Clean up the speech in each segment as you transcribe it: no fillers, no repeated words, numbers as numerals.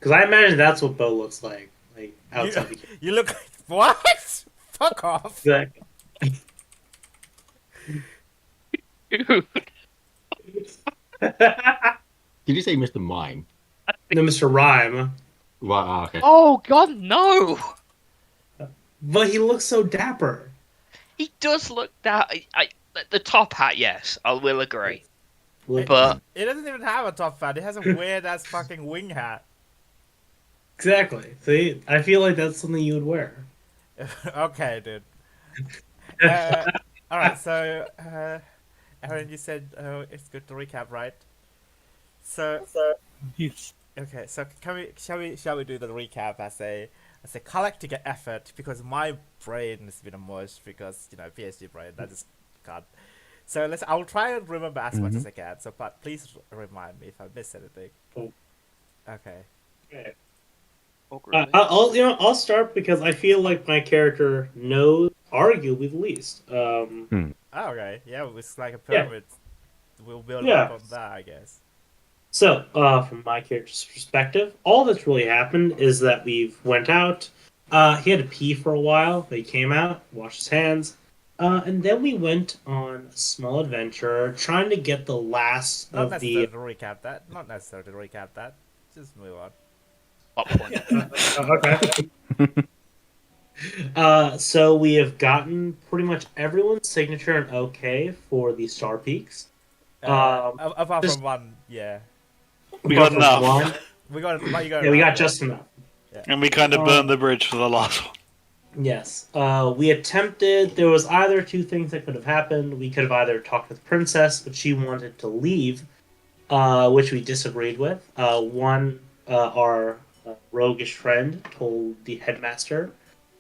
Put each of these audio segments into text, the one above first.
Because I imagine that's what Bo looks like You outside the you look what? Fuck off. cave. Dude, Did you say Mr. Mime? No, Mr. Rhyme. Well, okay. oh god, no! But he looks so dapper. He does look that. The top hat, yes, I will agree. Look, But It doesn't even have a top hat. It has a weird ass fucking wing hat. exactly. See, I feel like that's something you would wear. Okay, dude. Uh, all right. So, Aaron, you said it's good to recap, right? So, Yes. okay. So, shall we do the recap as a collective effort because my brain has been immersed because PhD brain. I just can't. So I'll try and remember as much as I can. So, but please remind me if I miss anything. Cool. Okay. Okay. oh, really? I'll start because I feel like my character knows arguably the least. Oh, okay. Yeah, it's like a Yeah. pyramid. We'll build Yeah. up on that, I guess. So, from my character's perspective, all that's really happened is that we've went out. He had to pee for a while, but he came out, washed his hands, and then we went on a small adventure trying to get the last Not of necessary the. to recap that. Not necessary to recap that. Just move on. What point? Okay. So we have gotten pretty much everyone's signature and okay for the Star Peaks. Apart just- from one, yeah. We got Apart from enough. one- We got, but you got. Yeah, we enough, got just enough. And we kind of burned the bridge for the last one. Yes. We attempted. There was either two things that could have happened. We could have either talked with Princess, but she wanted to leave, which we disagreed with. One, our roguish friend told the headmaster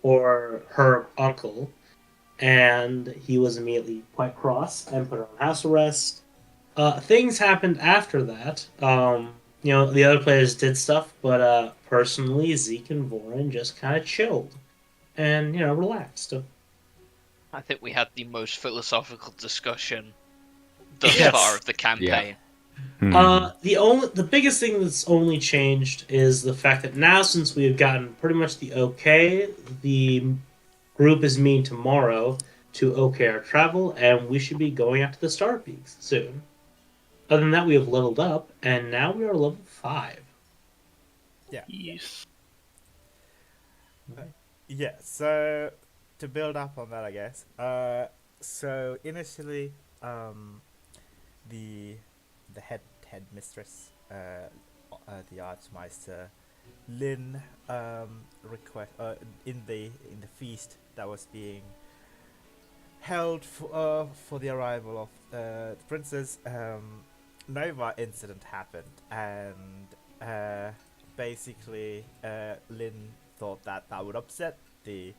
or her uncle, and he was immediately quite cross and put her on house arrest. Things happened after that. The other players did stuff, but personally, Zeke and Vorin just kind of chilled and relaxed. I think we had the most philosophical discussion thus Yes. far of the campaign. The biggest thing that's only changed is the fact that now, since we have gotten pretty much the okay, the group is meeting tomorrow to okay our travel, and we should be going after the Star Peaks soon. Other than that, we have leveled up, and now we are level 5. Yes. Yeah. So to build up on that, I guess. So initially, the headmistress, the Archmeister, Lynn, request in the feast that was being held for the arrival of the princess. Nova incident happened, and basically, Lynn thought that would upset the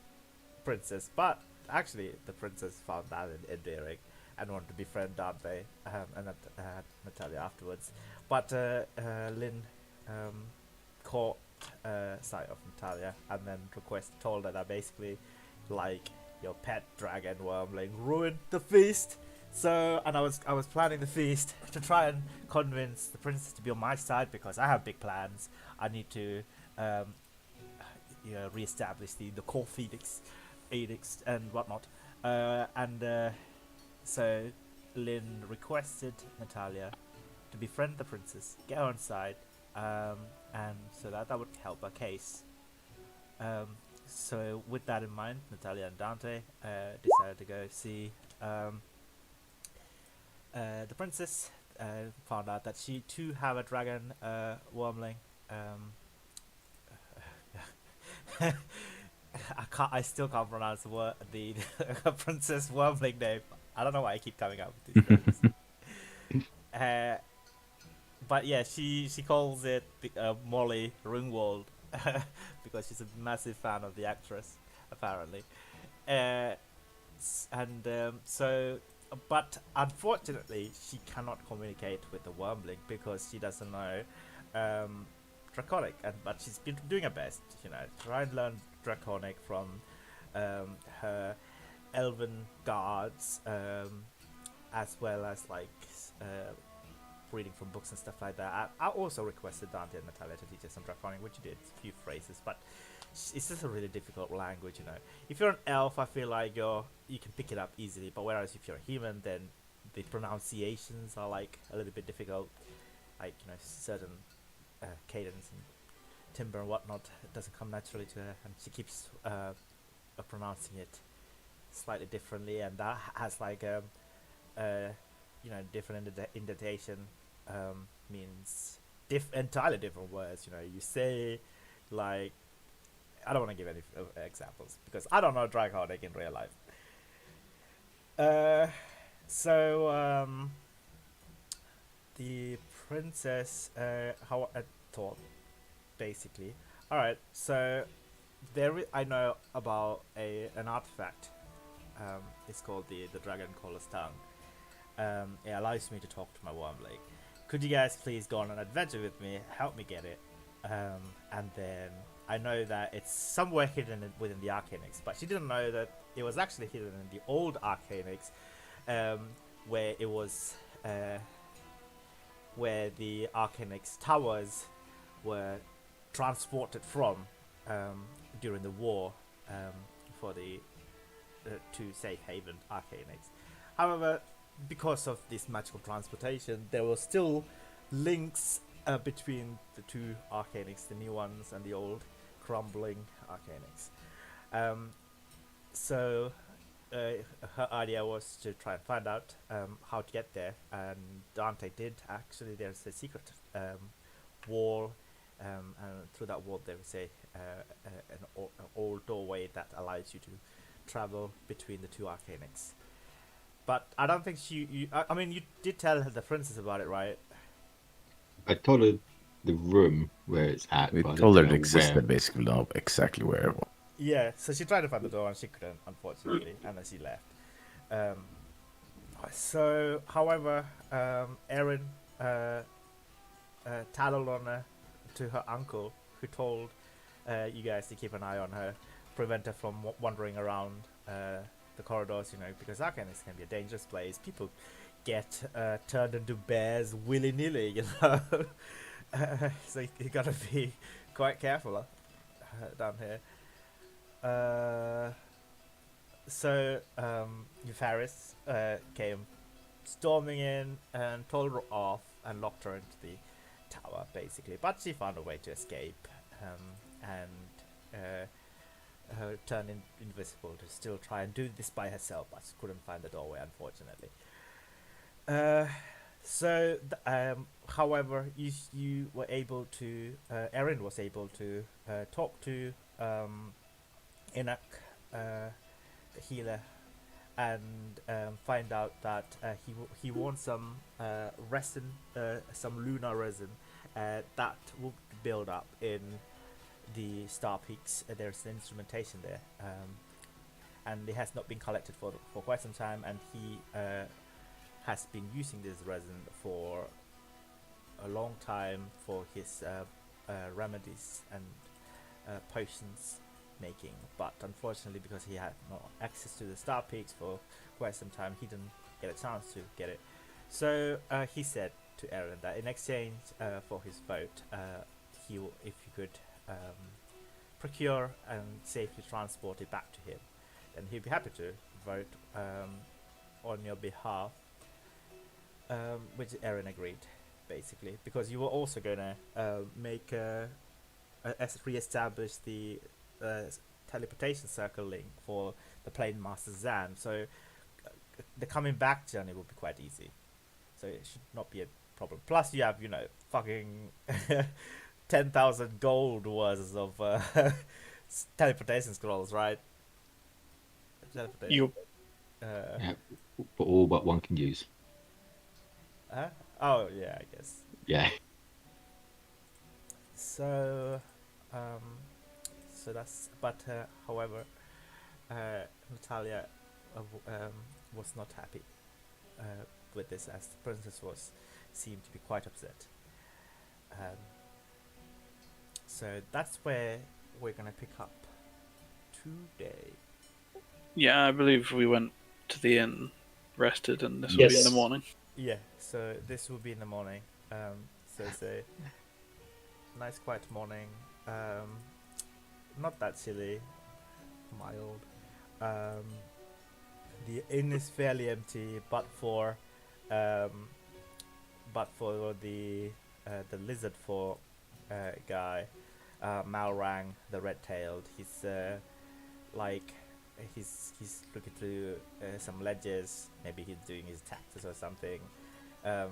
princess, but actually, the princess found that endearing and wanted to befriend Dante and Natalia afterwards. But Lynn caught sight of Natalia and then told her that basically, like, your pet dragon wormling ruined the feast. So, and I was planning the feast to try and convince the princess to be on my side because I have big plans. I need to reestablish the core edicts and whatnot. So Lynn requested Natalia to befriend the princess, get her on side, and so that would help her case. So with that in mind, Natalia and Dante decided to go see the princess. Found out that she too have a dragon wormling. I still can't pronounce the princess wormling name. I don't know why I keep coming up with these names. But yeah, she calls it Molly Ringwald because she's a massive fan of the actress, apparently. But unfortunately, she cannot communicate with the wormling because she doesn't know Draconic, but she's been doing her best, try and learn Draconic from her elven guards, as well as reading from books and stuff like that. I also requested Dante and Natalia to teach us some Draconic, which you did, a few phrases, but it's just a really difficult language, you know. If you're an elf, I feel like you can pick it up easily, but whereas if you're a human, then the pronunciations are like a little bit difficult, like, you know, certain cadence and timbre and whatnot doesn't come naturally to her, and she keeps pronouncing it slightly differently, and that has like you know, different indentation, means entirely different words. You know, you say like, I don't want to give any examples because I don't know Draconic in real life. The princess, how I thought, basically. All right, so I know about an artifact. It's called the Dragon Caller's Tongue. It allows me to talk to my Wormling. Could you guys please go on an adventure with me, help me get it, and then I know that it's somewhere hidden within the Arcanix, but she didn't know that it was actually hidden in the old Arcanix, where it was where the Arcanix towers were transported from during the war, for the to safe haven Arcanix. However, because of this magical transportation, there were still links between the two Arcanix, the new ones and the old crumbling Arcanix. So her idea was to try and find out how to get there, and Dante did. Actually, there's a secret wall, and through that wall there is an old doorway that allows you to travel between the two Arcanix. But I don't think I mean, you did tell the princess about it, right? I told her the room where it's at. We but I told her didn't it know existed, where. basically, not exactly where. Yeah, so she tried to find the door and she couldn't, unfortunately, and then she left. So, however, Erin tattled on her to her uncle, who told you guys to keep an eye on her, prevent her from wandering around the corridors, you know, because Arcanix can be a dangerous place. People get turned into bears willy-nilly, you know. So you gotta be quite careful down here. So Eupharius came storming in and told her off and locked her into the tower, basically. But she found a way to escape, and turned invisible to still try and do this by herself, but she couldn't find the doorway, unfortunately. However, you were able to, Erin was able to talk to Enoch, the healer, and find out that he wants some resin, some lunar resin that will build up in the Star Peaks. There's an instrumentation there, and it has not been collected for quite some time, and he has been using this resin for a long time for his remedies and potions making, but unfortunately, because he had no access to the Star Peaks for quite some time, he didn't get a chance to get it. So he said to Erin that in exchange for his vote, if you could procure and safely transport it back to him, then he'd be happy to vote on your behalf, which Erin agreed, basically, because you were also gonna make re-establish the teleportation circle link for the Plane Master Zan, so the coming back journey will be quite easy, so it should not be a problem. Plus you have, you know, fucking 10,000 gold worth of teleportation scrolls, right? You Yeah, but all but one can use. Oh yeah, I guess. Yeah. So that's, but however, Natalia was not happy with this, as the princess seemed to be quite upset. So that's where we're gonna pick up today. Yeah, I believe we went to the inn, rested, and this will be in the Yes. morning. Yeah, so this will be in the morning. So it's a nice quiet morning. Not that chilly, mild. The inn is fairly empty, um, but for the lizard for guy, Malrang, the red-tailed. He's like he's looking through some ledgers. Maybe he's doing his taxes or something. Um,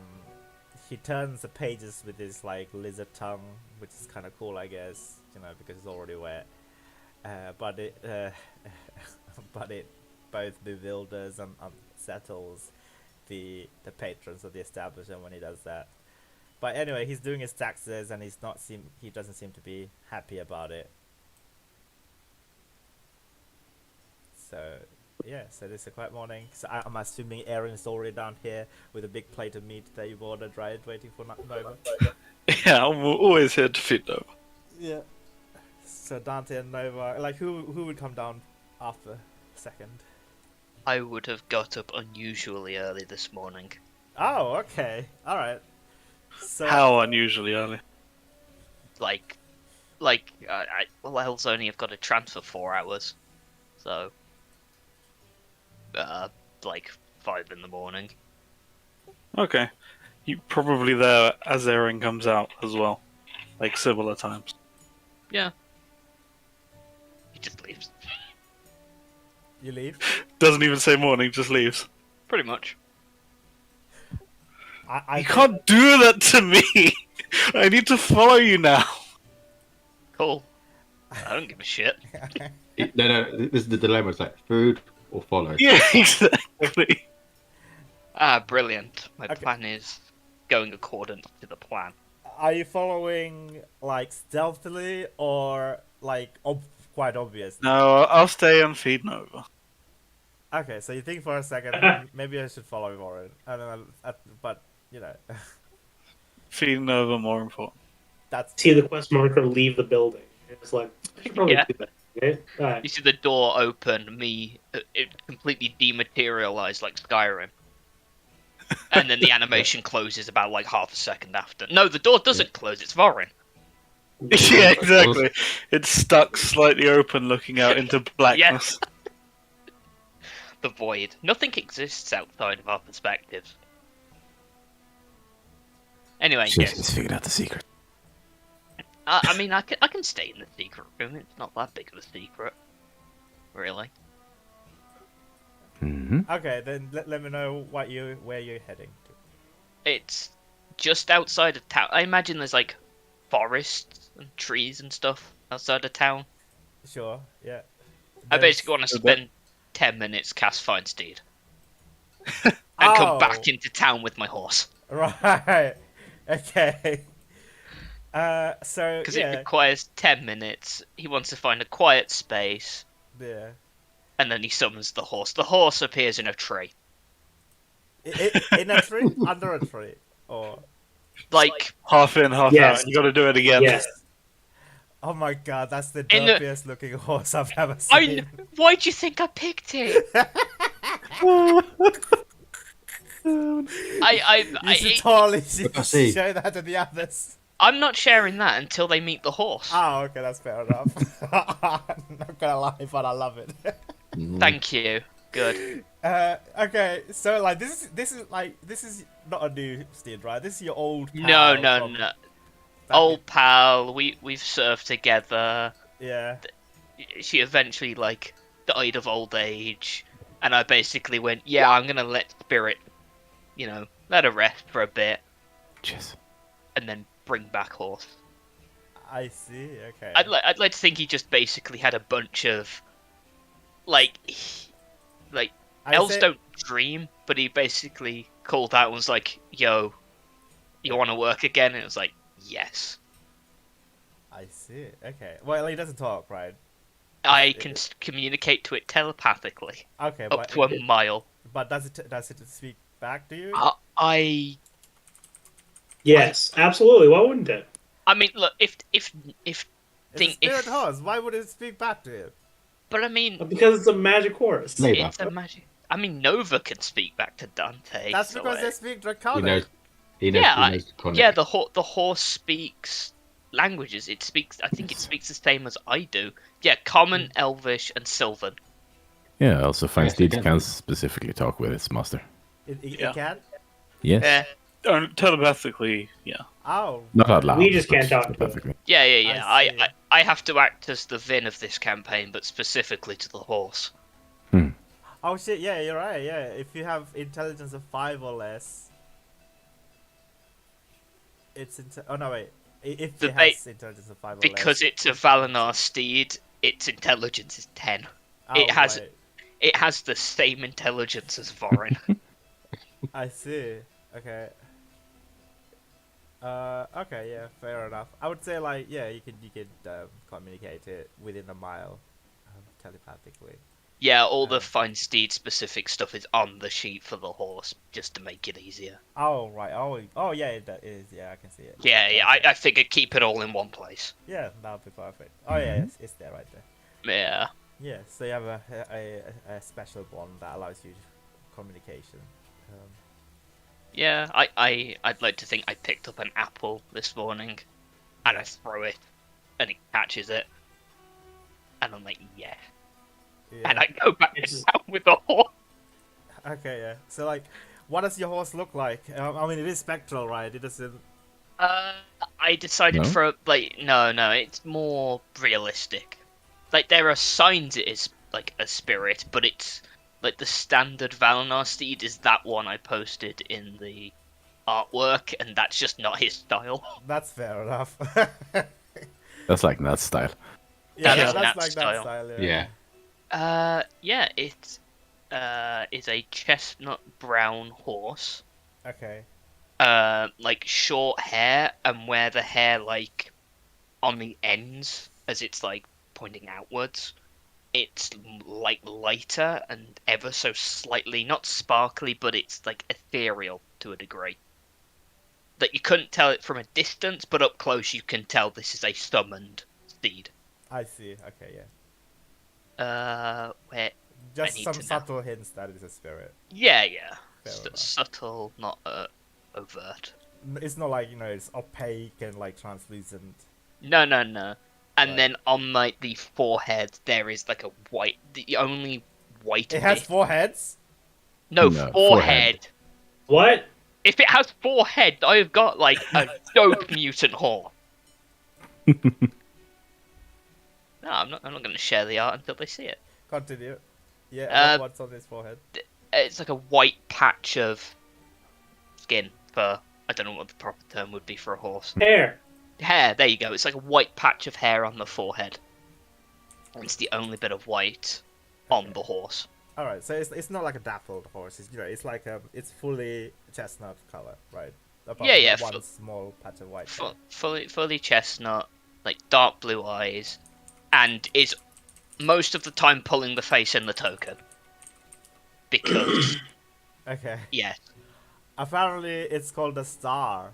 he turns the pages with his like lizard tongue, which is kind of cool, I guess. Because it's already wet. But it but it both bewilders and unsettles the patrons of the establishment when he does that. But anyway, he's doing his taxes and he doesn't seem to be happy about it. So yeah, so this is a quiet morning. So I'm assuming Aaron is already down here with a big plate of meat that you've ordered, right? Waiting for Nova. Yeah, I'm always here to feed Nova. Yeah. So Dante and Nova, like who would come down after second? I would have got up unusually early this morning. Oh, okay, all right. So How unusually early. Like, well, else only have got to transfer 4 hours, so like 5 in the morning. Okay. You probably there as Aaron comes out as well. Like similar times. Yeah. He just leaves. you leave? Doesn't even say morning, just leaves. Pretty much. I You can't do that to me! I need to follow you now. Cool. I don't give a shit. No, this is the dilemma. It's like food or follow. Yeah, exactly. Ah, brilliant. My Okay. plan is going according to the plan. Are you following like stealthily or like quite obvious? No, I'll stay and feed Nova. Okay, so you think for a second maybe I should follow Warren. I don't know, but Feeding Nova more important. that's See the quest marker leave the building. It's like, I should probably Yeah. do that. Okay? Alright. You see the door open, it completely dematerialized like Skyrim. And then the animation closes about like half a second after. No, the door doesn't close, it's Vorin. Yeah, exactly. It's stuck slightly open looking out into blackness. The void. Nothing exists outside of our perspectives. Anyway, yes. figured out the secret. I mean, I can stay in the secret room. It's not that big of a secret, really. Mm-hmm. okay. Then let me know where you're heading to. It's just outside of town. I imagine there's like forests and trees and stuff outside of town. Sure, yeah. I basically want to spend 10 minutes cast Feinsteed and come back into town with my horse Right. Okay. So because yeah, it requires 10 minutes. He wants to find a quiet space, yeah. and then he summons the horse. The horse appears in a tree. In a tree, under a tree, or Like, Half in, half Yes. out. And you got to do it again. Yes. oh my god, that's the In the- derpiest looking horse I've ever seen. why do you think I picked it? You should totally see. show that to the others. I'm not sharing that until they meet the horse. Oh, okay, that's fair enough. I'm not gonna lie, but I love it. Thank you. Good. Okay, so like this is not a new steed, right? This is your old pal No, no, from no. back Old pal, we've served together. yeah. She eventually like died of old age, and I basically went, yeah, I'm gonna let Spirit, let her rest for a bit, Cheers. and then bring back horse. I see. Okay. I'd like to think he just basically had a bunch of like I elves say- don't dream, but he basically called out and was like, yo, you want to work again? And it was like, yes. I see. Okay. Well, he doesn't talk, right? I can communicate to it telepathically Okay, up to a mile. but does it speak back to you? I Yes, absolutely. Why wouldn't it? mean, look, if It's a think spirit if, horse. Why would it speak back to you? but I mean, Because it's a magic horse. Labour. it's a magic. I mean, Nova can speak back to Dante. That's so, because like, they speak He Draconic. knows. Yeah, He knows Draconic. yeah. The horse speaks languages. It speaks. I think it speaks the same as I do. Yeah, Common, Elvish, and Sylvan. Yeah, also Fine Yes, it Steeds can. can specifically talk with its master. It Yeah. can? Yes. Yeah, Telepathically, yeah. Oh. Not out loud. We just but can't talk to it. telepathically. yeah. I see. I have to act as the Vin of this campaign, but specifically to the horse. Oh shit, yeah, you're right, yeah. If you have intelligence of 5 or less... It's... oh no, wait. If The it has intelligence of 5 or less... Because it's a Valinor steed, its intelligence is 10. Oh, it has- right. It has the same intelligence as Vorin. I see. Okay. Okay, yeah, fair enough. I would say, like, yeah, you could communicate it within a mile telepathically. Yeah, all the fine steed specific stuff is on the sheet for the horse, just to make it easier. Oh, right. Oh, yeah, that is. Yeah, I can see it. Yeah, I figured keep it all in one place. Yeah, that would be perfect. Oh, yeah, it's there right there. Yeah. Yeah, so you have a special one that allows you communication. Yeah, I'd like to think I picked up an apple this morning, and I throw it, and it catches it, and I'm like, yeah. Yeah. And I go back It's- down with the horse. Okay, yeah. So, like, what does your horse look like? I mean, it is spectral, right? It doesn't... I decided No? for no, it's more realistic. Like there are signs it is like a spirit, but it's like the standard Valinor steed is that one I posted in the artwork, and that's just not his style. That's fair enough. That's like that style. Yeah, That is that's Nat's like style. that style, yeah. Yeah. Yeah, it is a chestnut brown horse. Okay. Like short hair, and where the hair like on the ends as it's like pointing outwards, it's like lighter and ever so slightly not sparkly, but it's like ethereal to a degree that you couldn't tell it from a distance, but up close you can tell this is a summoned steed. I see. Okay, yeah. Where Just need some to know. subtle hints that it's a spirit. yeah, Fair enough. subtle, not overt. It's not like, it's opaque and like translucent. No. And Right. then on like the forehead there is like a white, the only white It has bit. 4 heads? No, No, forehead. What? If it has 4 heads, I've got like a dope mutant horse. No, I'm not going to share the art until they see it. Continue. Yeah, what's on his forehead? It's like a white patch of skin for, I don't know what the proper term would be for a horse. Hair. Hair, there you go. It's like a white patch of hair on the forehead. It's the only bit of white on the horse. Alright, so it's not like a dappled horse. It's like it's fully chestnut color, right? Apart Yeah, from one small patch of white. Fully chestnut, like dark blue eyes, and is most of the time pulling the face in the token. Because, Okay. yeah. Apparently, it's called a star.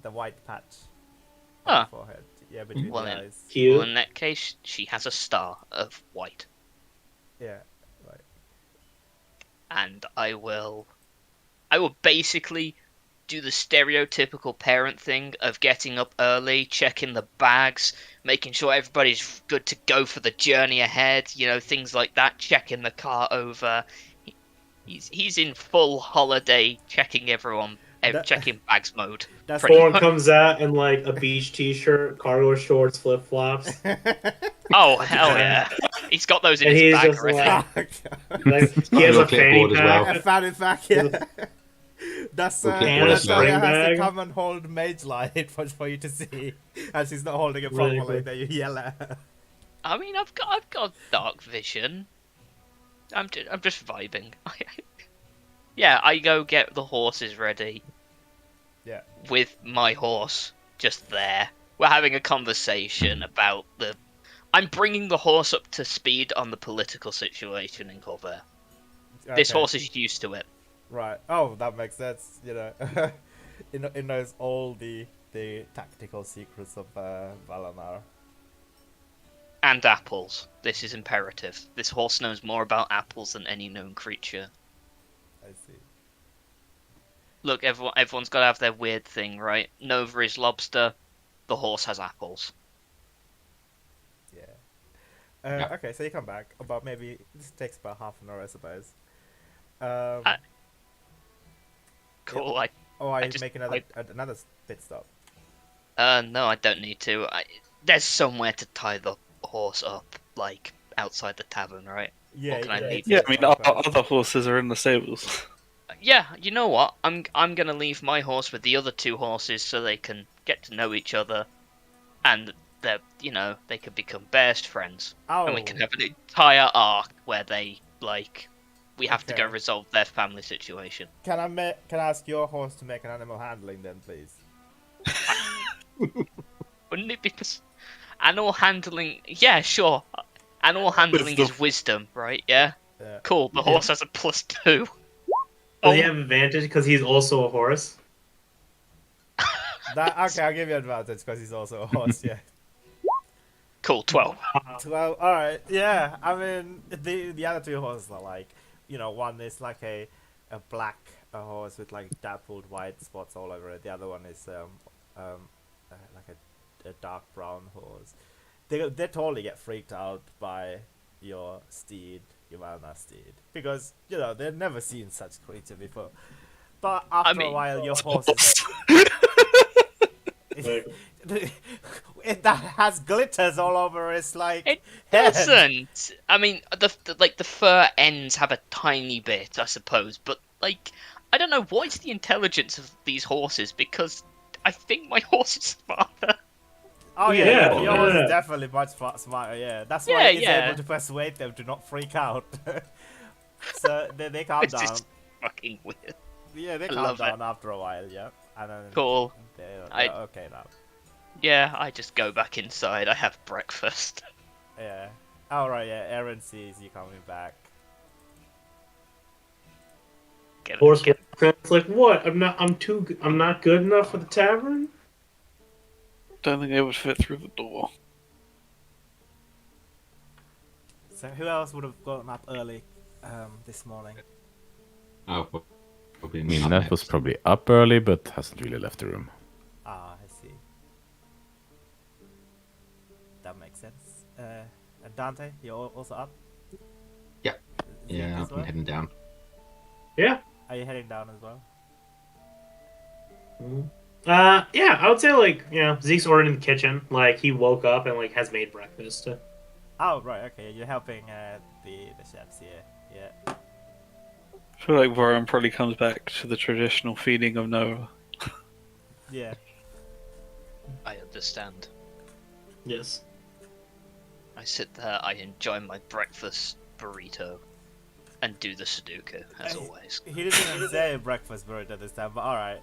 The white patch on Ah. the forehead. Yeah, between Well the then. eyes. Cute. Well, in that case, she has a star of white. Yeah, right. And I will basically do the stereotypical parent thing of getting up early, checking the bags, making sure everybody's good to go for the journey ahead, things like that, checking the car over. He's in full holiday checking everyone, checking bags mode. That's Pretty Thorn much. comes out in like a beach t-shirt, cargo shorts, flip flops. Oh hell yeah! He's got those in And his he's bag just already. like- Like, he Got a has little a fanny clipboard as well. pack. A fanny pack, yeah. That's Okay, and a that's spring has bag. to come and hold mage light for you to see, as he's not holding it Really properly. quick. Then you yell at her. I mean, I've got dark vision. I'm just vibing. Yeah, I go get the horses ready. Yeah. With my horse just there. We're having a conversation about the. I'm bringing the horse up to speed on the political situation in Corvair. This Okay. horse is used to it. Right. Oh, that makes sense. It knows all the tactical secrets of Valinor. And apples. This is imperative. This horse knows more about apples than any known creature. I see. Look, everyone's got to have their weird thing, right? Nova is lobster. The horse has apples. Yeah. Yeah. Okay, so you come back. About maybe this takes about half an hour, I suppose. Cool. Or are you just- making another pit stop? No, I don't need to. There's somewhere to tie the horse up, like outside the tavern, right? Yeah. Or can I leave Yeah, it? I mean, our other horses are in the stables. Yeah, you know what? I'm gonna leave my horse with the other two horses so they can get to know each other, and they could become best friends, Oh. and we can have an entire arc where we have to go Okay. resolve their family situation. Can I ask your horse to make an animal handling then, please? Wouldn't it be animal handling? Yeah, sure. Animal handling is wisdom, right? Yeah. Yeah. Cool. The horse has a +2. Does he have advantage because he's also a horse? Okay, I'll give you advantage because he's also a horse. Yeah. Cool. 12. 12. All right. Yeah. I mean, the other two horses are like, one is like a black horse with like dappled white spots all over it. The other one is like a dark brown horse. They totally get freaked out by your steed, Ivana steed, because they've never seen such creature before. But after a while, your horse that has glitters all over its like It head. doesn't. I mean, the fur ends have a tiny bit, I suppose, but I don't know what is the intelligence of these horses, because I think my horse is smarter. Oh yeah, Yeah, your horse yeah. is definitely much smarter. Yeah, that's why he's Yeah. able to persuade them to not freak out. So they calm This down. is fucking weird. Yeah, they I calm love down after a while. Yeah, and then Cool. they're I- okay now. Yeah, I just go back inside. I have breakfast. Yeah. All right. Yeah, Aaron sees you coming back. Get Horse it's like, what? I'm not good enough for the tavern? Don't think they would fit through the door. So who else would have gotten up early this morning? Oh, probably I mean, not that next. was probably up early, but hasn't really left the room. Ah, I see. That makes sense. And Dante, you're also up? Yeah. Zeke Yeah, as I'm well? heading down. Yeah. Are you heading down as well? Yeah, I would say Zeke's already in the kitchen. Like he woke up and has made breakfast. Oh, right, okay. You're helping the chefs here. Yeah. I feel like Varun probably comes back to the traditional feeding of Nova. Yeah. I understand. Yes. I sit there, I enjoy my breakfast burrito, and do the Sudoku, as always. He didn't even say breakfast burrito this time, but alright.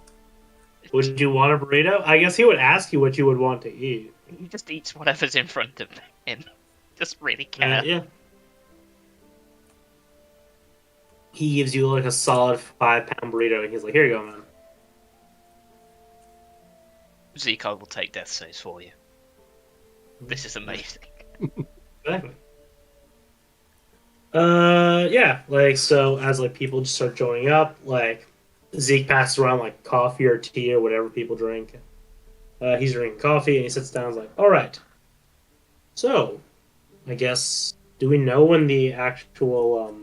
Would you want a burrito? I guess he would ask you what you would want to eat. He just eats whatever's in front of him. Just really care. Yeah. He gives you a solid 5-pound burrito, and he's like, "Here you go, man." Zeke, I will take death saves for you. This is amazing. Exactly. Yeah. So as people just start joining up, Zeke passes around coffee or tea or whatever people drink. He's drinking coffee and he sits down. And is like, "All right. So, I guess do we know when the actual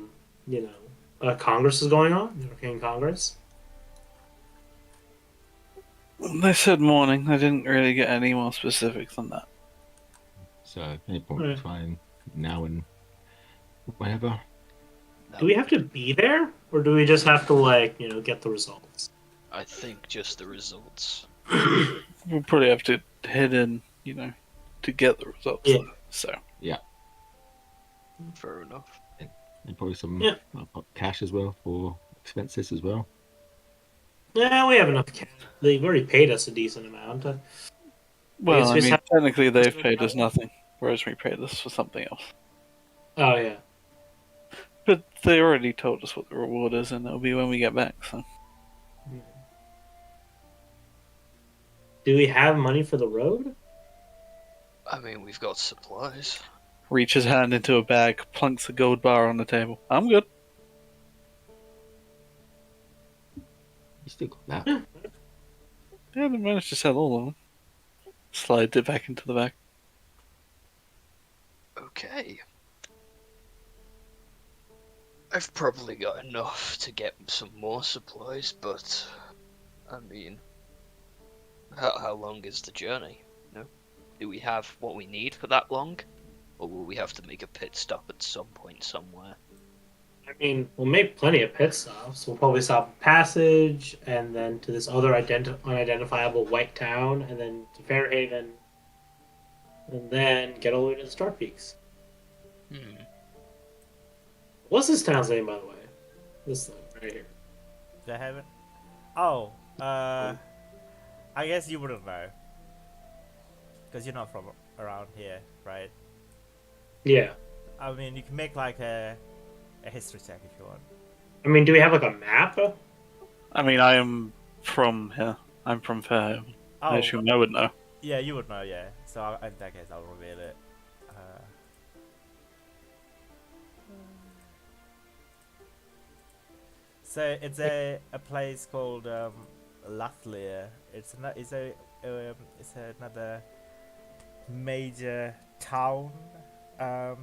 Congress is going on? The European Congress." They said morning. I didn't really get any more specifics than that. So any point Right. between now and whenever. Do we have to be there, or do we just have to get the results? I think just the results. We'll probably have to head in, to get the results. Yeah. So Fair enough. And probably some Yeah. cash as well for expenses as well. Yeah, we have enough cash. They've already paid us a decent amount. well, guess I we just mean, have- technically they've paid us nothing, whereas we paid us for something else. Oh yeah. But they already told us what the reward is, and it'll be when we get back. So Do we have money for the road? I mean, we've got supplies. reaches hand into a bag, plunks a gold bar on the table. I'm good. You still got that. Yeah, they managed to sell all of them. Slides it back into the bag. Okay. I've probably got enough to get some more supplies, but I mean, how long is the journey? You know, do we have what we need for that long, or will we have to make a pit stop at some point somewhere? I mean, we'll make plenty of pit stops. We'll probably stop at Passage, and then to this other unidentifiable white town, and then to Fairhaven, and then get all the way to the Star Peaks. Hmm. What's this town's name, by the way? This thing right here. They haven't. Oh, I guess you wouldn't know, because you're not from around here, right? Yeah. I mean, you can make like a history check if you want. I mean, do we have like a map? I mean, I am from here. I'm from Fairhaven. I Oh, assume I would know. yeah, you would know, yeah. So in that case, I'll reveal it. So it's a place called Lathlier. It's another major town,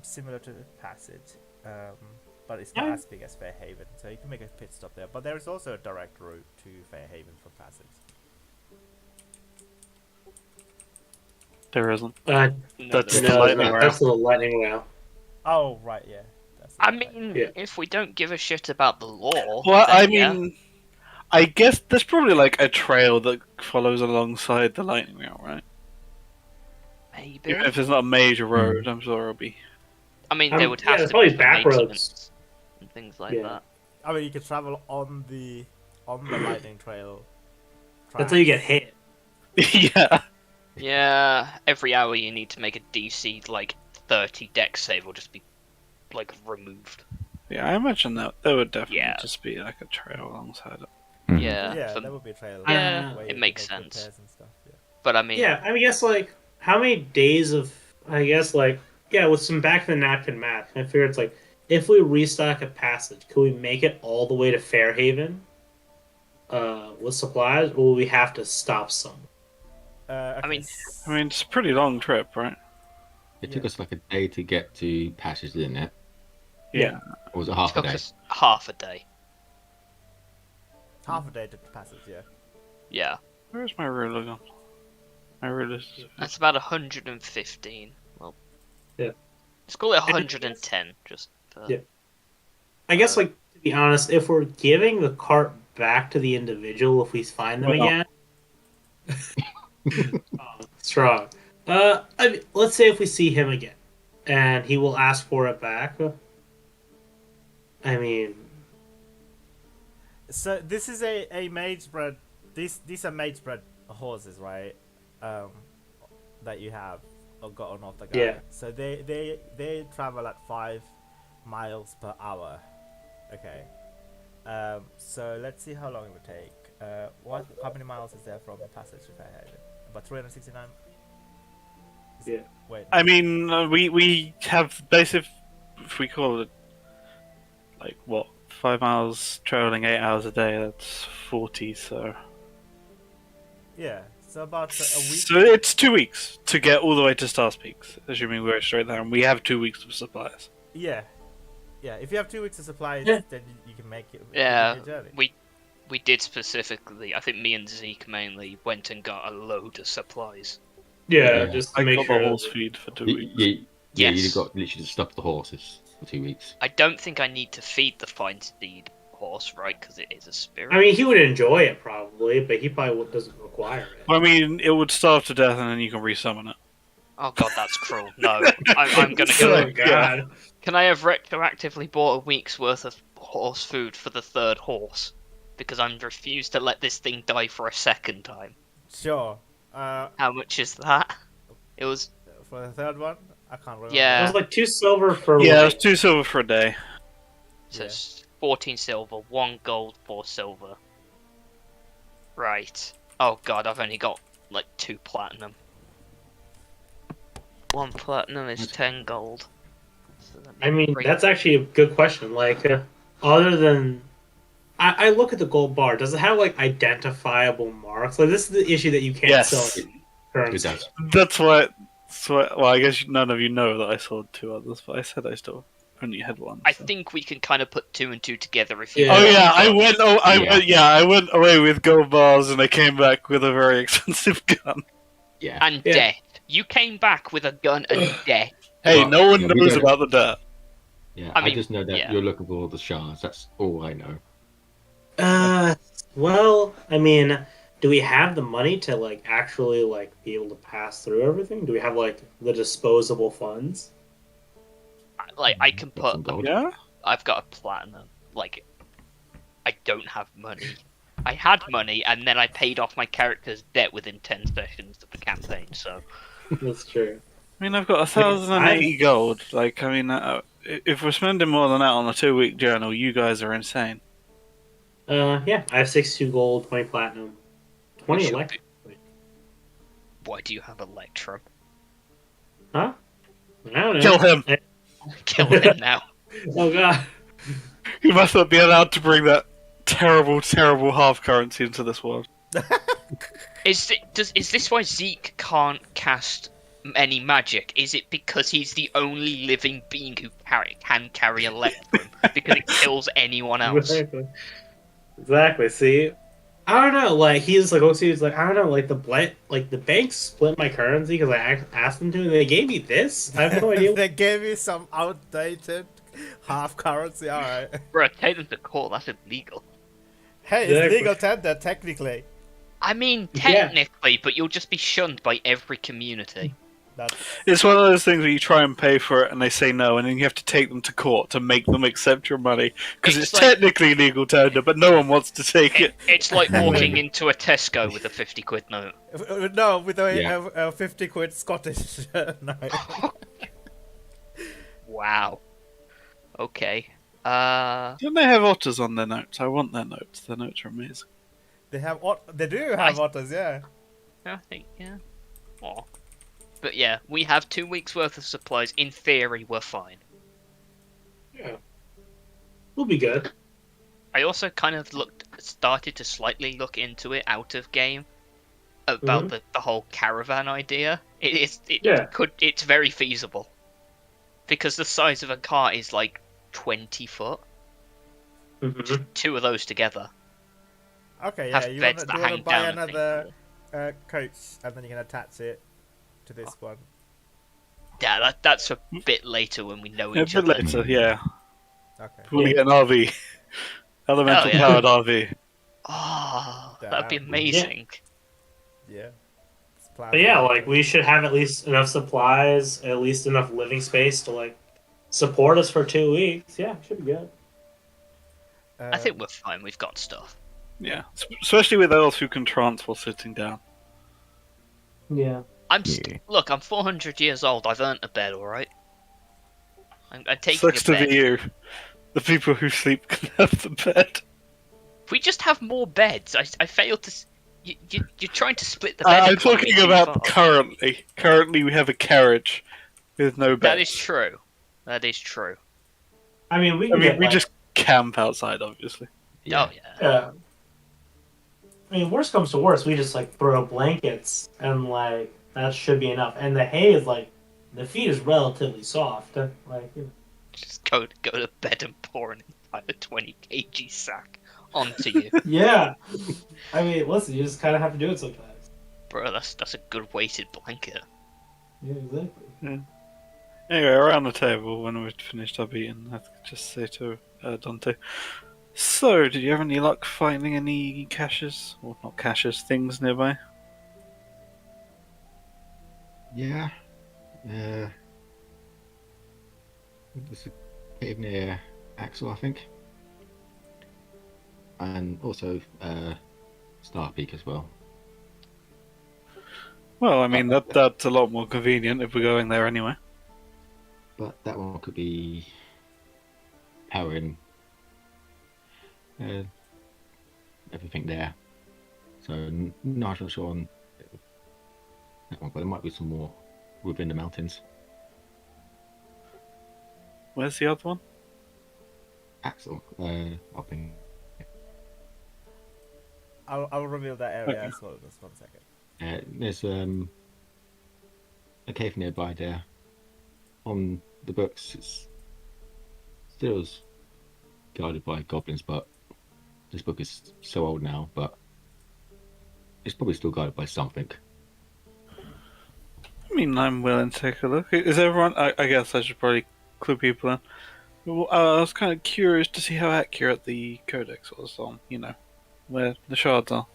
similar to Passage, but it's not Yeah. as big as Fairhaven. So you can make a pit stop there. But there is also a direct route to Fairhaven from Passage. There isn't. No, That's there the No, lightning no, round. that's the lightning round. Oh right, yeah. That's I right. mean, Yeah. if we don't give a shit about the law, Well, then I yeah, mean, I guess there's probably like a trail that follows alongside the lightning round, right? maybe. Even if it's not a major road, I'm sure it'll be. I mean, there would yeah, have there's to probably be for back roads. maintenance and things like Yeah. that. I mean, you can travel on the lightning trail. That's how you get tracks. hit. Yeah. Yeah, every hour you need to make a DC like 30 deck save will just be like removed. Yeah, I imagine that there would definitely Yeah. just be like a trail alongside it. Mhm. Yeah, Yeah, for- that would be a trail. Yeah, where it you can makes make sense. repairs and stuff, yeah. but I mean, Yeah, I guess like how many days of with some back of the napkin math, I figure it's like if we restock a passage, could we make it all the way to Fairhaven with supplies, or will we have to stop somewhere? Okay, mean- I mean, it's a pretty long trip, right? It took Yeah. us like a day to get to Passage, didn't it? Yeah. Or was it it half a took day? us half a day. half a day to Passage, yeah. Yeah, Where's my ruler gone? My ruler's. that's about 115. Well, Yeah. let's call it 110, just for... Yeah. I guess like to be honest, if we're giving the cart back to the individual if we find them Well- again, strong. Let's say if we see him again, and he will ask for it back. I mean, So this is a mage bred. These are mage bred horses, right? That you have or gotten off the guy. Yeah. So they travel at 5 miles per hour. Okay. So let's see how long it would take. How many miles is there from Passage to Fairhaven? About 369. Yeah. Wait. I mean, we have basic. If we call it like what 5 miles traveling 8 hours a day, that's 40. So Yeah. So about a week. So it's 2 weeks to get all the way to Stars Peaks, assuming we're straight there, and we have 2 weeks of supplies. Yeah. Yeah. If you have 2 weeks of supplies, Yeah. then you can make it. Yeah, make your journey. we did specifically. I think me and Zeke mainly went and got a load of supplies. yeah, Yeah. just to I make got sure. the horse feed for 2 weeks. Yeah, Yes. you got literally to stop the horses for 2 weeks. I don't think I need to feed the fine steed horse, right? Because it is a spirit. I mean, he would enjoy it probably, but he probably doesn't require it. I mean, it would starve to death, and then you can resummon it. Oh god, that's cruel. No, I'm gonna go. Oh god. Can I have retroactively bought a week's worth of horse food for the third horse? Because I'm refused to let this thing die for a second time. Sure. How much is that? It was For the third one, I can't remember. It Yeah. was like 2 silver for Yeah, like, it's 2 silver for a day. so it's 14 silver, 1 gold, 4 silver. Right. Oh god, I've only got like 2 platinum. 1 platinum is 10 gold. So let I me mean, break- that's actually a good question. Like, other than I look at the gold bar, does it have like identifiable marks? Like, this is the issue that you can't Yes. sell It currency. does. That's why. Well, I guess none of you know that I sold 2 others, but I said I still only had 1. I so. think we can kind of put 2 and 2 together if you. Yeah. Oh want, yeah, I but- went. I went away with gold bars, and I came back with a very expensive gun. Yeah. And Yeah. debt. You came back with a gun and debt. Hey, Well, no one yeah, we knows don't- about the dirt. Yeah. I I mean, just know that yeah. you're looking for all the shards. That's all I know. Well, I mean, do we have the money to like actually like be able to pass through everything? Do we have like the disposable funds? Like I can Got put. some gold. Yeah. I've got a platinum. Like, I don't have money. I had money, and then I paid off my character's debt within 10 sessions of the campaign. So That's true. I mean, I've got 1,080 gold. Like, I mean, if we're spending more than that on a 2-week journal, you guys are insane. Yeah, I have 62 gold, 20 platinum, 20 should electric. why do you have Electrum? Huh? I don't know. Kill him. Kill him now. Oh god. You must not be allowed to bring that terrible, terrible half currency into this world. Is this why Zeke can't cast any magic? Is it because he's the only living being who can carry Electrum? Because it kills anyone else? Exactly. See, I don't know. Like he's like, he's like, I don't know. Like the bank split my currency because I asked them to, and they gave me this. I have no idea. They gave me some outdated half currency. All right. Bro, take them to court. That's illegal. Hey, it's Exactly. legal tender technically. I mean, Yeah. technically, but you'll just be shunned by every community. That's It's one of those things where you try and pay for it and they say no, and then you have to take them to court to make them accept your money because It's it's like- technically legal tender, but no one wants to take it. It's like walking into a Tesco with a 50 quid note. no with a, Yeah. a 50 quid Scottish no. Wow. Okay. Don't they have otters on their notes? I want their notes. Their notes are amazing. They do have otters, yeah. I think, yeah. Aw. But yeah, we have 2 weeks worth of supplies. In theory, we're fine. Yeah, we'll be good. I also kind of started to slightly look into it out of game about the whole caravan idea. It's very feasible because the size of a car is like 20 foot. Mhm. 2 of those together. Okay, yeah, Have you beds want that to hang buy down and another things. coach and then you can attach it to this one. Yeah, that's a bit later when we know Yeah, a each bit other. later, yeah. Okay. We want to get an RV. Elemental yeah. powered RV. Oh, that'd be Damn. amazing. Yeah. It's planned But yeah, for like later. we should have at least enough supplies, at least enough living space to like support us for 2 weeks. Yeah, should be good. I think we're fine. We've got stuff. Yeah, especially with elves who can trance while sitting down. Yeah. Look, I'm 400 years old. I've earned a bed, all right. I'm taking Sucks a to bed. be you. The people who sleep can have the bed. If we just have more beds, I fail to. You're trying to split the bed. I'm economy talking too about far. currently. Currently, we have a carriage with no bed. That is true. That is true. I mean, we I can mean, get, we like, just camp outside, obviously. Oh yeah. Yeah. I mean, worst comes to worst, we just like throw blankets and like that should be enough. And the hay is like the feed is relatively soft. Like Just go to bed and pour an entire 20 kg sack onto you, yeah. I mean, listen, you just kind of have to do it sometimes. bro. That's a good weighted blanket. Yeah, exactly. Anyway, around the table, when we've finished our eating, I could just say to Dante, so, did you have any luck finding any caches? Or not caches, things nearby? Yeah. There's a cave near Axel, I think. And also Star Peak as well. Well, I mean, that's a lot more convenient if we're going there anyway. But that one could be powering everything there. So not so sure on that one, but there might be some more within the mountains. Where's the other one? Axel, up in. I'll reveal that area Okay. as well. Just 1 second. There's a cave nearby there. On the books, it's still guarded by goblins, but this book is so old now, but it's probably still guarded by something. I mean, I'm willing to take a look. Is everyone? I guess I should probably clue people in. Well, I was kind of curious to see how accurate the codex was on, where the shards are.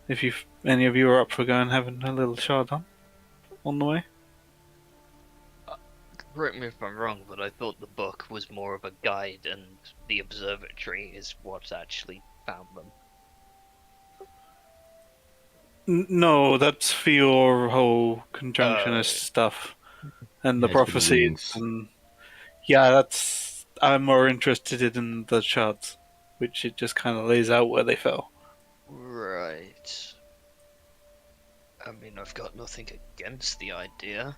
If any of you are up for going and having a little shard hunt on the way. Correct me if I'm wrong, but I thought the book was more of a guide, and the observatory is what's actually found them. No, that's for your whole conjunctionist stuff and the Yeah, it's for the prophecies. wings. And yeah, I'm more interested in the shards, which it just kind of lays out where they fell. Right. I mean, I've got nothing against the idea.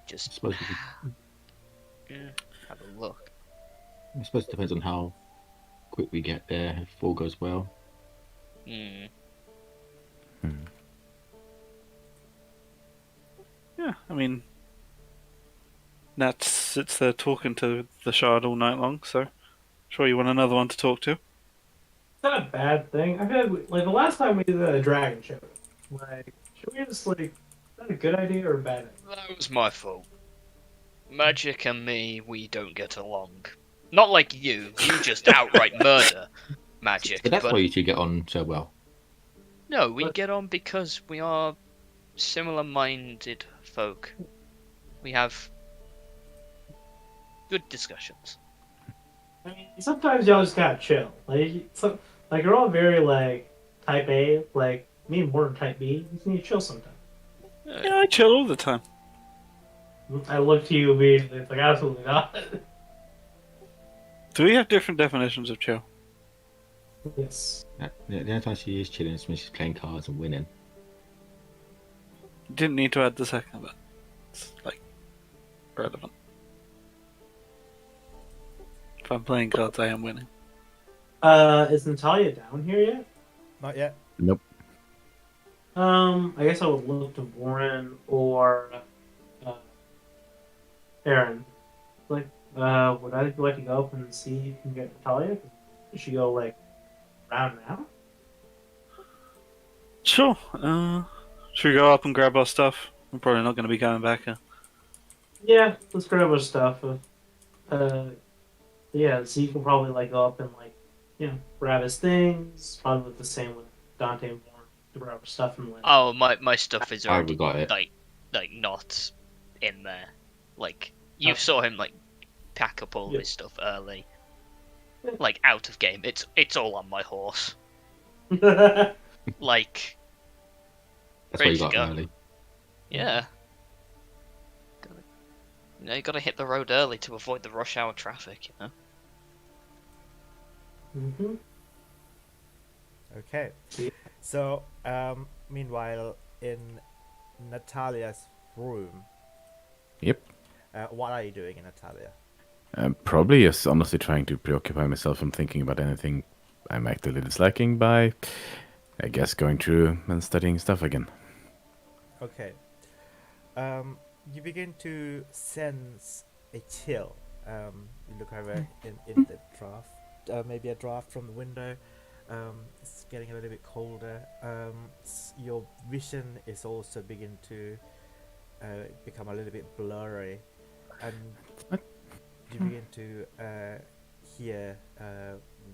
Just I suppose, have a look. I suppose it depends on how quick we get there, if all goes well. Hmm. Yeah, I mean, Nat sits there talking to the shard all night long, so sure you want another one to talk to. It's not a bad thing. I feel like the last time we did the dragon show, like, should we just is that a good idea or a bad idea? That was my fault. Magic and me, we don't get along. Not like you. You just outright murder magic. So that's but why you two get on so well. no, we get on because we are similar-minded folk. We have good discussions. I mean, sometimes y'all just gotta chill. Like you're all very type A. Like me and more type B. You just need to chill sometimes. Yeah, I chill all the time. I look to you immediately. It's like absolutely not. Do we have different definitions of chill? Yes. The only time she is chilling is when she's playing cards and winning. Didn't need to add the second, but it's relevant. If I'm playing cards, I am winning. Is Natalia down here yet? Not yet. Nope. I guess I would look to Warren or Aaron. Would I like to go up and see if you can get Natalia? Should she go around now? Sure. Should we go up and grab our stuff? We're probably not going to be going back here. Yeah, let's grab our stuff. Yeah, so you can probably go up and grab his things. Probably the same with Dante and Warren to grab our stuff and Oh, my stuff is I already got it. not in there. You saw him pack up all his stuff early. Out of game. It's all on my horse. yeah. That's why ready you to got go. early. Yeah. You gotta hit the road early to avoid the rush hour traffic, you know? Mm-hmm. Okay. So, meanwhile, in Natalia's room. Yep. What are you doing in Natalia? Probably just honestly trying to preoccupy myself from thinking about anything I'm actively disliking by, I guess, going through and studying stuff again. Okay. You begin to sense a chill. You look over in the draft, maybe a draft from the window. It's getting a little bit colder. Your vision is also beginning to become a little bit blurry, and you begin to hear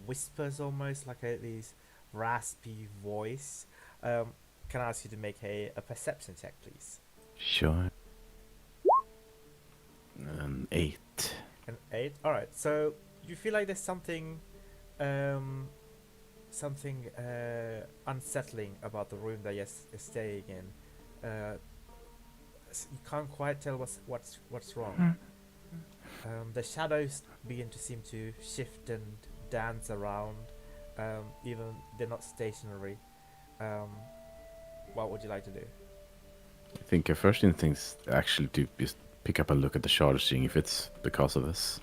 whispers, almost like these raspy voice. Can I ask you to make a perception check, please? Sure. 8. An 8. All right. So you feel like there's something unsettling about the room that you're staying in. You can't quite tell what's wrong. The shadows begin to seem to shift and dance around. Even they're not stationary. What would you like to do? I think your first instinct is actually to just pick up a look at the shard, seeing if it's because of this.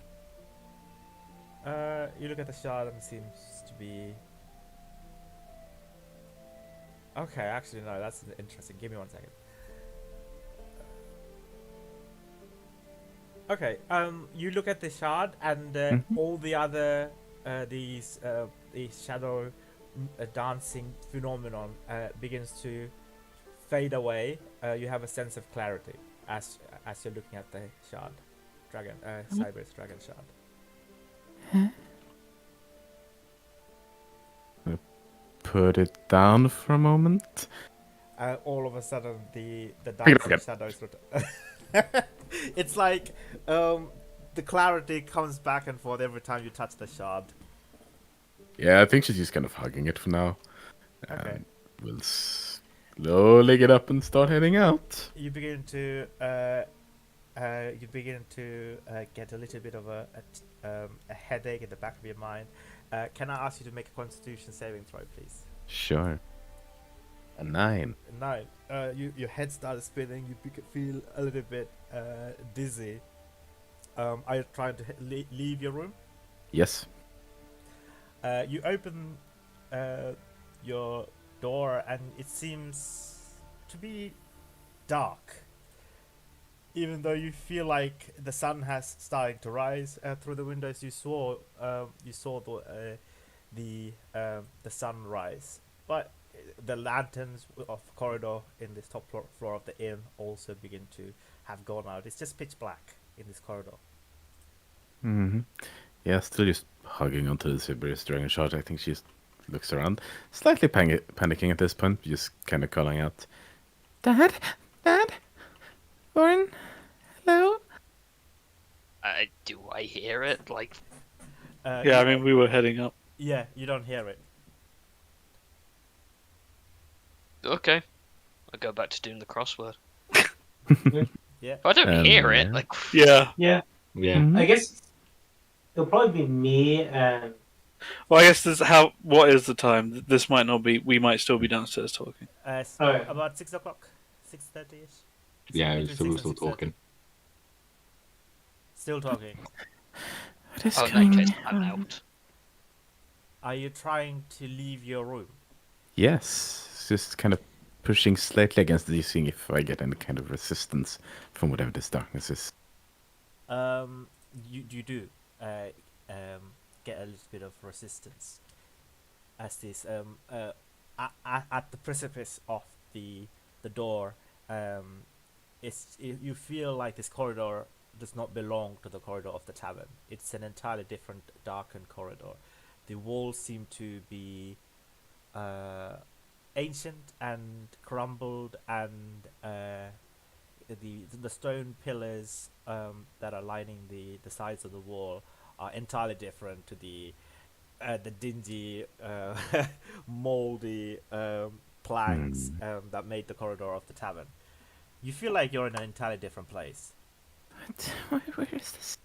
You look at the shard and it seems to be. Okay, actually no, that's interesting. Give me 1 second. Okay, you look at the shard and all the other these shadow dancing phenomenon begins to fade away. You have a sense of clarity as you're looking at the shard, Cyber's dragon shard. Put it down for a moment. All of a sudden, the Pick it up dancing again. shadows. It's like the clarity comes back and forth every time you touch the shard. Yeah, I think she's just kind of hugging it for now. Okay. And we'll slowly get up and start heading out. You begin to get a little bit of a headache in the back of your mind. Can I ask you to make a Constitution saving throw, please? Sure. A 9. 9. Your head starts spinning. You feel a little bit dizzy. Are you trying to leave your room? Yes. You open your door and it seems to be dark. Even though you feel like the sun has started to rise through the windows, you saw the sun rise. But the lanterns of the corridor in this top floor of the inn also begin to have gone out. It's just pitch black in this corridor. Mm-hmm. Yeah, still just hugging onto the Siberius dragon shard. I think she just looks around, slightly panicking at this point, just kind of calling out, "Dad, Dad, Warren, hello." Do I hear it? Like, Yeah, I mean, we were heading up. Yeah, you don't hear it. okay, I go back to doing the crossword. Yeah. If I don't hear it, yeah. like, Yeah. Yeah, Yeah. Mhm. I guess it'll probably be me and Well, I guess what is the time? This might not be. We might still be downstairs talking. Alright. About 6 o'clock, 6:30ish. Yeah, Between so we're 6 still and 6:30. talking. Still talking. What is oh, in going that case, I'm on? out. Are you trying to leave your room? Yes, just kind of pushing slightly against these, seeing if I get any kind of resistance from whatever this darkness is. You do get a little bit of resistance as this at the precipice of the door. You feel like this corridor does not belong to the corridor of the tavern. It's an entirely different darkened corridor. The walls seem to be ancient and crumbled, and the stone pillars that are lining the sides of the wall are entirely different to the dingy, moldy planks that made the corridor of the tavern. You feel like you're in an entirely different place. Where is this?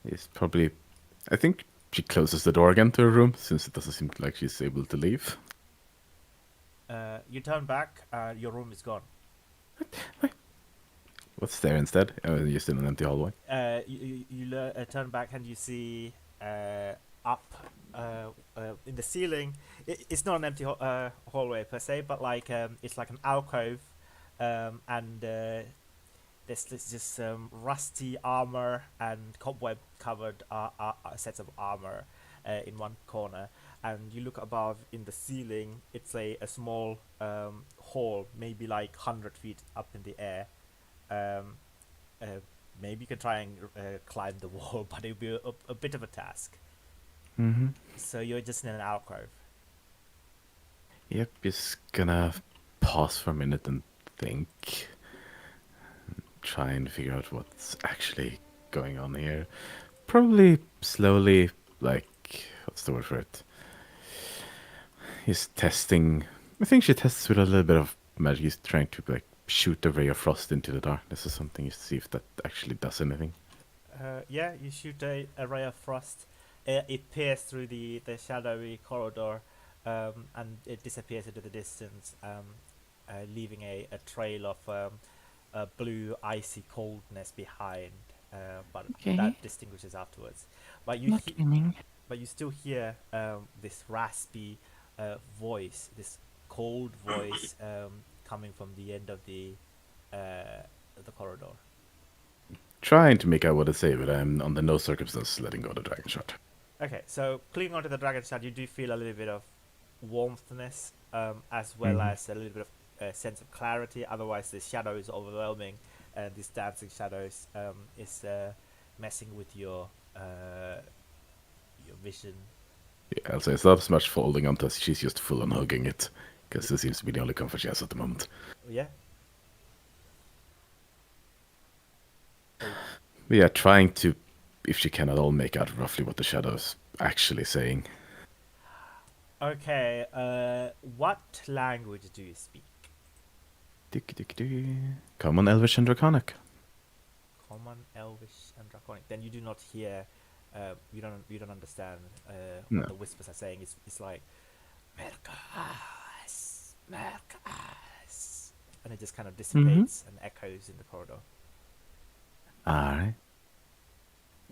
It's probably. I think she closes the door again to her room, since it doesn't seem like she's able to leave. You turn back, your room is gone. What's there instead? Just in an empty hallway. You turn back and you see up in the ceiling. It's not an empty hallway per se, but like it's like an alcove, and there's just rusty armor and cobweb covered sets of armor in one corner. And you look above in the ceiling. It's a small hall, maybe like 100 feet up in the air. Maybe you can try and climb the wall, but it'll be a bit of a task. Mm-hmm. So you're just in an alcove. Yep, just gonna pause for a minute and think. Try and figure out what's actually going on here. Probably slowly, like, what's the word for it? He's testing. I think she tests with a little bit of magic. He's trying to, like, shoot a ray of frost into the darkness or something to see if that actually does anything. Yeah, you shoot a ray of frost. It pierces through the shadowy corridor, and it disappears into the distance, leaving a trail of blue icy coldness behind, but Okay. that distinguishes afterwards. But you Not gaming. but you still hear this raspy voice, this cold voice coming from the end of the corridor. Trying to make out what to say, but I'm under no circumstances letting go of the dragon shot. Okay, so clinging onto the dragon shard, you do feel a little bit of warmthness, as well as a little bit of sense of clarity. Otherwise, the shadow is overwhelming, and these dancing shadows is messing with your vision. Yeah, I'll say it's not as much folding onto us, she's just full on hugging it, because this seems to be the only comfort she has at the moment. Yeah. But yeah, trying to, if she can at all, make out roughly what the shadow's actually saying. Okay. What language do you speak? Common, Elvish, and Draconic. Common, Elvish, and Draconic. Then you do not hear. You don't understand No. what the whispers are saying. It's like Merkas, Merkas, and it just kind of dissipates and echoes in the corridor. Alright.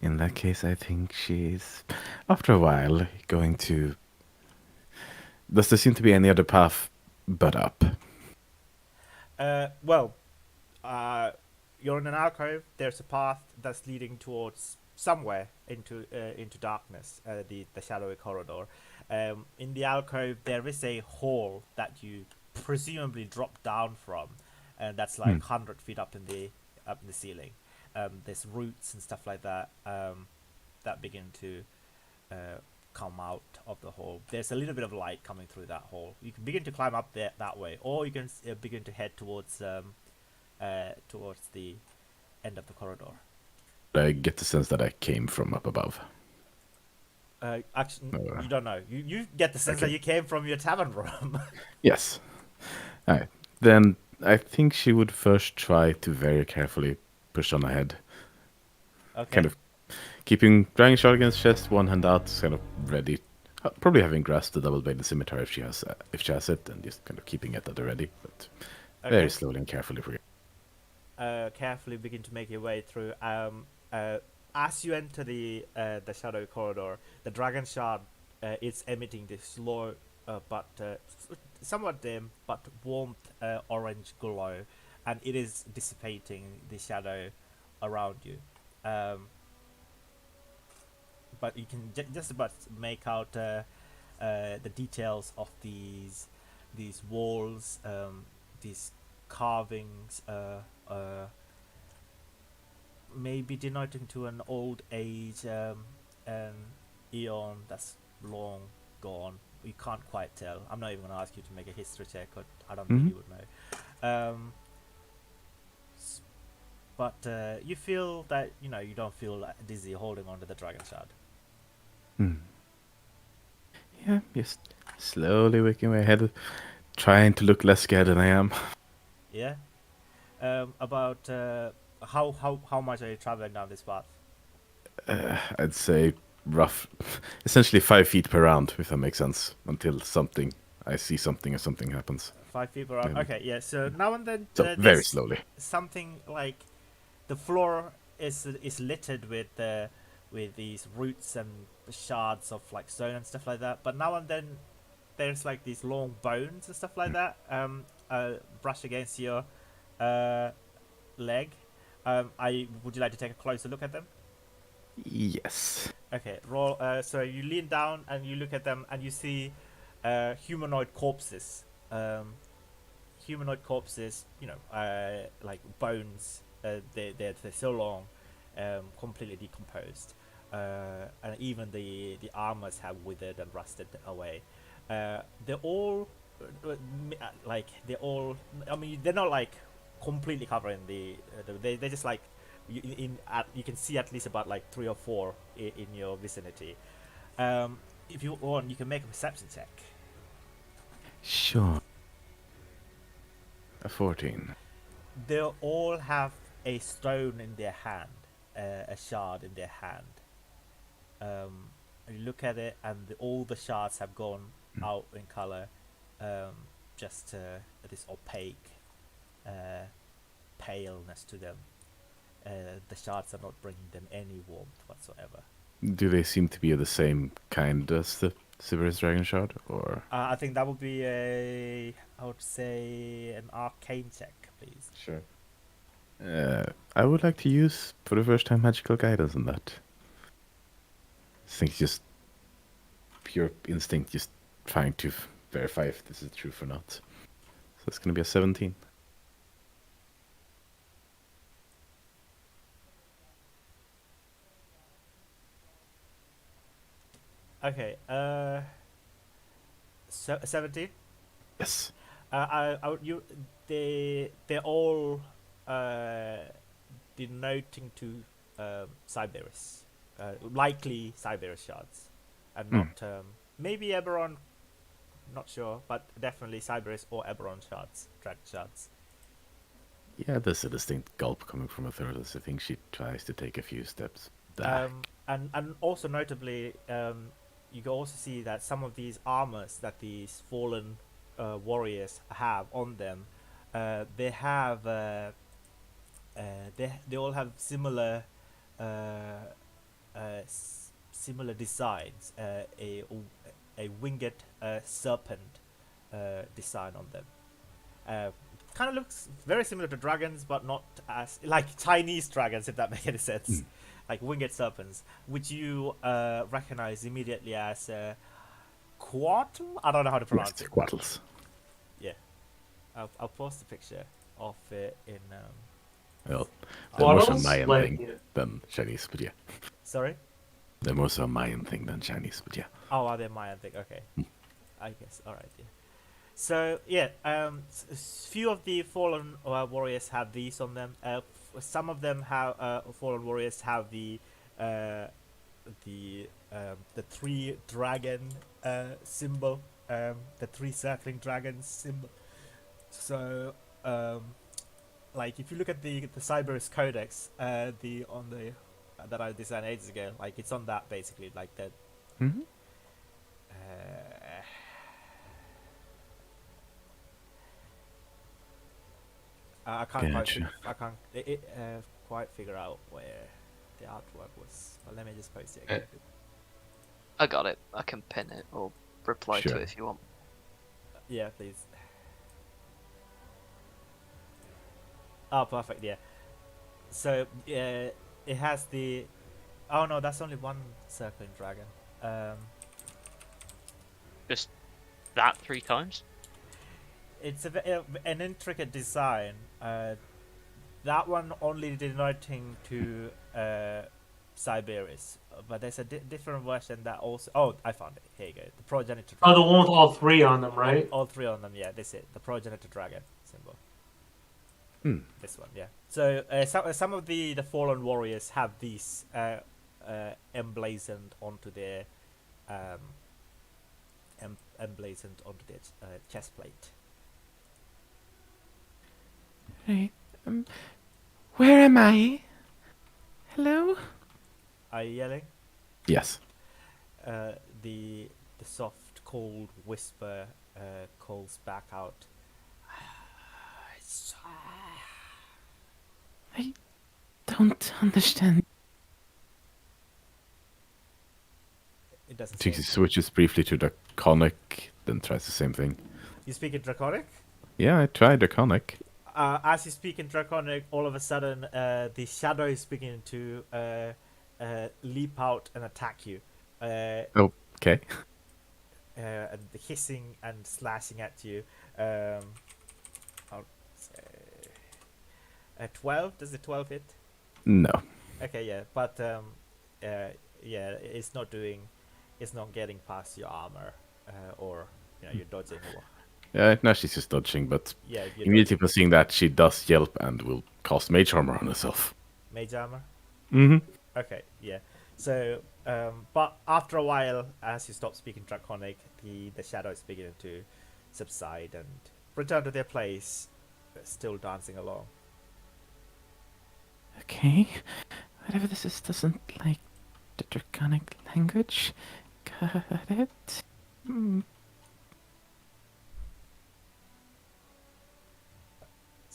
In that case, I think she's, after a while, going to... Does there seem to be any other path but up? Well, you're in an alcove. There's a path that's leading towards somewhere into darkness. The shadowy corridor. In the alcove, there is a hole that you presumably drop down from, and that's like 100 feet up in the ceiling. There's roots and stuff like that that begin to come out of the hole. There's a little bit of light coming through that hole. You can begin to climb up there that way, or you can begin to head towards the end of the corridor. I get the sense that I came from up above. Actually, you don't know. You get the sense that you came from your tavern room. Yes. Alright. Then I think she would first try to very carefully push on ahead. Okay. Kind of keeping dragging shot against chest, one hand out, kind of ready. Probably having grasped the double-bladed scimitar if she has it, and just kind of keeping it at the ready, but very slowly and carefully. Carefully begin to make your way through. As you enter the shadow corridor, the dragon shard is emitting this slow but somewhat dim but warmth orange glow, and it is dissipating the shadow around you. But you can just about make out the details of these walls, these carvings, maybe denoting to an old age, an eon that's long gone. You can't quite tell. I'm not even going to ask you to make a history check, but I don't think you would know. But you feel that you don't feel dizzy holding onto the dragon shard. Yeah, just slowly working my head, trying to look less scared than I am. Yeah. About how much are you traveling down this path? I'd say rough, essentially 5 feet per round, if that makes sense, until I see something or something happens. 5 feet per round. Okay, yeah. So now and then, So very slowly. Something like the floor is littered with these roots and shards of like stone and stuff like that. But now and then, there's like these long bones and stuff like that. Brush against your leg. Would you like to take a closer look at them? Yes. Okay, roll. So you lean down and you look at them and you see humanoid corpses. Humanoid corpses, like bones. They're so long, completely decomposed, and even the armors have withered and rusted away. They're all I mean, they're not like completely covering they're just like you can see at least about like 3 or 4 in your vicinity. If you want, you can make a perception check. Sure. A 14. They all have a stone in their hand, a shard in their hand. You look at it, and all the shards have gone out in color, just this opaque paleness to them. The shards are not bringing them any warmth whatsoever. Do they seem to be of the same kind as the Siberius Dragon Shard, or? I think that would be I would say an arcane check, please. Sure. I would like to use, for the first time, magical guidance on that. I think just pure instinct, just trying to verify if this is true or not. So it's going to be a 17. Okay. 17. Yes. They're all denoting to Cyberus, likely Cyberus shards, and not maybe Eberron. Not sure, but definitely Cyberus or Eberron shards, dragon shards. Yeah, there's a distinct gulp coming from Athurus. I think she tries to take a few steps back. And also notably, you can also see that some of these armors that these fallen warriors have on them, they have they all have similar similar designs. A winged serpent design on them. Kind of looks very similar to dragons, but not as like Chinese dragons, if that makes any sense. Like winged serpents, which you recognize immediately as Quattle. I don't know how to pronounce it. Quattles. Yeah, I'll post a picture of it in. Well, they're more so a Quattles? Mayan Like- thing than Chinese, but yeah. Sorry. They're more so a Mayan thing than Chinese, but yeah. Oh, are they Mayan thing? Okay. I guess. All right. Yeah. So yeah, few of the fallen warriors have these on them. Some of them have fallen warriors have the three dragon symbol, the three circling dragons symbol. So like if you look at the Cyberus Codex, the on the that I designed ages ago, like it's on that basically, like that. Mm-hmm. I can't Gotcha. quite figure out where the artwork was. But let me just post it again. I got it. I can pin it or reply to Sure. it if you want. Yeah, please. Oh, perfect. Yeah. So it has the. Oh no, that's only one circling dragon. Just that 3 times. It's an intricate design. That one only denoting to Cyberus, but there's a different version that also. Oh, I found it. Here you go. The progenitor. Oh, Dragon. the one with all 3 on them, right? All 3 on them. Yeah, this is it. The progenitor dragon symbol. Hmm. This one, yeah. So some of the fallen warriors have these emblazoned onto their emblazoned onto their chest plate. Right. Where am I? Hello? Are you yelling? Yes. The soft, cold whisper calls back out. I don't understand. It doesn't She say. switches briefly to Draconic, then tries the same thing. You speak in Draconic? Yeah, I tried Draconic. As you speak in Draconic, all of a sudden, the shadow is beginning to leap out and attack you. Okay. And hissing and slashing at you. I'll say 12. Does the 12 hit? No. Okay, yeah, but yeah, it's not doing, it's not getting past your armor, or you're dodging. Or, No, she's just dodging, but yeah, you're immediately upon seeing that, she does yelp and will cast Mage Armor on herself. mage armor. Mm-hmm. Okay, yeah. So, but after a while, as you stop speaking Draconic, the shadows begin to subside and return to their place, still dancing along. Okay. Whatever this is doesn't like the draconic language. Got it.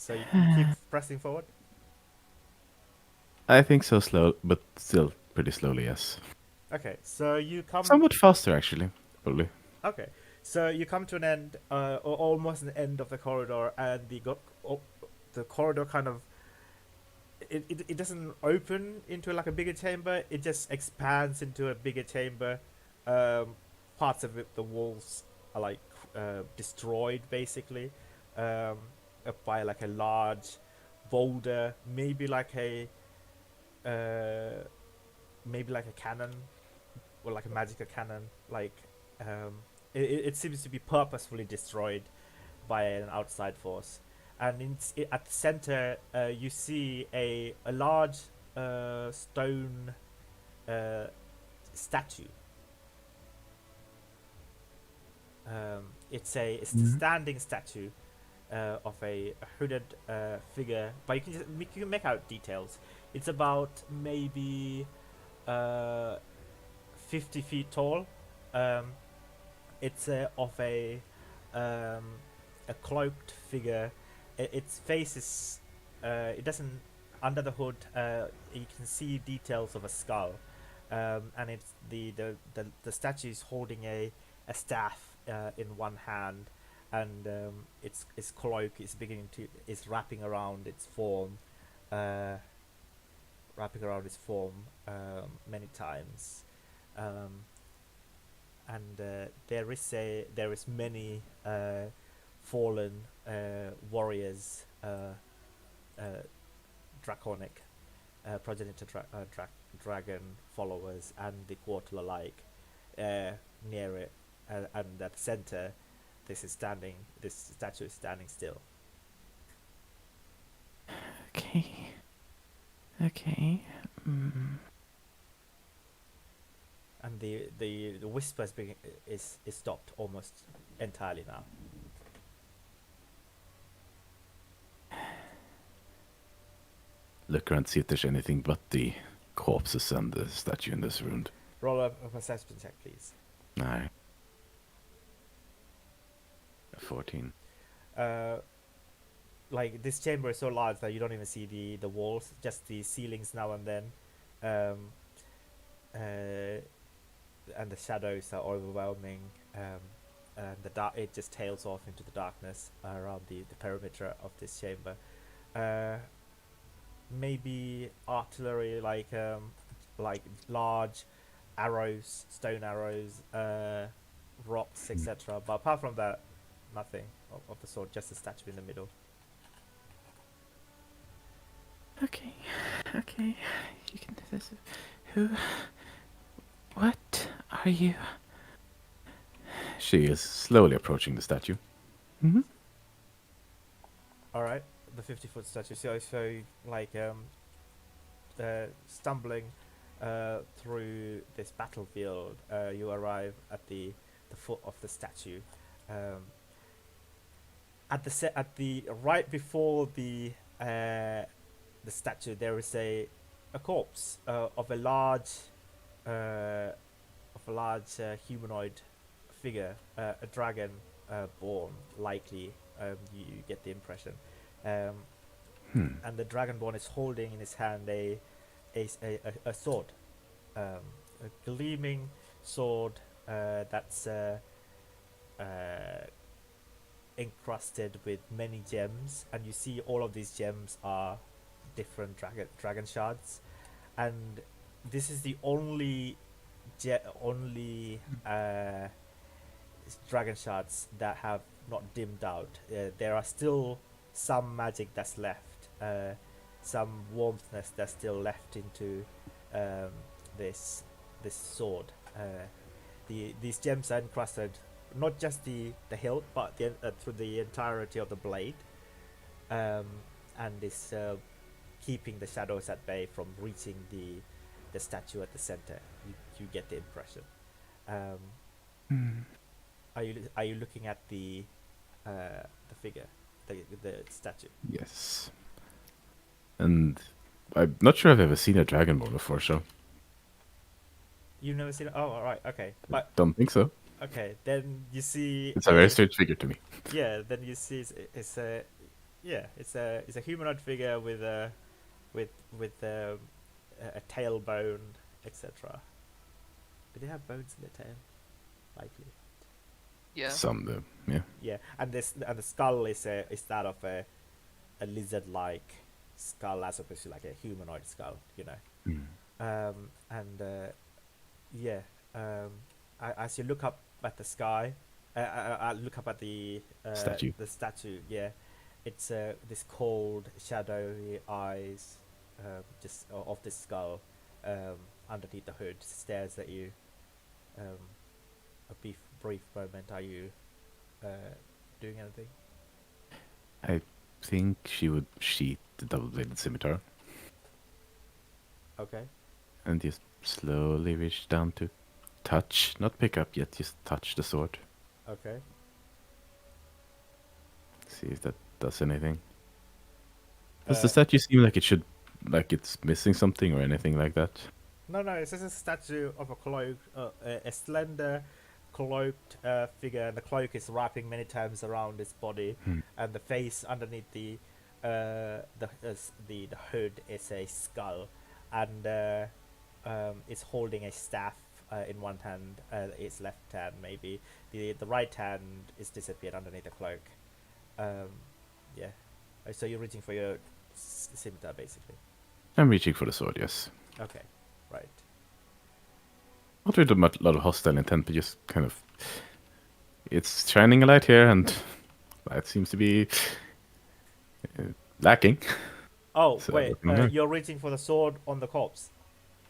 So you keep pressing forward. I think so slow, but still pretty slowly, yes. Okay, so you come. Somewhat faster, actually, probably. Okay, so you come to an end, or almost an end of the corridor, and the corridor kind of it doesn't open into like a bigger chamber. It just expands into a bigger chamber. Parts of it, the walls are like destroyed basically, by like a large boulder, uh, maybe like a cannon or like a magical cannon. Like it seems to be purposefully destroyed by an outside force. And at the center, you see a large stone statue. It's a standing statue of a hooded figure, but you can make out details. It's about maybe 50 feet tall. It's of a cloaked figure. Its face is it doesn't under the hood. You can see details of a skull, and it's the statue is holding a staff in one hand, and its cloak is wrapping around its form, uh, many times. And there is many fallen warriors, draconic progenitor dragon followers, and the quarter alike near it, and at the center this statue is standing still. Okay. Okay. And the whispers is stopped almost entirely now. Look around, see if there's anything but the corpses and the statue in this room. Roll a perception check, please. No. 14. Like this chamber is so large that you don't even see the walls, just the ceilings now and then, and the shadows are overwhelming, and it just tails off into the darkness around the perimeter of this chamber. Maybe artillery, like large arrows, stone arrows, rocks, etc. But apart from that, nothing of the sort. Just a statue in the middle. Okay. Okay. You can do this. Who? What are you? She is slowly approaching the statue. Mm-hmm. All right, the 50-foot statue. So like stumbling through this battlefield, you arrive at the foot of the statue. At the right before the statue, there is a corpse of a large humanoid figure, a dragon born, likely. You get the impression, and the dragonborn is holding in his hand a sword, a gleaming sword that's encrusted with many gems, and you see all of these gems are different dragon shards, and this is the only dragon shards that have not dimmed out. There are still some magic that's left, some warmthness that's still left into this sword. These gems are encrusted not just the hilt, but through the entirety of the blade, and is keeping the shadows at bay from reaching the statue at the center. You get the impression. Are you looking at the figure, the statue? Yes. And I'm not sure I've ever seen a dragonborn before, so You've never seen it? Oh, all right, okay. But don't think so. okay, then you see It's a very strange figure to me. yeah. Then you see it's Yeah, it's a humanoid figure with a with a tailbone, etc. Do they have bones in their tail? Likely. Yeah. Some do, yeah. Yeah, and the skull is that of a lizard-like skull as opposed to like a humanoid skull, you know. Mm. And yeah, um, as you look up at the sky, I look up at Statue. the statue. Yeah, it's this cold, shadowy eyes, just of this skull, underneath the hood, stares at you. Um, a brief moment. Are you doing anything? I think she would sheath the double-bladed scimitar Okay. and just slowly reach down to touch, not pick up yet, just touch the sword. Okay. See if that does anything. Does the Uh, statue seem like it should, like it's missing something or anything like that? No, no, it's just a statue of a cloak, a slender, cloaked figure, and the cloak is wrapping many times around its body, Hmm. and the face underneath the hood is a skull, and it's holding a staff in one hand, its left hand maybe. The right hand is disappeared underneath the cloak. Um, yeah. So you're reaching for your scimitar, basically. I'm reaching for the sword, yes. Okay, right. Not with a lot of hostile intent, but just kind of. It's shining a light here, and that seems to be lacking. Oh, So, wait, mhm. you're reaching for the sword on the corpse.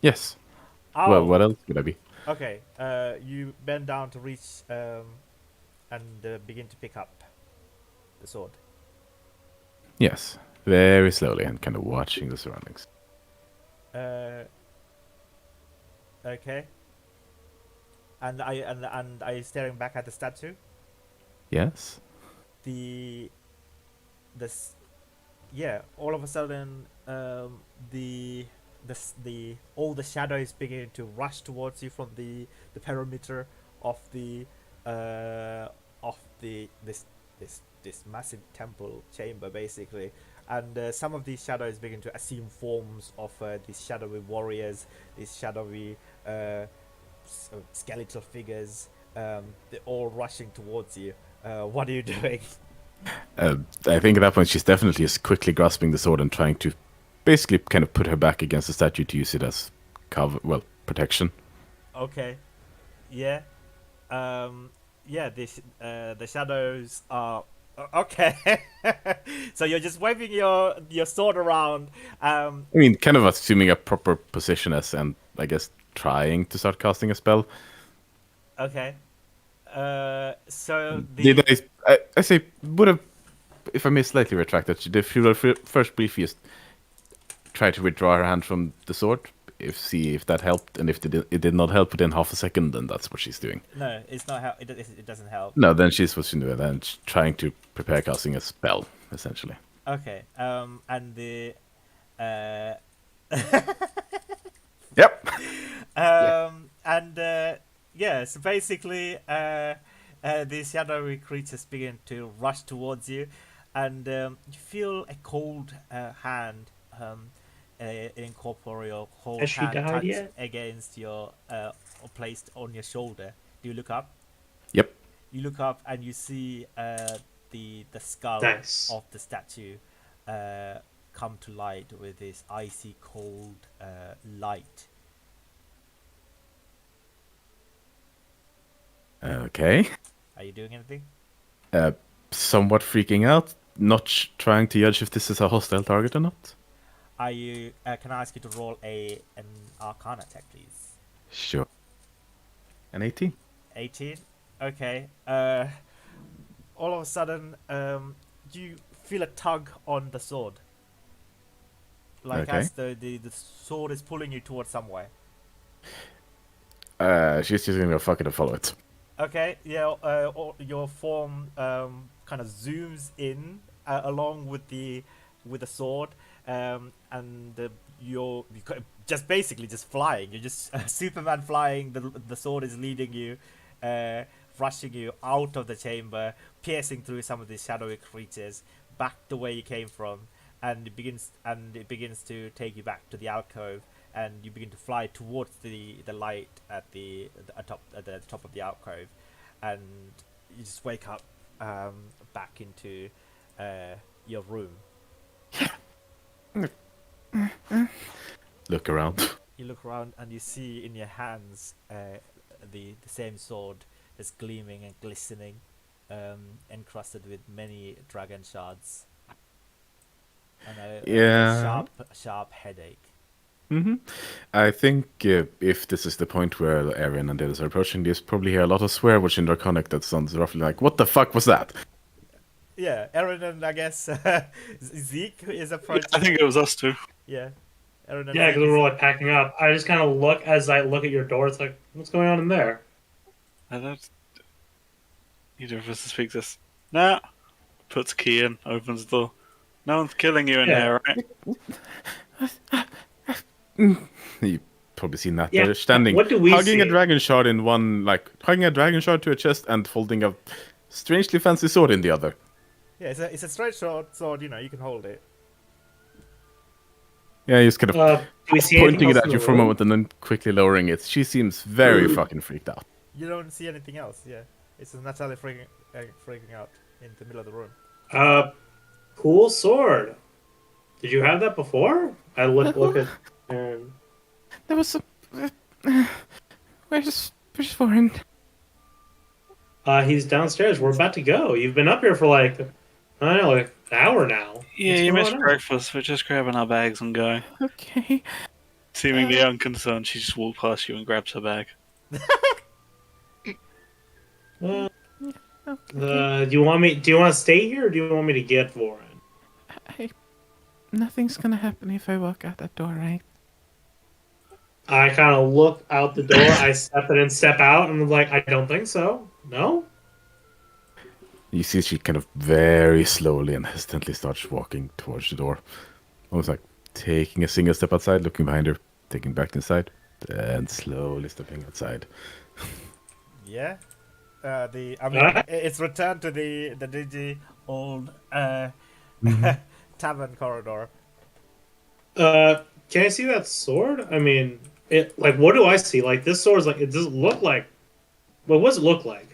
Yes. Oh, Well, what else could I be? okay. You bend down to reach and begin to pick up the sword. Yes. Very slowly and kind of watching the surroundings. Uh, okay. And are you staring back at the statue? Yes. The this yeah. All of a sudden, the all the shadows begin to rush towards you from the perimeter of the of the this massive temple chamber, basically. And some of these shadows begin to assume forms of these shadowy warriors, these shadowy skeletal figures. They're all rushing towards you. What are you doing? I think at that point she's definitely just quickly grasping the sword and trying to basically kind of put her back against the statue to use it as cover, well, protection. Okay. Yeah. Yeah. The shadows are okay. So you're just waving your sword around. I mean, kind of assuming a proper position as, and I guess trying to start casting a spell. Okay. So Did I say would have, if I may slightly retract that, she would have first briefly just try to withdraw her hand from the sword, see if that helped, and if it did not help within half a second, then that's what she's doing. No, it's not help. It doesn't help. No, then she's supposed to do it, and trying to prepare casting a spell, essentially. Okay. And the uh Yep. and yeah. So basically, these shadowy creatures begin to rush towards you, and you feel a cold hand, an incorporeal cold Has she hand died touch yet? against your or placed on your shoulder. Do you look up? Yep. You look up and you see the skull Nice. of the statue come to light with this icy cold light. Okay. Are you doing anything? Somewhat freaking out, not trying to judge if this is a hostile target or not. Are you? Can I ask you to roll an Arcana check, please? Sure. An 18. 18. Okay. All of a sudden, you feel a tug on the sword, like Okay. as the sword is pulling you towards somewhere. She's just gonna go fuck it and follow it. Okay, yeah, your form kind of zooms in along with the sword, and just basically just flying. You're just Superman flying. The sword is leading you, rushing you out of the chamber, piercing through some of these shadowy creatures, back the way you came from, and it begins to take you back to the alcove, and you begin to fly towards the light at the top of the alcove, and you just wake up back into your room. Look around. You look around and you see in your hands the same sword that's gleaming and glistening, encrusted with many dragon shards, and Yeah. a sharp headache. I think if this is the point where Erin and the others are approaching, there's probably hear a lot of swear words in Draconic that sounds roughly like, "What the fuck was that?" Yeah, Erin and I guess Zeke is approaching. I think it was us two. Yeah, Erin and Yeah, Zeke because we're is- like packing up. I just kind of look as I look at your door. It's like, what's going on in there? I don't. Neither of us speaks this. Nah. Puts key in, opens the door. No one's killing you in Yeah. here, right? You've probably seen that. Yeah, They're standing, what do we hugging a see? dragon shard in one, like hugging a dragon shard to a chest and holding a strangely fancy sword in the other. yeah, it's a straight sword. You know, you can hold it. Yeah, he's kind of Do we see anything pointing it else at in you the for a room? moment and then quickly lowering it. She seems very fucking freaked out. You don't see anything else. Yeah, it's Natalie freaking out in the middle of the room. Cool sword. Did you have that before? I look at. There was some. Where's Warren? He's downstairs. We're about to go. You've been up here for like, I don't know, like an hour now. Yeah, What's you going missed on? breakfast. We're just grabbing our bags and going. Okay. Seemingly unconcerned, she just walked past you and grabs her bag. Do you want me? Do you want to stay here, or do you want me to get Warren? Nothing's gonna happen if I walk out that door, right? I kind of look out the door. I step in and step out, and I'm like, I don't think so. No. You see she kind of very slowly and hesitantly starts walking towards the door. Almost like taking a single step outside, looking behind her, taking back inside, then slowly stepping outside. Yeah. I mean, Huh? it's returned to the dingy old tavern corridor. Can I see that sword? I mean, it like what do I see? Like this sword's like it doesn't look like. What does it look like?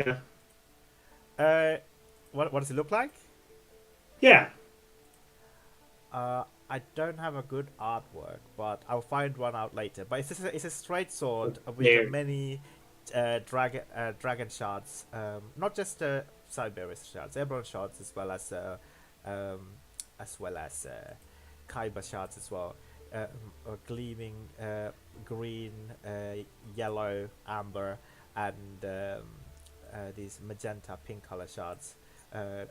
What does it look like? Yeah. I don't have a good artwork, but I'll find one out later. But it's a straight sword with Weird. many dragon shards. Not just Cyberius shards, Eberron shards, as well as Kaiba shards as well. Gleaming green, yellow, amber, and these magenta pink color shards. I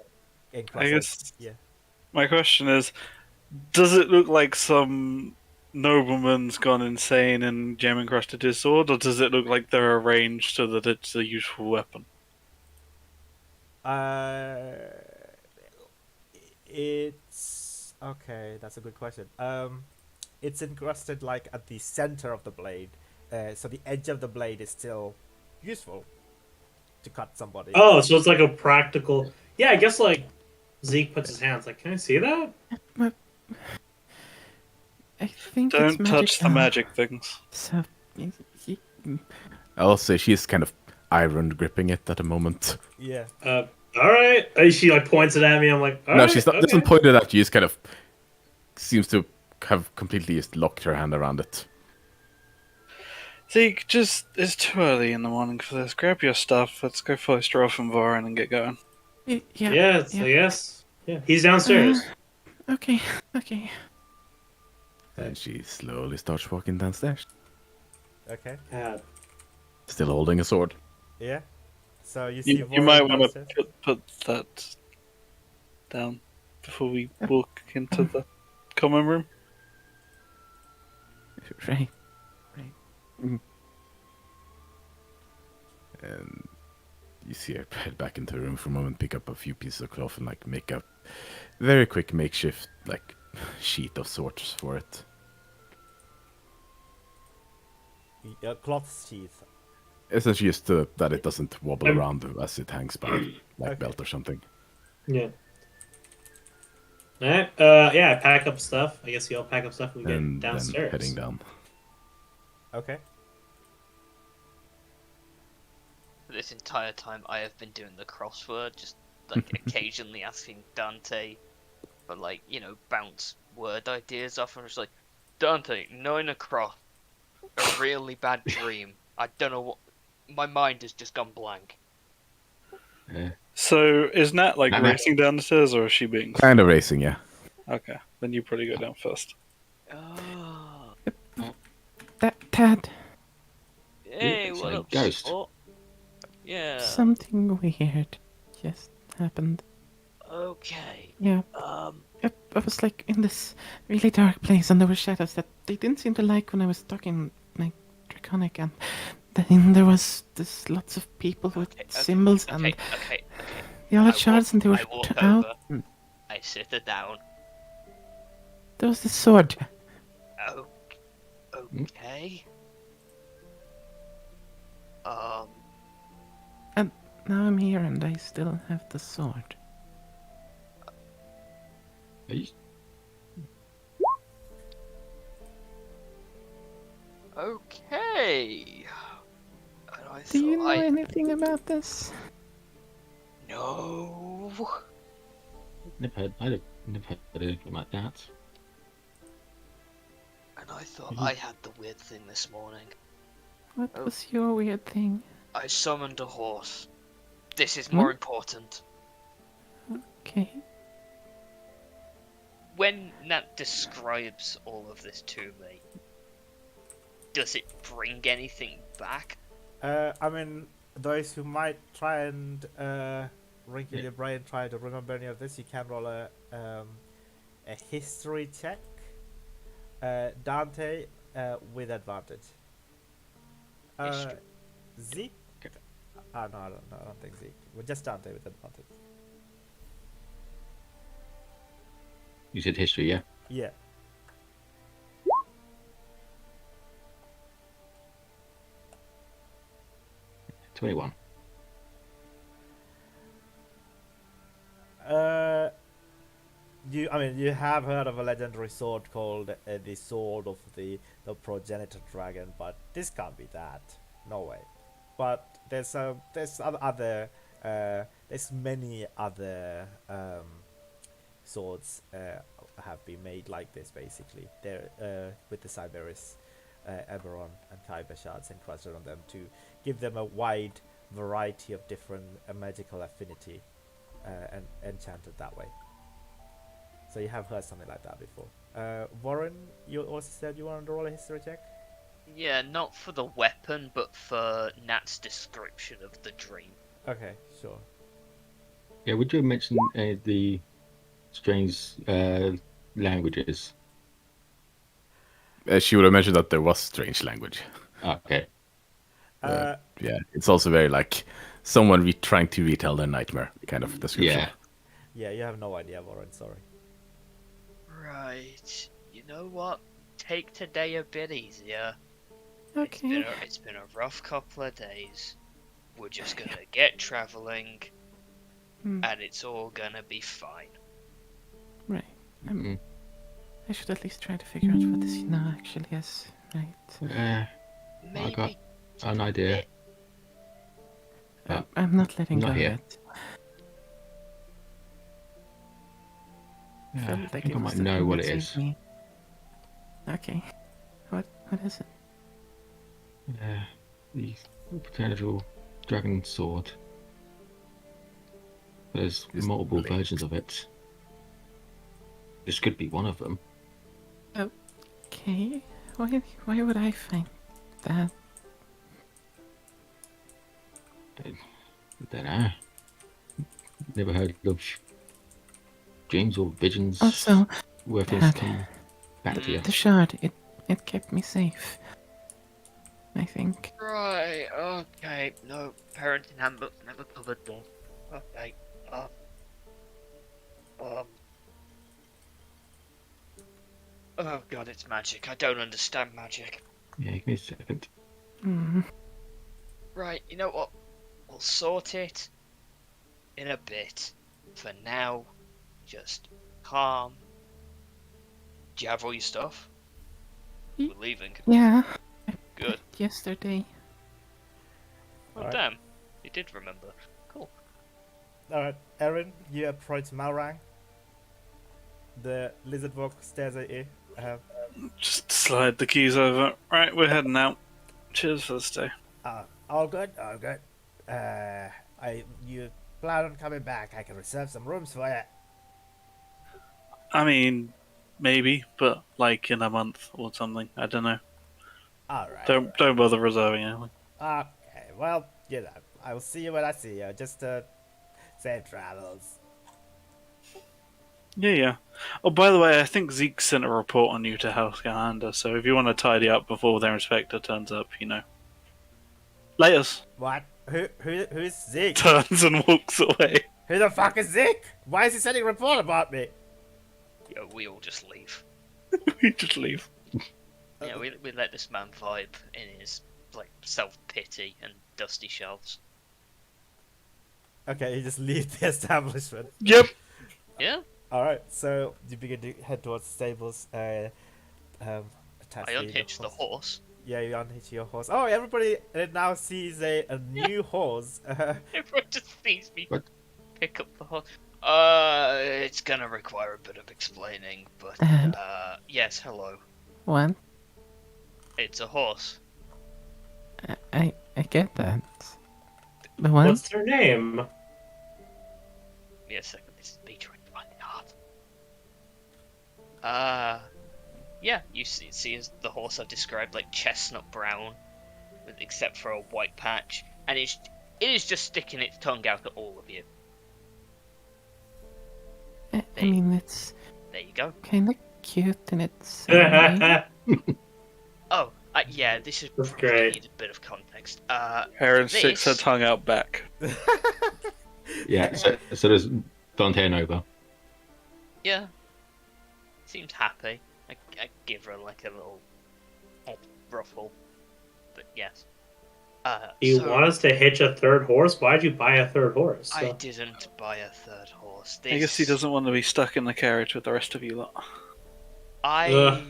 encrusted- guess yeah. my question is, does it look like some nobleman's gone insane and gem encrusted his sword, or does it look like they're arranged so that it's a useful weapon? It's okay. That's a good question. It's encrusted like at the center of the blade, so the edge of the blade is still useful to cut somebody. Oh, so it's like a practical. Yeah, I guess like Zeke puts his hands like, can I see that? I think it's Don't magic touch the now. magic things. So, I'll say she's kind of iron gripping it at the moment. Yeah. All right. She like points it at me. I'm like, all No, right, she's not. okay. Doesn't point it at you. Just kind of seems to have completely just locked her hand around it. Zeke, it's too early in the morning for this. Grab your stuff. Let's go foster off and Voran and get going. yeah. Yes, I guess. Yeah, he's downstairs. Okay. And she slowly starts walking downstairs, Okay. Yeah. still holding a sword. Yeah. So you see. You Voran might want downstairs? to put that down before we walk into the common room. Right. And you see her head back into the room for a moment, pick up a few pieces of cloth, and like make a very quick makeshift like sheet of sorts for it. Cloth sheath. Essentially, just that it doesn't wobble around as it hangs by like Okay. belt or something. Yeah. Alright, yeah, I pack up stuff. I guess you all pack up stuff and we get and then downstairs. heading down. Okay. This entire time I have been doing the crossword, just like occasionally asking Dante for like, bounce word ideas off. I'm just like, Dante, 9 o'clock, a really bad dream. I don't know what. My mind has just gone blank. So is Nat like Nat. racing down the stairs, or is she being? Kind of racing, yeah. Okay, then you probably go down first. Oh, Dad, hey, It's what a up, ghost. sport? Yeah. something weird just happened. Okay. Yeah, Um. I was like in this really dark place, and there were shadows that they didn't seem to like when I was talking like draconic, and then there was this lots of people with Okay. symbols Okay. and Okay. the other I shards, and they were I walk out. over. I sit her down. There was this sword. Oh. Okay. Um. And now I'm here, and I still have the sword. Are you- Okay. And I Do you thought know anything about this? No. I'd never heard anything like that. And I thought Mhm. I had the weird thing this morning. What Oh. was your weird thing? I summoned a horse. This is Hmm? more important. Okay. When Nat describes all of this to me, does it bring anything back? I mean, those who might try and wrinkle your brain, try to remember any of this, you can roll a history check. Dante, with advantage. History. Zeke? No, I don't think Zeke. Well, just Dante with advantage. You said history, yeah? Yeah. — 21. You have heard of a legendary sword called the Sword of the Progenitor Dragon, but this can't be that. No way. But there's many other swords have been made like this. Basically, they're with the Cyberus, Eberron, and Kyber shards encrusted on them to give them a wide variety of different magical affinity and enchanted that way. So you have heard something like that before. Warren, you also said you wanted to roll a history check? Yeah, not for the weapon, but for Nat's description of the dream. Okay, sure. Yeah, would you mention the strange languages? She would have mentioned that there was strange language. Okay. Yeah, it's also very like someone trying to retell their nightmare kind of description. Yeah. Yeah, you have no idea, Warren, sorry. Right. You know what? Take today a bit easier. Okay. It's been a rough couple of days. We're just gonna get traveling, and it's all gonna be fine. Right. Mm. I should at least try to figure out what this actually is. Right. Maybe got an idea. I'm not letting not go here. of it. Yeah, Felt I like think it I was might the know thing what that it saved is. me. Okay. What is it? Yeah, the potential dragon sword. There's Just multiple blink. versions of it. This could be one of them. Okay. Why would I find that? I don't know. Never heard of dreams or visions Also, where things Dad, come back to you. the shard, it kept me safe. I think. Right, okay. No, parenting handbooks never covered this. Okay. Oh god, it's magic. I don't understand magic. Yeah, give me a second. Right, you know what? We'll sort it in a bit. For now, just Do you have all your stuff? Y- We're leaving. Yeah, Good. yesterday. Oh, Alright. damn. You did remember. Cool. Alright, Erin, you approach Malrang. The lizard folk stares at you. Just slide the keys over. Right, we're heading out. Cheers for the stay. All good, all good. You plan on coming back? I can reserve some rooms for you. I mean, maybe, but like in a month or something. I don't know. All right. Don't bother reserving anything. Okay. Well, you know, I will see you when I see you. Just safe travels. Yeah. Oh, by the way, I think Zeke sent a report on you to House Commander, so if you want to tidy up before their inspector turns up, you know. Laters. What? Who's Zeke? Turns and walks away. Who the fuck is Zeke? Why is he sending a report about me? Yeah, we all just leave. We just leave. Yeah, we let this man vibe in his like self-pity and dusty shelves. Okay, you just leave the establishment. Yep. Yeah, All right, so you begin to head towards the stables. Attach I unhitched the horse. Yeah, you unhitch your horse. Oh, everybody now sees a new horse. Everyone just sees me What? pick up the horse. It's gonna require a bit of explaining, but yes, hello. What? It's a horse. I get that. But what? What's her name? Yeah, second, this is me trying to find it hard. Yeah, you see as the horse I've described, like chestnut brown, except for a white patch, and it is just sticking its tongue out at all of you. I mean, it's There you go. kind of cute in its own way. Oh, yeah, this is That's probably great. need a bit of context. Erin sticks her This- tongue out back. Yeah, so there's Dante Nova. Yeah, seems happy. I give her like a little head ruffle, but yes. You so want us to hitch a third horse? Why'd you buy a third horse? I didn't buy a third horse. I guess he doesn't want to be stuck in the carriage with the rest of you lot. Well,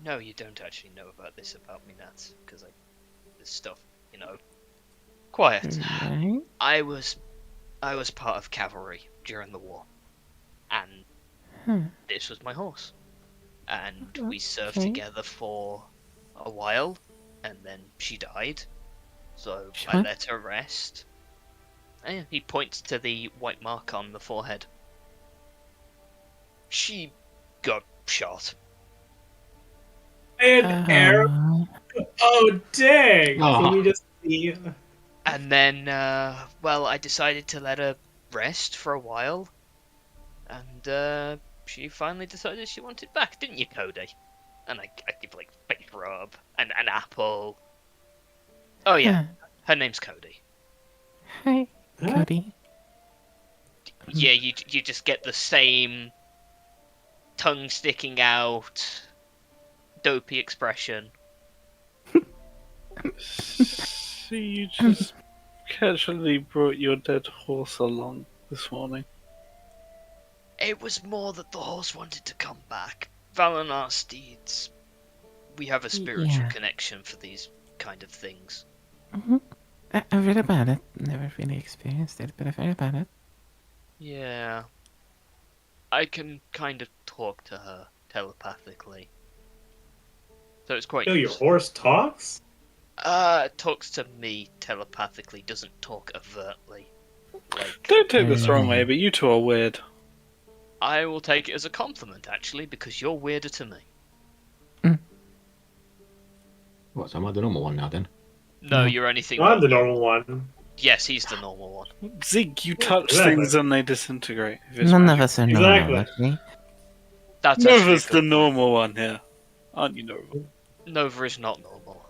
no, you don't actually know about this about me, Nats, because this stuff, you know. Quiet. Right? I was part of cavalry during the war, and this was my horse, and we served Okay. together for a while, and then she died, so I Sure. let her rest. And he points to the white mark on the forehead. She got shot. An arrow? Oh, dang! Oh. So we just see. And then, well, I decided to let her rest for a while, and she finally decided she wanted back, didn't you, Cody? And I give like face rub and an apple. Oh yeah, her name's Cody. Hi, Huh? Cody. Yeah, you just get the same tongue sticking out, dopey expression. So you just casually brought your dead horse along this morning. It was more that the horse wanted to come back. Valinar steeds. We have a spiritual Yeah. connection for these kind of things. I've read about it. Never really experienced it, but I've read about it. Yeah. I can kind of talk to her telepathically. So it's quite Yo, your useful. horse talks? Talks to me telepathically, doesn't talk overtly. Like, Don't take this the wrong way, but you two are weird. I will take it as a compliment, actually, because you're weirder to me. What, so am I the normal one now then? No, Yeah. you're anything. I'm the normal one. Yes, he's the normal one. Zeke, you touch Exactly. things and they disintegrate. If it's None magic. of us are Exactly. normal, okay? That's actually a Nova's good the point. normal one here. Aren't you, Nova? Nova is not normal.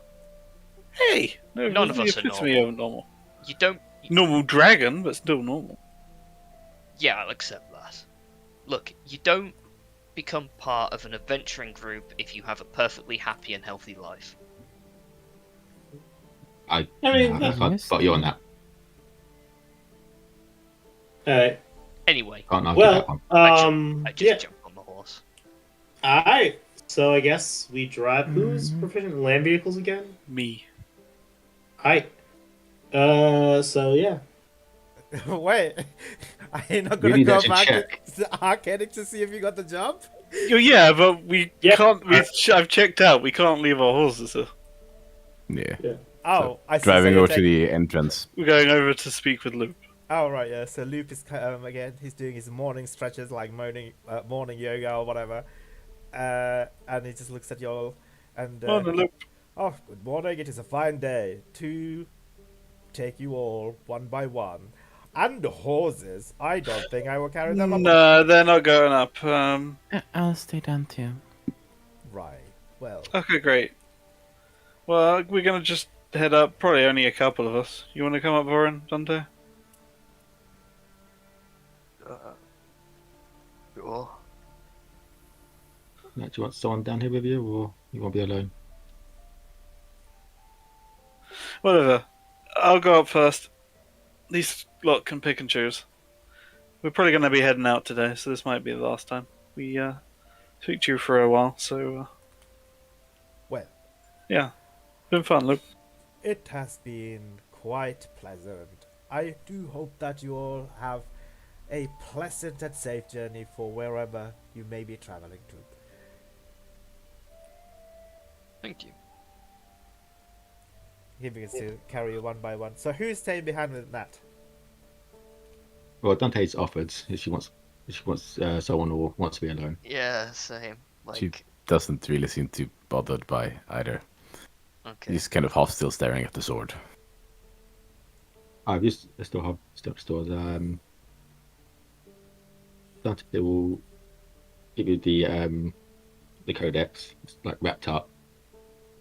Hey! Nova's None of the us are epitome normal. of normal. You don't. Normal dragon, but still normal. Yeah, I'll accept that. Look, you don't become part of an adventuring group if you have a perfectly happy and healthy life. I mean, I've got you on that. Anyway, Can't argue that Well, one. I just yeah. jump on the horse. Alright. So I guess we drive. Who's proficient in land vehicles again? Me. Alright. So yeah. Wait, are you not We gonna need go to back check. to the Arcanic to see if you got the jump? Yeah, but we Yeah. can't. I've checked out. We can't leave our horses. Yeah. Oh, I see. Driving so over to the entrance. We're going over to speak with Luke. Oh right, yeah. So Loop is again. He's doing his morning stretches, like morning yoga or whatever, and he just looks at you all, and Oh, no, Luke. oh, good morning. It is a fine day to take you all one by one, and the horses. I don't think I will carry them up. No, they're not going up. I'll stay down too. Right. Well, Okay, great. Well, we're gonna just head up. Probably only a couple of us. You want to come up, Warren, Dante? Sure. Do you want someone down here with you, or you want to be alone? Whatever. I'll go up first. These lot can pick and choose. We're probably going to be heading out today, so this might be the last time we speak to you for a while. So, well, yeah, been fun, Luke. it has been quite pleasant. I do hope that you all have a pleasant and safe journey for wherever you may be traveling to. Thank you. He begins to carry you one by one. So who's staying behind with Nat? Well, Dante's offered if she wants someone who wants to be alone. Yeah, same. She Like, doesn't really seem too bothered by either. okay. He's kind of half still staring at the sword. I still have stores. Dante will give you the codex. It's like wrapped up.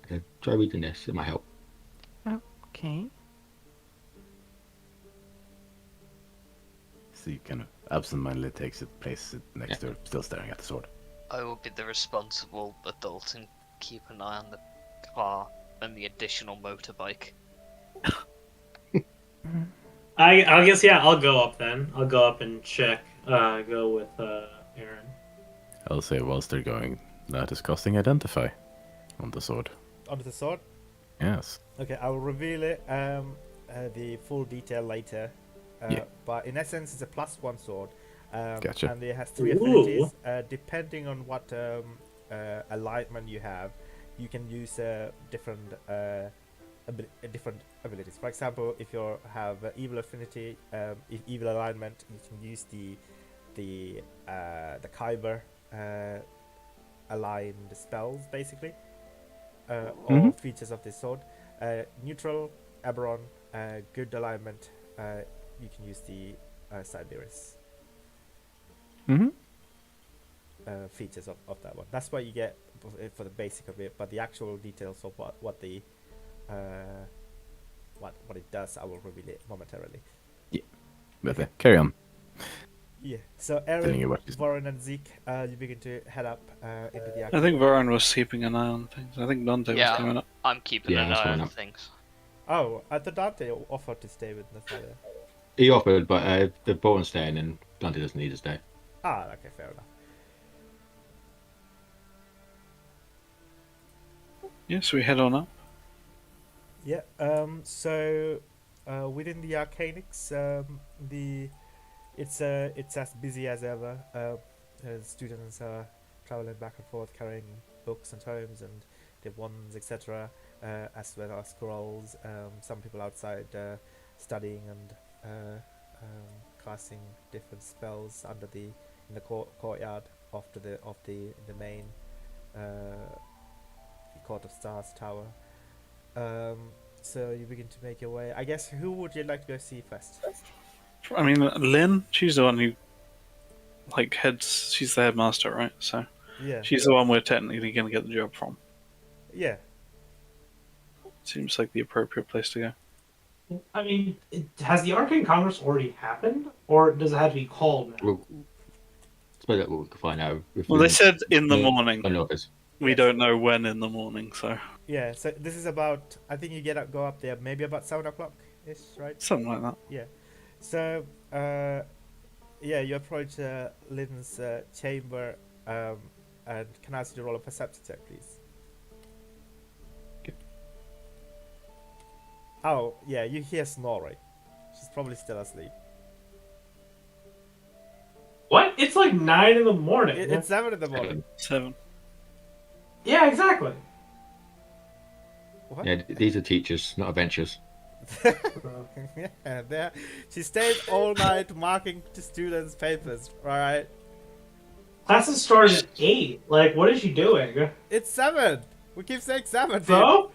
Okay, try reading this. It might help. Okay. So he kind of absentmindedly takes it, places it next to her, still staring at the sword. I will be the responsible adult and keep an eye on the car and the additional motorbike. I guess yeah. I'll go up then. I'll go up and check. Go with Aaron. I'll say whilst they're going, that is casting Identify on the sword. Onto the sword? Yes. Okay, I will reveal it, the full detail later. Yeah. But in essence, it's a +1 sword. Gotcha. And it has 3 Ooh. affinities. Depending on what alignment you have, you can use different abilities. For example, if you have evil affinity, evil alignment, you can use the Kyber aligned spells, basically, or features of this sword. Neutral, Eberron, good alignment, you can use the Siberis features of that one. That's what you get for the basic of it, but the actual details of what the what it does, I will reveal it momentarily. But carry on. Yeah. So Telling you Aaron, what is- Warren, and Zeke, you begin to head up into the. I think Warren was keeping an eye on things. I think Dante was coming up. I'm keeping Yeah, an that's eye going on up. things. Oh, I thought Dante offered to stay with Natalia. He offered, but the Bourne's staying, and Dante doesn't need to stay. Ah, okay, fair enough. Yeah, so we head on up. Yeah. So, within the Arcanics, it's as busy as ever. Students are traveling back and forth, carrying books and tomes and their wands, etc., as well as scrolls. Some people outside studying and casting different spells in the courtyard of the main Court of Stars tower. So you begin to make your way. I guess who would you like to go see first? I mean, Lynn, she's the one who she's the headmaster, right? So Yeah. she's the one we're technically going to get the job from. Yeah. Seems like the appropriate place to go. I mean, has the Arcane Congress already happened, or does it have to be called now? Well, I suppose that we can find out. Well, they said in the Yeah. morning. I know this. We don't know when in the morning, so Yeah. So this is about. I think you go up there maybe about 7 o'clock ish, right? something like that. Yeah. So you approach Lynn's chamber, and can I ask you to roll a perception check, please? Okay. Oh, yeah, you hear snoring. She's probably still asleep. What? It's like 9 in the morning. It's 7 in the morning. 7. Yeah, exactly. What? Yeah, these are teachers, not adventurers. Yeah, there. She stays all night marking to students' papers. All right. Classes started at 8. Like, what is she doing? It's 7. We keep saying 7. Dude. So?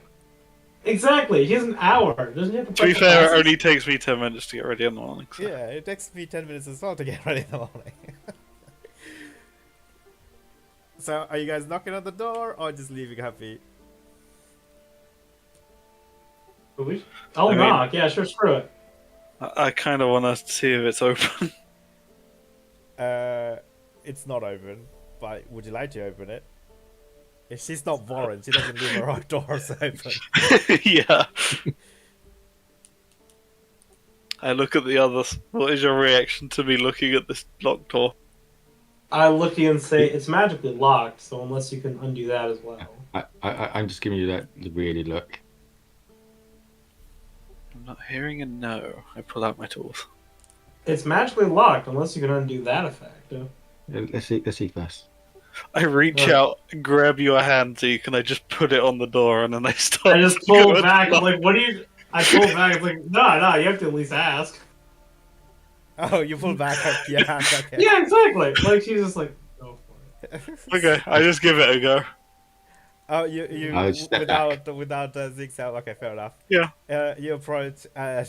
Exactly. She has an hour. Doesn't she have to To be prep for fair, it classes? only takes me 10 minutes to get ready in the morning. So. Yeah, it takes me 10 minutes as well to get ready in the morning. So, are you guys knocking on the door or just leaving happy? I'll I mean- knock. Yeah, sure. Screw it. I kind of want to see if it's open. It's not open, but would you like to open it? If she's not Warren, she doesn't leave her doors open. Yeah. I look at the others. What is your reaction to me looking at this locked door? I look at you and say it's magically locked, so unless you can undo that as well. I'm just giving you that really look. I'm not hearing a no. I pull out my tools. It's magically locked unless you can undo that effect. Let's see first. I reach Yeah. out, grab your hand, Zeke, and I just put it on the door, and then I start. I just to pull go back. I'm lock. like, what do you? I pull back. It's like, no, you have to at least ask. Oh, you pull back up your hand, okay. Yeah, exactly. Like she's just like, go for it. Okay, I just give it a go. Oh, you I step without Zeke's help. Okay, fair enough. Yeah. You approach a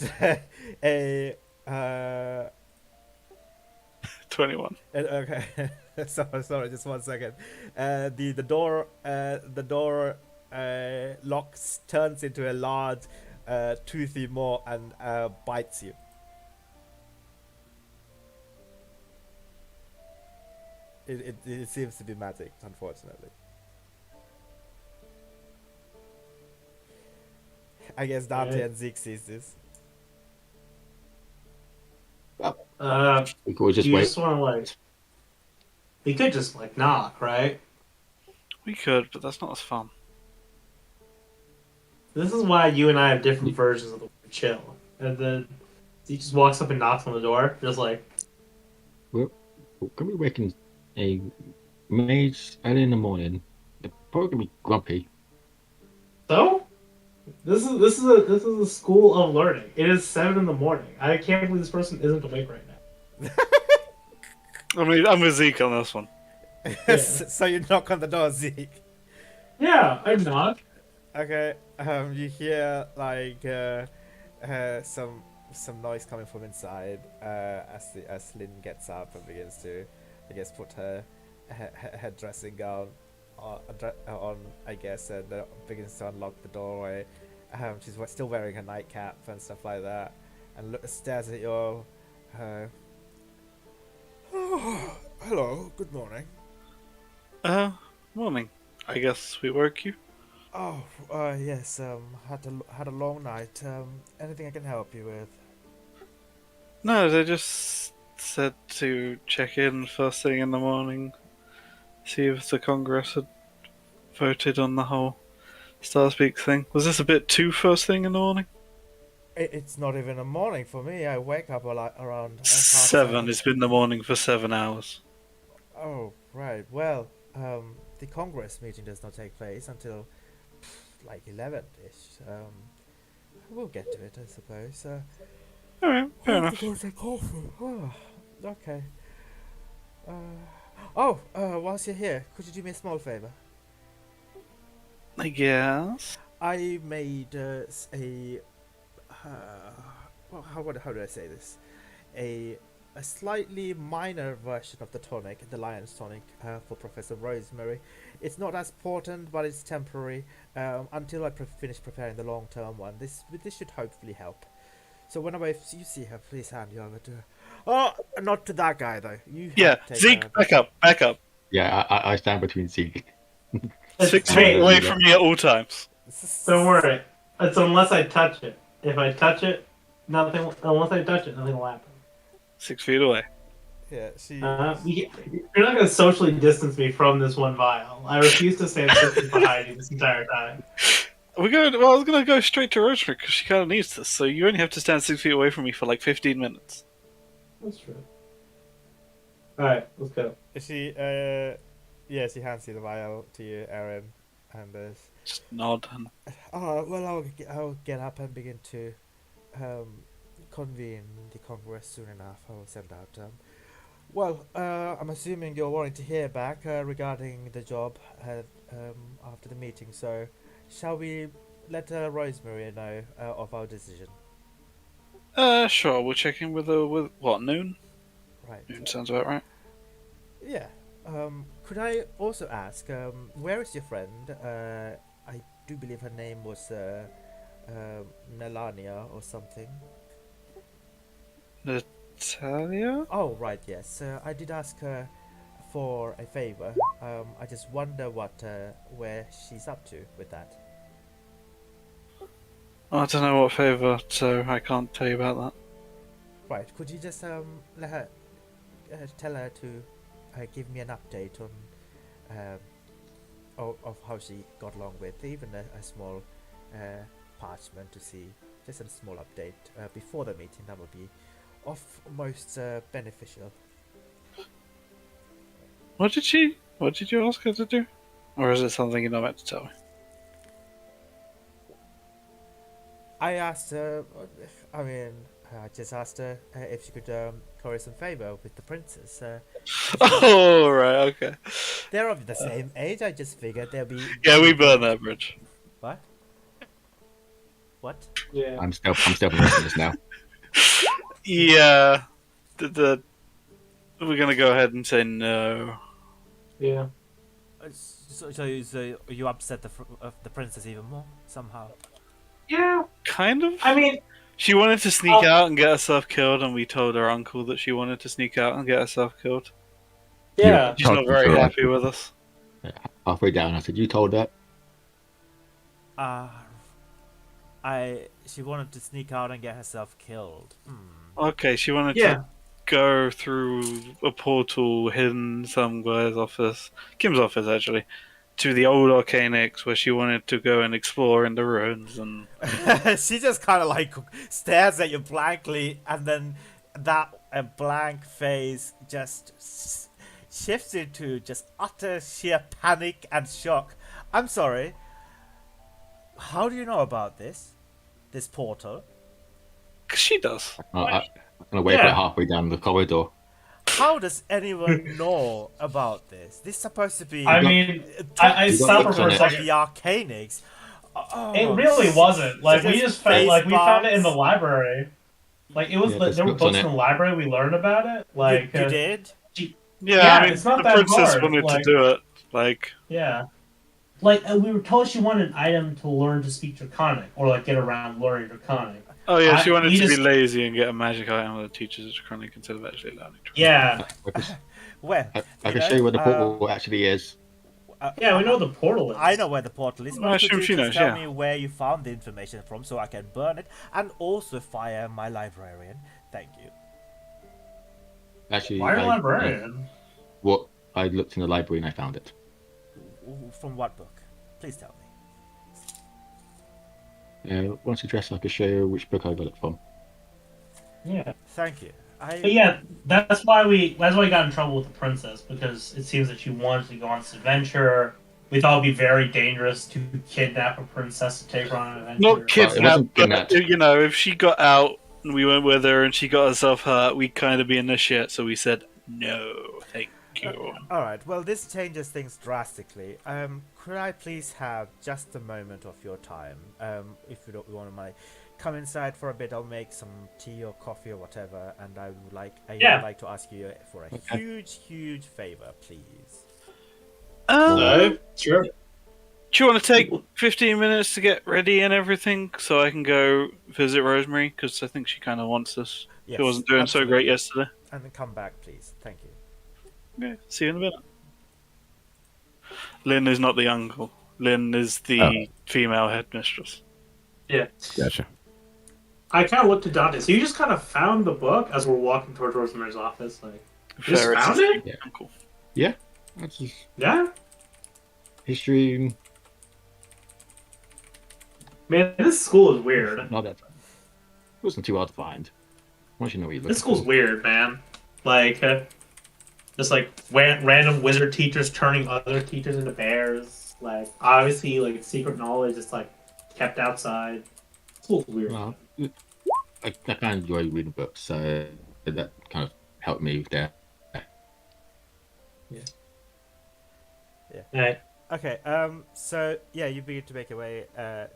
21. okay. Sorry, just 1 second. The door locks, turns into a large toothy maw and bites you. It seems to be magic, unfortunately. I guess Dante Right. and Zeke sees this. We could just You wait. just want to like, we could just like knock, right? We could, but that's not as fun. This is why you and I have different versions of the word chill. And then he just walks up and knocks on the door, just like, Can we reckon a mage early in the morning? They're probably gonna be grumpy. so. This is a school of learning. It is 7 in the morning. I can't believe this person isn't awake right now. I mean, I'm with Zeke on this one. Yeah. So you knock on the door, Zeke. Yeah, I knock. Okay. You hear like some noise coming from inside as Lynn gets up and begins to, I guess, put her dressing gown on, I guess, and begins to unlock the doorway. She's still wearing her nightcap and stuff like that, and stares at you all. Oh, hello. Good morning. Morning. I guess we woke you. Oh, yes. Had a long night. Anything I can help you with? No, they just said to check in first thing in the morning, see if the Congress had voted on the whole Starspeak thing. Was this a bit too first thing in the morning? It's not even a morning for me. I wake up around 7. It's been the morning for 7 hours. Oh, right. Well, the Congress meeting does not take place until like 11ish. We'll get to it, I suppose. Alright, fair enough. Oh, okay. Whilst you're here, could you do me a small favor? I guess. I made how do I say this? A slightly minor version of the tonic, the Lion's tonic, for Professor Rosemary. It's not as potent, but it's temporary until I finish preparing the long-term one. This should hopefully help. So whenever you see her, please hand you over to her. Oh, not to that guy though. You have Yeah, to take Zeke, her. back up. Yeah, I stand between Zeke. 6 Hey, feet away from me at all times. don't worry. It's unless I touch it. If I touch it, nothing. Unless I touch it, nothing will happen. 6 feet away. Yeah, she. You're not gonna socially distance me from this one vial. I refuse to stand 6 feet behind you this entire time. We're going. Well, I was going to go straight to Rosemary because she kind of needs this. So you only have to stand 6 feet away from me for like 15 minutes. That's true. All right, let's go. She. Yeah, she hands you the vial to you, Aaron, and Just nod. And... oh well, I'll get up and begin to convene the Congress soon enough. I will send out. Well, I'm assuming you're wanting to hear back regarding the job after the meeting. So, shall we let Rosemary know of our decision? Sure. We'll check in with her with what, noon? Right. Noon sounds about right. Yeah. Could I also ask, where is your friend? I do believe her name was Melania or something. Natalia? Oh, right, yes. I did ask her for a favor. I just wonder where she's up to with that. I don't know what favour, so I can't tell you about that. Right, could you just let her tell her to give me an update on of how she got along with even a small parchment to see just a small update before the meeting. That would be of most beneficial. What did you ask her to do? Or is it something you're not meant to tell me? I asked her. I just asked her if she could curry some favor with the princess. Oh, right, okay. They're of the same age. I just figured they'll be. Yeah, we burned that bridge. What? What? Yeah. I'm still listening this now. Yeah. We're gonna go ahead and say no. Yeah. So you upset the princess even more somehow? Yeah. Kind of. I mean, She wanted to sneak out and get herself killed, and we told her uncle that she wanted to sneak out and get herself killed. yeah. She's not very happy with us. Halfway down, I said, "You told her." She wanted to sneak out and get herself killed. Okay, she wanted to go through a portal hidden somewhere's office, Kim's office actually, to the old Arcanix where she wanted to go and explore in the ruins. And She just kind of like stares at you blankly, and then that blank face just shifts into just utter sheer panic and shock. I'm sorry. How do you know about this portal? 'cause she does. I'm gonna wait for it halfway down the corridor. How does anyone know about this? This is supposed to be. I mean, I You got stopped her books for on a it. second. The Arcanix. Oh, It really wasn't. Like we just found, face we found it in the bombs. library. Like it was. Yeah, There were there's books on books in it. the library. We learned about it. Like You did? Yeah, I mean, it's not the that princess hard. wanted Like, to do it. Like, yeah. Like we were told she wanted an item to learn to speak Draconic, or like get around learning Draconic. oh yeah, she wanted we to just- be lazy and get a magic item that teaches her Draconic instead of actually learning Draconic. Yeah. Well, I can show you where the portal actually is. Yeah, we know the portal is. I know where the portal is. I But could assume you she just knows, tell yeah. me where you found the information from so I can burn it and also fire my librarian? Thank you. Actually, Why are you a librarian? I looked in the library and I found it. From what book? Please tell me. Once you dress, I can show you which book I got it from. Yeah. Thank you. But yeah, that's why we got in trouble with the princess, because it seems that she wanted to go on this adventure. We thought it'd be very dangerous to kidnap a princess to take her on an adventure. Not it kidnapped, wasn't but kidnapped. you know, if she got out and we went with her and she got herself hurt, we'd kind of be in the shit. So we said no, thank you. All right. Well, this changes things drastically. Could I please have just a moment of your time? If you don't want to mind, come inside for a bit. I'll make some tea or coffee or whatever, and I would like to ask you for a huge favor, please. Sure. Do you want to take 15 minutes to get ready and everything so I can go visit Rosemary? Because I think she kind of wants this. Yes, She wasn't doing so great absolutely. yesterday. And then come back, please. Thank you. Okay, see you in a minute. Lynn is not the uncle. Lynn is the female headmistress. Yeah. Gotcha. I kind of looked at Dante. So you just kind of found the book as we're walking towards Rosemary's office, like. Just Fair, it's found his it? Yeah. uncle. Yeah, that's just Yeah. history. Man, this school is weird. Not that. It wasn't too hard to find. Once you know what you're This looking school's for. weird, man. Like, just like random wizard teachers turning other teachers into bears. Like, obviously, like secret knowledge is like kept outside. School's weird. Well, I kind of enjoy reading books, so that kind of helped me there. Right. Okay, so yeah, you begin to make your way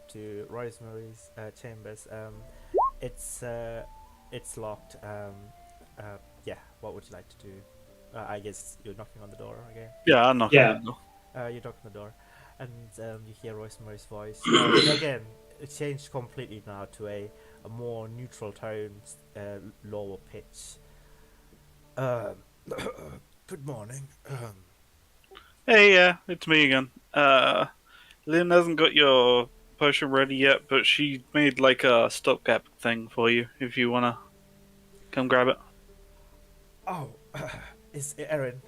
to Rosemary's chambers. It's locked. Yeah, what would you like to do? I guess you're knocking on the door again. Yeah, I'm not Yeah. gonna. You knock on the door, and you hear Rosemary's voice. Again, it changed completely now to a more neutral tone, lower pitch. Good morning. Hey, yeah, it's me again. Lynn hasn't got your potion ready yet, but she made like a stopgap thing for you if you wanna come grab it. Oh, is Erin?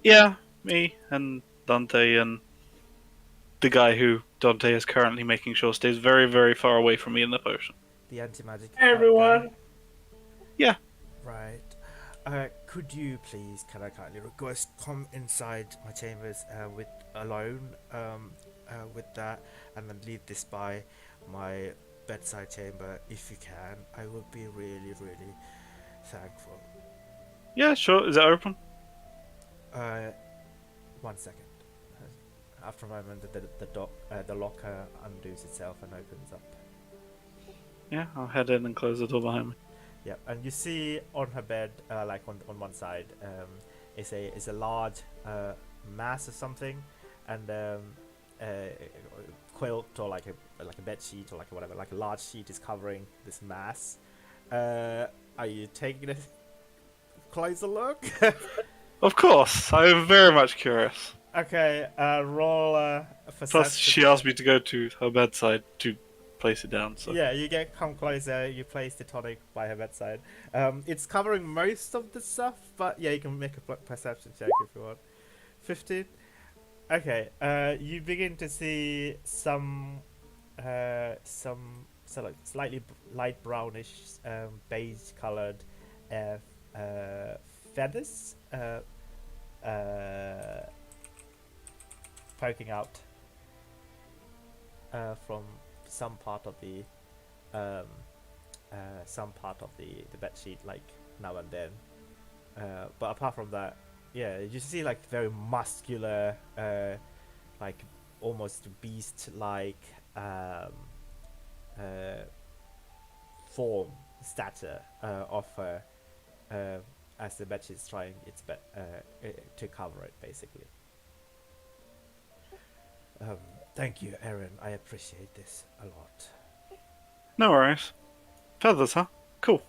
Yeah, me and Dante and the guy who Dante is currently making sure stays very, very far away from me in the potion. The anti-magic. Everyone. guy? Yeah. Right. Could you please, can I kindly request, come inside my chambers with alone with that, and then leave this by my bedside chamber if you can. I would be really, really thankful. Yeah, sure. Is it open? 1 second. After a moment, the locker undoes itself and opens up. Yeah, I'll head in and close the door behind me. Yeah, and you see on her bed, like on one side, is a large mass or something, and a quilt or like a bed sheet or like whatever, like a large sheet is covering this mass. Are you taking a closer look? Of course, I'm very much curious. Okay, roll a Plus, she asked me to go to her bedside to place it down. So Yeah, you come closer. You place the tonic by her bedside. It's covering most of the stuff, but yeah, you can make a perception check if you want. 15. Okay. You begin to see some like slightly light brownish, beige colored feathers poking out from some part of the bed sheet, like now and then. But apart from that, yeah, you see like very muscular, like almost beast-like form, stature of her as the bed sheet's trying its best to cover it, basically. Thank you, Erin. I appreciate this a lot. no worries. Feathers, huh? Cool.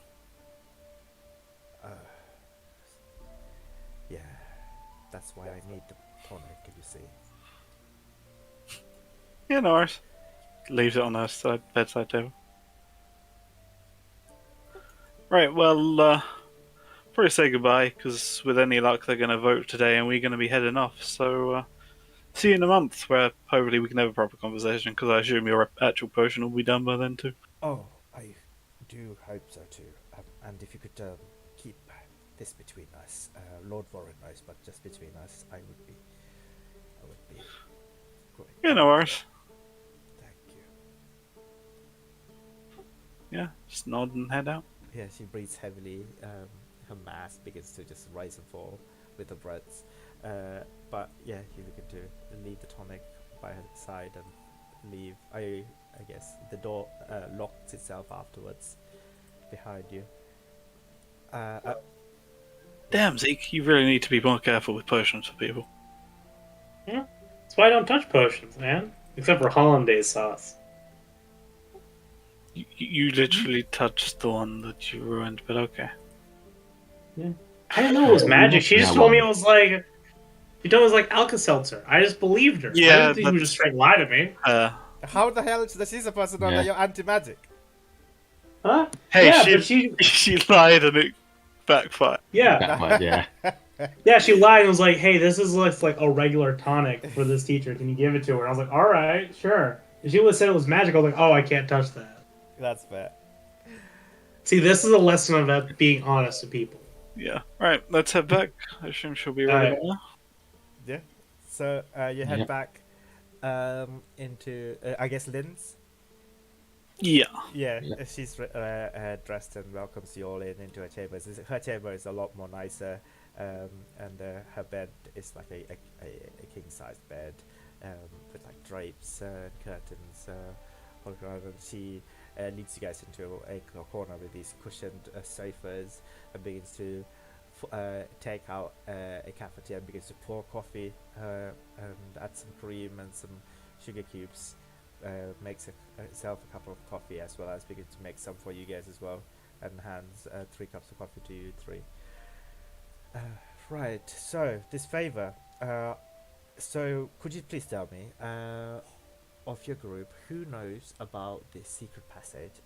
Yeah, that's why I need the tonic, you see. Yeah, no worries. Leaves it on her bedside table. Right, well, probably say goodbye, because with any luck they're going to vote today and we're going to be heading off, so see you in a month, where hopefully we can have a proper conversation, because I assume your actual potion will be done by then too. Oh, I do hope so too. And if you could keep this between us, Lord Warren knows, but just between us, I would be great. Yeah, no worries. Thank you. Yeah, just nod and head out. Yeah, she breathes heavily. Her mass begins to just rise and fall with the breaths. But yeah, you begin to leave the tonic by her side and leave. I guess the door locks itself afterwards behind you. Damn, Zeke, you really need to be more careful with potions for people. Yeah. That's why I don't touch potions, man. Except for hollandaise sauce. You literally touched the one that you ruined, but okay. I didn't know it was magic. She just told me it was like... She told me it was like Alka-Seltzer. I just believed her. Yeah, I didn't think she would just straight lie to me. How the hell is she supposed to know that you're anti-magic? Huh? Hey, yeah, she but she... she lied and it Backfire. Yeah, That much, yeah. yeah. She lied and was like, "Hey, this is like a regular tonic for this teacher. Can you give it to her?" And I was like, "All right, sure." If she would have said it was magic, I was like, "Oh, I can't touch that." That's fair. See, this is a lesson about being honest to people. Yeah. Right, let's head back. I assume she'll be All ready right. by now. Yeah. So you head Yep. back into I guess Lynn's. Yeah. Yeah, Yeah. she's dressed and welcomes you all in into her chambers. Her chamber is a lot more nicer, and her bed is like a king sized bed, with like drapes and curtains. All around. And she leads you guys into a corner with these cushioned sofas and begins to take out a cafetiere and begins to pour coffee and add some cream and some sugar cubes. Makes herself a cup of coffee as well as begins to make some for you guys as well, and hands 3 cups of coffee to you 3. Right, so this favor. So could you please tell me, of your group, who knows about this secret passage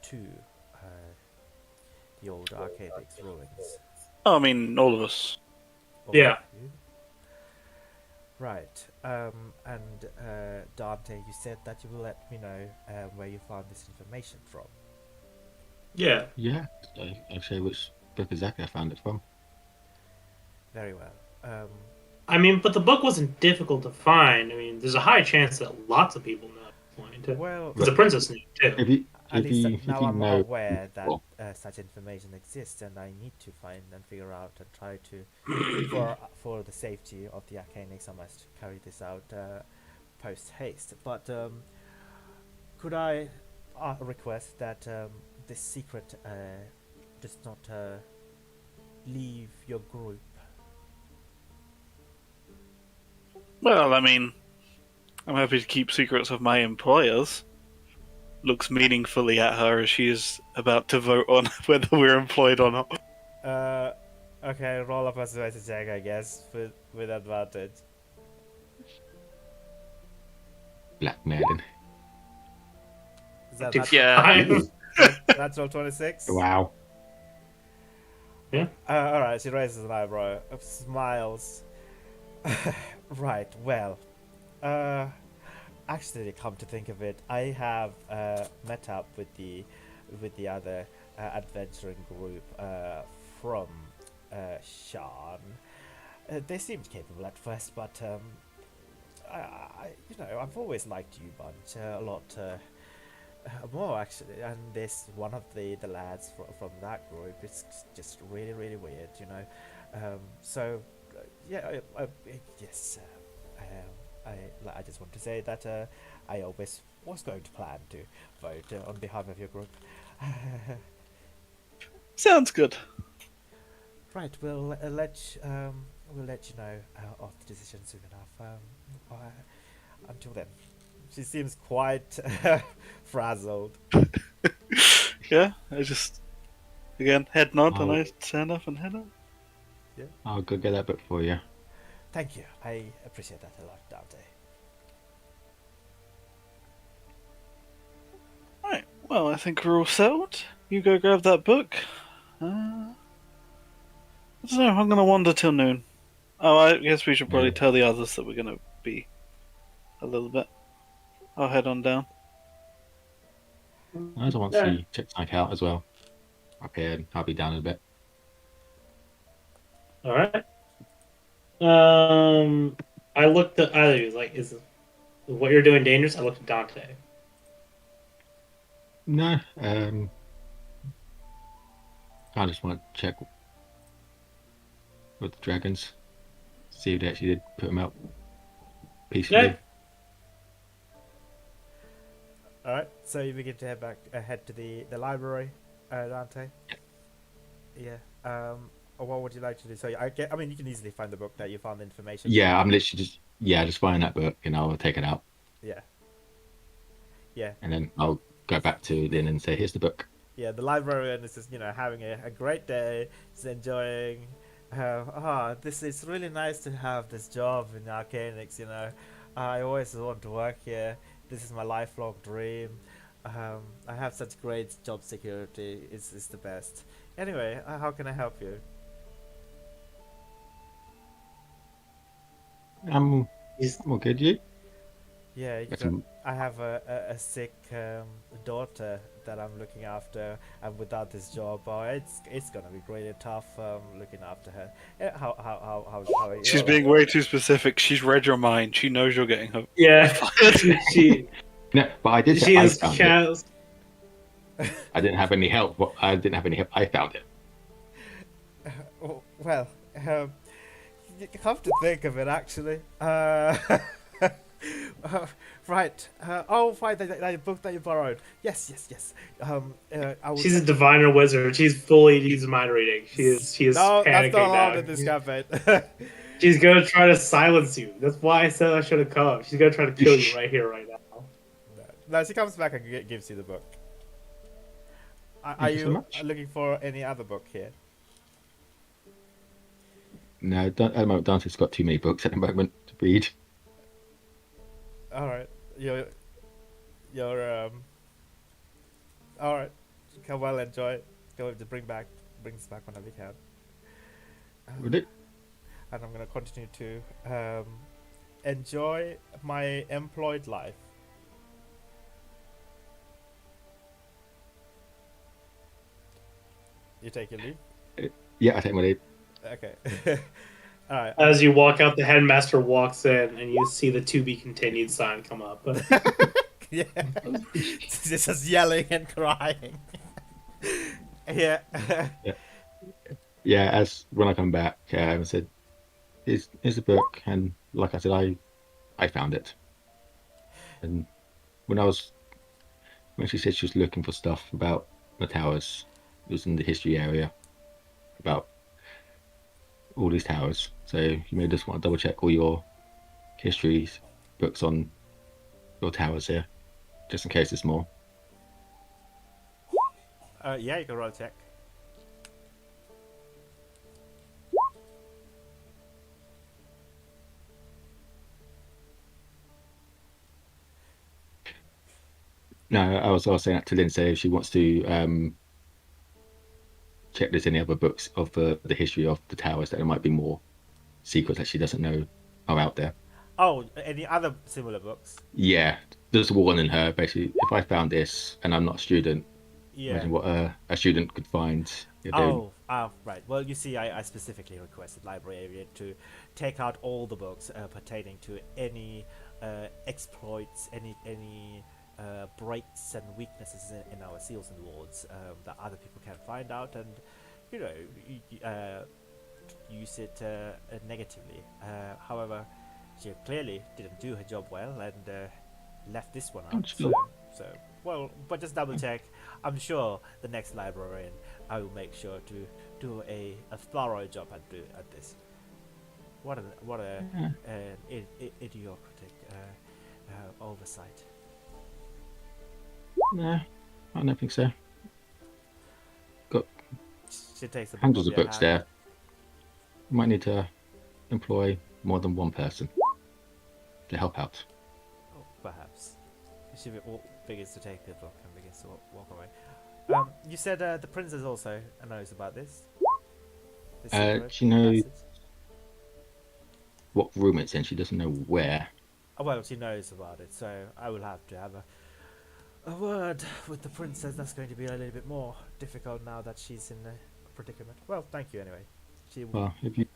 to the old Arcadix ruins? Oh, I mean, all of us. All Yeah. of you? Right. And Dante, you said that you will let me know where you found this information from. Yeah. Yeah. I'll show you which book exactly I found it from. Very well. I mean, but the book wasn't difficult to find. I mean, there's a high chance that lots of people know at this point. Well, Because the princess knew too. If you at if least you if now you I'm know aware that well, such information exists, and I need to find and figure out and try to, for the safety of the Arcanix, I must carry this out post haste. But could I request that this secret does not leave your group? Well, I mean, I'm happy to keep secrets of my employers. Looks meaningfully at her as she is about to vote on whether we're employed or not. Okay, roll a persuasion check, I guess, with advantage. blackmailing. Is that Yeah. natural 26? Wow. Alright, she raises an eyebrow, smiles. Right, well, actually, come to think of it, I have met up with the other adventuring group from Shan. They seemed capable at first, but I've always liked you bunch a lot more actually. And this one of the lads from that group, it's just really really weird, So yeah, yes. I just want to say that I always was going to plan to vote on behalf of your group. Sounds good. Right, we'll let you know of the decision soon enough. Until then, she seems quite frazzled. Yeah, I just again head nod and Oh. I stand up and head up. I'll go get that book for you. Thank you. I appreciate that a lot, Dante. Right. Well, I think we're all settled. You go grab that book. I don't know. I'm gonna wander till noon. Oh, I guess we should probably Yeah. tell the others that we're gonna be a little bit. I'll head on down. I also want to see check Snake out as well. Up here, and I'll be down in a bit. All right. I looked at either of you. Like, is what you're doing dangerous? I looked at Dante. No, I just want to check with the dragons, see if they actually did put them out peacefully. Yeah. Alright, so you begin to head to the library, Dante. Yeah. What would you like to do? So I mean, you can easily find the book that you found the information. Yeah, I'm literally just find that book and I'll take it out, Yeah. Yeah. and then I'll go back to Lynn and say, "Here's the book." Yeah, the librarian is just, having a great day, just enjoying. This is really nice to have this job in Arcanix, I always want to work here. This is my lifelong dream. I have such great job security. It's the best. Anyway, how can I help you? I'm He's I'm all good. You? Yeah, Got 'cause some- I have a sick daughter that I'm looking after, and without this job, it's gonna be really tough looking after her. How are She's you? being way too specific. She's read your mind. She knows you're getting her yeah. fired. she No, but I did say she I is found it. cast. I didn't have any help. I didn't have any help. I found it. Well, you come to think of it, actually. Right. Oh, right. That book that you borrowed. Yes. I will She's a check. diviner wizard. She's fully needs mind reading. She is No, that's not panicking allowed now. in this campaign. She's gonna try to silence you. That's why I said I should have come. She's gonna try to kill you right here, right now. No, she comes back and gives you the book. Are Thank you so you much. looking for any other book here? No, at the moment, Dante's got too many books at the moment to read. All right, you're all right. Come well, enjoy it. Go to brings back whenever you can. Would it? And I'm gonna continue to enjoy my employed life. You take your leave. Yeah, I take my leave. Okay. All right. As you walk out, the headmaster walks in, and you see the "To be continued" sign come up. Yeah. Just yelling and crying. Yeah. Yeah, as when I come back, I said, "Here's the book," and like I said, I found it. And when I was when she said she was looking for stuff about the towers, it was in the history area about all these towers. So you may just want to double check all your history books on your towers here, just in case there's more. Yeah, you can roll a check. No, I was saying that to Lindsay if she wants to check there's any other books of the history of the towers that there might be more secrets that she doesn't know are out there. Oh, any other similar books? Yeah, there's a warning her basically. If I found this and I'm not a student, Yeah. imagine what a student could find. If they would- Right. Well, you see, I specifically requested librarian to take out all the books pertaining to any exploits, any breaks and weaknesses in our seals and wards that other people can find out, and you know, use it negatively. However, she clearly didn't do her job well and left this one out. Sure. So, well, but just double check. I'm sure the next librarian, I will make sure to do a thorough job at this. What a idiotic oversight. No, I don't think so. Got She takes the book hundreds off of your books hand. there. Might need to employ more than one person to help out. Oh, perhaps. She begins to take the book and begins to walk away. You said the princess also knows about this. The secret She knows passage? what room it's in. She doesn't know where. Oh, well, she knows about it, so I will have to have a word with the princess. That's going to be a little bit more difficult now that she's in a predicament. Well, thank you anyway. She Well, if you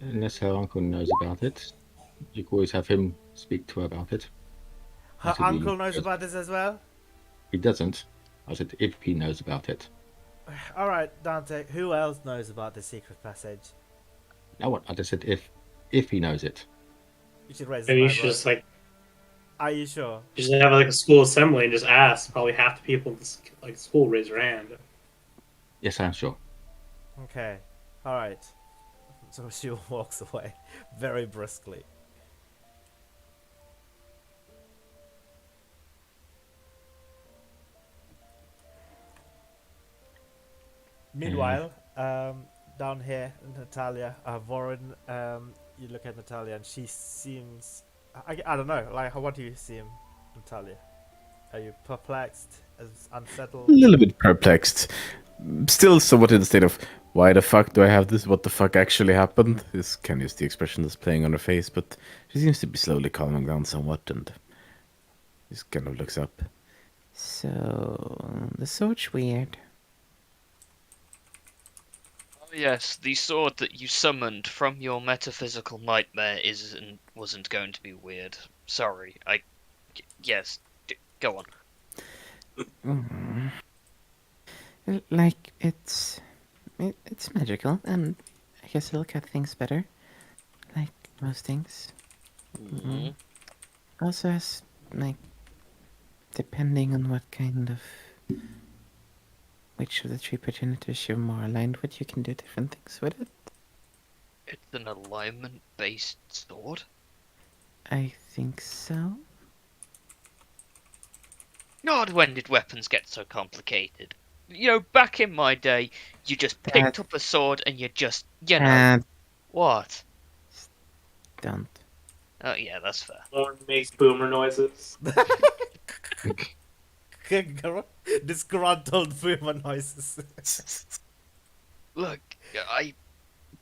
unless her uncle knows about it, you can always have him speak to her about it. Her That would be- uncle knows about this as well? He doesn't. I said if he knows about it. Alright, Dante, who else knows about the secret passage? No one. I just said if he knows it. You should raise Maybe you the should just like Are you sure? just have like a school assembly and just ask. Probably half the people in this like school raise their hand. Yes, I'm sure. Okay. Alright. So she walks away very briskly. Meanwhile, down here, Natalia, Warren, you look at Natalia and she seems... I don't know, like, what do you see in Natalia? Are you perplexed, as A unsettled? little bit perplexed. Still somewhat in the state of, why the fuck do I have this? What the fuck actually happened? Is kind of just the expression that's playing on her face, but she seems to be slowly calming down somewhat and just kind of looks up. So, the sword's weird. Oh yes, the sword that you summoned from your metaphysical nightmare wasn't going to be weird. Sorry, yes, go on. Mm. Like, it's magical, and I guess it'll cut things better. Like most things. Mhm. Also has, like, depending on what kind of... which of the three progenitors you're more aligned with, you can do different things with it. It's an alignment-based sword. I think so. God, when did weapons get so complicated? You know, back in my day, you just picked up a sword and you just, what? Don't. Oh yeah, that's fair. Lauren makes boomer noises. Disgruntled boomer noises. Look,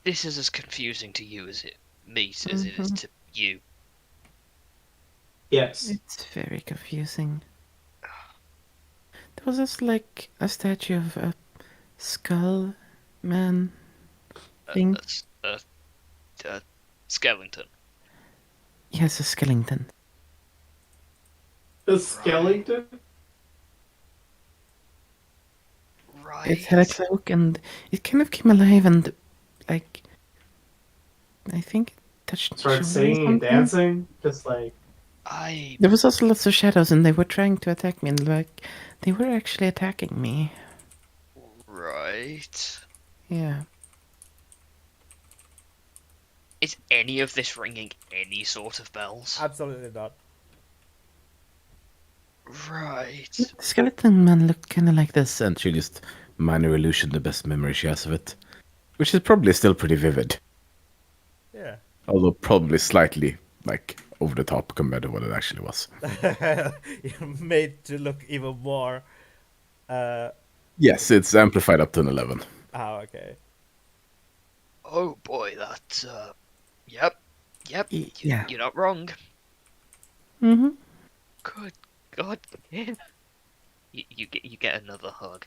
this is as confusing to you as it is Mhm. to you. Yes. It's very confusing. There was just like a statue of a skull man thing. A skeleton. Yes, a skeleton. A skeleton? Right. It had a cloak and it kind of came alive and, like, I think it touched Started shoulder or singing and something. dancing? Just like... There was also lots of shadows and they were trying to attack me and, like, they were actually attacking me. Right. Yeah. Is any of this ringing any sort of bells? Absolutely not. Right. The skeleton man looked kind of like this, and She just minor illusion the best memory she has of it, which is probably still pretty vivid, Yeah. although probably slightly like over the top compared to what it actually was. You're made to look even more. Yes, it's amplified up to an 11. Oh, okay. Oh boy, that's yep. yeah. You're not wrong. Mm-hmm. Good God, kid. You get another hug.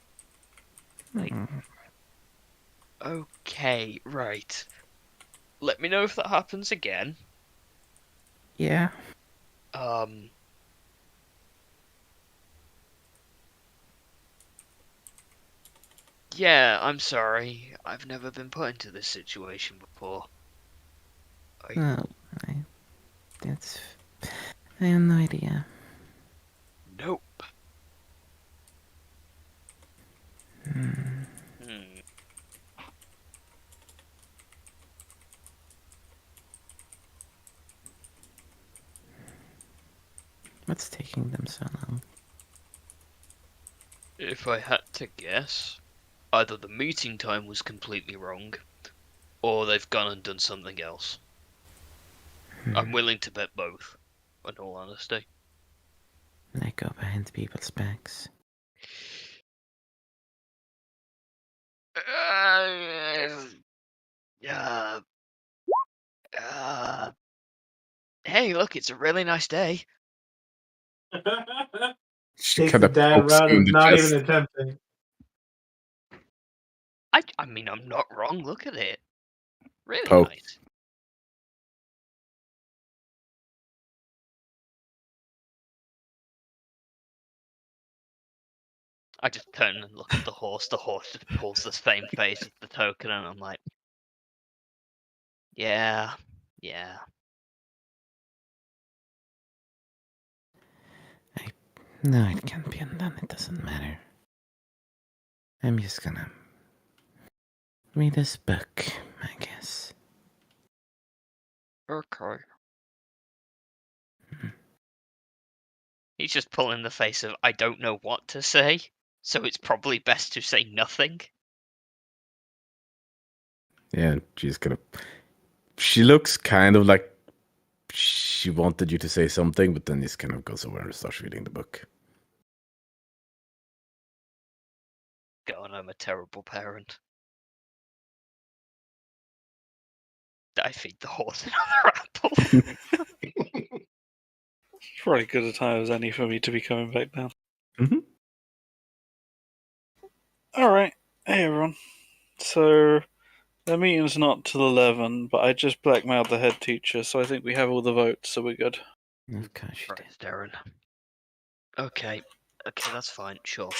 Like, okay, right. Let me know if that happens again. Yeah. Yeah, I'm sorry. I've never been put into this situation before. That's... I have no idea. Nope. Hmm. What's taking them so long? If I had to guess, either the meeting time was completely wrong, or they've gone and done something else. I'm willing to bet both, in all honesty. I go behind people's backs. Hey, look, it's a really nice day. She Takes kind the of dad pokes around you in and the not chest. even attempting. I mean, I'm not wrong. Look at it. Really Poke. nice. I just turn and look at the horse. The horse just pulls the same face as the token, and I'm like, yeah. No, it can't be undone. It doesn't matter. I'm just gonna read this book, I guess. Okay. He's just pulling the face of, I don't know what to say, so it's probably best to say nothing. Yeah, she's kind of. She looks kind of like she wanted you to say something, but then just kind of goes over and starts reading the book. I'm a terrible parent. I feed the horse another apple. It's probably good a time as any for me to be coming back down. Mhm. Alright. Hey everyone. So the meeting's not till 11, but I just blackmailed the head teacher, so I think we have all the votes, so we're good. Of course you Right, Darren. Okay, that's fine. Sure.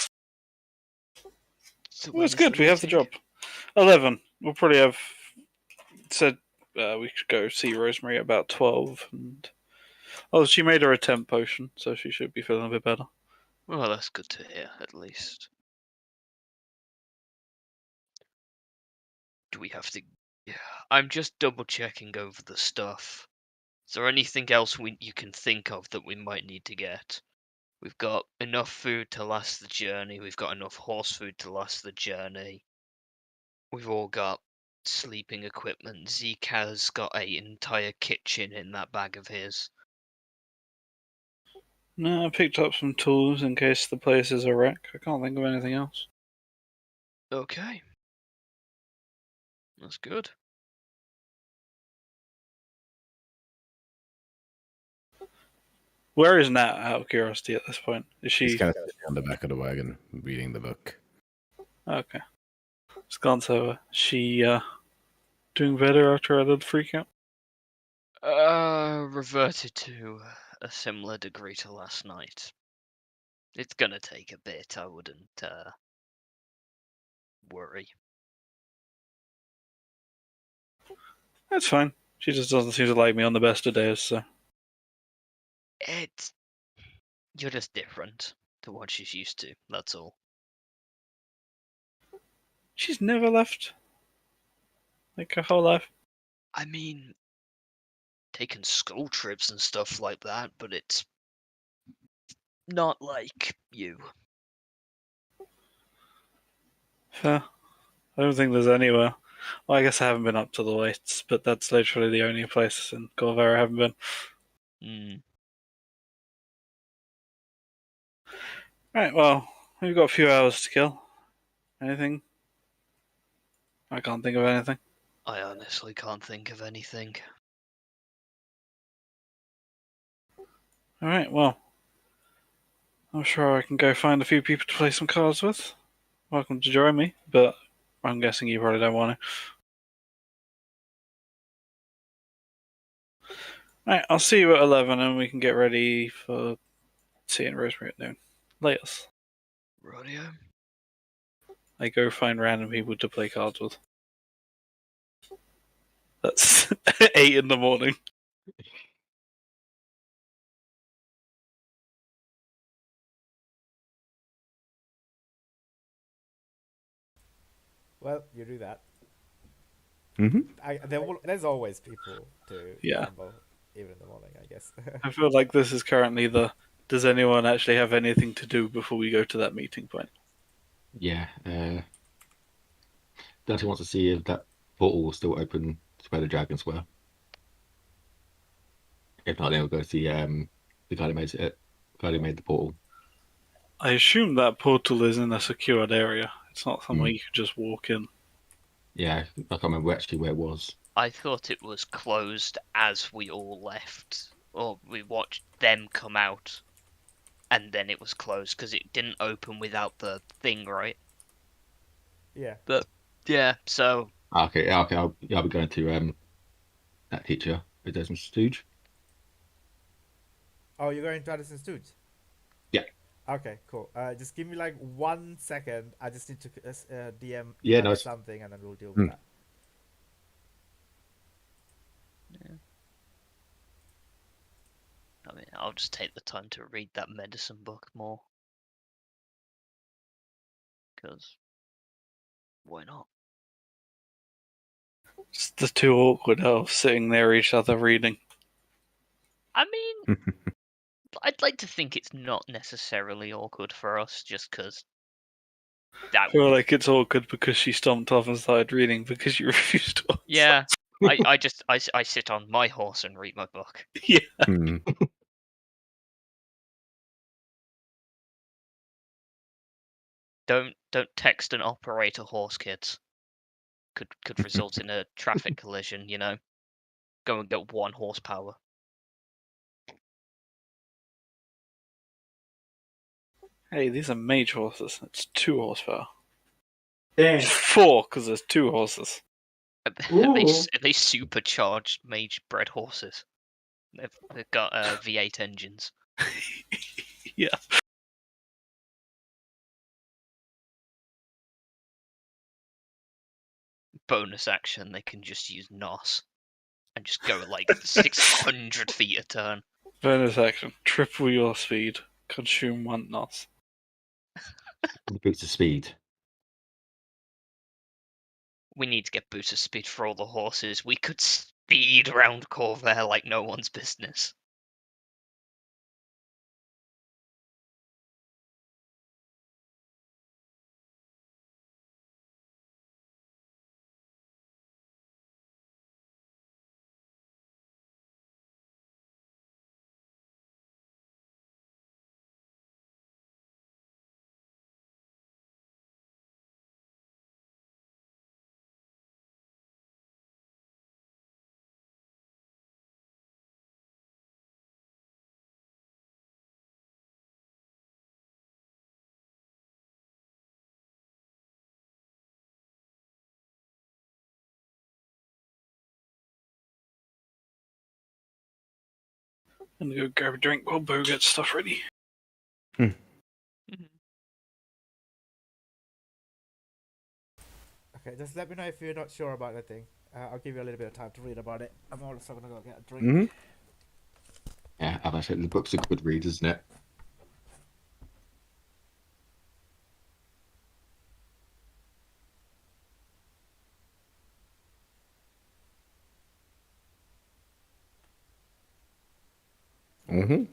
So Well, it's when is good, we have the meeting? job. 11. We'll probably have said we should go see Rosemary at about 12. And she made her a temp potion, so she should be feeling a bit better. Well, that's good to hear, at least. Do we have to? Yeah, I'm just double checking over the stuff. Is there anything else you can think of that we might need to get? We've got enough food to last the journey. We've got enough horse food to last the journey. We've all got sleeping equipment. Zeke has got an entire kitchen in that bag of his. No, I picked up some tools in case the place is a wreck. I can't think of anything else. Okay. That's good. Where is Nat, out of curiosity, at this point? Is He's she... kind of sitting on the back of the wagon reading the book. Okay. Just glance over. She, doing better after her little freak out? Reverted to a similar degree to last night. It's gonna take a bit, I wouldn't, worry. That's fine. She just doesn't seem to like me on the best of days, so... You're just different to what she's used to, that's all. She's never left. Like, her whole life. I mean, taking school trips and stuff like that, but it's not like you. Fair. I don't think there's anywhere. Well, I guess I haven't been up to the Waits, but that's literally the only place in Corvair I haven't been. Hmm. Right, well, we've got a few hours to kill. Anything? I can't think of anything. I honestly can't think of anything. Alright, well, I'm sure I can go find a few people to play some cards with. Welcome to join me, but I'm guessing you probably don't want to. Right, I'll see you at 11 and we can get ready for seeing Rosemary at noon. Latest. Rodeo? I go find random people to play cards with. That's 8 in the morning. Well, you do that. Mm-hmm. There's always people to Yeah. gamble, even in the morning, I guess. I feel like this is currently the does anyone actually have anything to do before we go to that meeting point? Yeah. Dante wants to see if that portal will still open to where the dragons were. If not, then we'll go see the guy who made the portal. I assume that portal is in a secured area. It's not somewhere you can just walk in. Yeah, I can't remember actually where it was. I thought it was closed as we all left. Or we watched them come out. And then it was closed because it didn't open without the thing, right? Yeah. But yeah, so Okay, yeah, okay. I'll be going to that teacher who does some stooge. Oh, you're going to Addison Stooge? Yeah. Okay, cool. Just give me like 1 second. I just need to DM Yeah, add nice. something and then we'll deal with that. I mean, I'll just take the time to read that medicine book more. Because why not? It's the two awkward elves sitting near each other reading. I mean, I'd like to think it's not necessarily awkward for us, just because I feel like it's awkward because she stomped off and started reading because you refused to. Yeah, I sit on my horse and read my book. Yeah. Mm. Don't text an operator horse, kids. Could result in a traffic collision. Go and get 1 horsepower. Hey, these are mage horses. It's 2 horsepower. Dang. 4, because there's 2 horses. Are they supercharged mage bred horses? They've got V8 engines. Yeah. Bonus action, they can just use NOS and just go like 600 feet a turn. Bonus action. Triple your speed. Consume 1 NOS. Boost of speed. We need to get boost of speed for all the horses. We could speed around Corvair like no one's business. I'm gonna go grab a drink while Bo gets stuff ready. Mhm. Okay, just let me know if you're not sure about anything. I'll give you a little bit of time to read about it. I'm also gonna go get a drink. Mm-hmm. Yeah, as I said, the book's a good read, isn't it? Mm-hmm.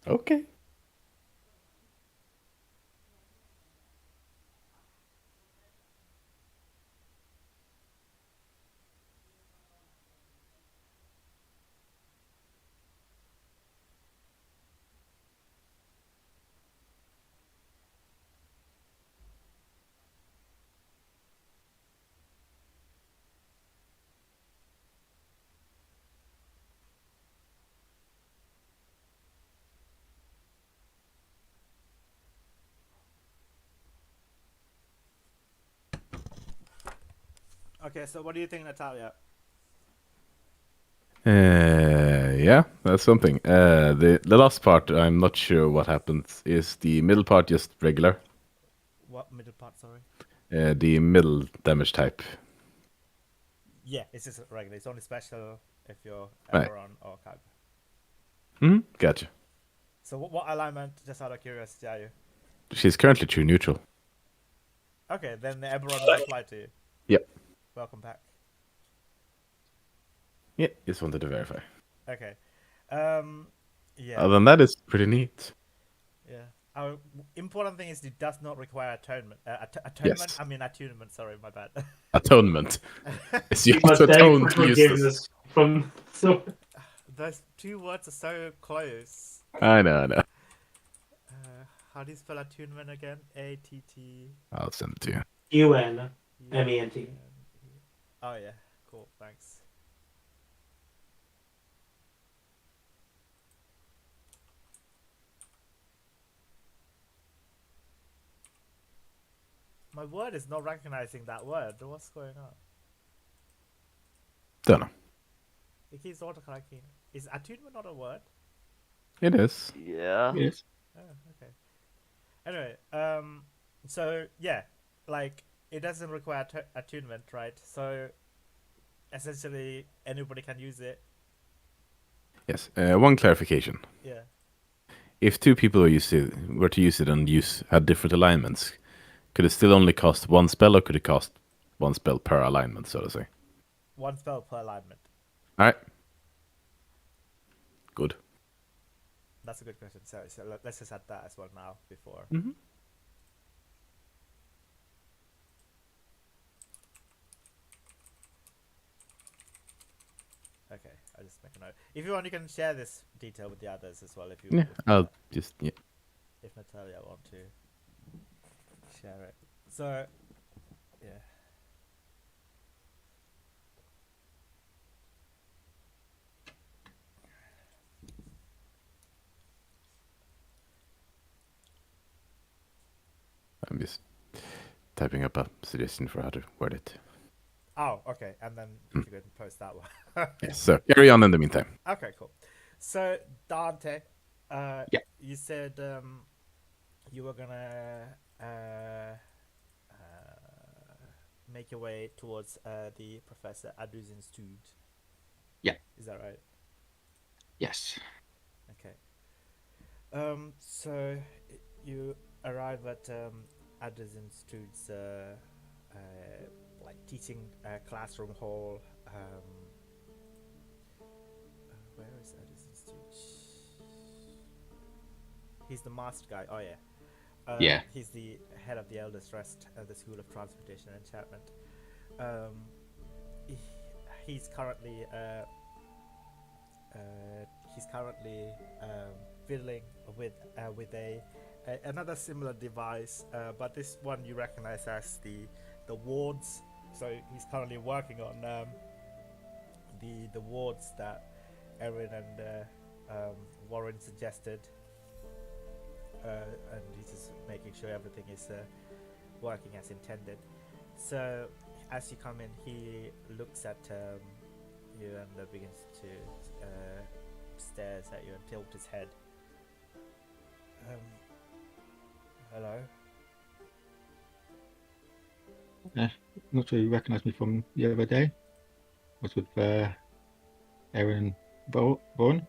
Okay. Okay, so what do you think, Natalia? Yeah, that's something. The last part, I'm not sure what happens. Is the middle part just regular? What middle part? Sorry. The middle damage type. Yeah, it's just regular. It's only special if you're Right. Eberron or Cag. Hmm. Gotcha. So what alignment? Just out of curiosity, are you? She's currently true neutral. Okay, then the Eberron will apply to you. Yep. Welcome back. Yeah, just wanted to verify. Okay. Yeah. Other than that, it's pretty neat. Yeah. Our important thing is it does not require atonement. Atonement? Yes. I mean attunement. Sorry, my bad. Atonement. It's you You have must to beg atone for to use this. forgiveness from. So, Those 2 words are so close. I know. How do you spell attunement again? A-T-T. I'll send it to you. UNMENT. Oh yeah, cool. Thanks. My word is not recognizing that word. What's going on? Don't know. It keeps autocorrecting. Is attunement not a word? It is. Yeah. Yes. Oh, okay. Anyway, so yeah, like it doesn't require attunement, right? So essentially, anybody can use it. Yes. One clarification. Yeah. If 2 people were to use it and had different alignments, could it still only cost 1 spell, or could it cost 1 spell per alignment, so to say? 1 spell per alignment. All right. Good. That's a good question. So let's just add that as well now before. Mm-hmm. know. If you want, you can share this detail with the others as well. Yeah, If I'll just yeah. if Natalia want to share it. So yeah. I'm just typing up a suggestion for how to word it. Oh, okay. And then if you could post that one. Yes, so carry on in the meantime. Okay, cool. So Dante, Yeah. you said you were gonna make your way towards the Professor Adu's Institute. Yeah. Is that right? Yes. Okay. So you arrive at Adu's Institute's like teaching classroom hall. Where is Adu's Institute? He's the master guy. Oh yeah. Yeah. He's the head of the Eldest Rest at the School of Transportation and Enchantment. He, he's currently fiddling with another similar device, but this one you recognize as the wards. So he's currently working on the wards that Erin and Warren suggested. And he's just making sure everything is working as intended. So as you come in, he looks at you and begins to stares at you and tilt his head. Hello. Not sure you recognise me from the other day. I was with Erin Vaughan.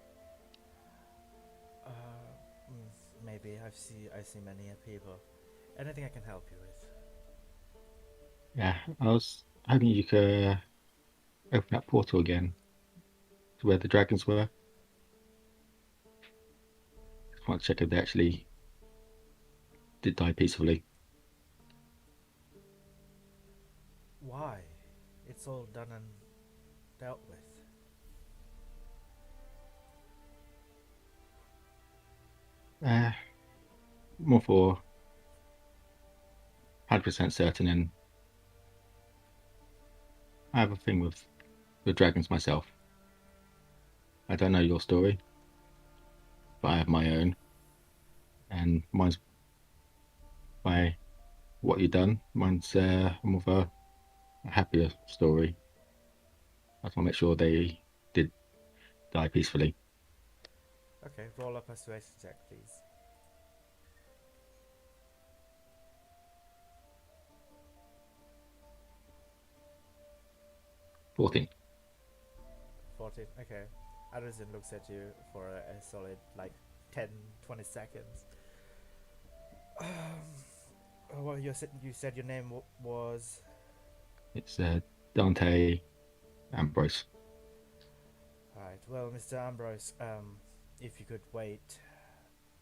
Maybe I see many people. Anything I can help you with? Yeah, I was hoping you could open that portal again to where the dragons were. Just want to check if they actually did die peacefully. Why? It's all done and dealt with. More for 100% certain, and I have a thing with the dragons myself. I don't know your story, but I have my own, and mine's by what you've done. Mine's more of a happier story. I just want to make sure they did die peacefully. Okay, roll a persuasion check, please. 14. 14. Okay. Arizin looks at you for a solid like 10-20 seconds. Well, you said your name was. It's Dante Ambrose. Alright, well, Mr. Ambrose, if you could wait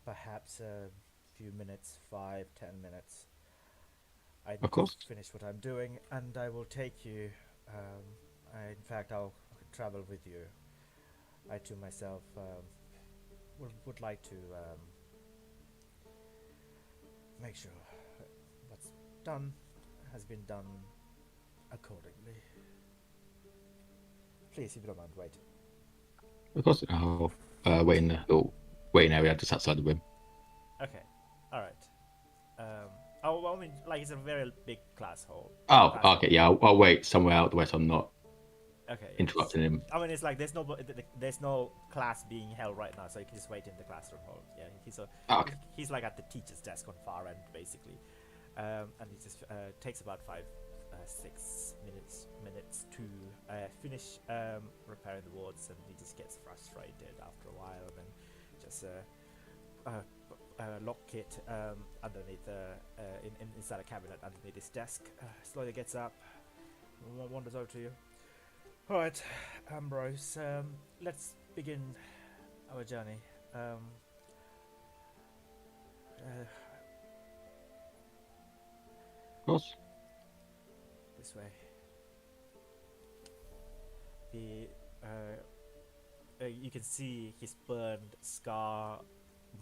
perhaps a few minutes, 5-10 minutes, I Of need to course. finish what I'm doing, and I will take you. In fact, I'll travel with you. I too myself would like to make sure what's done has been done accordingly. Please, if you don't mind, wait. Of course. I'll wait in the little waiting area just outside the room. Okay, all right. Oh, well, I mean, like it's a very big class hall. Oh, Class okay. Yeah, I'll wait somewhere out the way so I'm not Okay. Yes. interrupting him. I mean, it's like there's no class being held right now, so you can just wait in the classroom hall. Yeah, Okay. he's like at the teacher's desk on far end, basically, and he just takes about 5-6 minutes to finish repairing the wards, and he just gets frustrated after a while, and then just lock it underneath inside a cabinet underneath his desk. Slowly gets up, wanders over to you. All right, Ambrose. Let's begin our journey. Of course. This way. The you can see his burned scar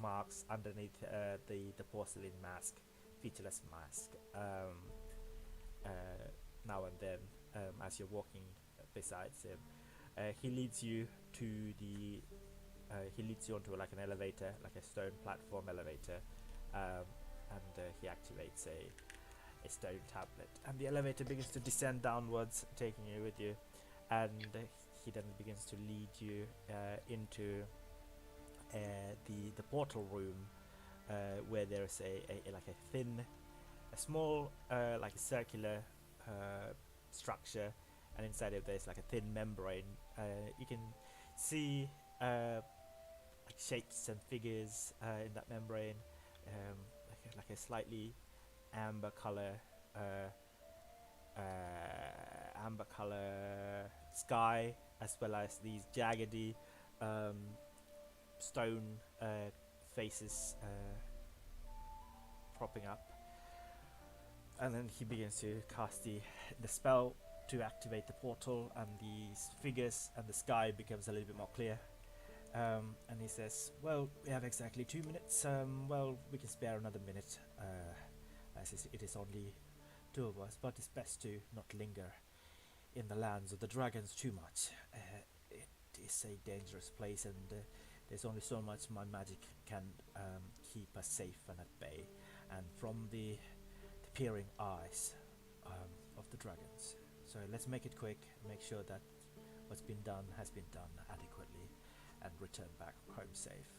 marks underneath the porcelain mask, featureless mask. Uh, Now and then, as you're walking besides him, he leads you to the he leads you onto like an elevator, like a stone platform elevator, um, and he activates a stone tablet, and the elevator begins to descend downwards, taking you with you, and he then begins to lead you into the portal room, where there is a like a thin, a small like a circular structure, and inside of there's like a thin membrane. You can see like shapes and figures in that membrane, like a slightly amber color, uh, amber color sky, as well as these jaggedy um, stone faces propping up. And then he begins to cast the spell to activate the portal, and these figures and the sky becomes a little bit more clear. And he says, "Well, we have exactly 2 minutes. Well, we can spare another minute, as it is only 2 of us. But it's best to not linger in the lands of the dragons too much. It is a dangerous place, and there's only so much my magic can keep us safe and at bay, and from the peering eyes of the dragons. So let's make it quick, make sure that what's been done has been done adequately, and return back home safe.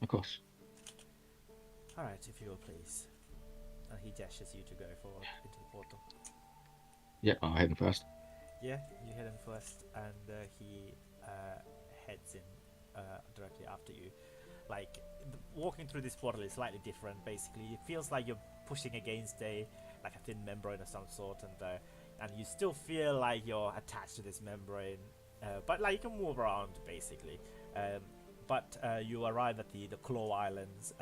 Of course. Alright, if you will please." And he gestures you to go forward into the portal. Yeah, I'll head in first. Yeah, you head in first, and he heads in directly after you. Like, walking through this portal is slightly different. Basically, it feels like you're pushing against a thin membrane of some sort, and you still feel like you're attached to this membrane, but like you can move around basically. But you arrive at the Claw Islands.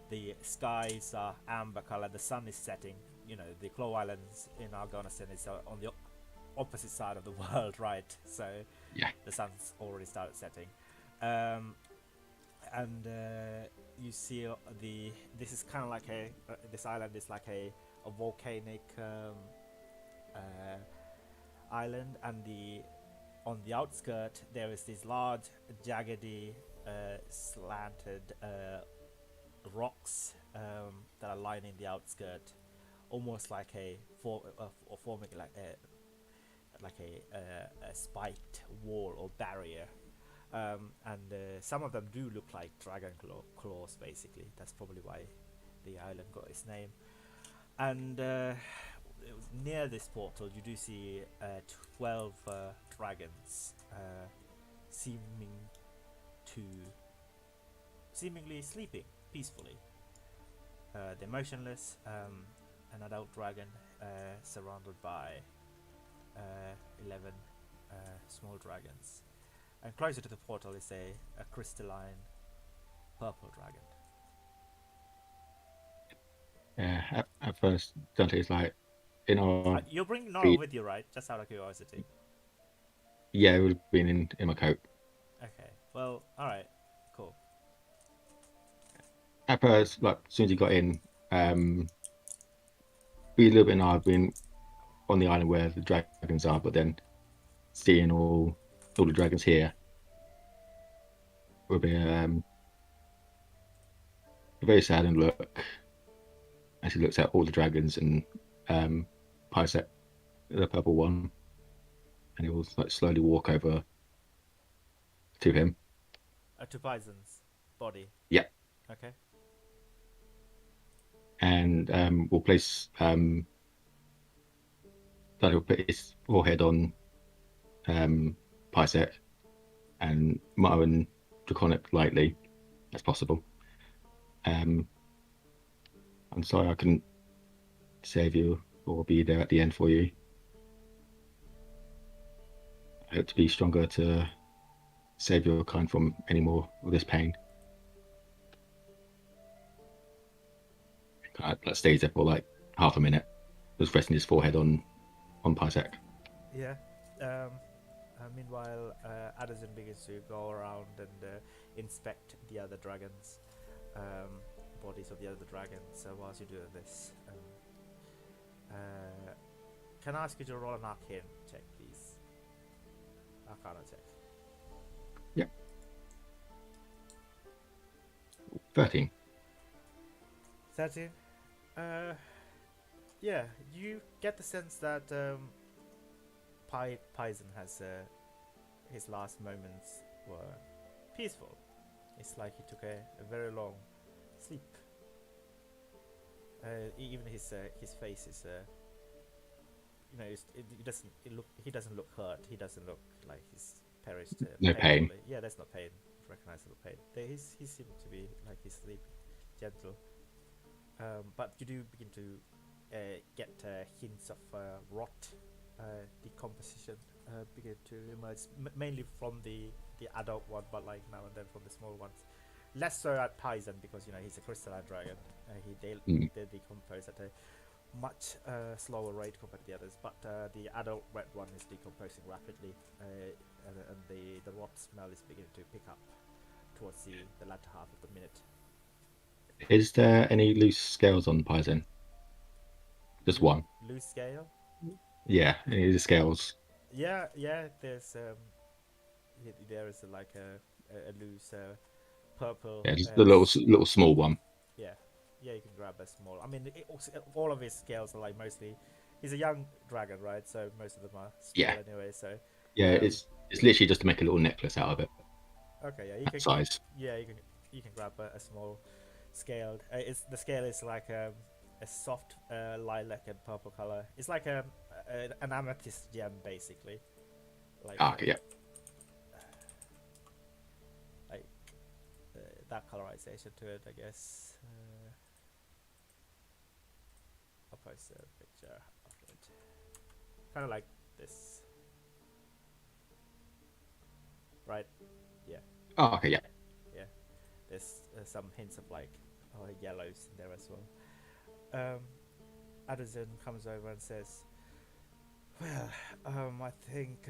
The skies are amber color. The sun is setting. You know, the Claw Islands in Afghanistan is on the opposite side of the world, right? So Yeah. the sun's already started setting. And you see this is kind of like this island is like a volcanic island, and on the outskirt there is these large jaggedy slanted rocks that are lining the outskirt, almost like forming like a spiked wall or barrier. And some of them do look like dragon claws, basically. That's probably why the island got its name. And near this portal, you do see 12 dragons seemingly sleeping peacefully. They're motionless. An adult dragon surrounded by 11 small dragons. And closer to the portal is a crystalline purple dragon. Yeah, at first, Dante's like, in our. You'll bring Nora feet. with you, right? Just out of curiosity. Yeah, it would have been in my coat. Okay. Well, alright. Cool. At first, like, as soon as he got in, be a little bit hard being on the island where the dragons are, but then seeing all the dragons here will be a very saddened look as he looks at all the dragons and Pisek, the purple one, and he will like slowly walk over to him. To Bison's body. Yeah. Okay. And we'll place that he'll put his forehead on Pisek and mutter in Draconic lightly as possible. I'm sorry I couldn't save you or be there at the end for you. I hope to be stronger to save your kind from any more of this pain. That stays there for like half a minute, just resting his forehead on Pisek. Yeah. Meanwhile, Addison begins to go around and inspect the other dragons, bodies of the other dragons. So whilst you're doing this, can I ask you to roll an arcane check, please? Arcana check. Yep. 13. 13. Yeah, you get the sense that Pison has his last moments were peaceful. It's like he took a very long sleep. Even his face is, he doesn't look hurt. He doesn't look like he's perished. No pain. painfully. Yeah, there's no pain, recognizable pain. He seems to be like he's sleeping, gentle. But you do begin to get hints of rot, decomposition begin to emerge, mainly from the adult one, but like now and then from the small ones. Less so at Pison because he's a crystalline dragon. They decompose at a much slower rate compared to the others. But the adult red one is decomposing rapidly, and the rot smell is beginning to pick up towards the latter half of the minute. Is there any loose scales on Pison? Just one. Loose scale. Yeah, any of the scales. Yeah. There's there is like a loose purple. Yeah, just the little small one. Yeah, you can grab a small. I mean, all of his scales are like mostly. He's a young dragon, right? So most of them are small anyway. So yeah, it's literally just to make a little necklace out of it. Okay, yeah, you can size. Yeah, you can grab a small scaled. The scale is like a soft lilac and purple color. It's like an amethyst gem, basically. Like okay, yeah. Like that colorization to it, I guess. I'll post a picture of it. Kind of like this, right? Yeah. Oh, okay, yeah. There's some hints of like yellows in there as well. Addison comes over and says, "Well, I think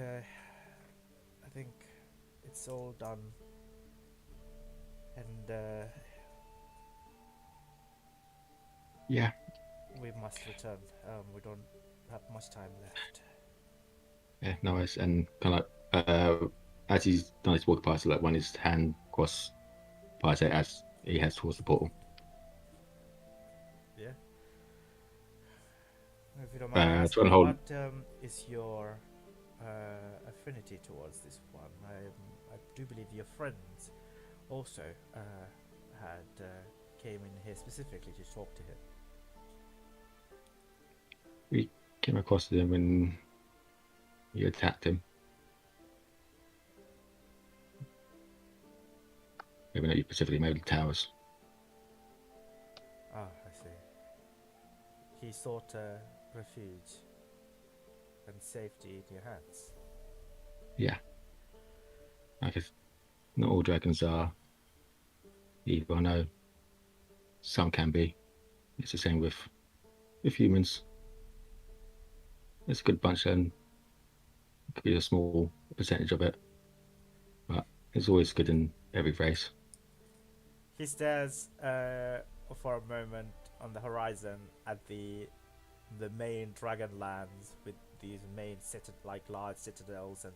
it's all done, and Yeah. we must return. We don't have much time left." Yeah, nice. And kind of as he's done his walk past, like one his hand across Pison as he heads towards the portal. Yeah. If you don't mind asking, what is your affinity towards this one? I do believe your friends also had came in here specifically to talk to him. We came across him when you attacked him. Maybe not you specifically, maybe the towers. Ah, I see. He sought refuge and safety in your hands. Yeah. I guess not all dragons are evil. I know some can be. It's the same with humans. It's a good bunch, and it could be a small percentage of it, but it's always good in every race. He stares for a moment on the horizon at the main dragon lands with these main large citadels and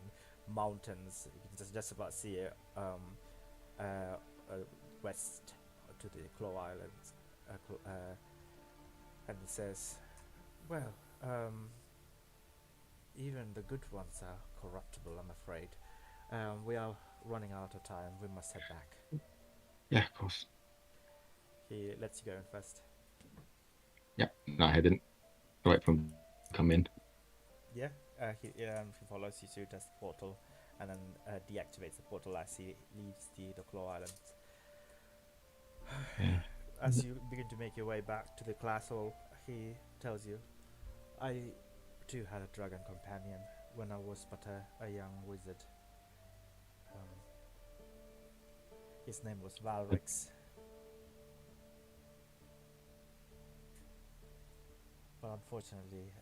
mountains. You can just about see it west to the Claw Islands, and he says, "Well, even the good ones are corruptible, I'm afraid. We are running out of time. We must head back." Yeah, of course. He lets you go in first. Yeah, no, I didn't. I'll wait for him to come in. Yeah, he follows you to the portal and then deactivates the portal as he leaves the Claw Islands. Yeah. As you begin to make your way back to the class hall, he tells you, "I too had a dragon companion when I was but a young wizard. His name was Valrix. But unfortunately,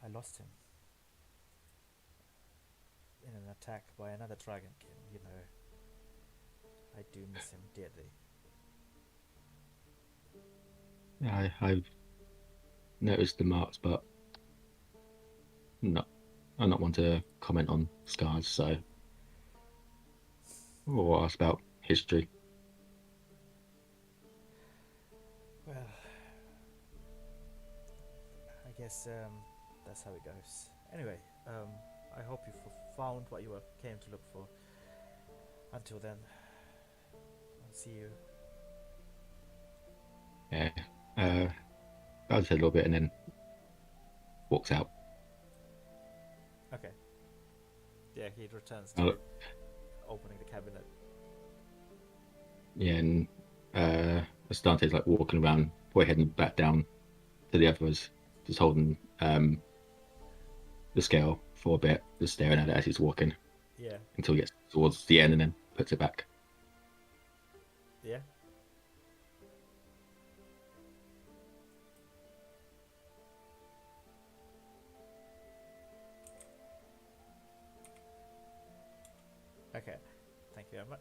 I lost him. in an attack by another dragonkin. You know, I do miss him dearly. I've noticed the marks, but no, I'm not one to comment on scars, so or ask about history. Well, I guess that's how it goes. Anyway, I hope you found what you came to look for. Until then, I'll see you. Yeah. Bows a little bit and then walks out. Okay. Yeah, he returns to Oh. opening the cabinet. Yeah, and Astante's like walking around, probably heading back down to the others, just holding the scale for a bit, just staring at it as he's walking Yeah. until he gets towards the end and then puts it back. Yeah. Okay. Thank you very much.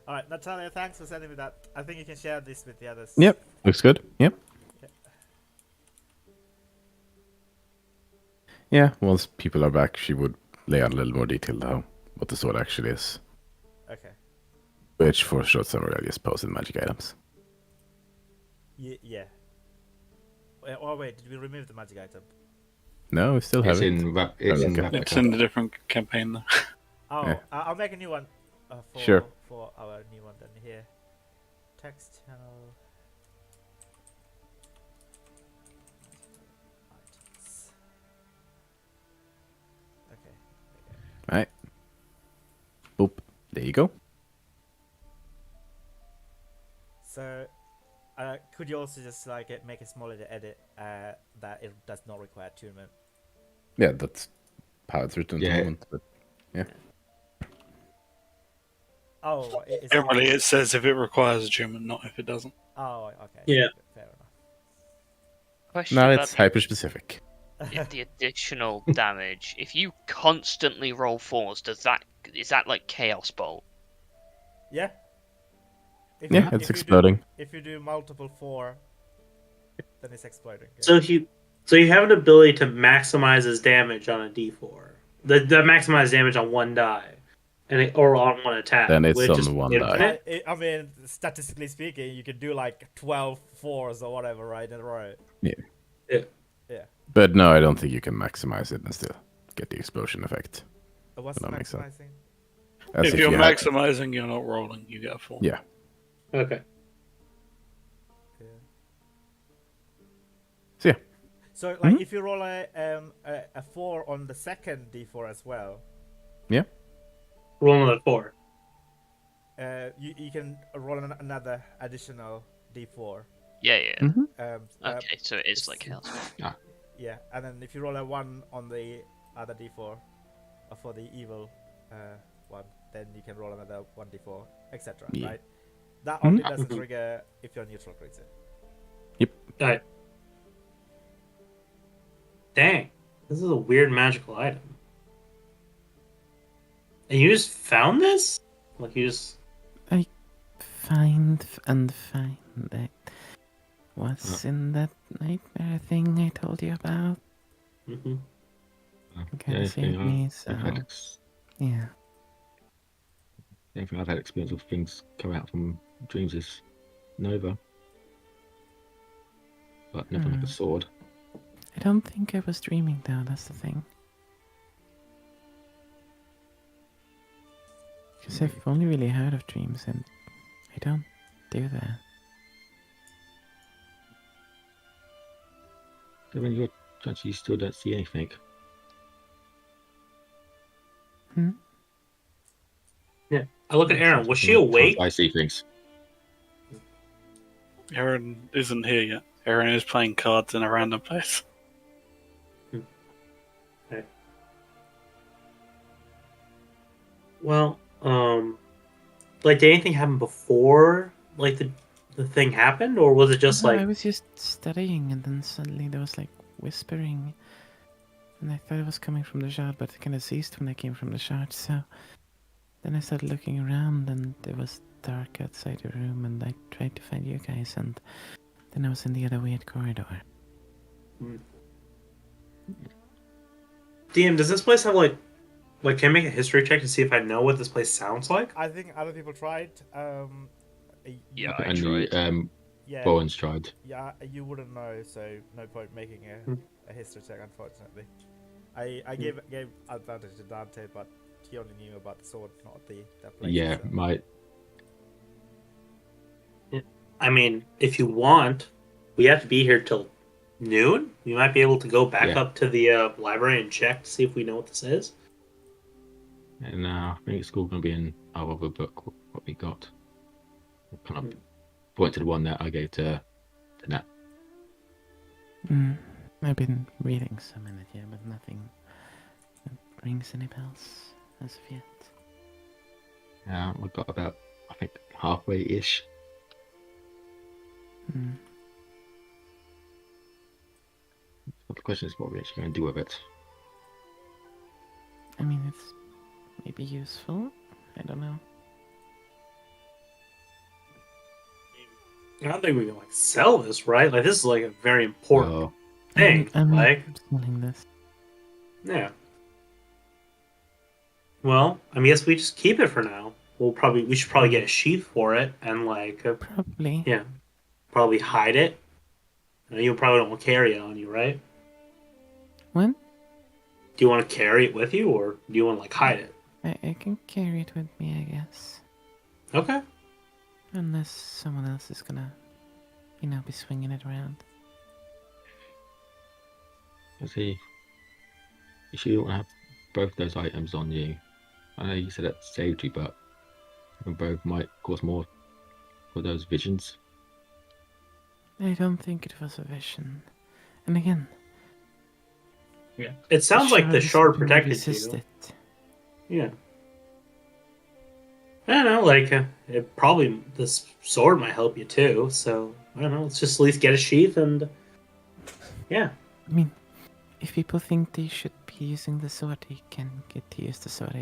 All right, Natalia, thanks for sending me that. I think you can share this with the others. Yep, looks good. Yep. Yeah, once people are back, she would lay out a little more detail though what the sword actually is. Okay. Which, for a short summary, I just posted magic items. Yeah. Oh wait, did we remove the magic item? No, we still have It's it. in Okay. Replica. It's in a different campaign though. Oh, Yeah. I'll make a new one. For, Sure. For our new one then here. Text channel. Items. Okay. Right. Boop. There you go. So, could you also just like make a small edit that it does not require attunement? Yeah, that's how it's written at Yeah. the moment. But yeah. Oh, Generally, it says if it requires attunement, not if it doesn't. Oh, okay. Yeah. Fair enough. Question Now about it's hyper specific. the additional damage. If you constantly roll 4s, is that like Chaos Bolt? Yeah. If Yeah, you- it's if you exploding. if you do multiple 4, then it's exploding. Yeah. So you have an ability to maximize his damage on a D4. The maximize damage on one die, or on one attack. Then it's which on is one infinite. die. I mean, statistically speaking, you could do like 12 4s or whatever, right? In a row. But no, I don't think you can maximize it and still get the explosion effect. What's That makes sense. maximizing? As If you're you had- maximizing, you're not rolling. You get a 4. Yeah. Okay. Yeah. So yeah. So like, Mhm. if you roll a 4 on the second D4 as well, Roll another 4. you can roll another additional D4. Yeah, yeah. Mhm. Okay, so it is like Chaos Bolt. Yeah, and then if you roll a 1 on the other D4, or for the evil one, then you can roll another 1d4, etc. Yeah. Right? That only Mhm. doesn't trigger if you're neutral creature. Alright. Dang. This is a weird magical item. And you just found this? Like you just Find it. What's in that nightmare thing I told you about? Mhm. Kinda saved me, so yeah. The only thing I've had experience of things come out from dreams is Nova. But nothing like a sword. I don't think I was dreaming though, that's the thing. Because I've only really heard of dreams and I don't do that. So when you're judge, you still don't see anything. Yeah. I look at Aaron. Was she Can't awake? I see things. Erin isn't here yet. Erin is playing cards in a random place. Well, like did anything happen before like the thing happened, or was it just No, like I was just studying and then suddenly there was like whispering. And I thought it was coming from the shard, but it kind of ceased when I came from the shard, so... Then I started looking around, and it was dark outside the room, and I tried to find you guys, and then I was in the other weird corridor. DM, does this place have like can I make a history check to see if I know what this place sounds like? I think other people tried. Yeah, I I think only tried. Yeah, Bowen's tried. yeah, you wouldn't know, so no point making Hmm. a history check, unfortunately. I gave advantage to Dante, but he only knew about the sword, not that place. Yeah, so. my I mean, if you want, we have to be here till noon. We might be able to go back Yeah. up to the library and check to see if we know what this is. and I think it's all going to be in our other book. What we got. Kind of point to the one that I gave to Nat. I've been reading some in it, yeah, but nothing that rings any bells as of yet. We got about, I think, halfway-ish. But the question is what we're actually going to do with it. I mean, it's maybe useful. I don't know. I don't think we can like sell this, right? Like this is like a very important Well, thing. I'm Like, selling this. yeah. Well, I guess we just keep it for now. We should probably get a sheath for it and like Probably. yeah, probably hide it. You probably don't want to carry it on you, right? What? Do you want to carry it with you, or do you want to like hide it? I can carry it with me, I guess. Okay. Unless someone else is gonna, be swinging it around. let's see. You sure you don't want to have both those items on you? I know you said that saved you, but both might cause more for those visions. I don't think it was a vision. And again, Yeah. It sounds like the is shard helping me protected resist you. it. Yeah. I don't know, like it probably this sword might help you too. So I don't know. Let's just at least get a sheath and yeah. I mean, if people think they should be using the sword, they can get to use the sword.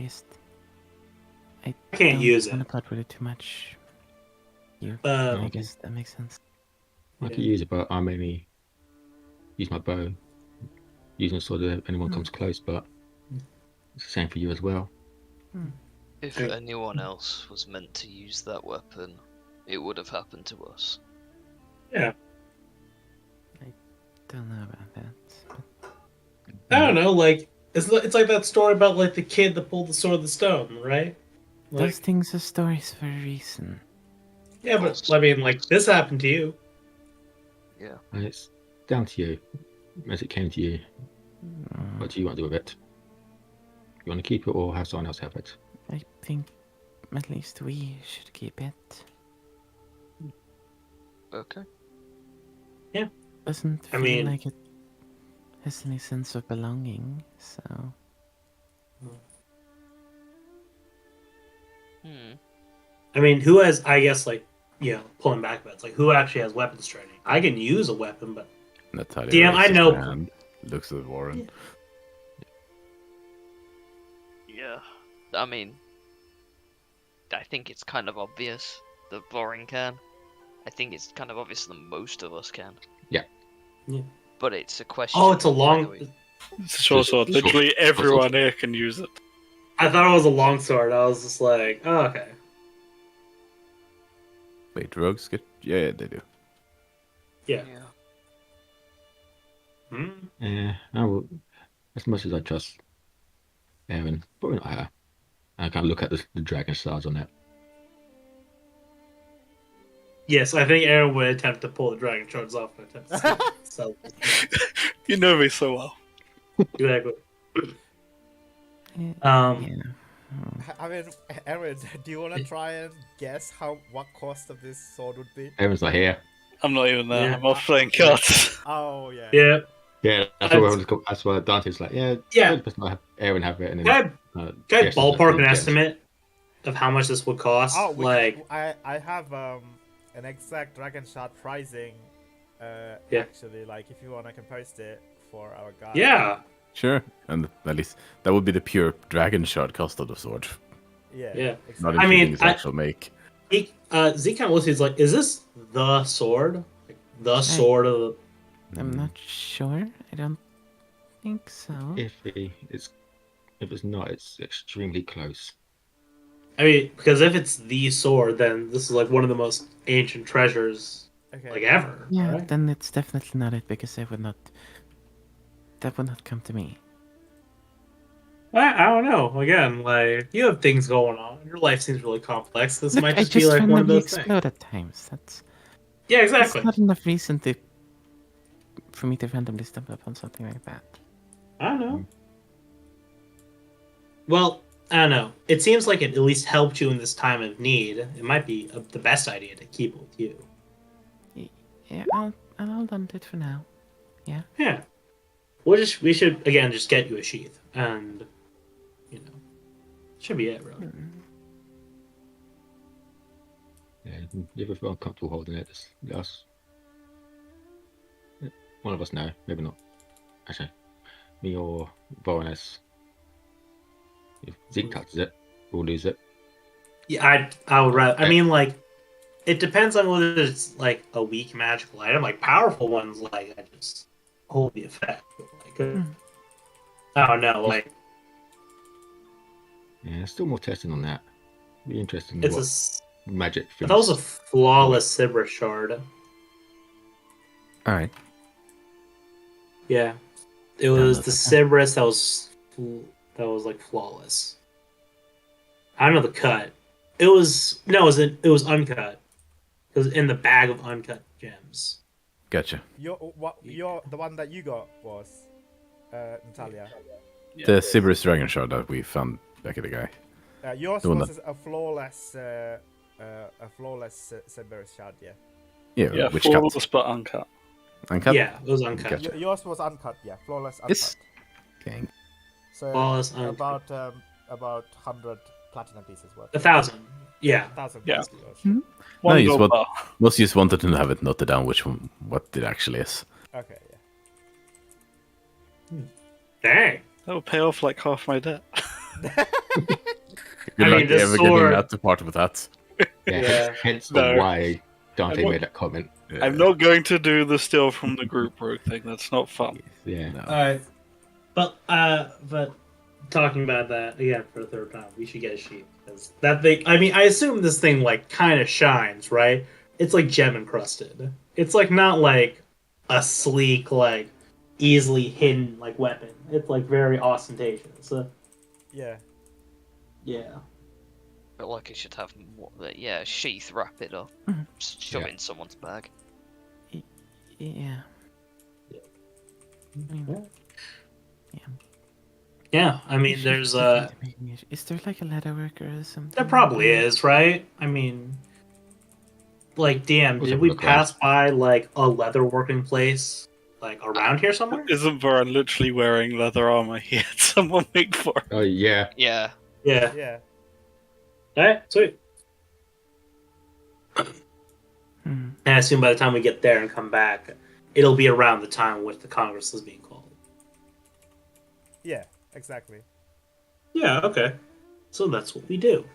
I can't don't use want it. to part with it too much. I Okay. guess that makes sense. I could use it, but I mainly use my bow. Using a sword if anyone comes close, but it's the same for you as well. If Okay. anyone else was meant to use that weapon, it would have happened to us. Yeah. Don't know about that. I don't know, like it's like that story about like the kid that pulled the sword of the stone, right? Like, Those things are stories for a reason. yeah, but I mean, like this happened to you. Yeah. And it's down to you, as it came to you. What do you want to do with it? You want to keep it or have someone else have it? I think at least we should keep it. Okay. Doesn't I feel mean- like it has any sense of belonging, so... I mean, who has? I guess like pulling back bets. Like who actually has weapons training? I can use a weapon, but Natalia Damn, I raises know. her hand, looks at Warren. Yeah. I mean, I think it's kind of obvious that Vorin can. I think it's kind of obvious that most of us can. Yeah. Yeah. But it's a question. oh, it's a of whether long. we- It's a short sword. Short- Literally short everyone sword. here can use it. I thought it was a long sword. I was just like, oh, okay. Wait, rogues get... Yeah, they do. Yeah. Yeah. Hmm. I will, as much as I trust Aaron, probably not her. I kind of look at the dragon stars on it. Yes, I think Aaron would attempt to pull the dragon shards off and attempt to sell them. You know me so well. Exactly. Yeah. I mean, Aaron, do you want to try and guess what cost of this sword would be? Aaron's not here. I'm not even there. Yeah. I'm off playing cards. Oh yeah. Yeah. Yeah, that's why Dante's like, yeah, Yeah. the person have Aaron have it, and then Can I Jess is like, ballpark an "Jess." estimate of how much this would cost? Oh, like, I have an exact dragon shard pricing. Yeah. Actually, like if you want, I can post it for our guy. yeah. Sure, and at least that would be the pure dragon shard cost of the sword, Yeah. Yeah. Exactly. not I including mean, its actual make. Z kind of looks. He's like, "Is this the sword? Like, the sword of the?" I'm not sure. I don't think so. If it's not, it's extremely close. I mean, because if it's the sword, then this is like one of the most ancient treasures Okay. like ever. Yeah, right? then it's definitely not it because I would not. That would not come to me. I don't know. Again, like you have things going on. Your life seems really complex. This Look, might I just be just like one of randomly those things. explode at times. That's Yeah, exactly. not enough reason for me to randomly stumble upon something like that. I don't know. Well, I don't know. It seems like it at least helped you in this time of need. It might be the best idea to keep it with you. Yeah, I'll hold on to it for now. Yeah. Yeah. We should again just get you a sheath, and should be it really. Yeah, if you feel comfortable holding it, just let us. One of us know, maybe not. Actually, me or Voroness. If Zeke touches it, we'll lose it. Yeah, I would rather. I mean, like, it depends on whether it's like a weak magical item. Like powerful ones, like I just hold the effect. But, like, I don't know. Like, Yeah, still more testing on that. Be interesting it's what magic things. that was a flawless Sibra shard. All right. Yeah, it was the Sibris that was like flawless. I don't know the cut. It was it was uncut. It was in the bag of uncut gems. Gotcha. The one that you got was Natalia. The Sybaris dragon shard that we found back at the guy. Yours The one was a flawless Cerberus shard, yeah. Yeah, which flawless cut? but uncut. Uncut? Yeah, it was uncut. Gotcha. Yours was uncut, yeah, flawless uncut. Yes. Okay. So Flawless uncut. about 100 platinum pieces worth. 1,000. Yeah. 1,000 Yeah. pieces. No, One you just gold want, bar. most just wanted to have it noted down what it actually is. Okay, yeah. Dang. That would pay off like half my debt. Good I luck mean, this ever sword- getting that to part with that. Yeah. Hence No. why Dante I'm made that comment. I'm not going to do the steal from the group rogue thing. That's not fun. Yeah. No. Alright. But talking about that again for the third time, we should get a sheet. Because that thing, I mean, I assume this thing like kind of shines, right? It's like gem encrusted. It's like not like a sleek, like easily hidden like weapon. It's like very ostentatious. Yeah. Yeah. But like it should have more. Yeah, sheath, wrap it up, just shove Yeah. it in someone's bag. Yeah. I mean, Yeah, I we mean, should there's definitely make it. Is there like a ladder worker or something? there probably is, right? I mean, like, damn, Let's did have a we look pass by like a leather working place like around here somewhere? Isn't Varan literally wearing leather armor? He had someone make for him. Oh yeah. Yeah. Yeah. Yeah. Alright, sweet. Hmm. And I assume by the time we get there and come back, it'll be around the time in which the Congress is being called. Yeah, exactly. Yeah, okay. So that's what we do.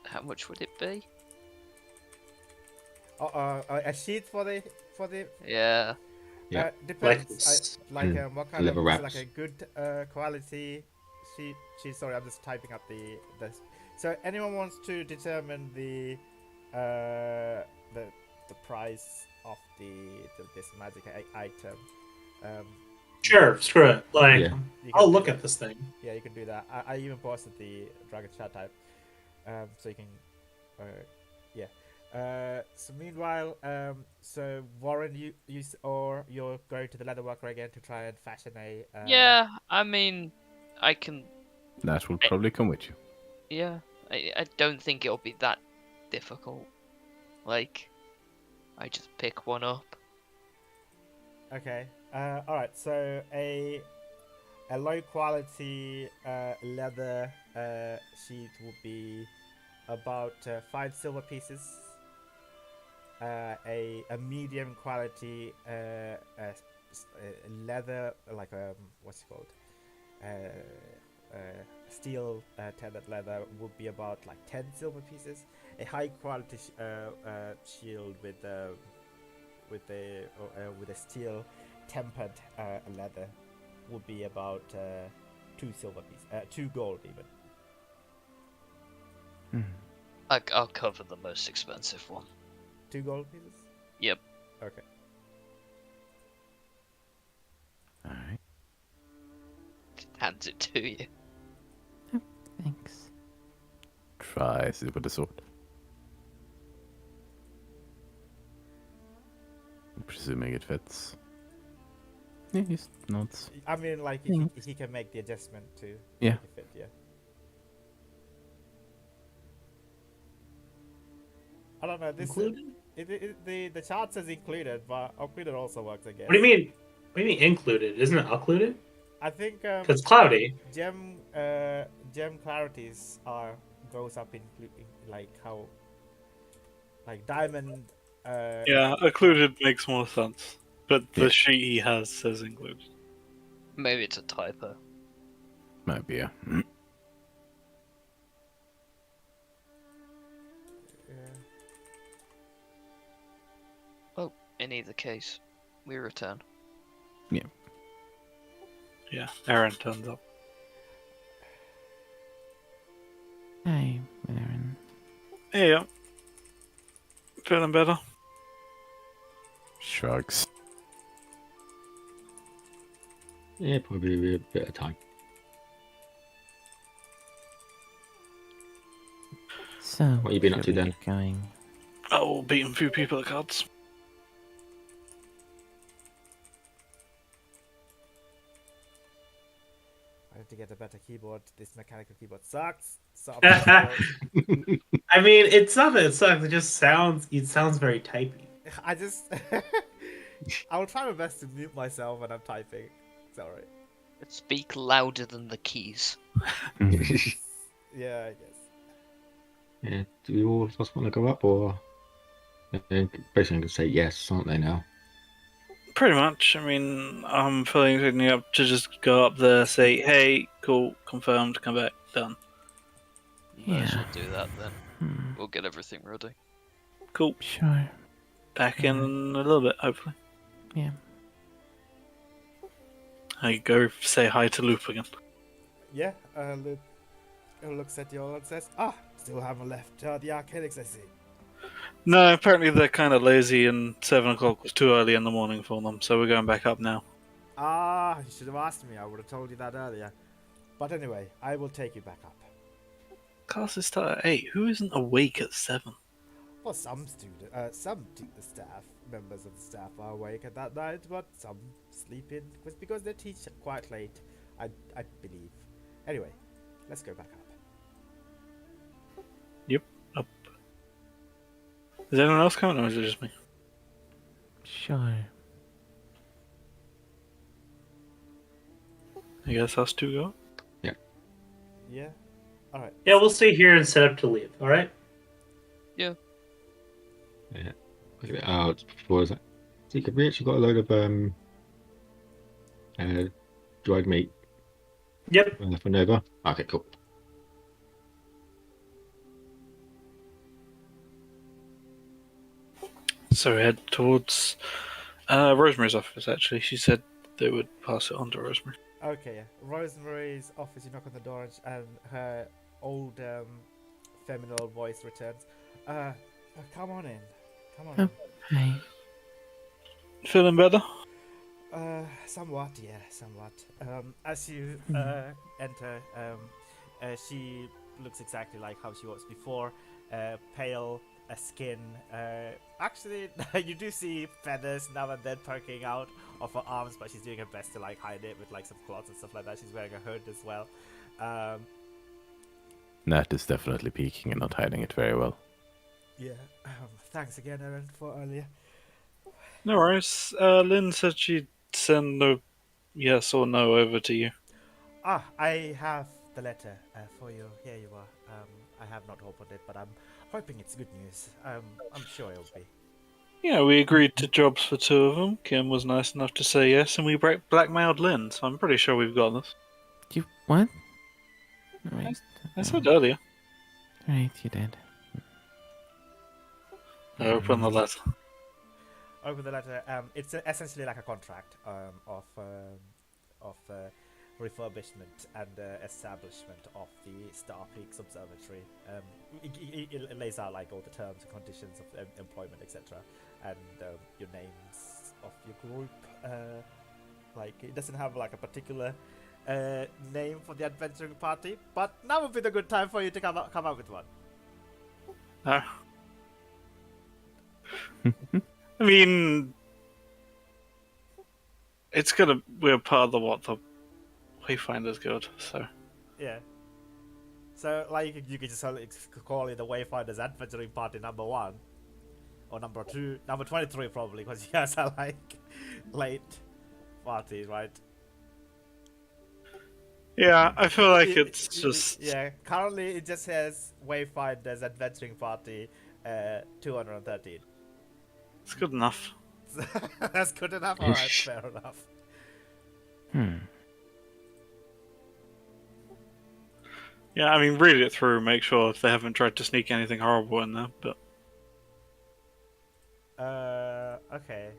How much would it be? A sheet for the Yeah. Yeah. depends. Like, What kind leather of is it wraps. like a good quality sheet? Sorry, I'm just typing up the. So anyone wants to determine the price of this magic item? sure, screw it. Like, Yeah. You can I'll do look that. at this thing. Yeah, you can do that. I even posted the Dragon chat type, so you can, yeah. So meanwhile, so Warren, you're going to the leather worker again to try and fashion a. Yeah, I mean, I can. That will probably come with you. Yeah, I don't think it'll be that difficult. Like, I just pick one up. Okay. All right. So a low quality leather sheet would be about 5 silver pieces. a medium quality leather, like what's it called? Steel tethered leather would be about like 10 silver pieces. A high quality shield with a steel tempered leather would be about 2 gold even. I'll cover the most expensive one. 2 gold pieces. Yep. Okay. Alright. Hands it to you. Thanks. Tries it with the sword. Presuming it fits. Yeah, just nods. I mean, like Thanks. he can make the adjustment to Yeah. make it fit. Yeah. I don't know. This Included? the chart says included, but included also works, I guess. What do you mean? What do you mean included? Isn't it occluded? I think Because it's cloudy. gem clarities goes up in like how like diamond. Yeah, occluded makes more sense. But Yeah. the sheet he has says included. Maybe it's a typo. Might be, yeah. In either case, we return. Yeah, Aaron turns up. Hi, Eberron. Hey, yeah. Feeling better? Shrugs. Yeah, probably a bit of time. So, What you been up shall to we then? get going? Oh, beating a few people at cards. I have to get a better keyboard. This mechanical keyboard sucks. So I mean, it's not that it sucks. It sounds very typey. I just I will try my best to mute myself when I'm typing. It's alright. Speak louder than the keys. Yeah, I guess. Yeah, do we all of us want to go up, or basically going to say yes, aren't they now? Pretty much. I mean, I'm feeling up to just go up there, say, hey, cool, confirmed, come back, done. Might as Yeah. well do that then. Hmm, We'll get everything ready. Cool. sure. Back in a little bit, hopefully. Yeah. I go say hi to Loop again. Yeah, Luke looks at you all and says, still haven't left the arcadics, I see. No, apparently they're kind of lazy, and 7 o'clock was too early in the morning for them, so we're going back up now. You should have asked me. I would have told you that earlier. But anyway, I will take you back up. Classes start at 8. Who isn't awake at 7? Well, some members of the staff are awake at that night, but some sleep in because they teach quite late, I believe. Anyway, let's go back up. Yep, up. Is anyone else coming, or is it just me? Sure. I guess us two go. Yeah? Alright. Yeah, we'll stay here and set up to leave. All right. Yeah. Before that, see, have we actually got a load of dried meat Yep. for Nova? Okay, cool. So we head towards Rosemary's office, actually. She said they would pass it on to Rosemary. Okay, yeah. Rosemary's office, you knock on the door and her old feminine voice returns. Come on in. Come on in. Hi. Feeling better? Somewhat, yeah, somewhat. As you enter, she looks exactly like how she was before. Pale skin. Actually, you do see feathers now and then poking out of her arms, but she's doing her best to like hide it with like some cloths and stuff like that. She's wearing a hood as well. Nat is definitely peeking and not hiding it very well. Yeah. Thanks again, Erin, for earlier. No worries. Lynn said she'd send no yes or no over to you. I have the letter for you. Here you are. I have not opened it, but I'm hoping it's good news. I'm sure it'll be. Yeah, we agreed to jobs for 2 of them. Kim was nice enough to say yes, and we blackmailed Lynn, so I'm pretty sure we've got this. You what? Right. I said earlier. Right, you did. I open the letter. Open the letter. It's essentially like a contract of refurbishment and establishment of the Star Peaks Observatory. It lays out like all the terms and conditions of employment, etc., and your names of your group. Like it doesn't have like a particular name for the adventuring party, but now would be the good time for you to come up with one. I mean, we're part of the Wayfinders Guild, so. Yeah. So, like, you could just call it the Wayfinders Adventuring Party number 1. Or number 2. Number 23, probably, because you guys are, like, late parties, right? Yeah, I feel like it's just. Yeah, currently it just says Wayfinders Adventuring Party 213. It's good enough. That's good enough? Alright, fair enough. Yeah, I mean, read it through, make sure if they haven't tried to sneak anything horrible in there, but. Okay.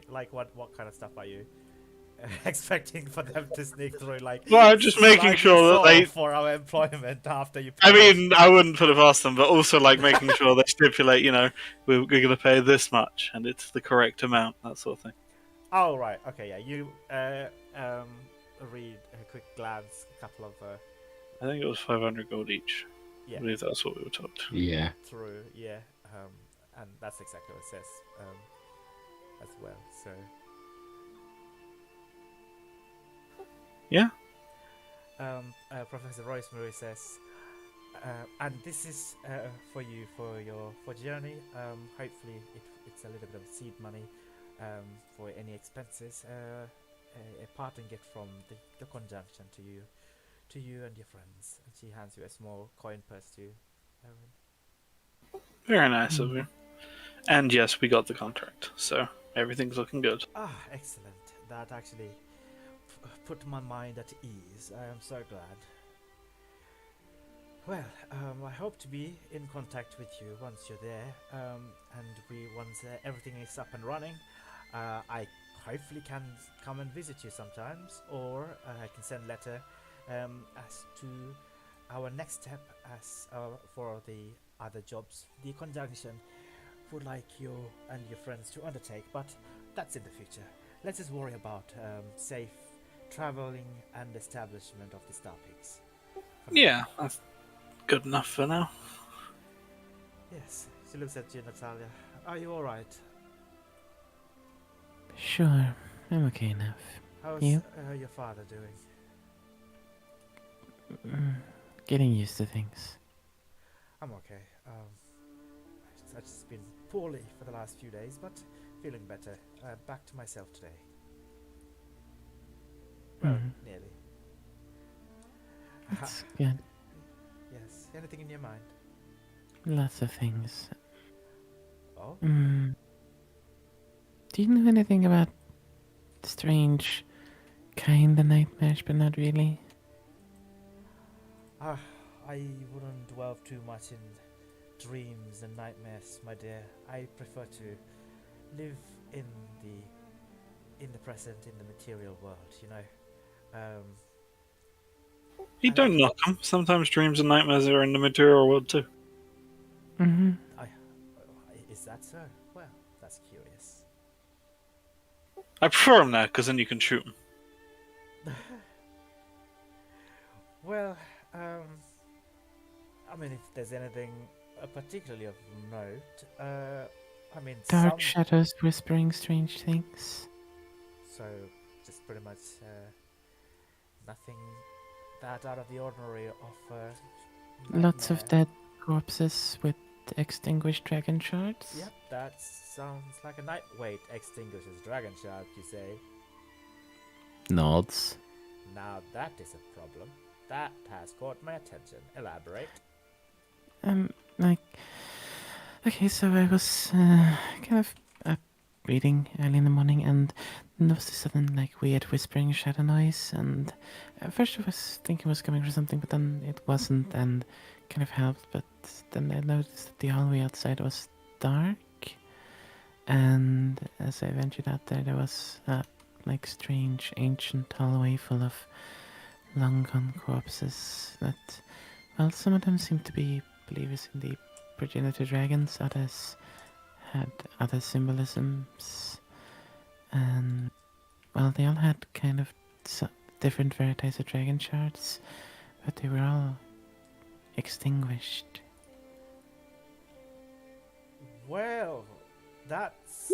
Like what kind of stuff are you expecting for them to sneak through? Like, Well, I'm just making sliding sure that saw they. for our employment after you. I mean, I wouldn't put it past them, but also like making sure they stipulate, we're going to pay this much and it's the correct amount, that sort of thing. Oh right, okay, yeah. You read a quick glance, a couple of I think it was 500 gold each. yeah I believe that's what we were told. Yeah. through, yeah, and that's exactly what it says as well. So Yeah. Professor Rosemary says, and this is for you for your journey. Hopefully, it's a little bit of seed money for any expenses. A parting gift from the conjunction to you and your friends. And she hands you a small coin purse to you. Very nice of you. And yes, we got the contract, so everything's looking good. Ah, excellent. That actually put my mind at ease. I am so glad. Well, I hope to be in contact with you once you're there, and once everything is up and running. I hopefully can come and visit you sometimes, or I can send letter as to our next step as for the other jobs the conjunction would like you and your friends to undertake, but that's in the future. Let's just worry about safe traveling and establishment of the Star Peaks. Yeah, that's good enough for now. Yes, she looks at you, Natalia. Are you alright? Sure, I'm okay enough. How's You? Your father doing? Getting used to things. I'm okay. I've just been poorly for the last few days, but feeling better. Back to myself today. Well, nearly. That's good. Yes. Anything in your mind? Lots of things. Oh? Do you know anything about strange kind of nightmares, but not really? I wouldn't delve too much in dreams and nightmares, my dear. I prefer to live in the present, in the material world, you know. You don't knock them. Sometimes dreams and nightmares are in the material world too. Is that so? Well, that's curious. I prefer them now, because then you can shoot them. Well, I mean, if there's anything particularly of note, I mean, Dark shadows whispering strange things. So, just pretty much nothing that out of the ordinary of. Lots of nightmare. dead corpses with extinguished dragon shards. Yep, that sounds like a night. Wait, extinguishes dragon shard, you say? Nods. Now that is a problem. That has caught my attention. Elaborate. Like Okay, so I was kind of reading early in the morning, and then there was this sudden, like, weird whispering shadow noise, and at first I was thinking it was coming from something, but then it wasn't, and kind of helped, but then I noticed that the hallway outside was dark, and as I ventured out there, there was a, like, strange ancient hallway full of long gone corpses that, well, some of them seemed to be believers in the progenitor dragons, others had other symbolisms, and well, they all had kind of different varieties of dragon shards, but they were all extinguished. Well, that's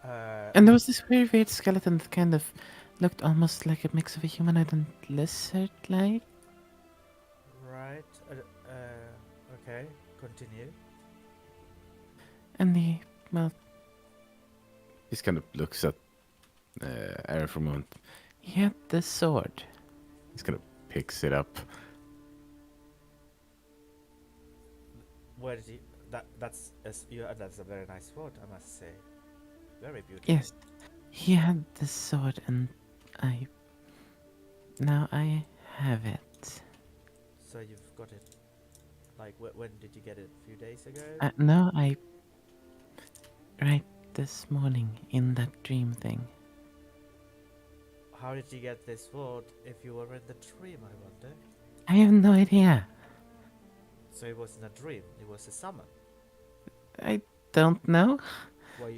And there was this very weird skeleton that kind of looked almost like a mix of a humanoid and lizard-like. right. Okay, continue. And the, well, He just kind of looks at Aaron for a moment. he had the sword. He's kind of picks it up. Where did you? That's a very nice sword, I must say. Very beautiful. Yes, he had the sword, and now I have it. So you've got it. Like, when did you get it? A few days ago? No, right this morning in that dream thing. How did you get this sword if you were in the dream, I wonder? I have no idea. So it wasn't a dream, it was a summon. I don't know. Were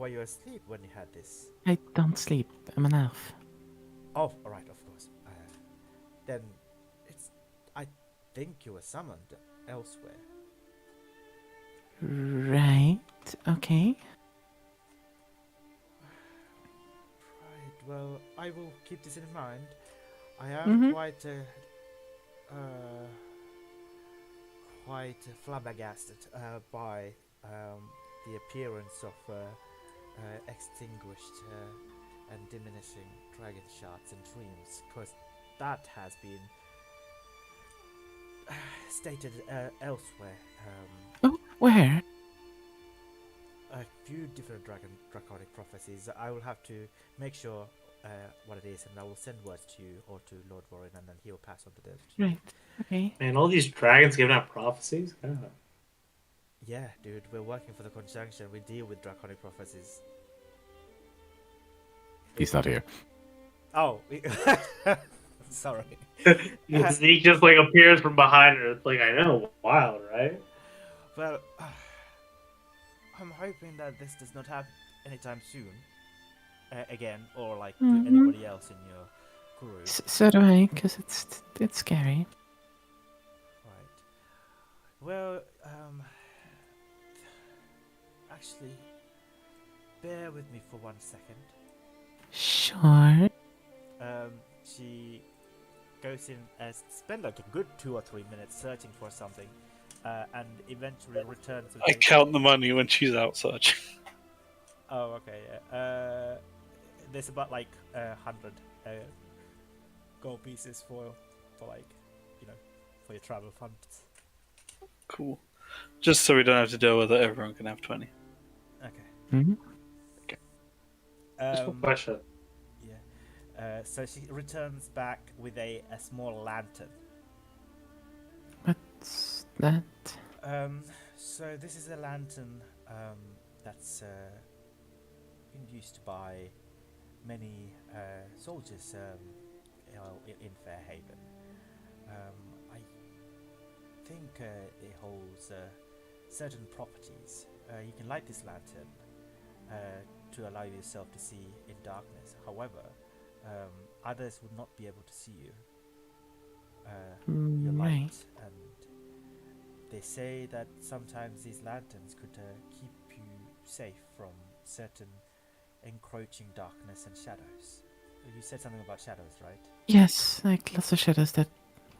you asleep when you had this? I don't sleep. I'm an elf. Oh, alright, of course. Then I think you were summoned elsewhere. Right. Okay. Right, well, I will keep this in mind. I am quite flabbergasted by the appearance of extinguished and diminishing dragon shards and dreams, because that has been stated elsewhere. Oh, where? A few different draconic prophecies. I will have to make sure what it is, and I will send words to you or to Lord Warren, and then he will pass on to them. Right. Okay. Man, all these dragons giving out prophecies. God. Yeah, dude, we're working for the conjunction. We deal with draconic prophecies. He's not here. Oh, sorry. Zeke just like appears from behind her. It's like, I know, wild, right? Well, I'm hoping that this does not happen anytime soon. Again, or like to anybody else in your group. So do I, because it's scary. Right. Well, actually, bear with me for 1 second. Sure. She goes in and spend like a good 2 or 3 minutes searching for something, and eventually returns. I count the money when she's out searching. Oh, okay. Yeah. There's about like 100 gold pieces for like, for your travel funds. Cool. Just so we don't have to deal with it, everyone can have 20. Okay. Mm-hmm. Just one question. Yeah. So she returns back with a small lantern. What's that? So this is a lantern that's been used by many soldiers in Fairhaven. I think it holds certain properties. You can light this lantern to allow yourself to see in darkness. However, others would not be able to see you. Your light, Right. and they say that sometimes these lanterns could keep you safe from certain encroaching darkness and shadows. You said something about shadows, right? Yes, like lots of shadows that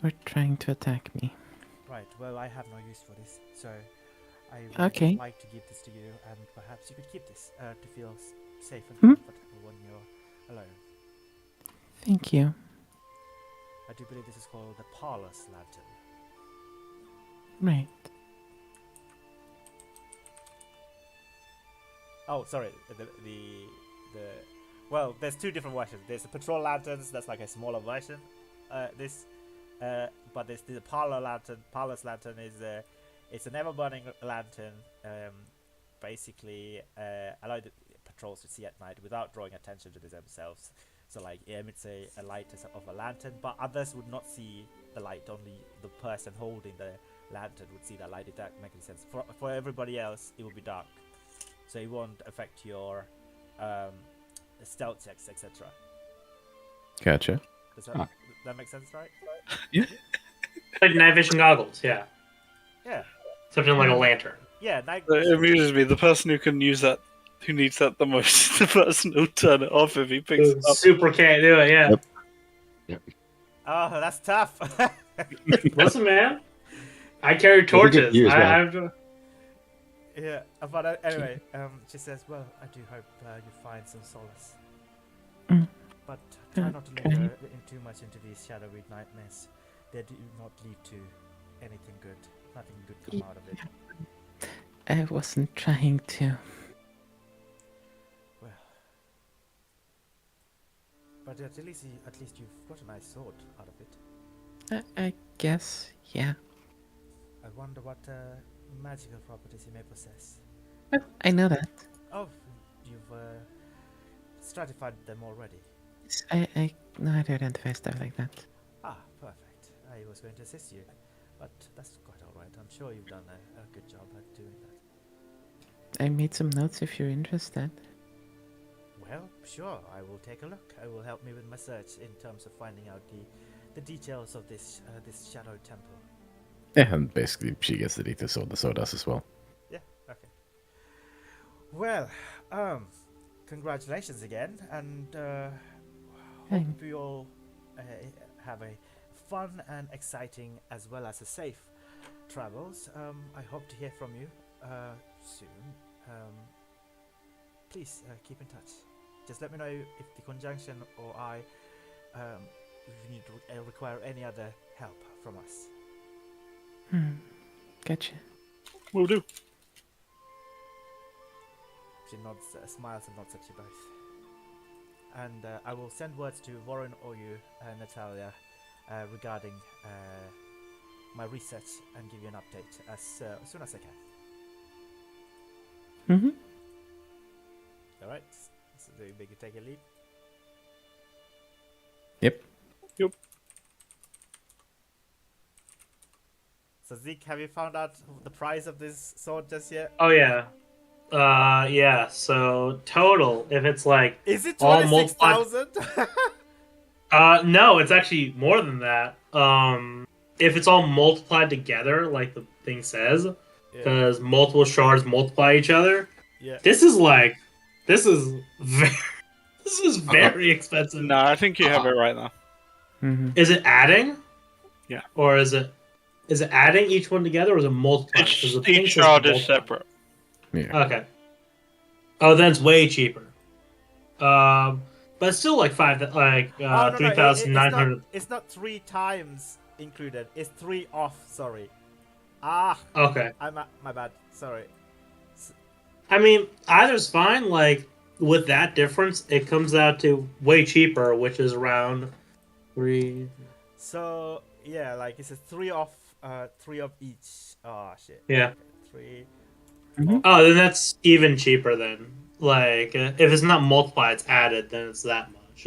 were trying to attack me. Right, well, I have no use for this, so I would Okay. like to give this to you, and perhaps you could keep this to feel safe and Hmm? comfortable when you're alone. Thank you. I do believe this is called the Parlous Lantern. Right. Oh, sorry. The well, there's two different versions. There's the patrol lanterns. That's like a smaller version. But there's the parlor lantern. Parlor's lantern is it's an ever-burning lantern. Basically, allow the patrols to see at night without drawing attention to themselves. So like it emits a light of a lantern, but others would not see the light. Only the person holding the lantern would see that light. If that makes any sense. For everybody else, it will be dark, so it won't affect your stealth checks, etc. Gotcha. Does Ah. that make sense, right? Like night vision goggles, yeah. Yeah. Something like a lantern. Yeah, night It amuses me. The person who can use that, who needs that the most, is the person who'll turn it off if he picks it up. Super can't do it, yeah. Yep. Oh, that's tough. Listen, man. I carry Well, we get torches. you as well. I've Yeah, but anyway, she says, "Well, I do hope you find some solace, Mm. but try not to Okay. linger too much into these shadowy nightmares. They do not lead to anything good. Nothing good come out of it." I wasn't trying to. Well, but at least you've got a nice sword out of it. I guess, yeah. I wonder what magical properties you may possess. Well, I know that. Oh, you've stratified them already. I know how to identify stuff like that. Ah, perfect. I was going to assist you, but that's quite alright. I'm sure you've done a good job at doing that. I made some notes if you're interested. Well, sure, I will take a look. I will help me with my search in terms of finding out the details of this shadow temple. Yeah, and basically she gets the details, so does as well. Yeah, okay. Well, congratulations again, and Thank- hope you all have a fun and exciting as well as a safe travels. I hope to hear from you soon. Please keep in touch. Just let me know if the conjunction or I if you need to require any other help from us. Gotcha. Will do. She nods, smiles and nods at you both. And I will send words to Warren or you, Natalia, regarding my research and give you an update as soon as I can. Mm-hmm. Alright? So do you take a leap? Yep. So Zeke, have you found out the price of this sword just yet? Oh yeah. Yeah, so total, if it's like Is it all 26,000? no, it's actually more than that. If it's all multiplied together, like the thing says, Yeah. because multiple shards multiply each other, Yeah. this is very, this is very expensive. No, I think you have it right now. Mm-hmm. Is it adding? Yeah. Or is it adding each one together, or is it multiplying? 'Cause the thing Each says shard is multiply. separate. Yeah. Okay. Oh, then it's way cheaper. But it's still like Oh, no, 3,900. It's not 3 times included. It's 3 off. Sorry. Ah, Okay. my bad. Sorry. I mean, either's fine. Like with that difference, it comes out to way cheaper, which is around 3. So yeah, like it's a 3 off. 3 of each. Oh shit. Yeah. 3. Oh, then that's even cheaper. Then, like, if it's not multiplied, it's added. Then it's that much.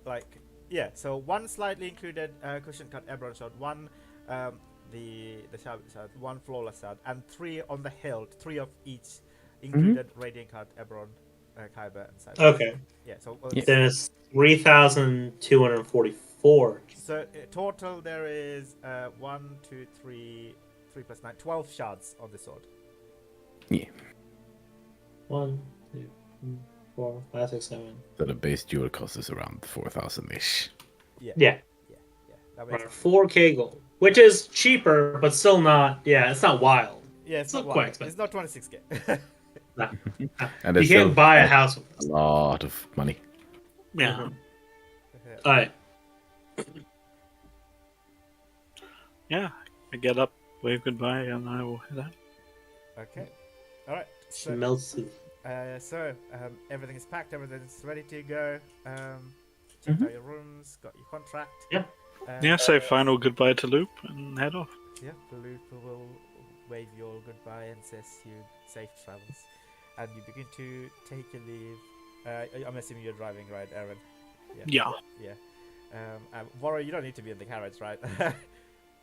Like yeah. So 1 slightly included cushion cut Eberron shot. 1 the shard, 1 flawless shard, and 3 on the hilt. 3 of each included radiant cut Eberron, Kyber, and Cyber. Okay. Yeah. So Then it's 3,244. So total there is 1, 2, 3 plus 9, 12 shards on the sword. 1, 2, 3, 4, 5, 6, 7. So the base dual cost is around 4,000-ish. Yeah. Yeah. That makes Around sense. 4K gold, which is cheaper, but still not. Yeah, it's not wild. Yeah, it's Still not quite wild. expensive. It's not 26k. Nah. And You it's can't still buy a house with a this. lot of money. Yeah. Alright. Yeah. I get up, wave goodbye, and I will head out. Okay. All right. She So, melts Everything is packed. Everything's ready to go. Checked out your rooms. Got your contract. Yeah. Yeah, say final goodbye to Loop and head off. Yeah, the loop will wave your goodbye and says you safe travels, and you begin to take your leave. I'm assuming you're driving, right, Aaron? Yeah. Yeah. Warren, you don't need to be in the carriage, right?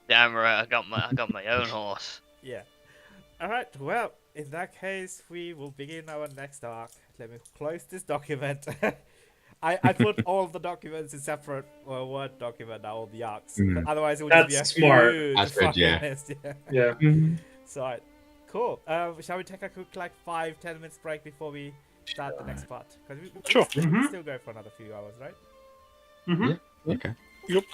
Damn right, I got my own horse. Yeah. All right. Well, in that case, we will begin our next arc. Let me close this document. I put all the documents in separate Word document now, all the arcs. Otherwise, it would just be a That's smart. huge That's good, fucking yeah. list. Yeah. Yeah. So, alright. Cool. Shall we take a quick 5-10 minutes break before we start the next part? Because we Sure. can still go for another few hours, right? Mm-hmm. Okay. Perfect.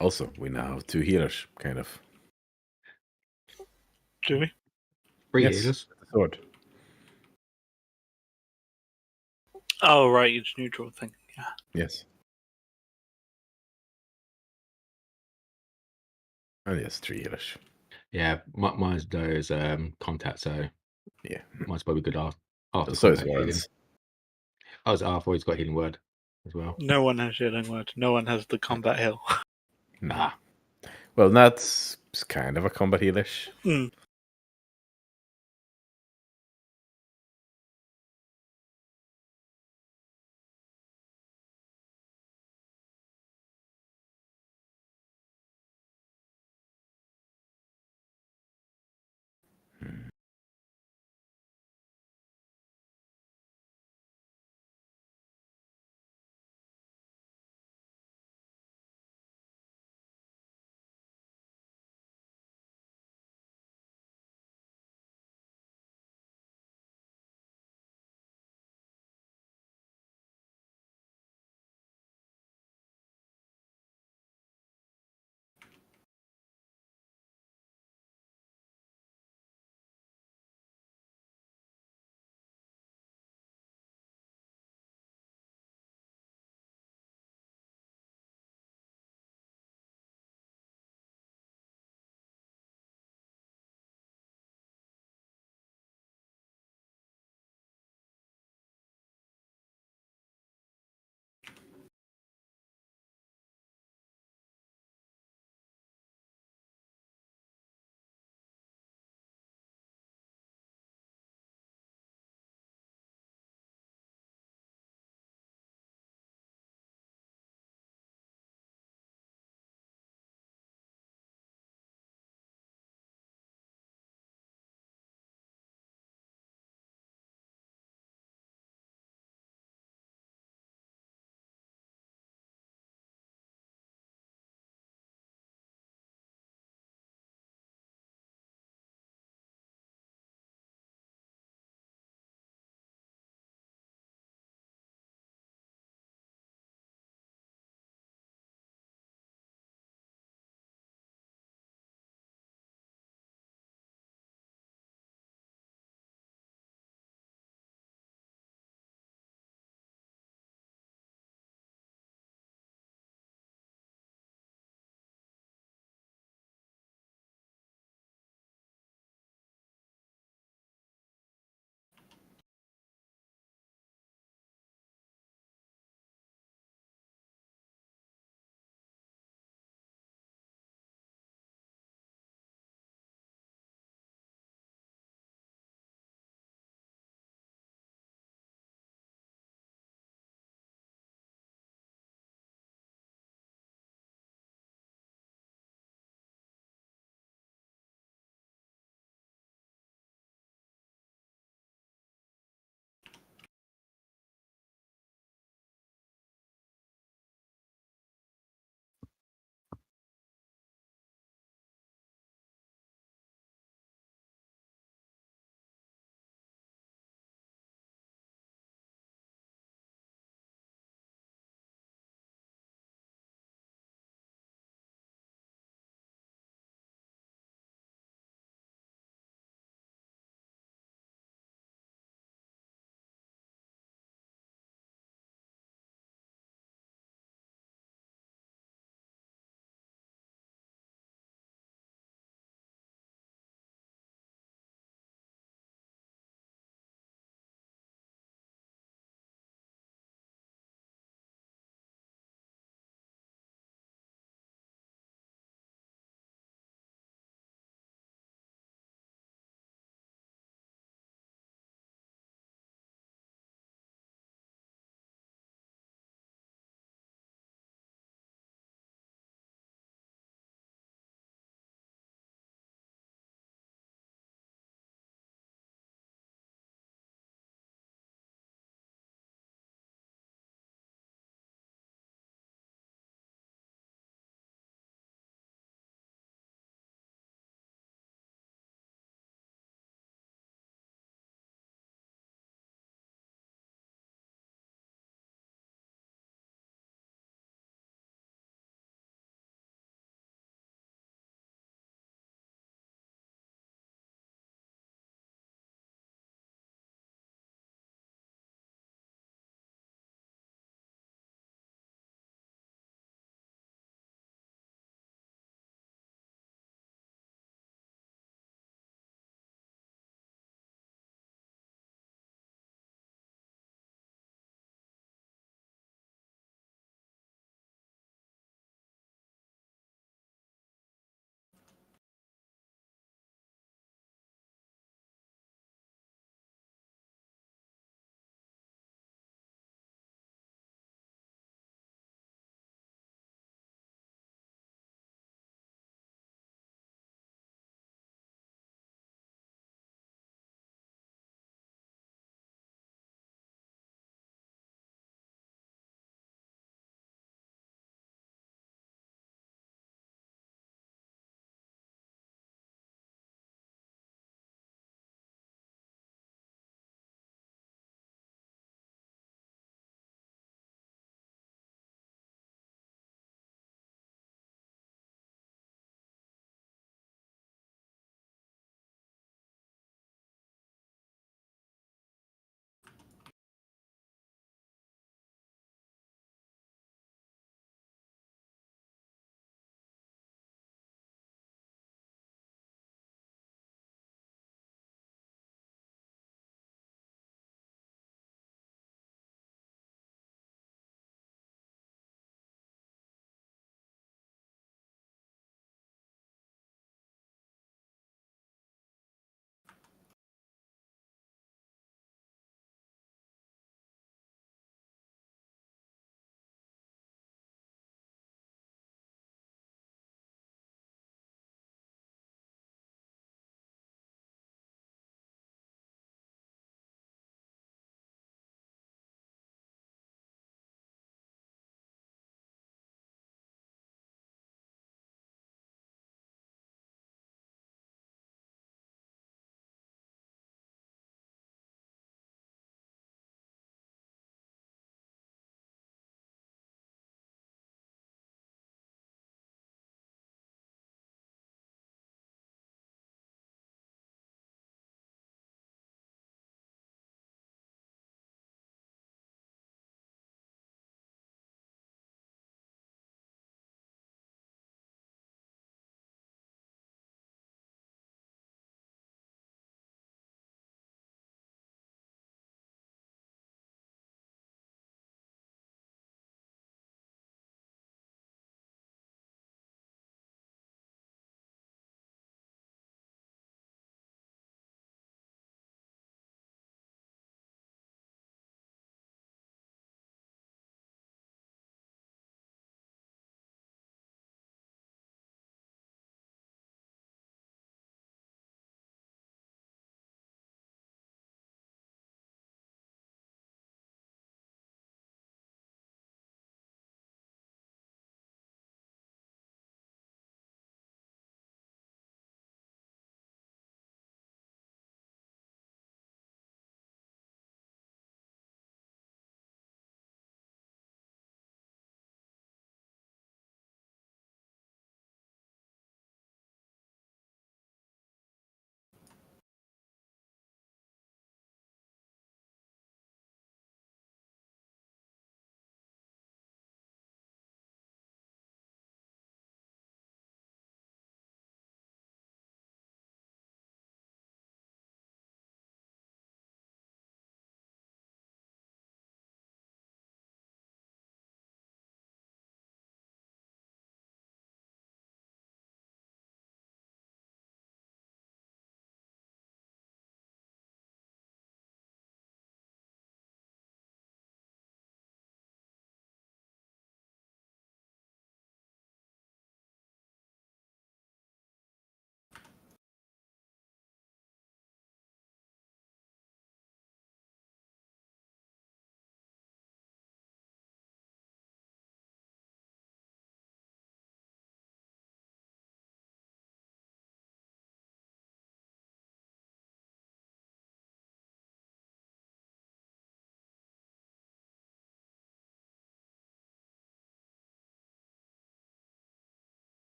Also, we now have 2 healers, kind of. Do we? 3 Yes, healers. the sword. Oh, right, it's neutral thing. Yeah. Yes. Oh, yes, 3 healers. Yeah, mine's those contact, so Yeah. mine's probably good after So is combat healing. Warren's. Oh, it's after he's got healing word as well. No one has healing word. No one has the combat hill. Nah. Well, that's kind of a combat healish.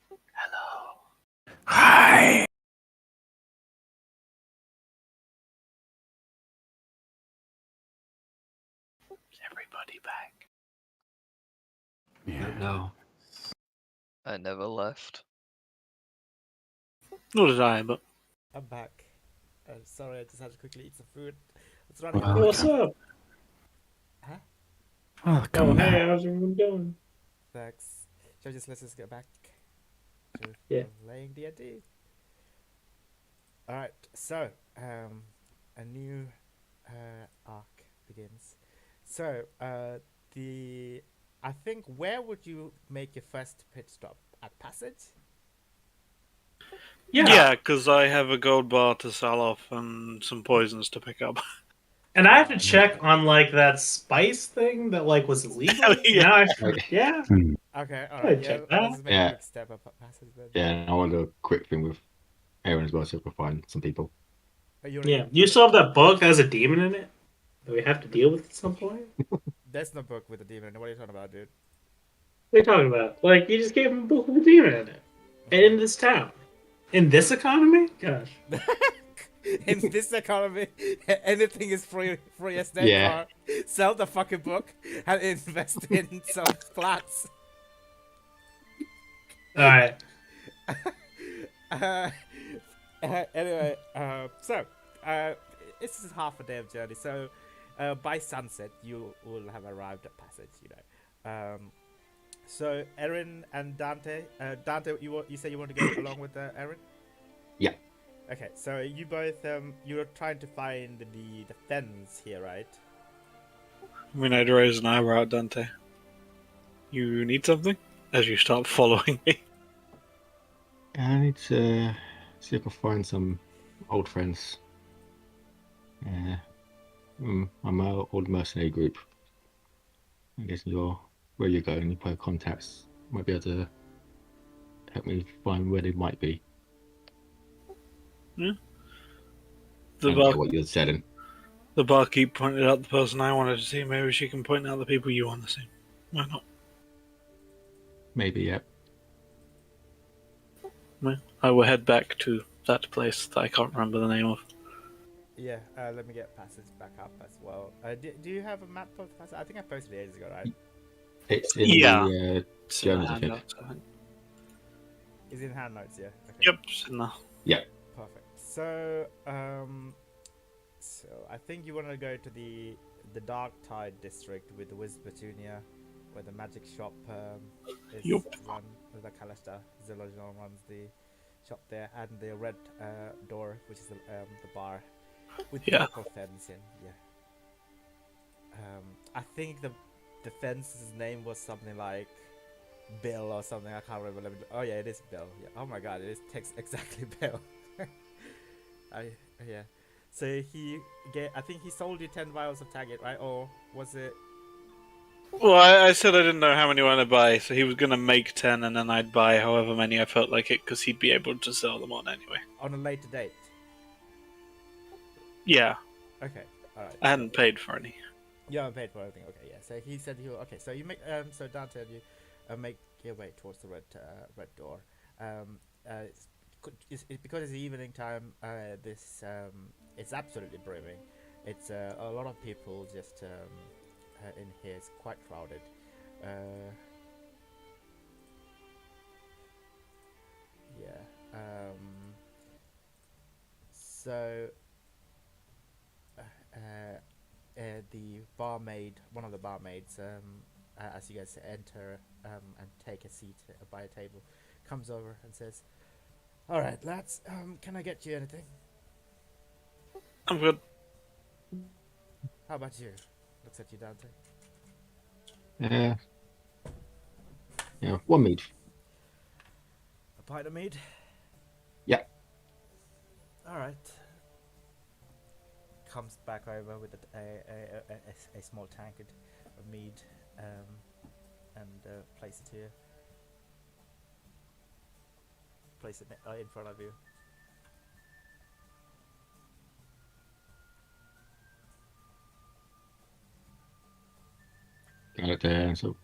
Hello. Hi. Is everybody back? Yeah. No. I never left. Nor did I, but I'm back. Sorry, I just had to quickly eat some food. It's running Hey, out. what's up? Huh? Welcome Oh, hey, back. how's everyone doing? Thanks. Let's just get back to Yeah. playing D&D. Alright, so, a new arc begins. So, I think, where would you make your first pit stop? At Passage? yeah, because I have a gold bar to sell off and some poisons to pick up. And I have to check on like that spice thing that like was illegal. Yeah. Now I Like, yeah, Okay, I alright, yeah, check let's that. just make a yeah, quick step up at Passage then. yeah. And I want a quick thing with Aaron as well, so we can find some people. Yeah, you still have that book that has a demon in it that we have to deal with at some point. There's no book with a demon. What are you talking about, dude? What are you talking about? Like you just gave him a book with a demon in it, and in this town, in this economy. Gosh, In this economy, anything is free as they Yeah. are. Sell the fucking book and invest in some flats. all right. Uh, anyway, this is half a day of journey. So, by sunset, you will have arrived at Passage. You know. So Erin and Dante. Dante, you say you want to go along with Erin? Yeah. Okay, so you both you're trying to find the fence here, right? I mean, I'd raise an eyebrow at Dante. You need something? As you start following me. I need to see if I can find some old friends. I'm an old mercenary group. I guess where you're going, you probably have contacts might be able to help me find where they might be. The I don't bar, care what you're selling. the barkeep pointed out the person I wanted to see. Maybe she can point out the people you want to see. Why not? Maybe, yeah. Well, I will head back to that place that I can't remember the name of. Yeah. Let me get Passage back up as well. Do you have a map of Passage? I think I posted it ages ago, right? It's in Yeah. the It's in the journals, I think. handouts, I think. Is it in hand notes? Yeah. Okay. Yep, it's in the. Yeah. Perfect. So, so I think you want to go to the Dark Tide district with the Wiz Petunia, where the magic shop is Yup. run. With the Kalista Zillogion runs the shop there, and the Red Door, which is the bar with the Yeah. local fence in. Yeah. I think the fence's name was something like Bill or something. I can't remember. Oh yeah, it is Bill. Yeah. Oh my god, it is text exactly Bill. Yeah. So I think he sold you 10 vials of Target, right? Or was it? Well, I said I didn't know how many I wanted to buy, so he was going to make 10 and then I'd buy however many I felt like it because he'd be able to sell them on anyway. On a later date. Yeah, Okay. All right. I hadn't paid for any. You haven't paid for everything. Okay. Yeah. So he said you. Okay. So you make. So Dante and you make your way towards the red door. It's because it's evening time. It's absolutely brimming. It's a lot of people just in here. It's quite crowded. Yeah. So the barmaid, one of the barmaids, as you guys enter and take a seat by a table, comes over and says, "All right, lads, can I get you anything? I'm good. How about you?" Looks at you, Dante. Yeah, one mead. A pint of mead. Yeah. All right. Comes back over with a small tankard of mead, and place it here. Place it in front of you. Got it there. So,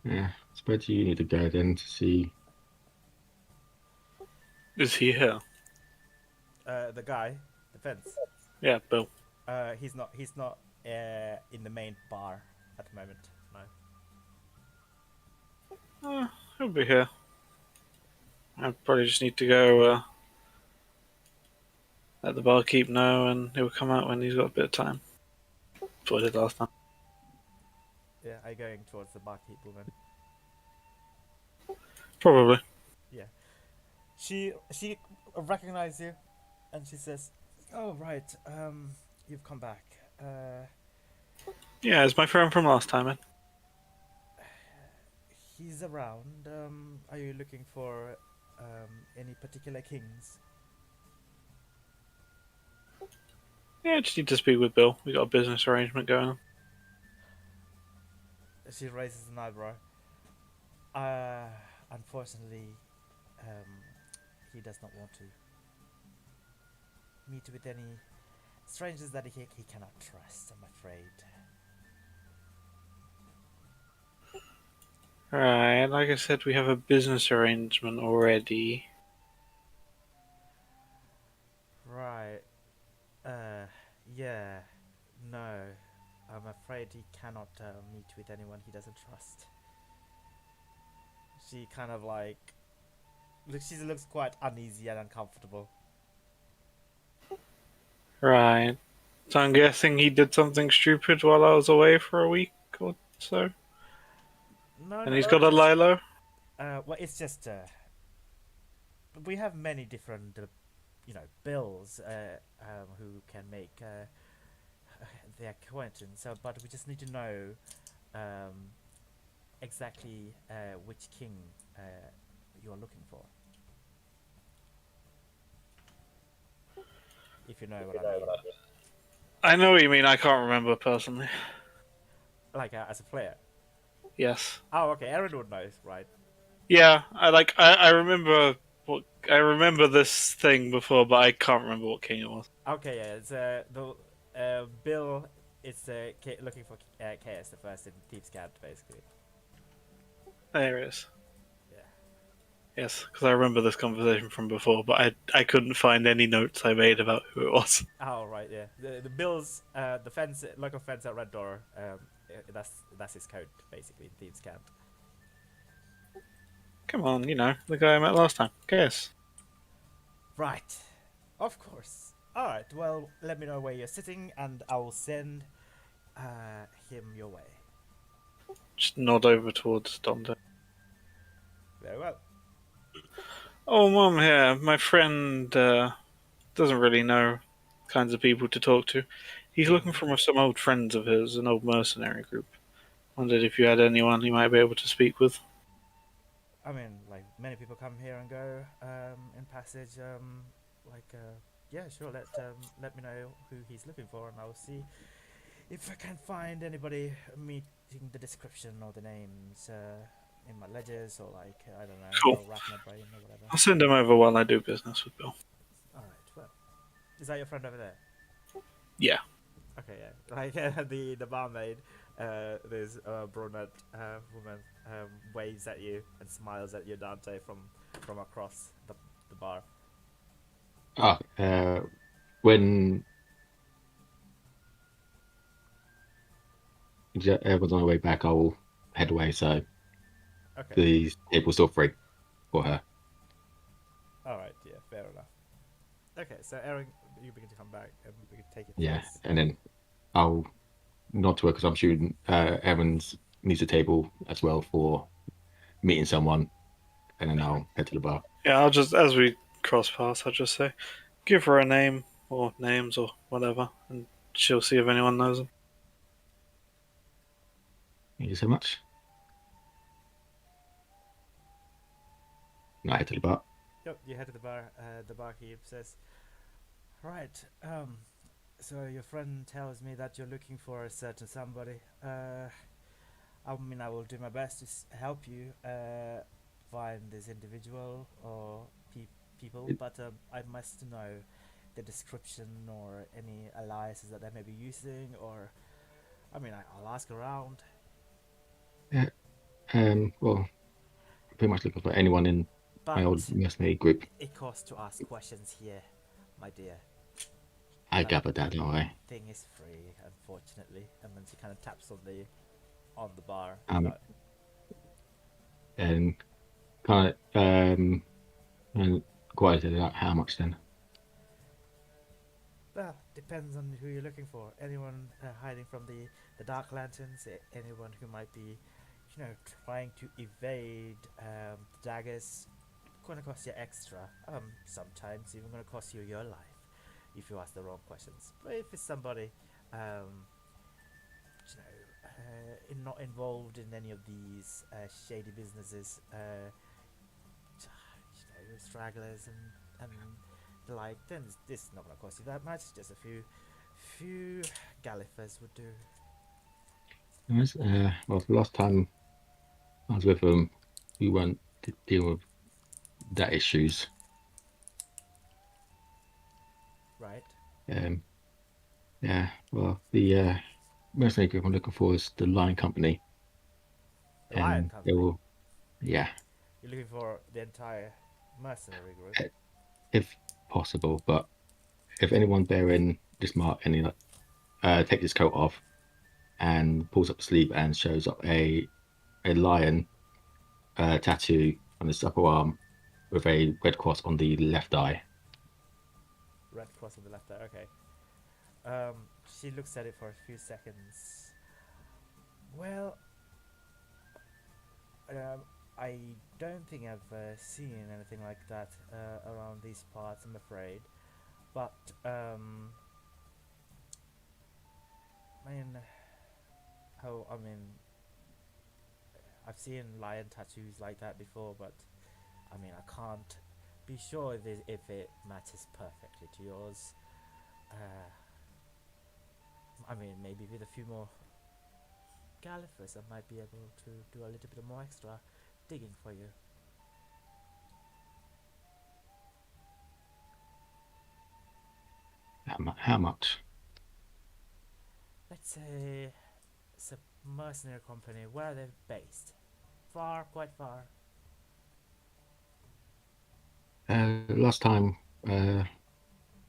yeah, I suppose you need to go then to see Is he here? The guy, the fence. Yeah, Bill. He's not. He's not in the main bar at the moment. No. He'll be here. I probably just need to go let the barkeep know, and he'll come out when he's got a bit of time. That's what I did last time. Yeah, are you going towards the barkeep woman? Probably. Yeah. She recognizes you, and she says, "Oh right, you've come back. Yeah, it's my friend from last time. He's around. Are you looking for any particular kings?" Yeah, I just need to speak with Bill. We got a business arrangement going on. She raises an eyebrow. Unfortunately, um, he does not want to meet with any strangers that he cannot trust, I'm afraid. Right, like I said, we have a business arrangement already. Right. Yeah. No. I'm afraid he cannot meet with anyone he doesn't trust. She kind of like. She looks quite uneasy and uncomfortable. Right. So I'm guessing he did something stupid while I was away for a week or so. No, And no, he's no. got a Lilo? Well, it's just. We have many different, bills who can make the acquaintance, but we just need to know um, exactly which king you're looking for. If you know what I mean. I know what you mean, I can't remember personally. Like as a player. Yes. Oh, okay. Aaron would know, right? Yeah, I remember I remember this thing before, but I can't remember what king it was. Okay, yeah. It's the Bill is looking for Chaos the first in Thieves' Camp, basically. There it is. Yeah. Yes, because I remember this conversation from before, but I couldn't find any notes I made about who it was. Oh right, yeah. The Bill's the fence, local fence at Red Door. That's his code basically in Thieves' Camp. Come on, the guy I met last time. Guess. Right. Of course. All right. Well, let me know where you're sitting, and I will send him your way. Just nod over towards Donda. Very well. Oh, Mom here. My friend doesn't really know kinds of people to talk to. He's looking for some old friends of his, an old mercenary group. Wondered if you had anyone he might be able to speak with. I mean, like many people come here and go in passage. Yeah, sure. Let me know who he's looking for, and I will see if I can find anybody meeting the description or the names in my ledgers, or I don't know, Cool. I'll rack my brain or whatever. I'll send him over while I do business with Bill. All right. Well, is that your friend over there? Yeah. Okay, yeah. Like the barmaid, there's a brunette woman waves at you and smiles at you, Dante, from across the bar. Ah, when everyone's on their way back, I'll head away. So Okay. the table's still free for her. All right. Yeah. Fair enough. Okay. So Aaron, you begin to come back, and we can take it. Yeah, First. and then I'll nod to her because I'm sure Evans needs a table as well for meeting someone, and then I'll head to the bar. Yeah, I'll just, as we cross paths, I'll just say, give her a name, or names, or whatever, and she'll see if anyone knows them. Thank you so much. And I head to the bar. Yep. You head to the bar. The barkeep says, "Right. So your friend tells me that you're looking for a certain somebody. I mean, I will do my best to help you find this individual or people, but I must know the description or any aliases that they may be using, or I mean, I'll ask around." Yeah. Well, I'm pretty much looking for anyone in my old But mercenary group. it costs to ask questions here, my dear. I Nothing gathered that, don't I? is free, unfortunately. And then she kind of taps on the bar. Um, and kind of and quieted out how much then? Well, depends on who you're looking for. Anyone hiding from the Dark Lanterns, anyone who might be, trying to evade the daggers, gonna cost you extra. Sometimes even gonna cost you your life if you ask the wrong questions. But if it's somebody, not involved in any of these shady businesses, stragglers and the like, then this is not gonna cost you that much. Just a few gallifers would do. Yes, well, the last time I was with them, we weren't dealing with that issues. Right. Um, yeah, well, the mercenary group I'm looking for is the Lion Company, The Lion and they Company. will, yeah, You're looking for the entire mercenary group. if possible. But if anyone bearing this mark, any takes his coat off and pulls up the sleeve and shows up a lion tattoo on his upper arm with a red cross on the left eye. Red cross on the left there. Okay. She looks at it for a few seconds. Well, I don't think I've seen anything like that around these parts, I'm afraid. But I mean, I mean, I've seen lion tattoos like that before, but I mean, I can't be sure if it matches perfectly to yours. Uh, I mean, maybe with a few more Gallifers, I might be able to do a little bit more extra digging for you. How much? Let's say it's a mercenary company. Where are they based? Far, quite far. Last time,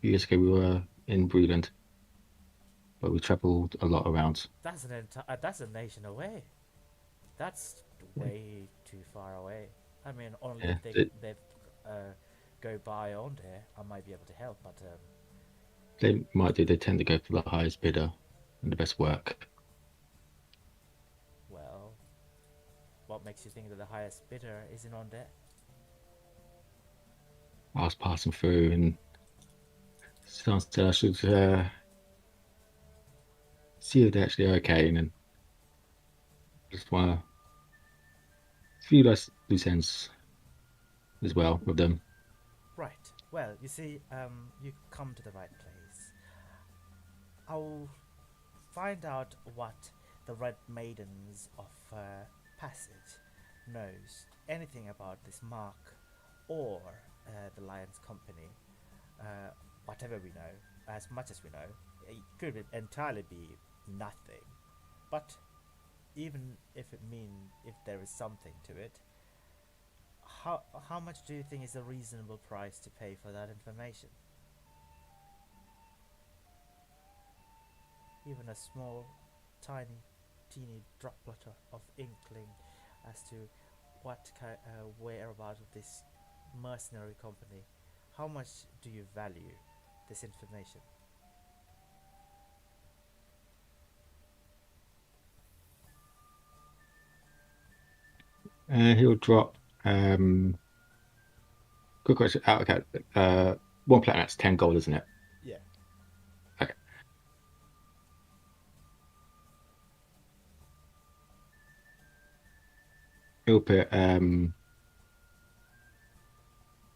few years ago, we were in Breland, but we travelled a lot around. That's a nation away. That's way too far away. I mean, only Yeah, if they go by on there, I might be able to help. But they might do. They tend to go for the highest bidder and the best work. well, what makes you think that the highest bidder isn't on there? I was passing through, and someone said I should see if they're actually okay, and then just want to few loose ends as well with them. Right. Well, you see, you come to the right place. I'll find out what the Red Maidens of Passage knows anything about this mark or the Lions Company. Whatever we know, as much as we know, it could entirely be nothing. But even if there is something to it, how much do you think is a reasonable price to pay for that information? Even a small, tiny, teeny droplet of inkling as to what whereabouts of this mercenary company. How much do you value this information? He'll drop. Quick question. Oh, okay. One platinum, that's 10 gold, isn't it? Yeah. Okay. He'll put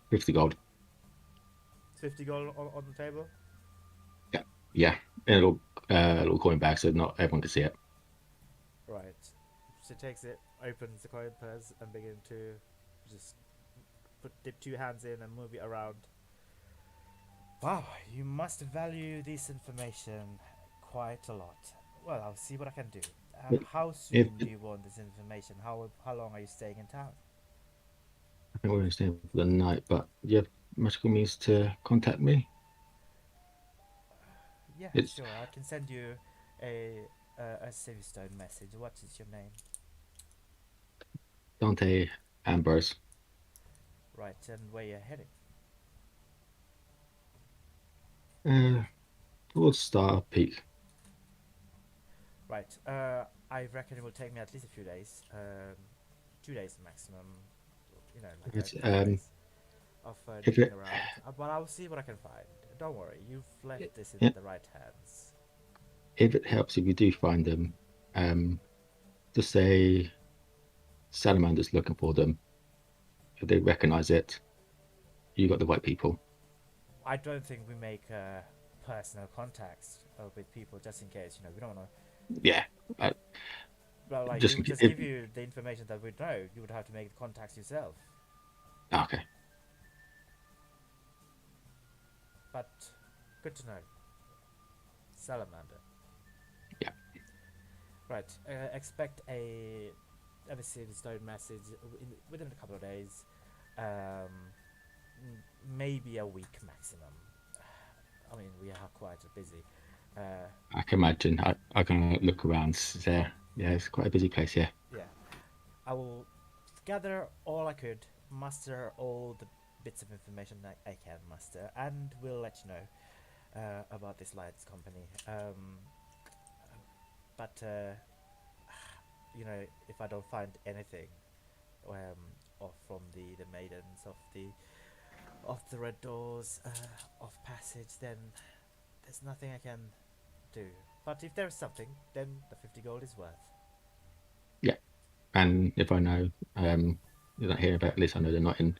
50 gold. 50 gold on the table? Yeah. Yeah. And it'll coin back so not everyone can see it. Right. She takes it, opens the coin purse, and begin to just dip two hands in and move it around. Wow, you must value this information quite a lot. Well, I'll see what I can do. If, How if soon do you want this information? How long are you staying in town? I think we're going to stay for the night, but do you have magical means to contact me? Yeah, It's sure. I can send you a a Silverstone message. What is your name? Dante Ambrose. Right, and where you're heading? Uh, Towards Star Peak. Right. I reckon it will take me at least a few days. 2 days maximum. You know, like It's, a couple of days of if digging it, around. But I'll see what I can find. Don't worry, you've left this in yeah, the right hands. if it helps, if you do find them, just say Salamander's looking for them. If they recognize it, you got the right people. I don't think we make personal contacts with people just in case. You know, we don't want to. Yeah, uh, Well, like we just would just if, give you the information that we know. You would have to make the contacts yourself. okay. But good to know. Salamander. Yeah, Right. Expect a Silverstone message within a couple of days. Um, maybe a week maximum. I mean, we are quite busy. Uh, I can imagine. I can look around there. Yeah, it's quite a busy place here. yeah, I will gather all I could, muster all the bits of information I can muster, and we'll let you know about this lights company. But you know, if I don't find anything of from the maidens of the red doors of passage, then there's nothing I can do. But if there is something, then the 50 gold is worth. Yeah, and if I know, you're not hearing about, at least I know they're not in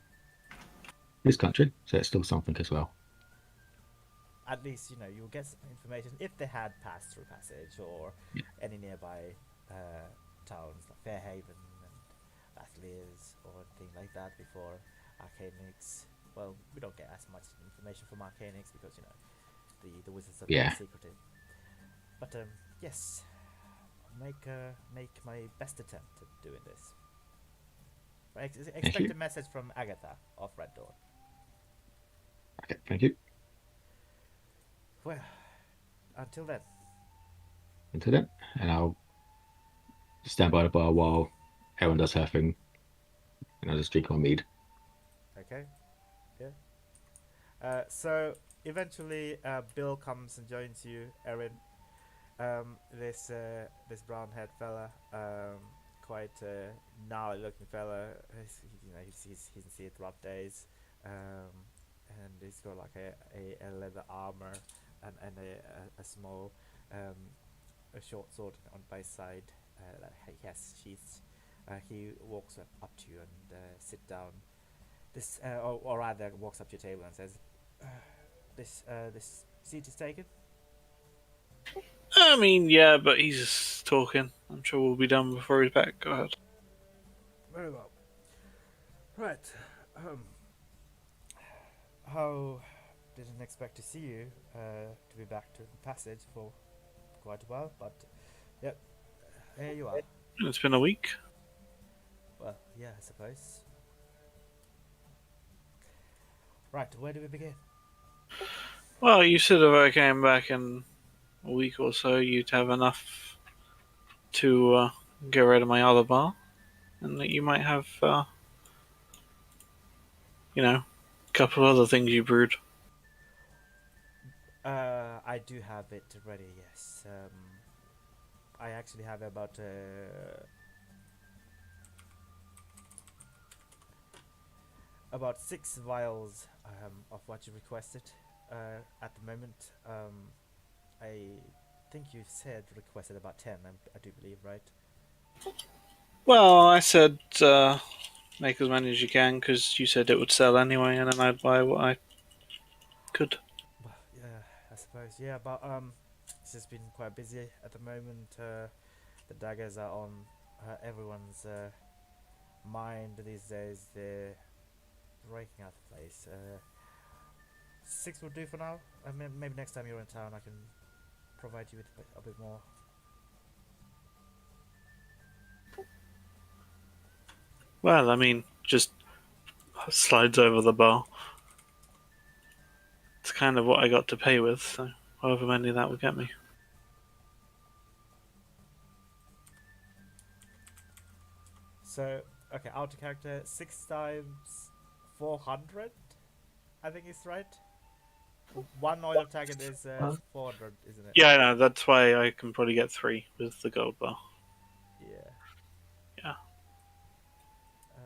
this country, so it's still something as well. At least you know you'll get some information if they had passed through passage or Yeah, any nearby towns like Fairhaven and Bathliers or anything like that before Arcanix. Well, we don't get as much information from Arcanix because you know the wizards are very yeah, secretive. But yes, make my best attempt at doing this. thank Expect you. a message from Agatha of Red Dawn. Okay, thank you. Well, until then. Until then, and I'll stand by the bar while Erin does her thing, and I'll just drink my mead. Okay. Yeah. So eventually, Bill comes and joins you, Erin. This brown-haired fella, quite gnarly-looking fella. You know, he's seen rough days, and he's got like a leather armor and a small a short sword on by his side that he has sheathed. He walks up to you and sit down. Or rather, walks up to your table and says, "This seat is taken." I mean, yeah, but he's just talking. I'm sure we'll be done before he's back. Go ahead. Very well. Right. Um, how didn't expect to see you to be back to the passage for quite a while, but yep, here you are. It's been a week. Well, yeah, I suppose. Right, where do we begin? Well, you said if I came back in a week or so, you'd have enough to get rid of my other bar, and that you might have, you know, a couple of other things you brewed. I do have it ready. Yes. I actually have about 6 vials of what you requested at the moment. I think you said requested about 10. I do believe, right? Well, I said make as many as you can because you said it would sell anyway, and then I'd buy what I could. Well, yeah, I suppose. Yeah, but it's just been quite busy at the moment. The daggers are on everyone's mind these days. They're breaking out the place. 6 will do for now. I mean, maybe next time you're in town, I can provide you with a bit more. Well, I mean, just Slides over the bar. It's kind of what I got to pay with, so however many that would get me. So, okay, auto character 6 times 400, I think is right. One oil target is 400, isn't it? Yeah, I know. That's why I can probably get 3 with the gold bar. Yeah. Yeah. Uh,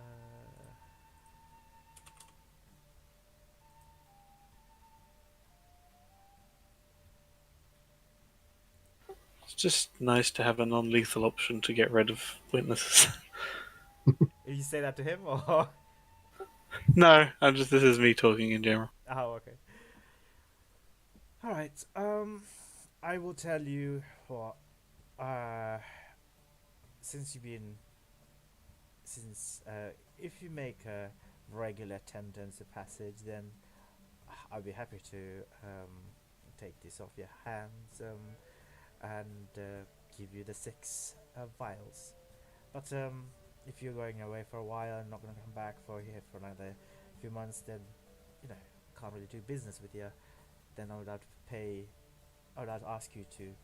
It's just nice to have a non-lethal option to get rid of witnesses. you say that to him or? No, this is me talking in general. Oh, okay. All right. I will tell you what. Uh, since you've been, since if you make a regular attendance a passage, then I'll be happy to take this off your hands and give you the 6 vials. But if you're going away for a while and not going to come back for here for another few months, then you know can't really do business with you. Then I would have to pay. I would have to ask you to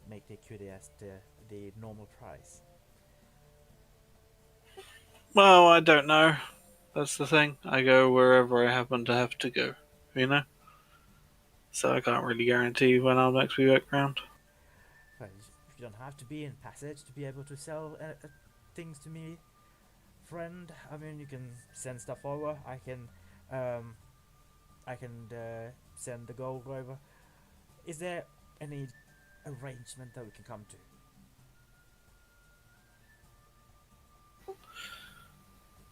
make the QDS the normal price. Well, I don't know. That's the thing. I go wherever I happen to have to go, you know? So I can't really guarantee when I'll next be back round. Well, you don't have to be in passage to be able to sell things to me, friend. I mean, you can send stuff over. Um, I can send the gold over. Is there any arrangement that we can come to?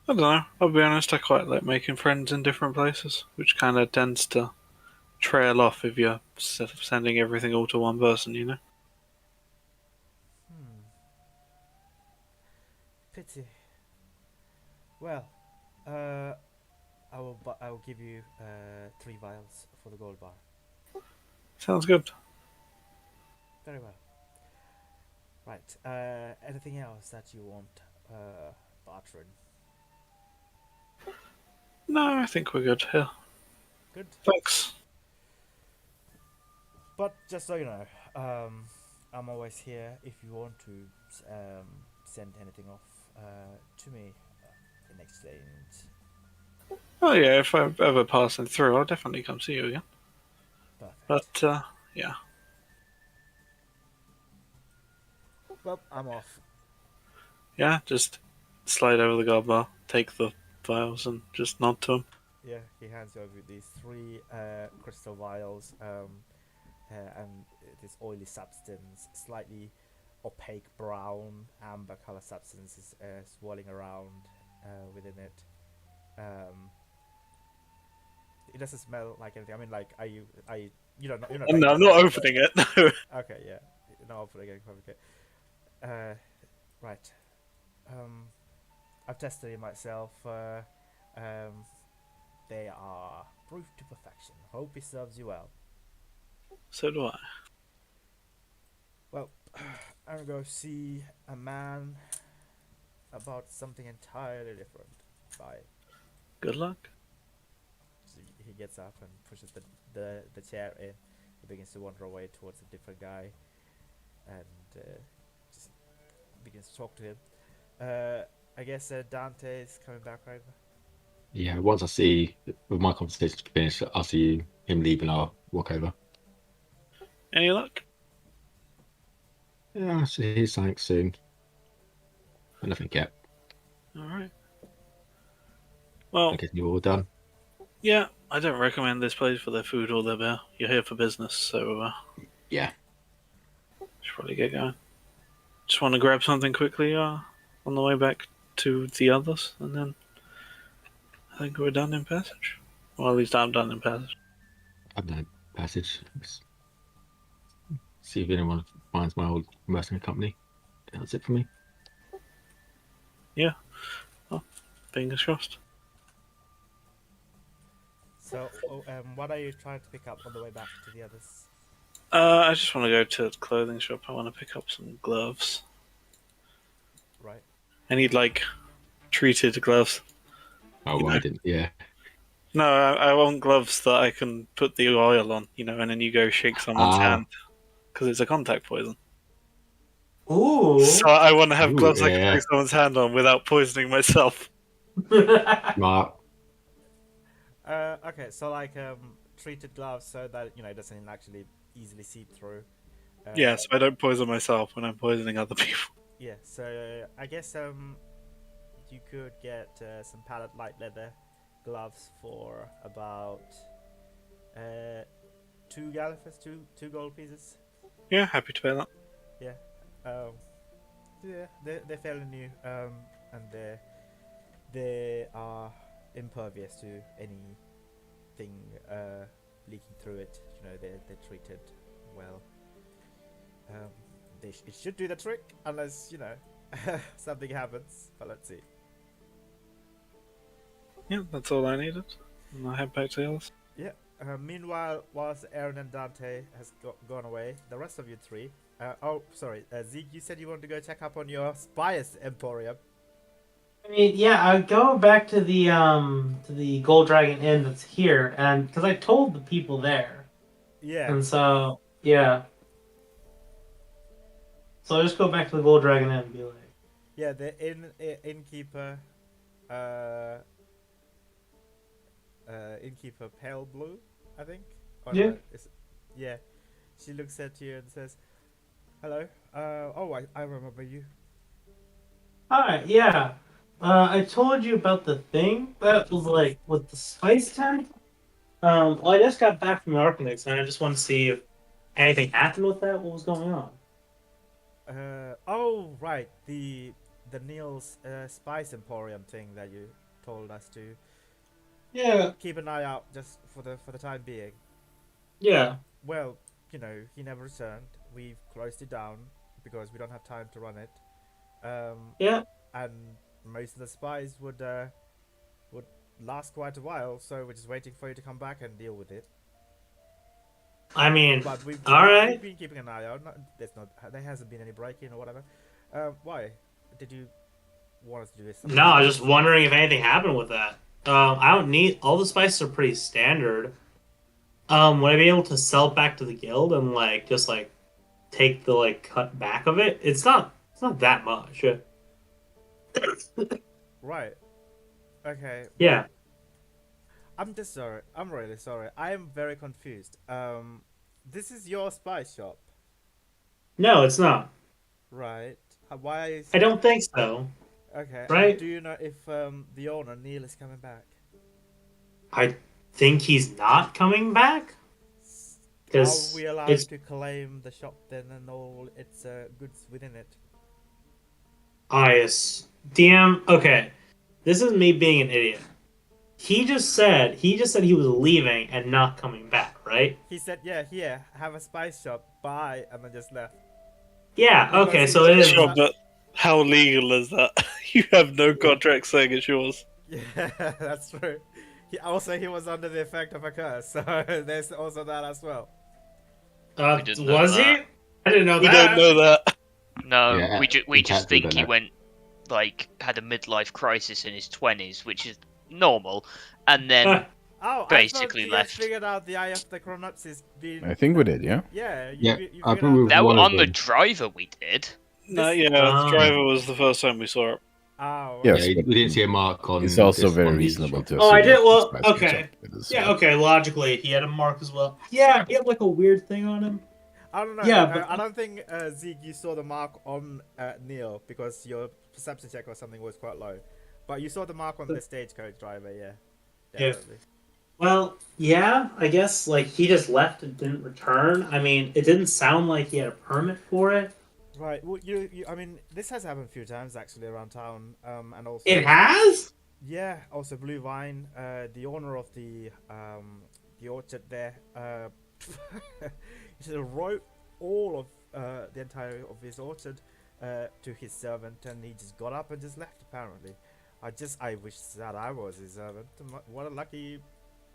I don't know. I'll be honest, I quite like making friends in different places, which kind of tends to trail off if you're sending everything all to one person, you know? Hmm. Pity. Well, I will give you 3 vials for the gold bar. Sounds good. Very well. Right. Anything else that you want, Bartran? No, I think we're good here. Good. Thanks. But just so you know, I'm always here if you want to send anything off to me in exchange. Oh yeah, if I'm ever passing through, I'll definitely come see you again. Perfect. But, yeah. Well, I'm off. Yeah, just slide over the gold bar, take the vials, and just nod to him. Yeah, he hands over these 3 crystal vials and this oily substance, slightly opaque brown amber color substance is swirling around within it. It doesn't smell like anything. I mean, like, you're not No, I'm taking not it, opening it. No. okay, yeah, no opening it. Okay. Right. I've tested it myself. They are proof to perfection. Hope it serves you well. So do I. Well, I'm gonna go see a man about something entirely different. Bye. Good luck. So he gets up and pushes the chair in. He begins to wander away towards a different guy, and just begins to talk to him. I guess Dante is coming back, right? Yeah, once I see with my conversation's finished, I'll see him leave and I'll walk over. Any luck? Yeah, so here's something soon. But nothing yet. Alright. I Well, guess you're all done. yeah, I don't recommend this place for their food or their beer. You're here for business, so Yeah. should probably get going. Just want to grab something quickly on the way back to the others, and then I think we're done in passage. Well, at least I'm done in passage. I've done passage. Let's see if anyone finds my old mercenary company. That's it for me. Yeah. Well, fingers crossed. So, what are you trying to pick up on the way back to the others? I just want to go to the clothing shop. I want to pick up some gloves. Right. I need, like, treated gloves. Oh, well, I didn't. Yeah. No, I want gloves that I can put the oil on, and then you go shake someone's Ah. hand because it's a contact poison. Ooh. So I want to have Ooh, gloves I can yeah. shake someone's hand on without poisoning myself. Smart. Okay, so like treated gloves so that it doesn't actually easily seep through. Yeah, so I don't poison myself when I'm poisoning other people. Yeah, so I guess you could get some pallet light leather gloves for about 2 galifers, two gold pieces. Yeah, happy to pay that. Yeah, um, yeah, they're fairly new, and they are impervious to anything leaking through it. They're treated well. It should do the trick unless something happens. But let's see. Yeah, that's all I needed. And I head back to the others. Yeah. Meanwhile, whilst Aaron and Dante has gone away, the rest of you three. Sorry, Zeke. You said you wanted to go check up on your Spice Emporium. I mean, yeah, I go back to the Gold Dragon Inn that's here, and because I told the people there, Yeah. and so yeah, so I just go back to the Gold Dragon Inn and be like, Yeah, the innkeeper, innkeeper Pale Blue, I think. Or Yeah. no, yeah. She looks at you and says, "Hello. I remember you." hi, yeah, I told you about the thing that was like with the spice tent. Well, I just got back from the Arcanix, and I just wanted to see if anything happened with that. What was going on? Right. The Neil's Spice Emporium thing that you told us to Yeah, keep an eye out just for the time being. yeah. Well, he never returned. We've closed it down because we don't have time to run it. Yeah. And most of the spies would last quite a while, so we're just waiting for you to come back and deal with it. I mean, But we've alright. been keeping an eye out. There hasn't been any break-in or whatever. Why did you want us to do this? No, I was just wondering if anything happened with that. I don't need all the spices are pretty standard. Would I be able to sell it back to the guild and just take the cut back of it? It's not that much. Right. Okay. Yeah. I'm just sorry. I'm really sorry. I am very confused. This is your spice shop, No, it's not. right? Why is I don't think so. okay? Right? Do you know if the owner Neil is coming back? I think he's not coming back. Are Because we allowed it's to claim the shop then and all its goods within it? damn. Okay, this is me being an idiot. He just said he was leaving and not coming back, right? He said, "Yeah, here, have a spice shop, bye," and then just left. Yeah. Because Okay. he So it just- is. Sure, but how legal is that? You have no contract saying it's yours. Yeah, that's true. He was under the effect of a curse, so there's also that as well. We didn't know Was he? that. I didn't know We that. don't know that. No, Yeah, we just exactly think he that. went had a midlife crisis in his 20s, which is normal, and then Oh, Basically I thought you guys left. figured out the Eye of the Chronopsis being. I think we did, yeah. Yeah, you, Yeah, you I figured think out. we've- that one of on the them. driver we did. No, This- yeah, the Ah. driver was the first time we saw it. Oh, Yes, Yeah, but we didn't see a mark on. It's also this- very on the reasonable shop. to Oh, I assume did. that Well, the spice comes okay. up with us, Yeah. Okay. Logically, he had a mark as well. Yeah. He had a weird thing on him. I don't know. Yeah, but- I don't think Zeke, you saw the mark on Neil because your perception check or something was quite low, but you saw the mark on the stagecoach driver. Yeah, Yeah. definitely. Well, yeah. I guess he just left and didn't return. I mean, it didn't sound like he had a permit for it. Right. Well, I mean, this has happened a few times actually around town. And also. It has. Yeah. Also, Blue Vine, the owner of the orchard there, he just wrote all of the entire of his orchard to his servant, and he just got up and just left. Apparently, I wish that I was his servant. What a lucky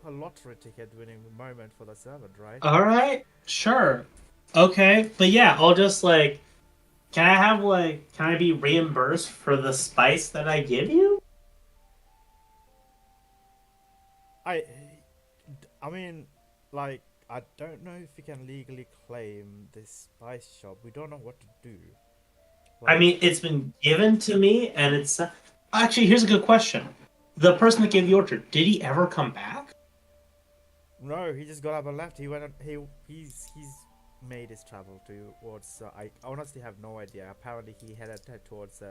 lottery ticket winning moment for the servant, right? All right. Sure. Okay. But yeah, I'll just Can I have can I be reimbursed for the spice that I give you? I mean, like, I don't know if we can legally claim this spice shop. We don't know what to do. I Like, mean, it's been given to me, and it's actually here's a good question: the person that gave the orchard, did he ever come back? no, he just got up and left. He went. He's made his travel towards. I honestly have no idea. Apparently, he headed towards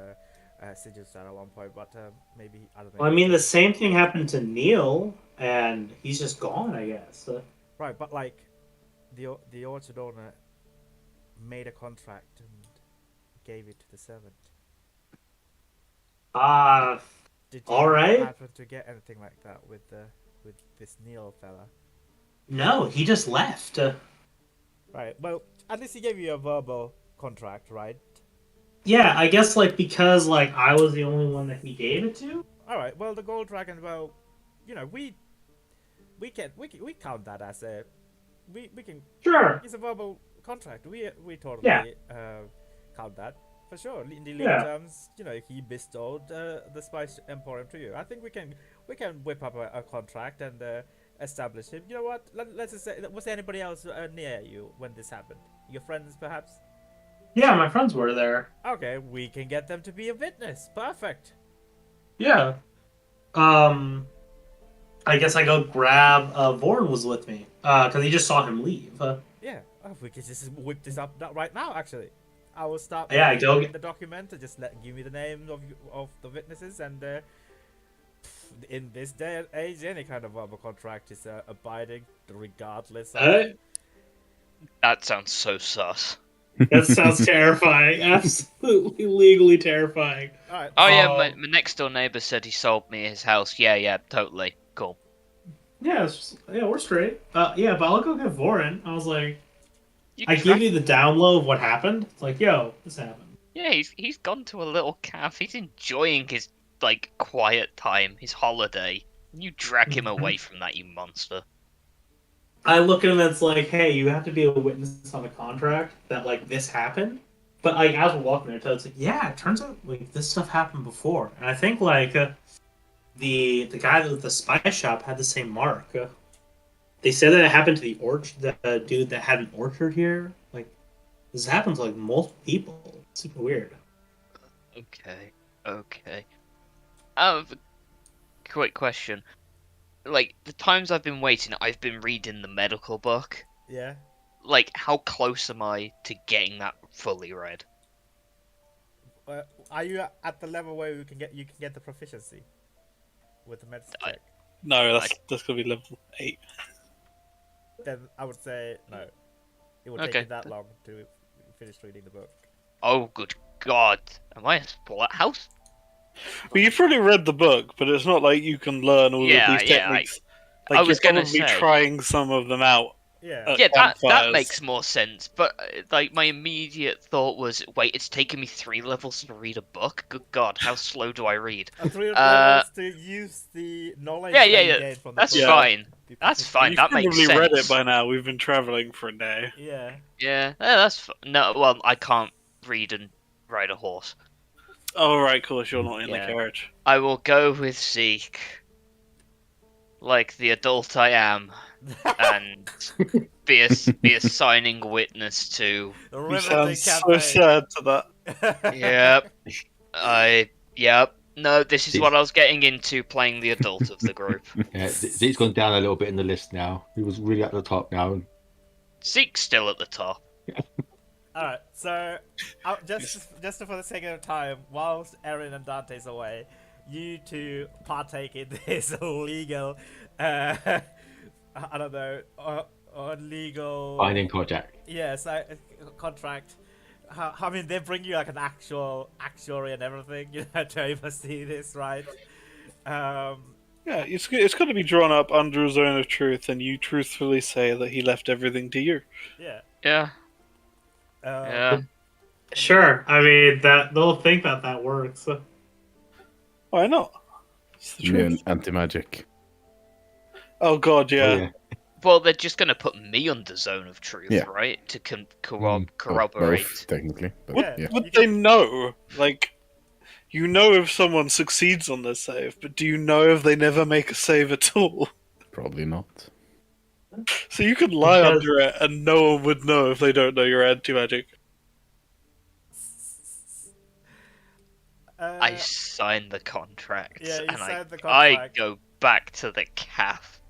Sigilstad at one point, but maybe I don't know. Well, I mean, the same thing happened to Neil, and he's just gone, I guess. Right, but like, the orchard owner made a contract and gave it to the servant. Uh, Did all you right. happen to get anything like that with this Neil fella? No, he just left. Right. Well, at least he gave you a verbal contract, right? Yeah, I guess like because like I was the only one that he gave it to. All right. Well, the gold dragon. Well, you know, we count that as a we can. Sure. It's a verbal contract. We totally Yeah. count that for sure. In the legal Yeah. terms, you know, he bestowed the spice emporium to you. I think we can whip up a contract and establish him. You know what? Let's just say, was there anybody else near you when this happened? Your friends, perhaps? Yeah, my friends were there. Okay, we can get them to be a witness. Perfect. Yeah. I guess I go grab. Vorn was with me. Because he just saw him leave. Yeah, we can just whip this up right now. Actually, I will start. Yeah, go the document and just give me the names of the witnesses, and in this day and age, any kind of verbal contract is abiding, regardless. Of... That sounds so sus. That sounds terrifying. Absolutely legally terrifying. All right. Oh yeah, my next door neighbor said he sold me his house. Yeah, totally. Cool. Yeah, we're straight. Yeah, but I'll go get Vorin. I was like, I track- give you the down low of what happened. It's like, yo, this happened. Yeah, he's gone to a little cafe. He's enjoying his like quiet time, his holiday. You drag him away from that, you monster. I look at him and it's like, hey, you have to be a witness on a contract that like this happened. But like as we're walking there, it's like, yeah, it turns out like this stuff happened before. And I think like the guy with the spice shop had the same mark. They said that it happened to the dude that had an orchard here. Like this happens to like multiple people. It's super weird. Okay. Quick question. Like, the times I've been waiting, I've been reading the medical book. Yeah. Like, how close am I to getting that fully read? Are you at the level where you can get the proficiency with the medicine check? No, that's gonna be level 8. Then I would say no. It would take Okay. you that long to finish reading the book. Oh, good God. Am I a splat house? Well, you've probably read the book, but it's not like you can learn all of these techniques. I was you're gonna probably say. trying some of them out. Yeah. at Yeah, that campfires. makes more sense. But like my immediate thought was, wait, it's taken me 3 levels to read a book. Good God, how slow do I read? 3 levels to use the knowledge Yeah, that you yeah. gained from the That's book. fine. That's fine. You've That makes probably sense. read it by now. We've been traveling for a day. Yeah. Yeah, that's no. Well, I can't read and ride a horse. Oh, right, of course, you're not in Yeah. the carriage. I will go with Zeke, like the adult I am, and be a signing witness to. The You riveting sound so campaign. sad to that. Yep. Yep. No, this is what I was getting into playing the adult of the group. Yeah, Zeke's gone down a little bit in the list now. He was really at the top now. Zeke's still at the top. All right, so just for the sake of time, whilst Erin and Dante's away, you two partake in this illegal, I don't know, illegal Binding contract. Yes, contract. I mean, they bring you like an actual actuary and everything, you know, to oversee this, right? Yeah, it's got to be drawn up under a zone of truth, and you truthfully say that he left everything to you. Yeah. Yeah. Yeah. Sure. I mean that they'll think that works. Why not? It's the You mean truth. anti-magic? Oh god, yeah. Oh, yeah. Well, they're just gonna put me under zone of truth, Yeah. right? To Well, corroborate. both, technically. But, Would, yeah. would they know? Like, you know if someone succeeds on their save, but do you know if they never make a save at all? Probably not. So you could lie Because- under it, and no one would know if they don't know you're anti-magic. I signed the contract, Yeah, you and signed the I contract. go back to the calf.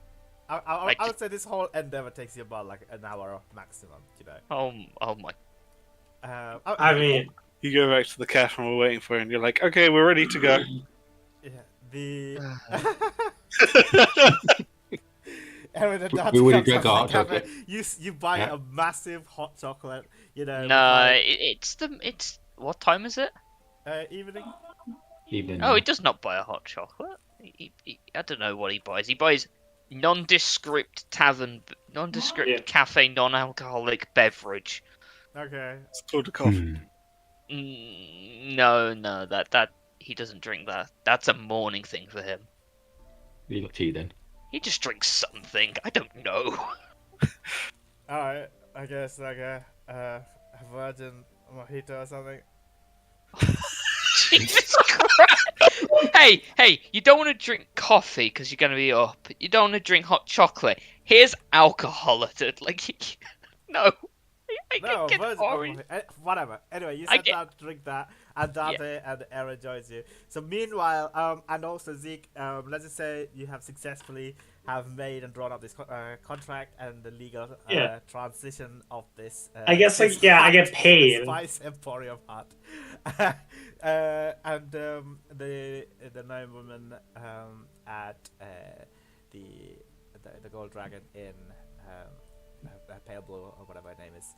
I would say this whole endeavor takes you about like an hour maximum, you know. Oh my! I mean, You go back to the cafe and we're waiting for you, and you're like, okay, we're ready to go. yeah, the We would drink our hot chocolate. You buy Yeah. a massive hot chocolate, you know. with, No, like, it's what time is it? evening. Evening. Oh, he does not buy a hot chocolate. I don't know what he buys. He buys nondescript Yeah. cafe, non-alcoholic beverage. Okay. It's called a coffee. No, that he doesn't drink that. That's a morning thing for him. You got tea then. He just drinks something. I don't know. All right. I guess like a virgin mojito or something. Jesus Christ! Hey! You don't want to drink coffee because you're gonna be up. You don't want to drink hot chocolate. Here's alcohol at it. Like, no. I No, can get virgin. orange. Whatever. Anyway, you I said get- that drink that, and Dante and Aaron joins you. So meanwhile, and also Zeke, let's just say you have successfully have made and drawn up this contract and the legal Yeah. transition of this. I guess, like, this yeah, I hut, get paid. this Spice Emporium hut, and the gnome woman at the Gold Dragon in Pale Blue or whatever her name is.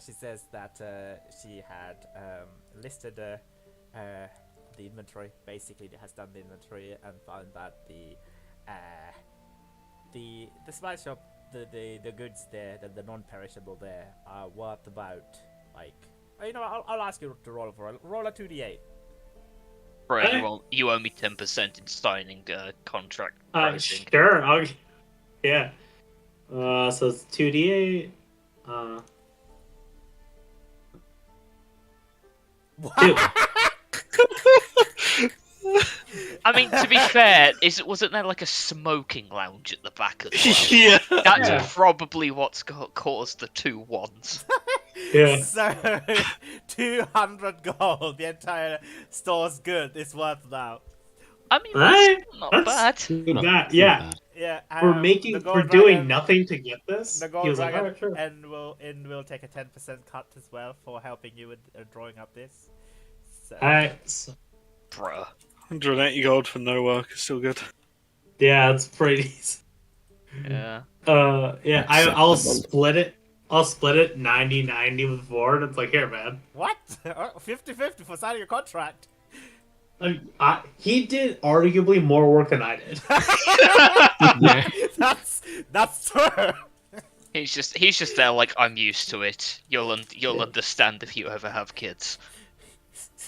She says that she had listed the inventory. Basically, has done the inventory and found that the spice shop, the goods there, the non-perishable there, are worth about like. You know, I'll ask you to roll a 2d8. Right, you owe me 10% in signing contract pricing. Sure. Yeah. So it's 2d8. Two. I mean, to be fair, wasn't there like a smoking lounge at the back as well? Yeah. That's Yeah. probably what's caused the 2 1s. Yeah. So 200 gold. The entire store's good is worth now. I mean, Right? that's not That's- bad. You're not- That- you're yeah. not bad. Yeah, We're doing nothing to get this. The He Gold was like, Dragon "Alright, sure." and will take a 10% cut as well for helping you with drawing up this. So, Alright. So, Bruh. 180 gold for no work is still good. yeah, it's pretty easy. Yeah. Yeah, I'll Acceptable. split it. I'll split it 90-90 with Ford. It's like, here, man. what? 50-50 for signing a contract. He did arguably more work than I did. Yeah. That's true. He's just there like, I'm used to it. You'll understand if you ever have kids.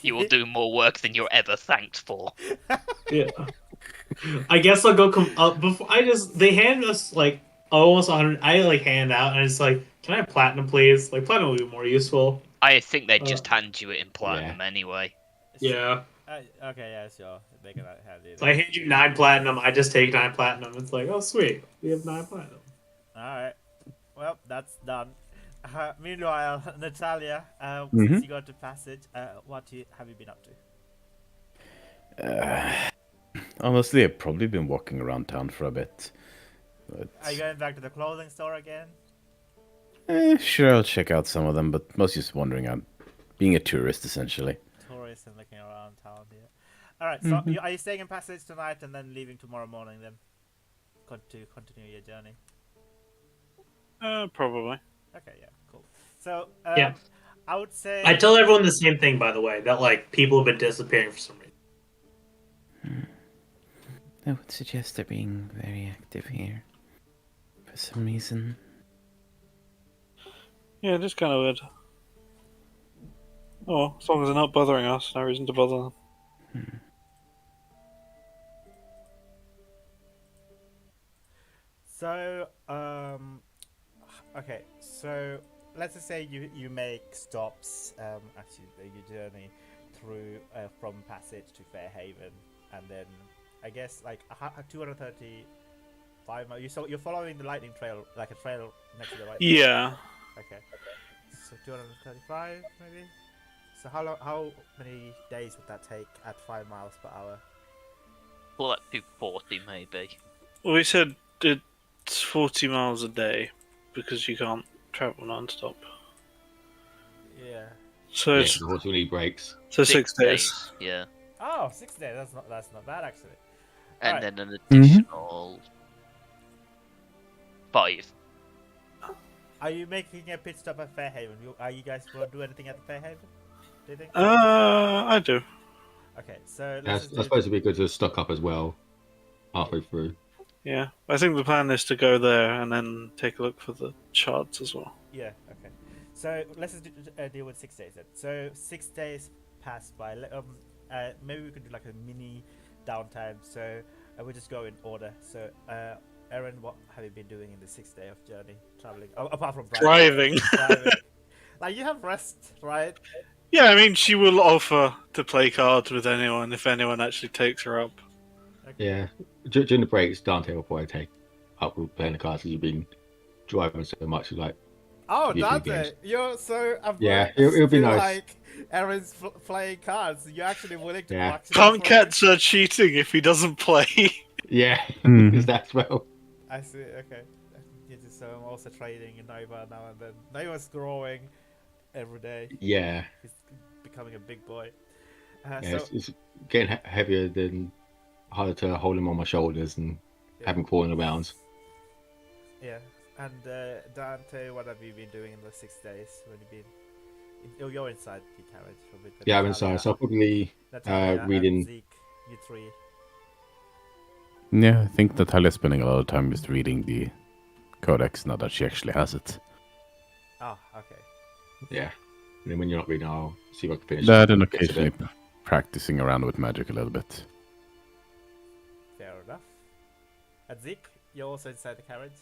You will do more work than you're ever thanked for. Yeah. I guess I'll go before they hand us like almost 100. I like hand out and it's like, can I have platinum, please? Like platinum would be more useful. I think they'd just hand you it in platinum Yeah. anyway. Yeah. Okay, yeah, sure. They're gonna have it. So I hand you 9 platinum. I just take 9 platinum. It's like, oh sweet, we have 9 platinum. Alright. Well, that's done. Meanwhile, Natalia, Mhm. since you got to passage, what have you been up to? Honestly, I've probably been walking around town for a bit. But, Are you going back to the clothing store again? sure, I'll check out some of them, but mostly just wandering out. Being a tourist, essentially. Tourists and looking around town here. Alright, so are you staying in passage tonight and then leaving tomorrow morning then? To continue your journey? Probably. Okay, yeah, cool. So, Yeah. I would say... I tell everyone the same thing, by the way, that like people have been disappearing for some reason. I would suggest they're being very active here. For some reason. Yeah, just kind of weird. Oh, as long as they're not bothering us, no reason to bother them. So, okay, so let's just say you make stops actually your journey through from Passage to Fairhaven, and then I guess like 230 5 miles. You're following the lightning trail, like a trail next to the right. Yeah. Okay. So 235 maybe. So how many days would that take at 5 miles per hour? Well, that 240 maybe. Well, we said it's 40 miles a day because you can't travel non-stop. Yeah. So Yeah, it's the horse will need breaks. so 6 days. Yeah. Oh, 6 days. That's not bad actually. And Alright. then an additional 5. Are you making a pit stop at Fairhaven? Are you guys going to do anything at Fairhaven? Do you think? I do. Okay, so Yeah, I let's just do. suppose it'd be good to stock up as well halfway through. Yeah, I think the plan is to go there and then take a look for the shards as well. Yeah. Okay. So let's just deal with 6 days then. So 6 days pass by. Maybe we could do like a mini downtime. So we'll just go in order. So Aaron, what have you been doing in the 6 day of journey traveling? Apart from Driving. driving. Like you have rest, right? Yeah, I mean, she will offer to play cards with anyone if anyone actually takes her up. Okay. Yeah. During the breaks, Dante will probably take up with playing the cards because you've been driving so much. Like, Oh, usually Dante, games. you're so Yeah, it'll be feel nice. like Aaron's playing cards. You're actually willing to Yeah. watch it for it? Tomcats are cheating if he doesn't play. Yeah, Mhm. is that as well? I see. Okay. So I'm also trading in Nova now and then. Nova's growing every day. Yeah. He's becoming a big boy. Yeah, So it's getting heavier than harder to hold him on my shoulders and yeah. have him crawling around. Yeah. And Dante, what have you been doing in the 6 days when you've been? You're inside the carriage with Yeah, I'm Natalia, inside, so I'll probably Natalia reading. and Zeke, you three. Yeah, I think Natalia's spending a lot of time just reading the codex now that she actually has it. Oh, okay. Yeah. And then when you're not reading, I'll see if I can finish. That and bits of occasionally it. practicing around with magic a little bit. Fair enough. And Zeke, you're also inside the carriage.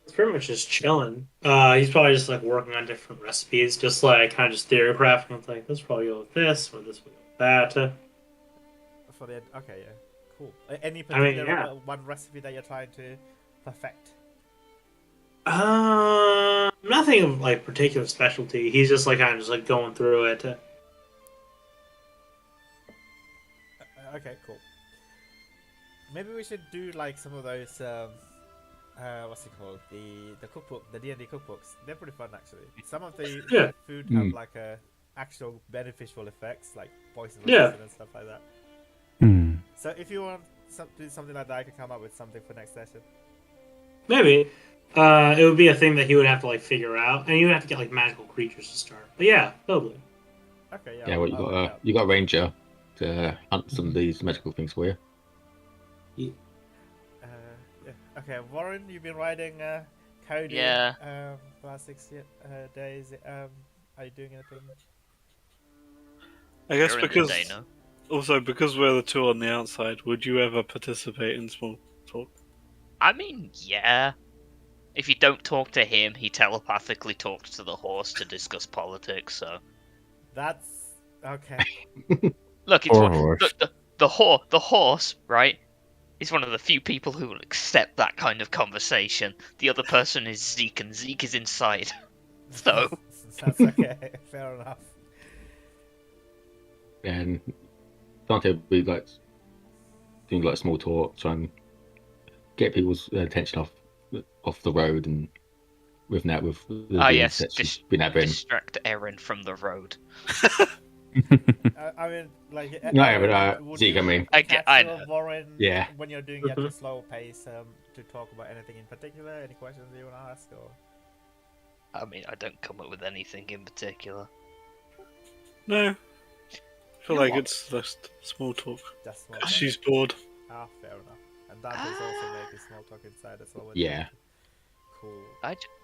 It's pretty much just chilling. He's probably just like working on different recipes, just like kind of just theory crafting. It's like this probably go with this, or this will go with that. For the okay, yeah, cool. Any I mean, particular yeah. one recipe that you're trying to perfect? Nothing of like particular specialty. He's just like kind of just like going through it. Okay, cool. Maybe we should do like some of those. What's it called? The cookbook, the D&D cookbooks. They're pretty fun actually. Some of the Yeah. food have Mm. like actual beneficial effects, like poison Yeah. resistance and stuff like that. Hmm. So if you want to do something like that, I can come up with something for next session. Maybe. It would be a thing that he would have to like figure out, and he would have to get like magical creatures to start. But yeah, totally. Okay, yeah. Yeah, well, you I'll got work out. you got a ranger to hunt some of these magical things for you. Yeah. Okay, Warren, you've been riding Cody. Yeah. The last 6 days. Are you doing anything? I guess During the because day, no? also because we're the two on the outside, would you ever participate in small talk? I mean, yeah. If you don't talk to him, he telepathically talks to the horse to discuss politics. So That's okay. look, it's Or one, horse. the horse, right? Is one of the few people who will accept that kind of conversation. The other person is Zeke, and Zeke is inside. So That's okay. Fair enough. And Dante would be like doing like small talk, try and get people's attention off the road and with that with the yes, that she's been having. distract Erin from the road. I mean, like. No, yeah, but would Zeke, you I mean. I capture know. Warren Yeah. when you're doing it at a slow pace to talk about anything in particular? Any questions you want to ask? Or I mean, I don't come up with anything in particular. No. I feel You know like what? it's just small talk. just small 'Cause talk? she's bored. Ah, fair enough. And Dante's also making small talk inside as well. with Yeah. Zeke. Cool.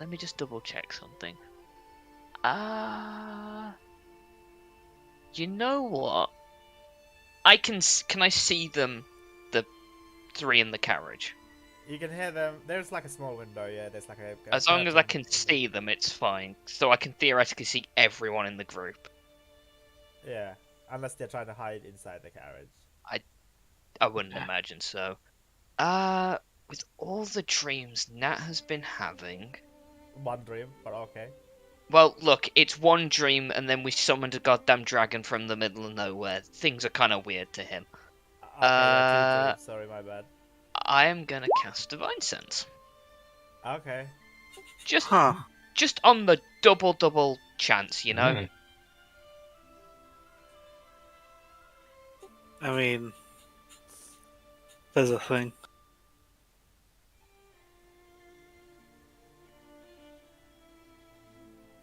Let me just double check something. You know what? Can I see them, the three in the carriage? You can hear them. There's like a small window. Yeah, there's like a. As long as I curtain can window. see them, it's fine. So I can theoretically see everyone in the group. Yeah, unless they're trying to hide inside the carriage. I wouldn't imagine so. With all the dreams Nat has been having. One dream, but okay. Well, look, it's one dream, and then we summoned a goddamn dragon from the middle of nowhere. Things are kind of weird to him. Okay, yeah, 2 dreams. Sorry, my bad. I am gonna cast Divine Sense. Okay. Just, Huh. just on the double chance, you know. Yeah. I mean, there's a thing.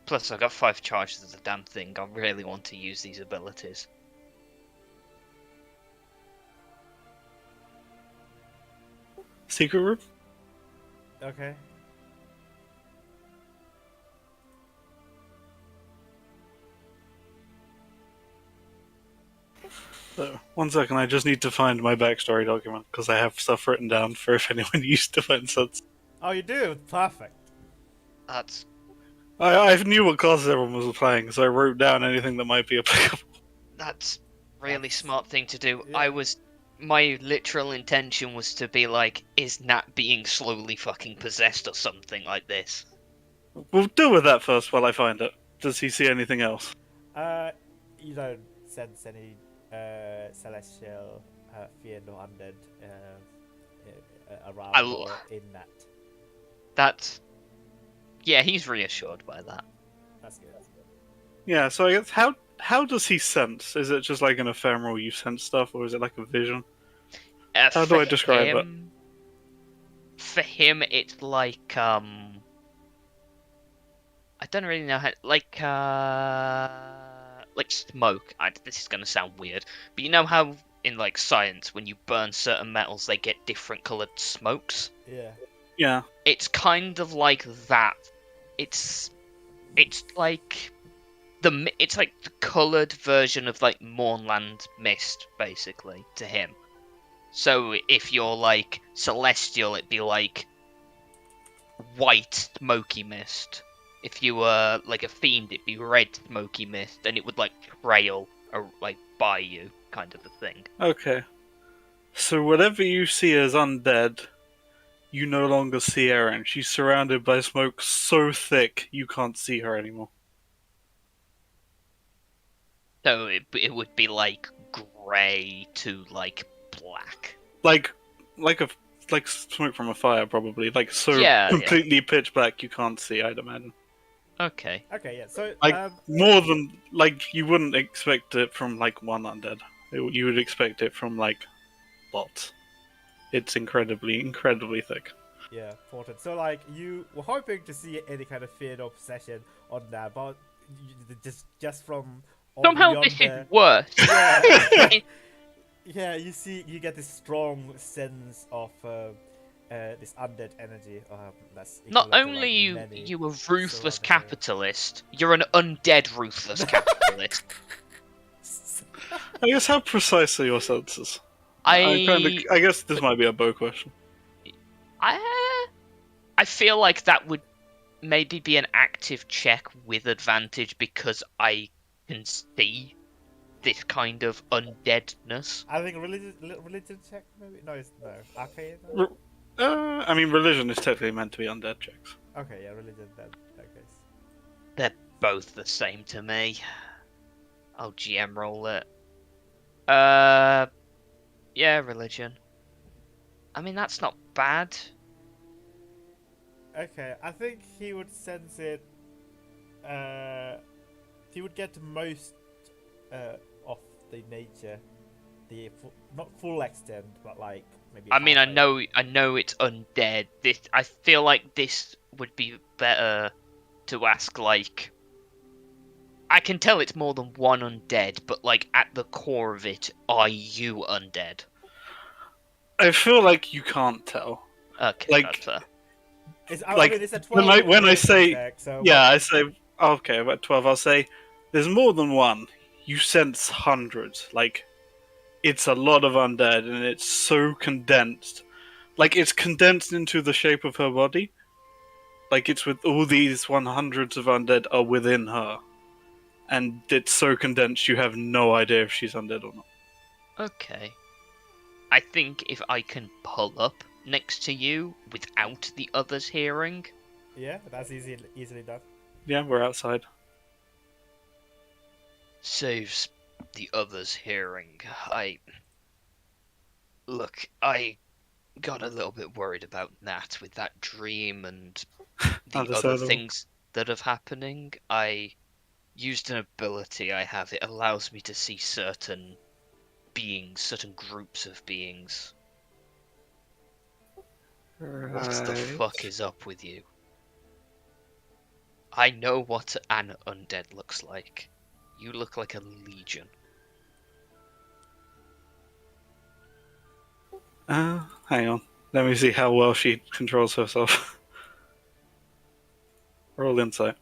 Plus, I got 5 charges of the damn thing. I really want to use these abilities. Secret room? Okay. So, 1 second, I just need to find my backstory document, because I have stuff written down for if anyone used Divine Sense. Oh, you do? Perfect. That's I knew what classes everyone was playing, so I wrote down anything that might be applicable. that's really That's- smart thing to do. yeah. My literal intention was to be like, is Nat being slowly fucking possessed or something like this? We'll deal with that first while I find it. Does he see anything else? You don't sense any celestial fiend or undead around I'll- or in that. That's yeah, he's reassured by that. That's good. Yeah, so I guess how does he sense? Is it just like an ephemeral you sense stuff, or is it like a vision? How do For I describe it? him, For him, it's like I don't really know how like smoke. This is gonna sound weird, but you know how in like science when you burn certain metals they get different colored smokes. Yeah. Yeah. It's kind of like that. It's like it's like the colored version of like Mournland mist, basically, to him. So if you're like celestial, it'd be like white smoky mist. If you were like a fiend, it'd be red smoky mist, and it would like trail or like by you, kind of a thing. Okay. So whatever you see as undead, you no longer see Erin. She's surrounded by smoke so thick you can't see her anymore. So it would be like grey to like black. Like smoke from a fire, probably. Like so Yeah, yeah. completely pitch black you can't see. I'd imagine. Okay. Okay, yeah. So Like more than like you wouldn't expect it from like one undead. You would expect it from like lots. It's incredibly thick. yeah, important. So like you were hoping to see any kind of fear or possession on that, but just from all Somehow beyond this there- is worse. Yeah. Yeah, you get this strong sense of this undead energy. That's Not equivalent to, only like, many you a ruthless surrounding areas. capitalist, you're an undead ruthless capitalist. I guess how precise are your senses? I I guess this might be a bow question. I feel like that would maybe be an active check with advantage because I can see this kind of undeadness. I think religion check maybe no, it's no arcane. I mean, religion is technically meant to be undead checks. Okay, yeah, religion then. That case. They're both the same to me. I'll GM roll it. Yeah, religion. I mean, that's not bad. Okay, I think he would sense it. He would get most of the nature, not full extent, but like maybe. I mean, halfway. I know it's undead. I feel like this would be better to ask, like... I can tell it's more than one undead, but, like, at the core of it, are you undead? I feel like you can't tell. Okay, Like, that's fair. I like, mean, it's a when 12 I religion say- check, so Yeah, I say okay. About 12, I'll say there's more than one. You sense hundreds. Like it's a lot of undead, and it's so condensed. Like it's condensed into the shape of her body. Like it's with all these 100s of undead are within her, and it's so condensed you have no idea if she's undead or not. Okay. I think if I can pull up next to you without the others hearing, Yeah, that's easily done. Yeah, we're outside. saves the others hearing. I got a little bit worried about Nat with that dream and the other Understandable. things that are happening. I used an ability I have. It allows me to see certain beings, certain groups of beings. What the Right. fuck is up with you? I know what an undead looks like. You look like a legion. Hang on. Let me see how well she controls herself. Roll insight.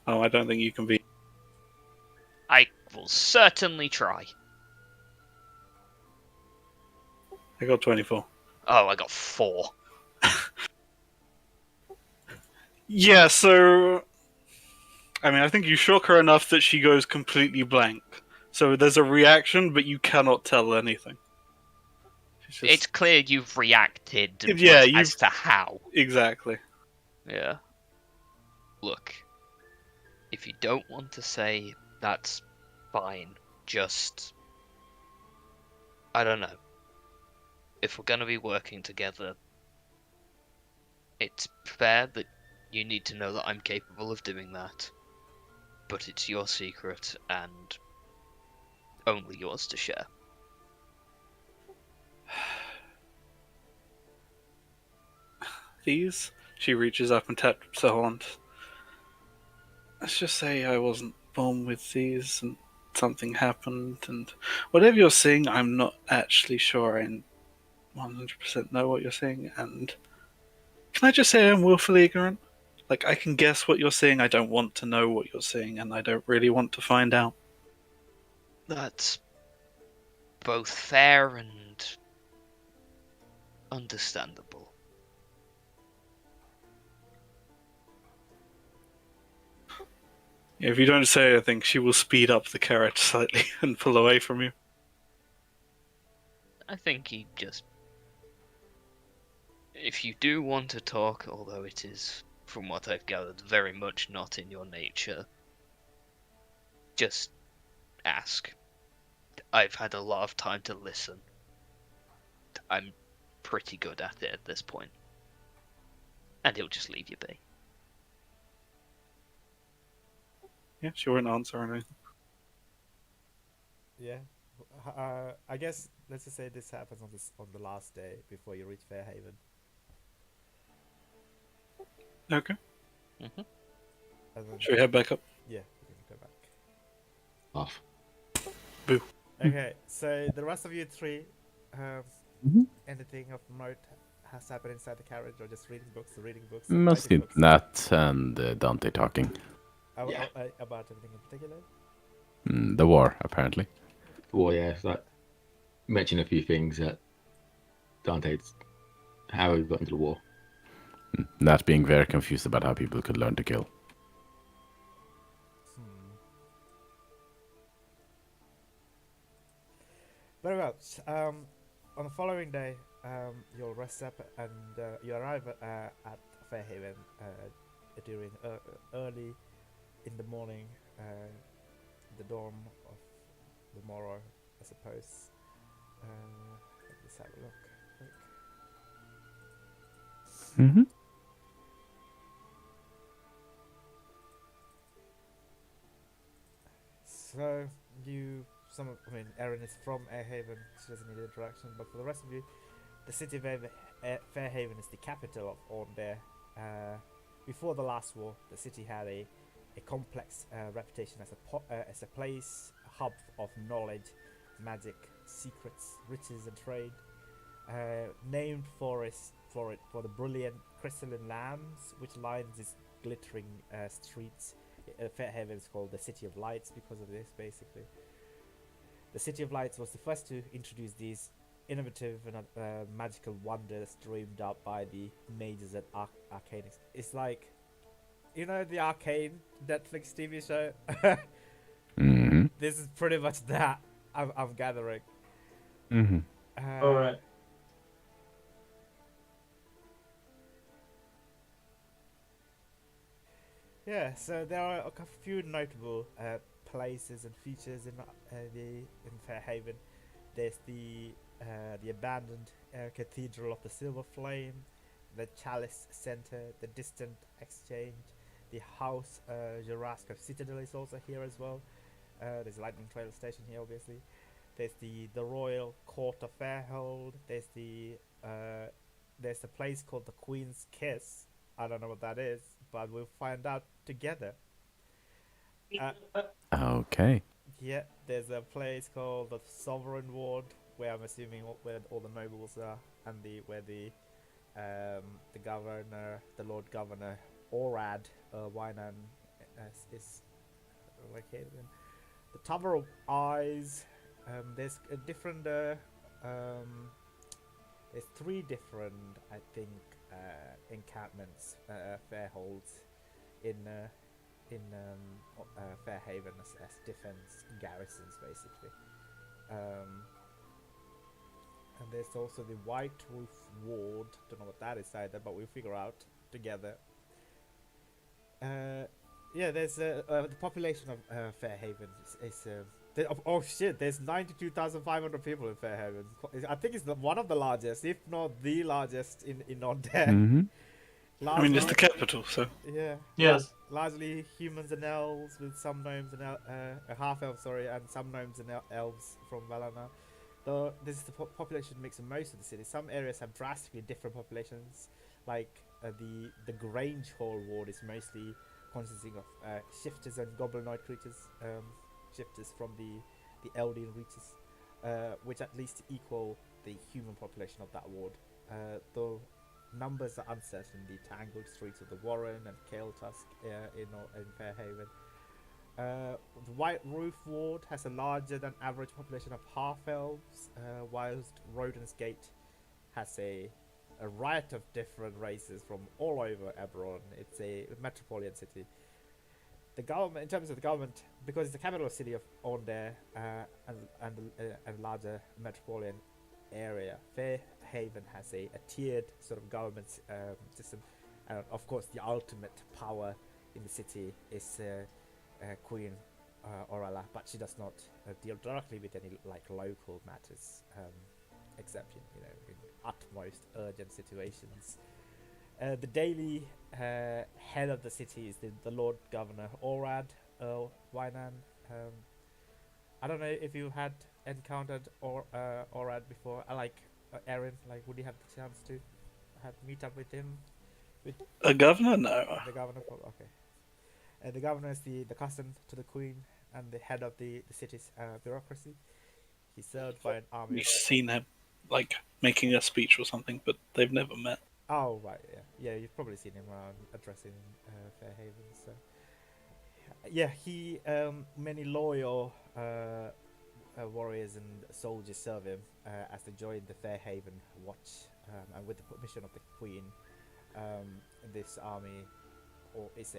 Oh, I don't think you can be. I will certainly try. I got 24. Oh, I got 4. Yeah, so. I mean, I think you shook her enough that she goes completely blank. So there's a reaction, but you cannot tell anything. She's just... It's clear you've reacted, Yeah, but you've- as to how. Exactly. Yeah. Look, if you don't want to say, that's fine. Just, I don't know. If we're gonna be working together, it's fair that you need to know that I'm capable of doing that. But it's your secret and only yours to share. These? She reaches up and taps her wand. Let's just say I wasn't born with these and something happened, and whatever you're seeing, I'm not actually sure I 100% know what you're seeing, and can I just say I'm willfully ignorant? Like, I can guess what you're seeing, I don't want to know what you're seeing, and I don't really want to find out. That's both fair and understandable. If you don't say anything, she will speed up the carriage slightly and pull away from you. I think he just... If you do want to talk, although it is, from what I've gathered, very much not in your nature, just ask. I've had a lot of time to listen. I'm pretty good at it at this point. And he'll just leave you be. Yeah, she won't answer anything. Yeah. I guess let's just say this happens on the last day before you reach Fairhaven. Okay. Mhm. And then, Should we head back up? yeah, we can go back. Off. Okay, so the rest of you three, Mhm. anything of note has happened inside the carriage, or just reading books, Mostly writing books? Nat and Dante talking. Yeah. About anything in particular? The war, apparently. Well, yeah, it's like mention a few things that Dante's how he got into the war. Nat being very confused about how people could learn to kill. Very well. On the following day, you'll rest up and you arrive at Fairhaven during early in the morning, the dawn of the morrow, I suppose. Let's have a look quick. Mm-hmm. So I mean, Erin is from Airhaven. She doesn't need introduction, but for the rest of you, the city of Fairhaven is the capital of Orndare. Before the last war, the city had a complex reputation as a place, a hub of knowledge, magic, secrets, riches, and trade. Named for the brilliant crystalline lamps which lines its glittering streets. Fairhaven is called the City of Lights because of this, basically. The City of Lights was the first to introduce these innovative and magical wonders dreamed up by the mages at Arcane. It's like, you know, the Arcane Netflix TV show? Mm-hmm. This is pretty much that, I'm gathering. Mm-hmm. Alright. Yeah, so there are a few notable places and features in Fairhaven. There's the abandoned Cathedral of the Silver Flame, the Chalice Center, the Distant Exchange, the House Jurassic Citadel is also here as well. There's a lightning trail station here, obviously. There's the Royal Court of Fairhold. There's a place called the Queen's Kiss. I don't know what that is, but we'll find out together. Uh, Okay. yeah, there's a place called the Sovereign Ward, where I'm assuming where all the nobles are, and where the governor, the Lord Governor Orad Wynan is located in. The Tower of Eyes. There's a different. There's three different, I think, encampments, fairholds in Fairhaven as defense garrisons, basically. And there's also the White Roof Ward. Don't know what that is either, but we'll figure out together. Yeah, there's the population of Fairhaven is oh shit, there's 92,500 people in Fairhaven. I think it's one of the largest, if not the largest in Ontario. Mm-hmm. I mean, it's the capital, so. Yeah. Yes. Largely humans and elves, with some gnomes and half elves, sorry, and some gnomes and elves from Valana. Though this is the population mix in most of the city. Some areas have drastically different populations, like the Grange Hall ward is mostly consisting of shifters and goblinoid creatures, shifters from the Eldian reaches, which at least equal the human population of that ward. Though numbers are uncertain. The tangled streets of the Warren and Kale Tusk in Fairhaven. The White Roof Ward has a larger than average population of half elves, whilst Rodent's Gate has a riot of different races from all over Eberron. It's a metropolitan city. The government, in terms of the government, because it's the capital city of Ondair and a larger metropolitan area, Fairhaven has a tiered sort of government system. Of course, the ultimate power in the city is Queen Orala, but she does not deal directly with any like local matters, except in utmost urgent situations. The daily head of the city is the Lord Governor Orad Wynan. I don't know if you had encountered Orad before. Erin, would you have the chance to meet up with him? A governor? No. The governor, okay. The governor is the cousin to the queen and the head of the city's bureaucracy. He's served by an army. You've seen him, making a speech or something, but they've never met. Oh, right, yeah. You've probably seen him around addressing Fairhaven, so... Yeah, he, many loyal warriors and soldiers serve him as they join the Fairhaven Watch, and with the permission of the Queen, this army is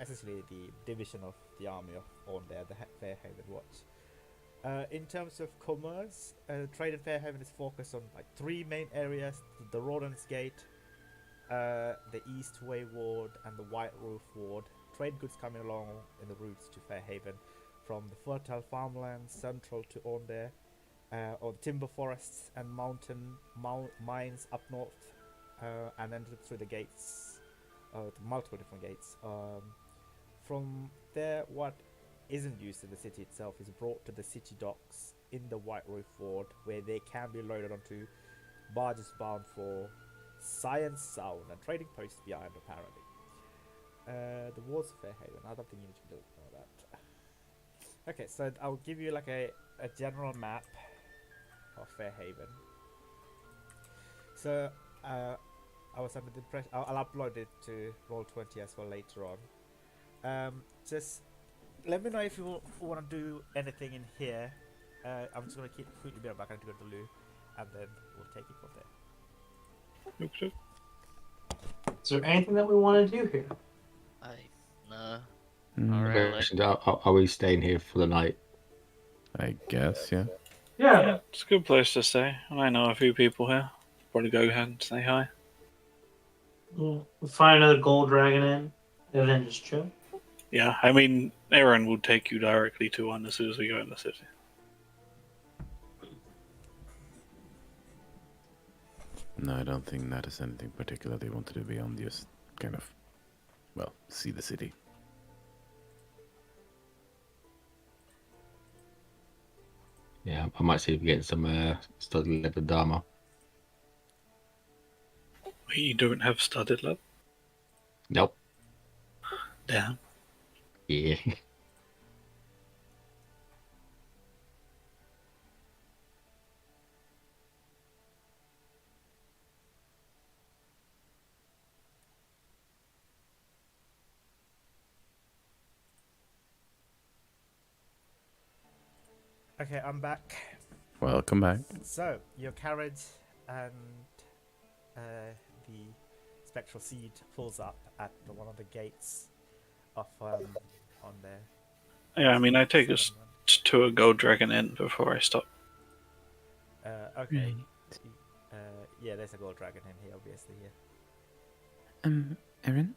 essentially the division of the army of Orndair, the Fairhaven Watch. In terms of commerce, trade in Fairhaven is focused on three main areas: the Rodent's Gate, the East Way Ward, and the White Roof Ward. Trade goods coming along in the routes to Fairhaven from the fertile farmlands central to Orndair, or the timber forests and mountain mines up north, and then through the gates, multiple different gates. From there, what isn't used in the city itself is brought to the city docks in the White Roof Ward, where they can be loaded onto barges bound for Science Sound and trading posts behind, apparently. The walls of Fairhaven. I don't think you need to know that. Okay, so I'll give you a general map of Fairhaven. So I was under the impression I'll upload it to Roll20 as well later on. Just let me know if you want to do anything in here. I'm just gonna quickly be back. I need to go to the loo, and then we'll take it from there. Okay. Is there anything that we want to do here? No. Mm, Not really. Are we staying here for the night? I guess, yeah. Yeah. It's a good place to stay. I know a few people here. Probably go ahead and say hi. We'll find another gold dragon in, and then just chill. Yeah, I mean, Aaron will take you directly to one as soon as we go in the city. No, I don't think that is anything particular they wanted to do beyond just kind of, well, see the city. Yeah, I might see if we get some studded leather Dharma. You don't have studded leather? Nope. Damn. Yeah. Okay, I'm back. Welcome back. So, your carriage and the spectral seed pulls up at one of the gates of on there. Yeah, I mean, I take us to a gold dragon inn before I stop. Okay. Right. Yeah, there's a gold dragon in here, obviously. Yeah. Erin,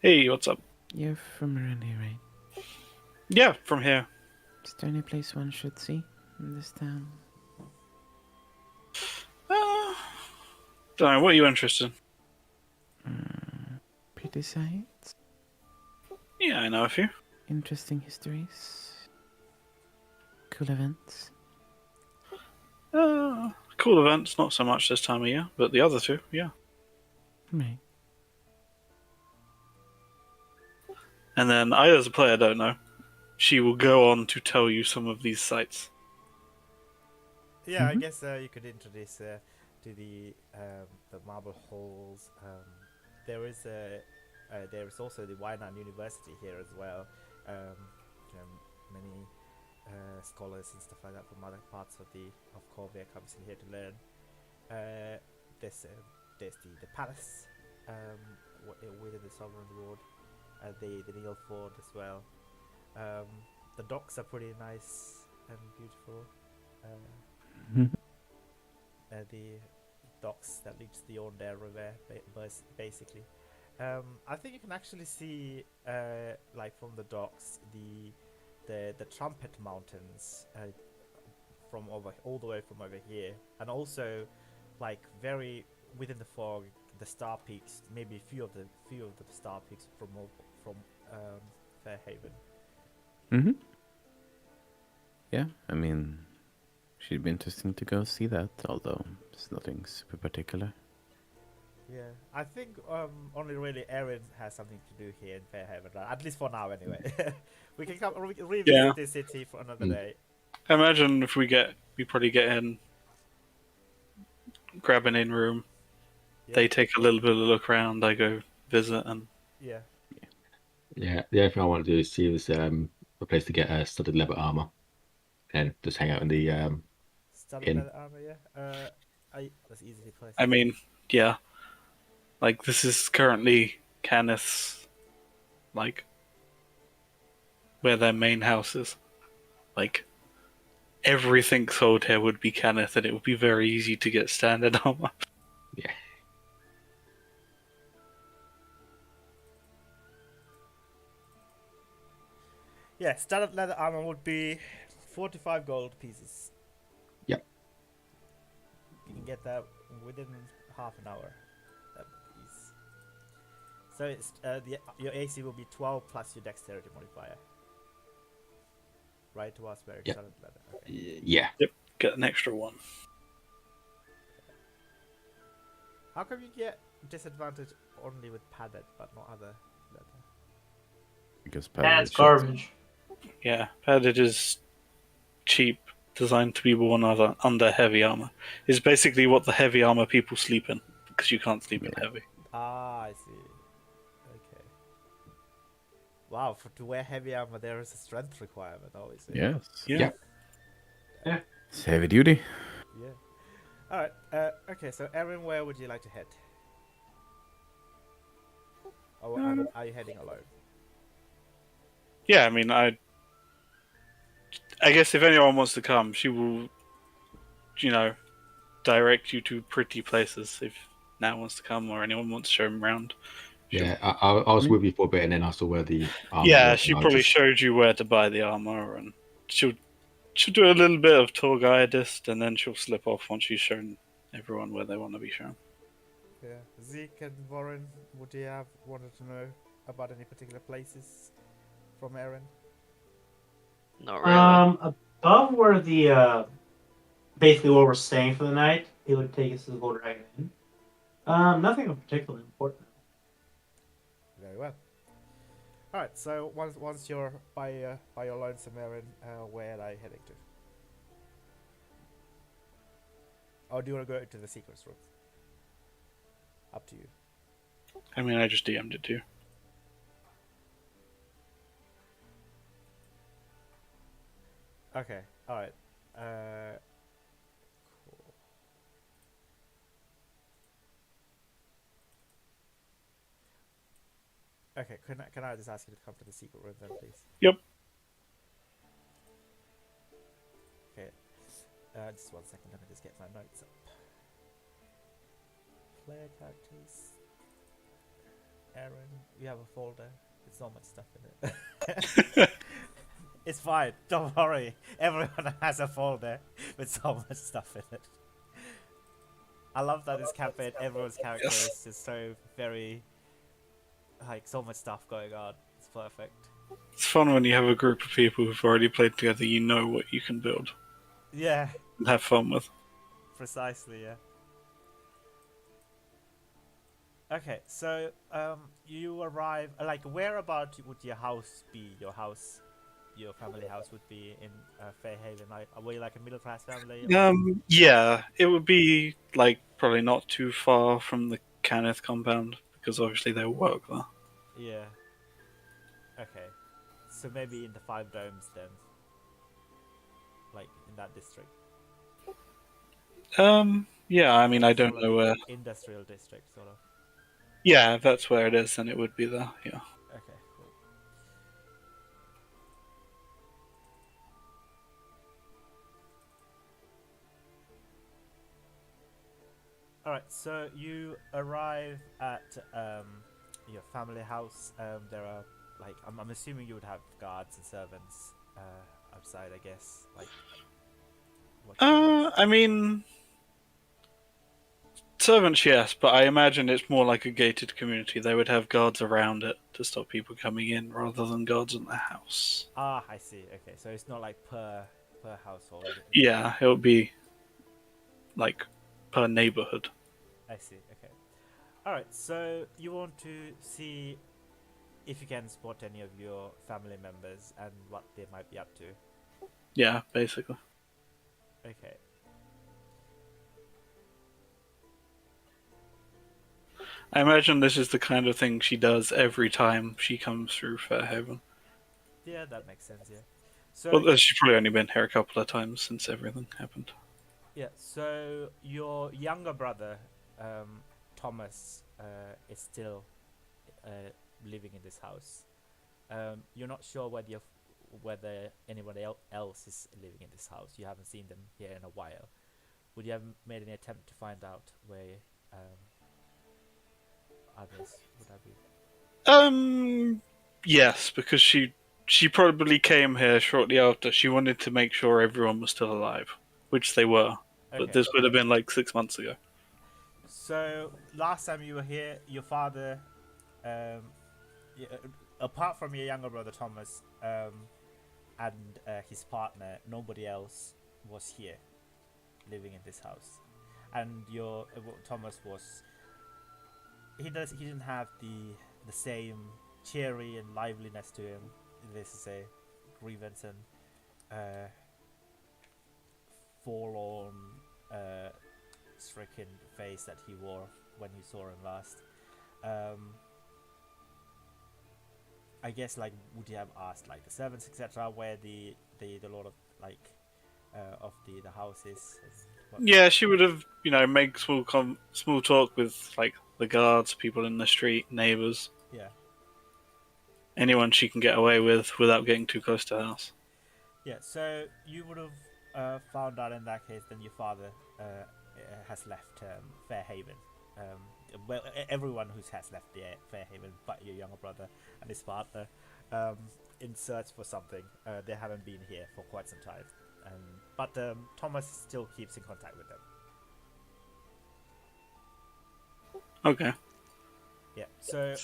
Hey, what's up? you're from around here, right? Yeah, from here. Is there any place one should see in this town? Don't know, what are you interested Pretty sights, in? Yeah, I know a few. interesting histories, cool events. Cool events, not so much this time of year, but the other two, yeah. Right. And then I, as a player, don't know. She will go on to tell you some of these sites. Yeah, I Mhm. guess you could introduce to the marble halls. There is also the Wainan University here as well. Many scholars and stuff like that from other parts of Corvia comes in here to learn. There's the palace within the Sovereign Ward, the Neil Ford as well. The docks are pretty nice and beautiful. The docks that leads to the Orndale River, basically. I think you can actually see, like from the docks, the Trumpet Mountains from all the way from over here, and also, like very within the fog, the Star Peaks. Maybe a few of the Star Peaks from Fairhaven. Mm-hmm. Yeah, I mean, should be interesting to go see that, although it's nothing super particular. Yeah, I think only really Erin has something to do here in Fairhaven, right? At least for now, anyway. We can revisit Yeah. this city for another Mm. day. I imagine if we probably get in, grab an in room. Yeah. They take a little bit of a look around. I go visit, and Yeah. Yeah, the only thing I want to do is see if there's a place to get studded leather armor, and just hang out in the Studded inn. leather armor, yeah. That's easily placed. I mean, yeah, like this is currently Canis, like where their main house is. Like everything sold here would be Canis, and it would be very easy to get standard armor. Yeah. Yeah, studded leather armor would be 45 gold pieces. Yep. You can get that within half an hour. That piece. So it's your AC will be 12 plus your dexterity modifier. Right, to us wearing Yep. studded leather. Okay. Yeah. Get an extra one. How come you get disadvantage only with padded but not other leather? Because That's Paladin garbage. Yeah, padded is cheap, designed to be worn under heavy armor. It's basically what the heavy armor people sleep in, because you can't sleep in heavy. Ah, I see. Okay. Wow, to wear heavy armor there is a strength requirement, obviously. Yes. Yeah. Yeah. It's heavy duty. Yeah. Alright, okay, so Erin, where would you like to head? Or are you heading alone? Yeah, I mean, I guess if anyone wants to come, she will, direct you to pretty places if Nat wants to come or anyone wants to show him around. Yeah, I was with you for a bit, and then I saw where the armor Yeah, was, she and I probably just showed you where to buy the armor, and she'll do a little bit of tour guidist, and then she'll slip off once she's shown everyone where they want to be shown. Yeah. Zeke and Warren, would you have wanted to know about any particular places from Erin? Not really. Above where the basically where we're staying for the night, he would take us to the Gold Dragon Inn. Nothing of particularly important. Very well. All right. So once you're by your lonesome, Erin, where are you heading to? Or do you want to go to the secrets room? Up to you. I mean, I just DM'd it too. Okay. All right. Cool. Okay. Can I just ask you to come to the secret room then, please? Yep. Okay. Just 1 second. Let me just get my notes up. Player characters. Aaron, you have a folder. There's so much stuff in it. It's fine. Don't worry. Everyone has a folder with so much stuff in it. I love that this campaign, everyone's character is just so very, like, so much stuff going on. It's perfect. It's fun when you have a group of people who've already played together. You know what you can build Yeah, and have fun with. precisely. Yeah. Okay, so you arrive. Like, whereabout would your house be? Your family house would be in Fairhaven. Like, were you like a middle class family? Or... Yeah, it would be like probably not too far from the Kenneth compound because obviously they work there. Yeah. Okay. So maybe in the Five Domes then, like in that district. Yeah, I mean, I don't Sort of know where. industrial district, sort of. Yeah, if that's where it is, then it would be there. Yeah. Okay, cool. All right, so you arrive at your family house. There are like I'm assuming you would have guards and servants outside, I guess. Like, what? I mean, servants, yes, but I imagine it's more like a gated community. They would have guards around it to stop people coming in, rather than guards in the house. Ah, I see. Okay, so it's not like per household. Yeah, it would be like per neighborhood. I see. Okay. All right. So you want to see if you can spot any of your family members and what they might be up to. Yeah, basically. Okay. I imagine this is the kind of thing she does every time she comes through Fairhaven. Yeah, that makes sense. Yeah. So Well, she's probably only been here a couple of times since everything happened. yeah. So your younger brother, Thomas, is still living in this house. You're not sure whether anybody else is living in this house. You haven't seen them here in a while. Would you have made any attempt to find out where others would have been? Yes, because she probably came here shortly after. She wanted to make sure everyone was still alive, which they were. Okay. But this would have been like 6 months ago. So last time you were here, your father, apart from your younger brother Thomas, and his partner, nobody else was here, living in this house. And your Thomas was. He didn't have the same cheery and liveliness to him. This is a grievance and forlorn, stricken face that he wore when you saw him last. I guess, like, would you have asked like the servants, etc., where the lord of of the house is? Yeah, she would have, make small talk with like the guards, people in the street, neighbors, Yeah. anyone she can get away with without getting too close to the house. Yeah. So you would have found out in that case. Then your father has left Fairhaven. well, everyone who has left the Fairhaven, but your younger brother and his partner, in search for something. They haven't been here for quite some time, but Thomas still keeps in contact with them. Okay. Yeah. So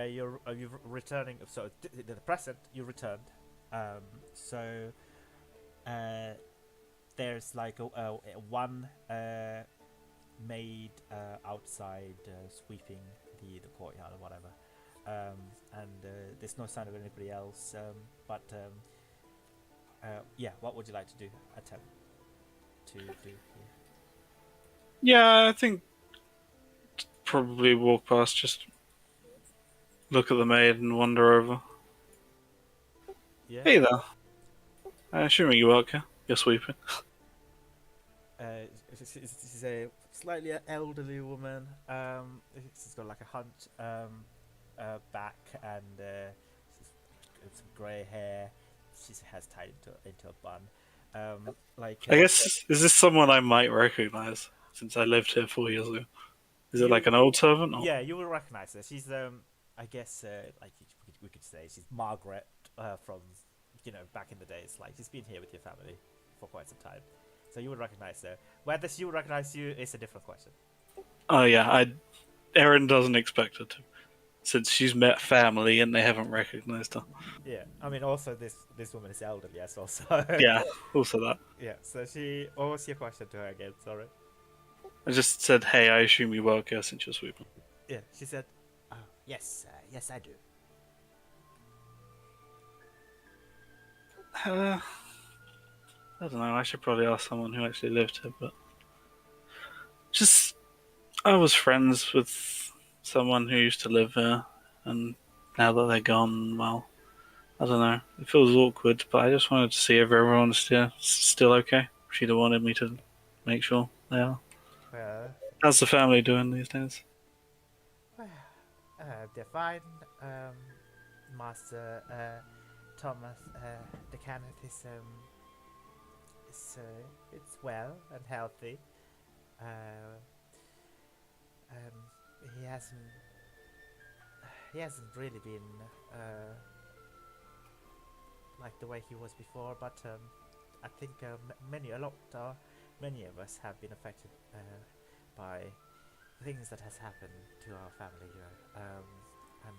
you're returning. So the present you returned. So there's like one maid outside sweeping the courtyard or whatever, and there's no sign of anybody else. But yeah, what would you like to do? Attempt to do here? Yeah, I think probably walk past, just look at the maid and wander over. Yeah. Hey there. Assuming you work here, you're sweeping. She's a slightly elderly woman. She's got like a hunched back and some grey hair. She has tied into a bun. I guess, is this someone I might recognize since I lived here 4 years ago? Is it You- like an old servant? Or? Yeah, you will recognize her. She's I guess like we could say she's Margaret from back in the days. Like she's been here with your family for quite some time, so you would recognize her. Whether she would recognize you is a different question. Oh yeah, Erin doesn't expect her to, since she's met family and they haven't recognized her. Yeah, I mean also this woman is elderly as well. So Yeah, also that. yeah. So she. What was your question to her again? Sorry. I just said, hey, I assume you work here since you're sweeping. Yeah, she said, "Oh yes, yes I do." I don't know, I should probably ask someone who actually lived here, but just, I was friends with someone who used to live here, and now that they're gone, well, I don't know. It feels awkward, but I just wanted to see if everyone's still okay. She'd have wanted me to make sure they are. Well, How's the family doing these days? well, they're fine. Master Thomas the Kenneth is it's well and healthy. He hasn't really been like the way he was before, but I think many of us have been affected by things that has happened to our family, and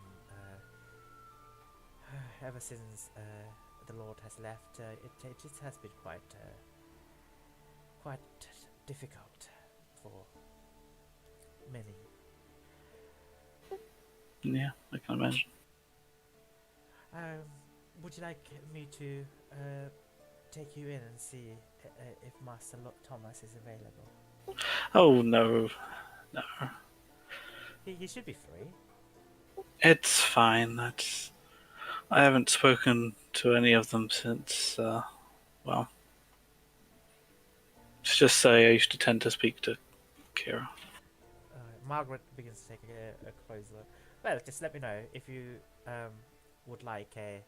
ever since the Lord has left, it just has been quite difficult for many. Yeah, I can imagine. Would you like me to take you in and see if Master Thomas is available? Oh no, no. He should be free. It's fine. I haven't spoken to any of them since, well, let's just say I used to tend to speak to Kira. Margaret begins to take a closer look. Well, just let me know if you would like me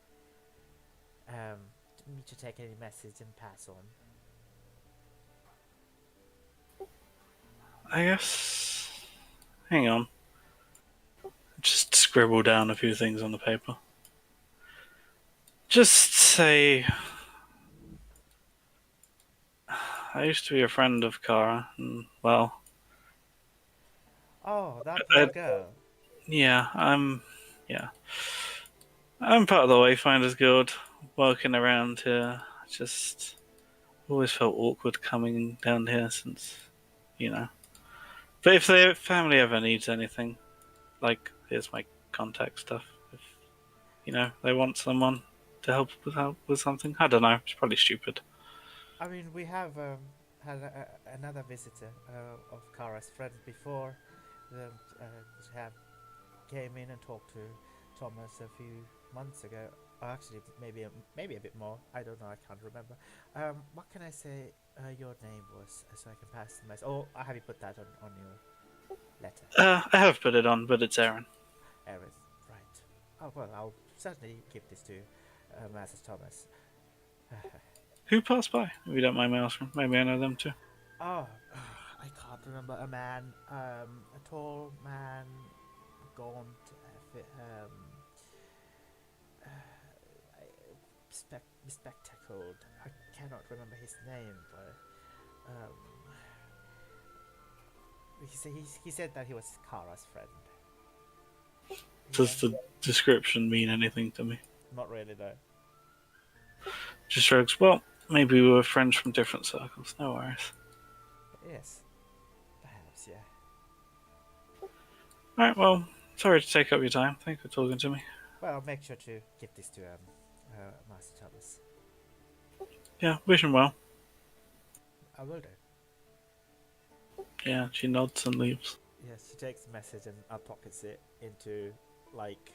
to take any message and pass on. I guess. Hang on. Just scribble down a few things on the paper. Just say. I used to be a friend of Kara, and, well. Oh, that girl. Yeah, Yeah. I'm part of the Wayfinders Guild, working around here. Just. Always felt awkward coming down here since. But if their family ever needs anything, like, here's my contact stuff. If they want someone to help with something, I don't know. It's probably stupid. I mean, we have had another visitor of Kara's friend before. Have came in and talked to Thomas a few months ago. Actually, maybe a bit more. I don't know. I can't remember. What can I say? Your name was so I can pass the message. Oh, have you put that on your letter? I have put it on, but it's Aaron. Erin, right. Oh well, I'll certainly give this to Master Thomas. Who passed by? If you don't mind me asking. Maybe I know them too. Oh, I can't remember a man, a tall man, gaunt, uh, bespectacled. I cannot remember his name, but he said that he was Kara's friend. Does the description mean anything to me? Not really, though. Just shrugs. Well, maybe we were friends from different circles. No worries. Yes, perhaps, yeah. All right. Well, sorry to take up your time. Thanks for talking to me. Well, make sure to give this to Master Thomas. Yeah, wish him well. I will do. Yeah, she nods and leaves. Yes, she takes the message and pockets it into like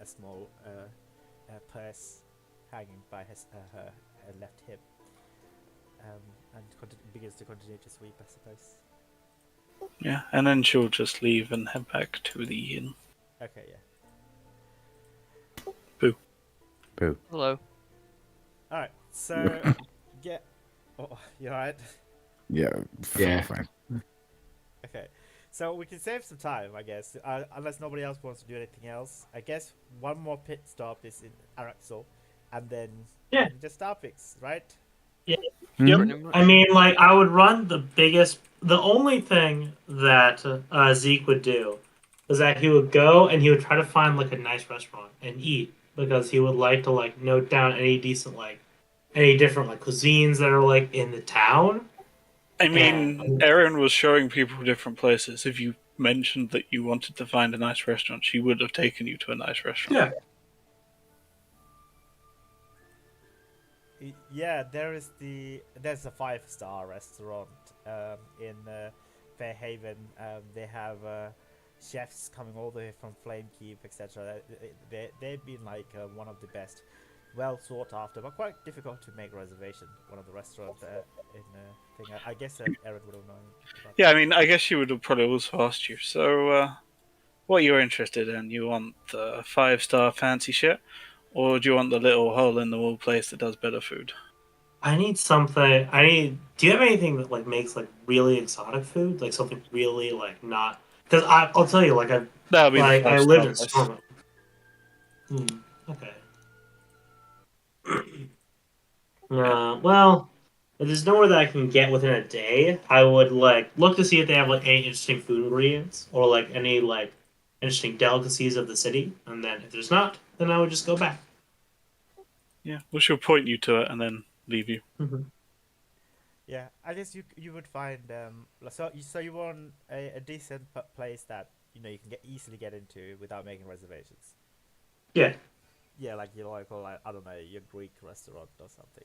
a small purse hanging by her left hip, and begins to continue to sweep, I suppose. Yeah, and then she'll just leave and head back to the inn. Okay, yeah. Boo. Hello. All right, so yeah. Oh, you alright? Yeah. Yeah. Fine. Okay, so we can save some time, I guess, unless nobody else wants to do anything else. I guess one more pit stop is in Araxel, and then Yeah. just Starfix, right? Yep. Pretty much. I mean, like, I would run the only thing that Zeke would do is that he would go and he would try to find, like, a nice restaurant and eat, because he would like to, like, note down any decent, like, any different, like, cuisines that are, like, in the town. I mean, Erin was showing people different places. If you mentioned that you wanted to find a nice restaurant, she would have taken you to a nice restaurant. Yeah, there's a 5-star restaurant in Fairhaven. They have chefs coming all the way from Flamekeep, etc. They've been like one of the best, well sought after, but quite difficult to make reservation. One of the restaurants in thing. I guess Erin would have known. About Yeah, I that. mean, I guess she would have probably also asked you. So, what you're interested in? You want the 5-star fancy shit, or do you want the little hole in the wall place that does better food? I need something. I need. Do you have anything that like makes like really exotic food, like something really like not? Because I'll tell you, like That'll be the I 5-star lived in place. Stormwind. Okay. Well, if there's nowhere that I can get within a day, I would like look to see if they have like any interesting food ingredients or like any like interesting delicacies of the city, and then if there's not, then I would just go back. Yeah, well, she'll point you to it and then leave you. Yeah, I guess you would find so you want a decent place that you can easily get into without making reservations. Yeah. Yeah, like your local, like, I don't know, your Greek restaurant or something.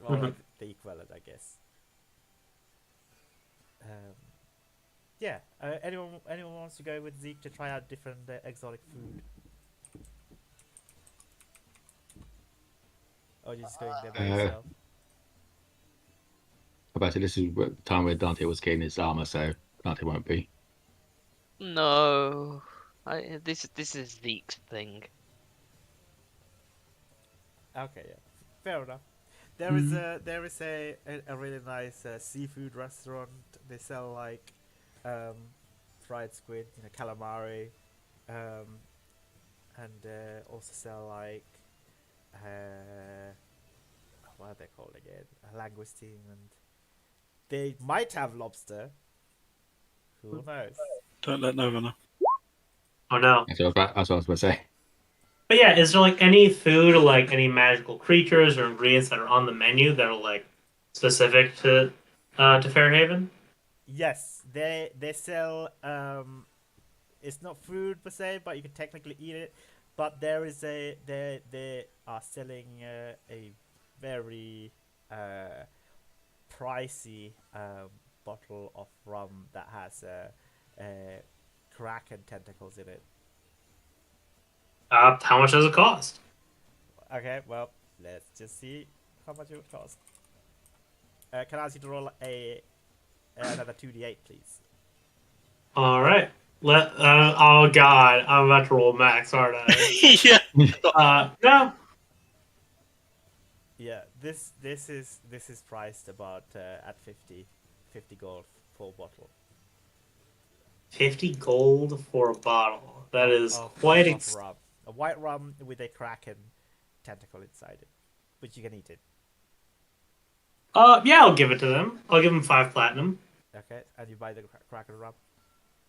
Well, like the equivalent, I guess. Yeah. Anyone wants to go with Zeke to try out different exotic food? Or you just going there by yourself? About this is the time where Dante was getting his armor, so Dante won't be. No. This is Zeke's thing. Okay, yeah, fair enough. There is a really nice seafood restaurant. They sell like fried squid, calamari, and also sell like what are they called again? Langoustine, and they might have lobster. Who knows? Don't let Nova know. Oh no. That's what I was about to say. But yeah, is there like any food or like any magical creatures or ingredients that are on the menu that are like specific to Fairhaven? Yes, they sell. It's not food per se, but you can technically eat it. But there is they are selling a very pricey bottle of rum that has kraken tentacles in it. How much does it cost? Okay, well, let's just see how much it would cost. Can I ask you to roll another 2d8, please? All right. Oh god, I'm about to roll max, aren't I? Yeah. No. Yeah, this is priced about at 50 50 gold for a bottle 50 gold for a bottle. That is of quite rum. A white rum with a kraken tentacle inside it, but you can eat it. Yeah, I'll give it to them. I'll give them 5 platinum. Okay, and you buy the kraken rum.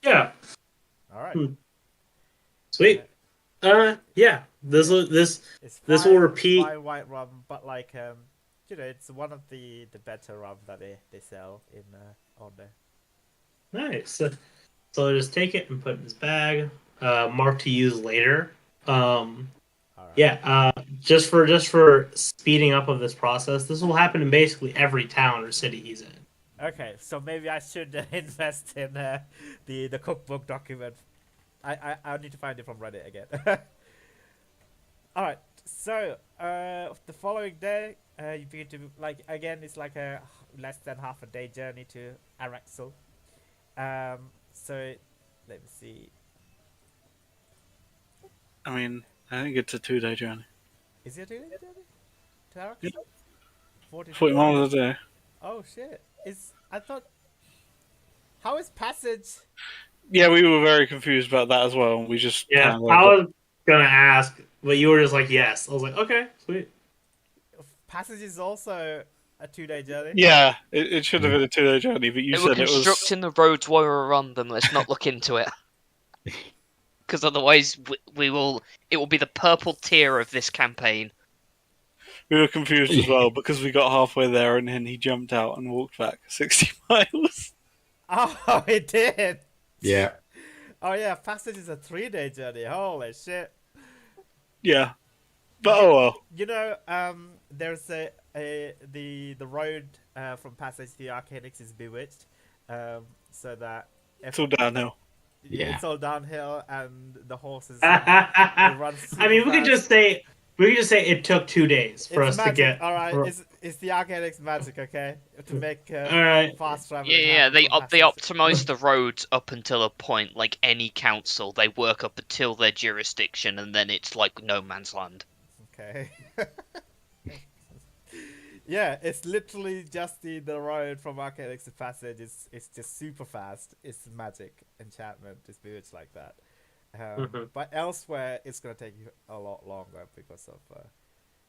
Yeah. All right. Hmm. Sweet. Yeah. This Yeah. will this It's this will fine, repeat. fine white rum, but like it's one of the better rum that they sell in on there. Nice. So I'll just take it and put it in his bag. Mark to use later. Um, All right. yeah. Just for speeding up of this process, this will happen in basically every town or city he's in. Okay, so maybe I should invest in the cookbook document. I need to find it from Reddit again. All right. So the following day, you begin to like again. It's like a less than half a day journey to Araxel. So let me see. I mean, I think it's a 2-day journey. Is it a journey to Araxel? Yeah. 40 40 miles a day. Oh shit! I thought. How is passage? Yeah, we were very confused about that as well. We just Yeah. kind of I like, was gonna ask, but you were just like, yes. I was like, okay, sweet. Passage is also a 2-day journey. yeah, it should have been a 2-day journey, but you They were said it was. constructing the roads while we were on them. Let's not look into it. Because otherwise, we will. It will be the purple tier of this campaign. We were confused as well because we got halfway there and then he jumped out and walked back 60 miles. Oh, it did. Yeah. Oh yeah, passage is a 3-day journey. Holy shit! Yeah, but oh well. You know, there's the road from passage to the Arcanix is bewitched, so that It's all downhill. Yeah. it's all downhill and the horses I run mean, super we could just say it took 2 days for it's us magic, to get. all right. for- It's the Arcanix magic, okay, to make all right. fast travel. Yeah, they optimize the roads up until a point. Like any council, they work up until their jurisdiction, and then it's like no man's land. Okay. Yeah, it's literally just the road from Arcanix to Passage. It's just super fast. It's magic, enchantment, it's bewitched like that. Mhm. But elsewhere, it's gonna take you a lot longer because of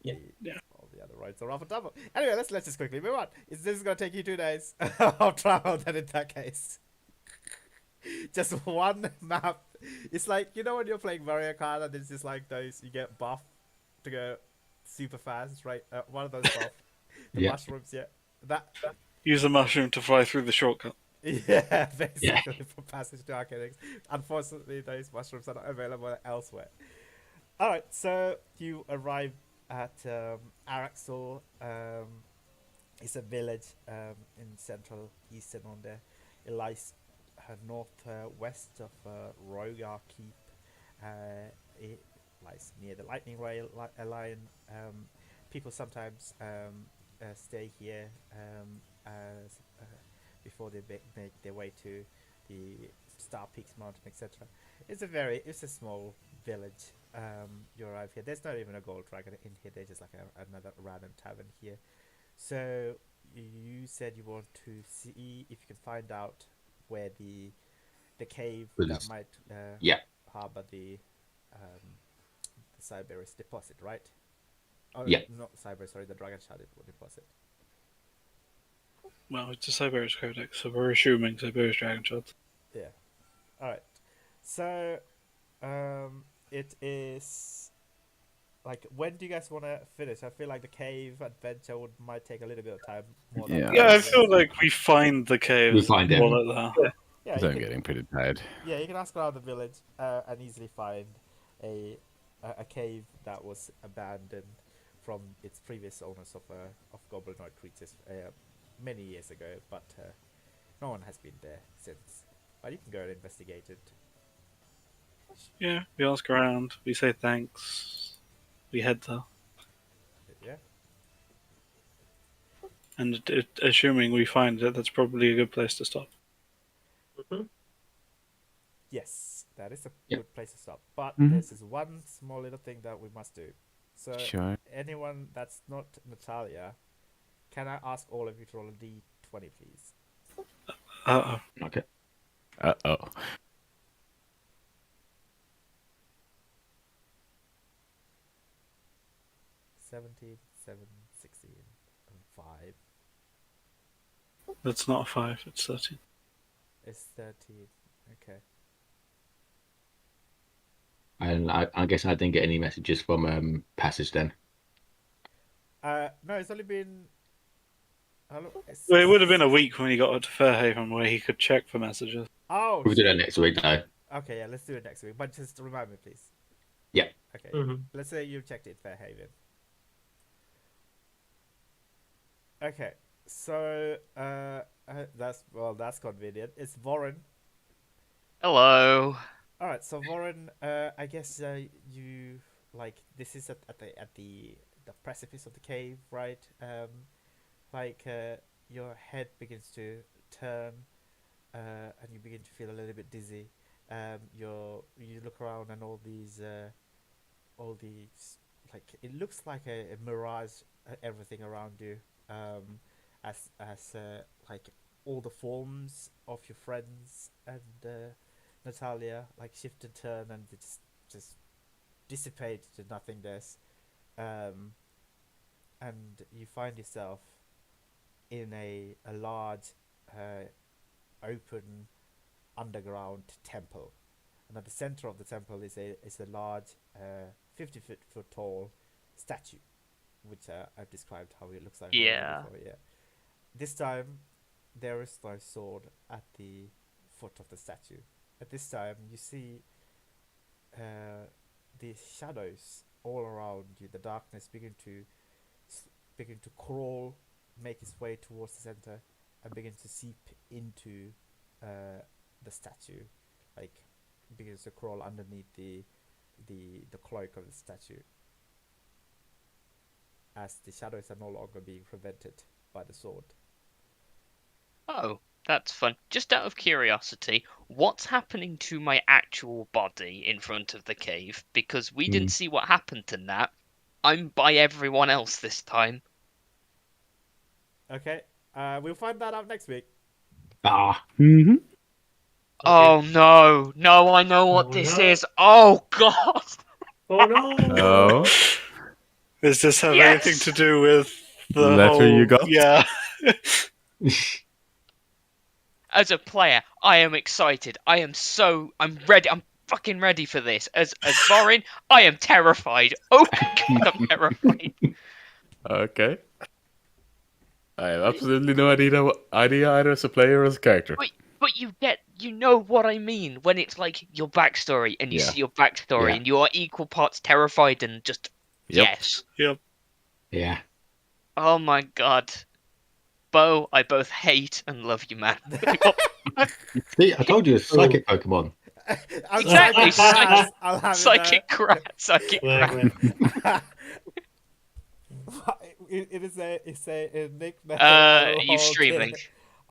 Yeah. all the other roads are off and double. Anyway, let's just quickly move on. This is gonna take you 2 days of travel. Then in that case, just one map. It's like when you're playing Mario Kart and it's just like those you get buff to go super fast, right? One of those buff. The Yeah. mushrooms, yeah. That, Use the mushroom to fly through the shortcut. yeah, basically for passage to Arcanix. Unfortunately, those mushrooms are not available elsewhere. All right, so you arrive at Araxel. It's a village in central eastern on there. It lies northwest of Rogar Keep. It lies near the lightning rail line. People sometimes stay here as, before they make their way to the Star Peaks Mountain, etc. It's a small village. You arrive here. There's not even a gold dragon in here. There's just like another random tavern here. So you said you want to see if you can find out where the cave that might Yeah. harbor the Cyberus deposit, right? Oh, Yeah. not Cyber, sorry, the Dragon Shard deposit. Well, it's a Cyberus Codex, so we're assuming Cyberus Dragon Shots. Yeah. Alright. So, it is. Like, when do you guys want to finish? I feel like the cave adventure might take a little bit of time more than Yeah. Yeah, I feel like we find the cave. We find it. more like that. yeah, So you I'm can, getting pretty tired. yeah, you can ask around the village and easily find a cave that was abandoned from its previous owners of goblinoid creatures many years ago, but no one has been there since. But you can go and investigate it. Yeah, we ask around, we say thanks, we head there. Yeah. And assuming we find it, that's probably a good place to stop. Mhm. Yes, that is a Yep. good place to stop. But Mhm. there's this one small little thing that we must do. So Sure. anyone that's not Natalia, can I ask all of you to roll a d20, please? Uh-oh. Okay. Uh-oh. Seventeen, 7, 16, and 5. That's not a 5, it's 13. It's 13. Okay. And I guess I didn't get any messages from Passage then. No, it's only been. Well, it would have been a week when he got to Fairhaven where he could check for messages. Oh, We'll do that shit. next week, though. Okay, yeah, let's do it next week. But just remind me, please. Yeah. Okay. Mhm. Let's say you checked it, Fairhaven. Okay, so that's convenient. It's Warren. Hello. All right, so Warren, I guess you like this is at the precipice of the cave, right? Your head begins to turn, and you begin to feel a little bit dizzy. You look around and all these like it looks like a mirage, everything around you, as like all the forms of your friends and Natalia like shift and turn and they just dissipate to nothingness, and you find yourself in a large open underground temple, and at the center of the temple is a large 50 foot tall statue, which I've described how it looks like already Yeah. before. Yeah. This time, there is no sword at the foot of the statue. At this time, you see the shadows all around you. The darkness begin to crawl, make its way towards the center, and begin to seep into the statue, like begins to crawl underneath the cloak of the statue, as the shadows are no longer being prevented by the sword. Oh, that's fun. Just out of curiosity, what's happening to my actual body in front of the cave? Because we didn't see what happened to Nat. I'm by everyone else this time. Okay, we'll find that out next week. Ah. Mm-hmm. Oh no, no, I know what Oh, this no. is. Oh god. Oh no! Oh. Does this have Yes! anything to do with the Letter whole... you got? Yeah. As a player, I am excited. I'm ready. I'm fucking ready for this. As Vorin, I am terrified. Oh god, I'm terrified. Okay. I have absolutely no idea either as a player or as a character. But you know what I mean when it's like your backstory and you Yeah. see your backstory Yeah. and you are equal parts terrified and just Yep. yes. Yep. Yeah. Oh my god. Bo, I both hate and love you, man. See, I told you it's psychic Pokemon. Exactly, I'll have Psychic rat, psychic Wait, rat. wait. It's a nickname. Are you streaming?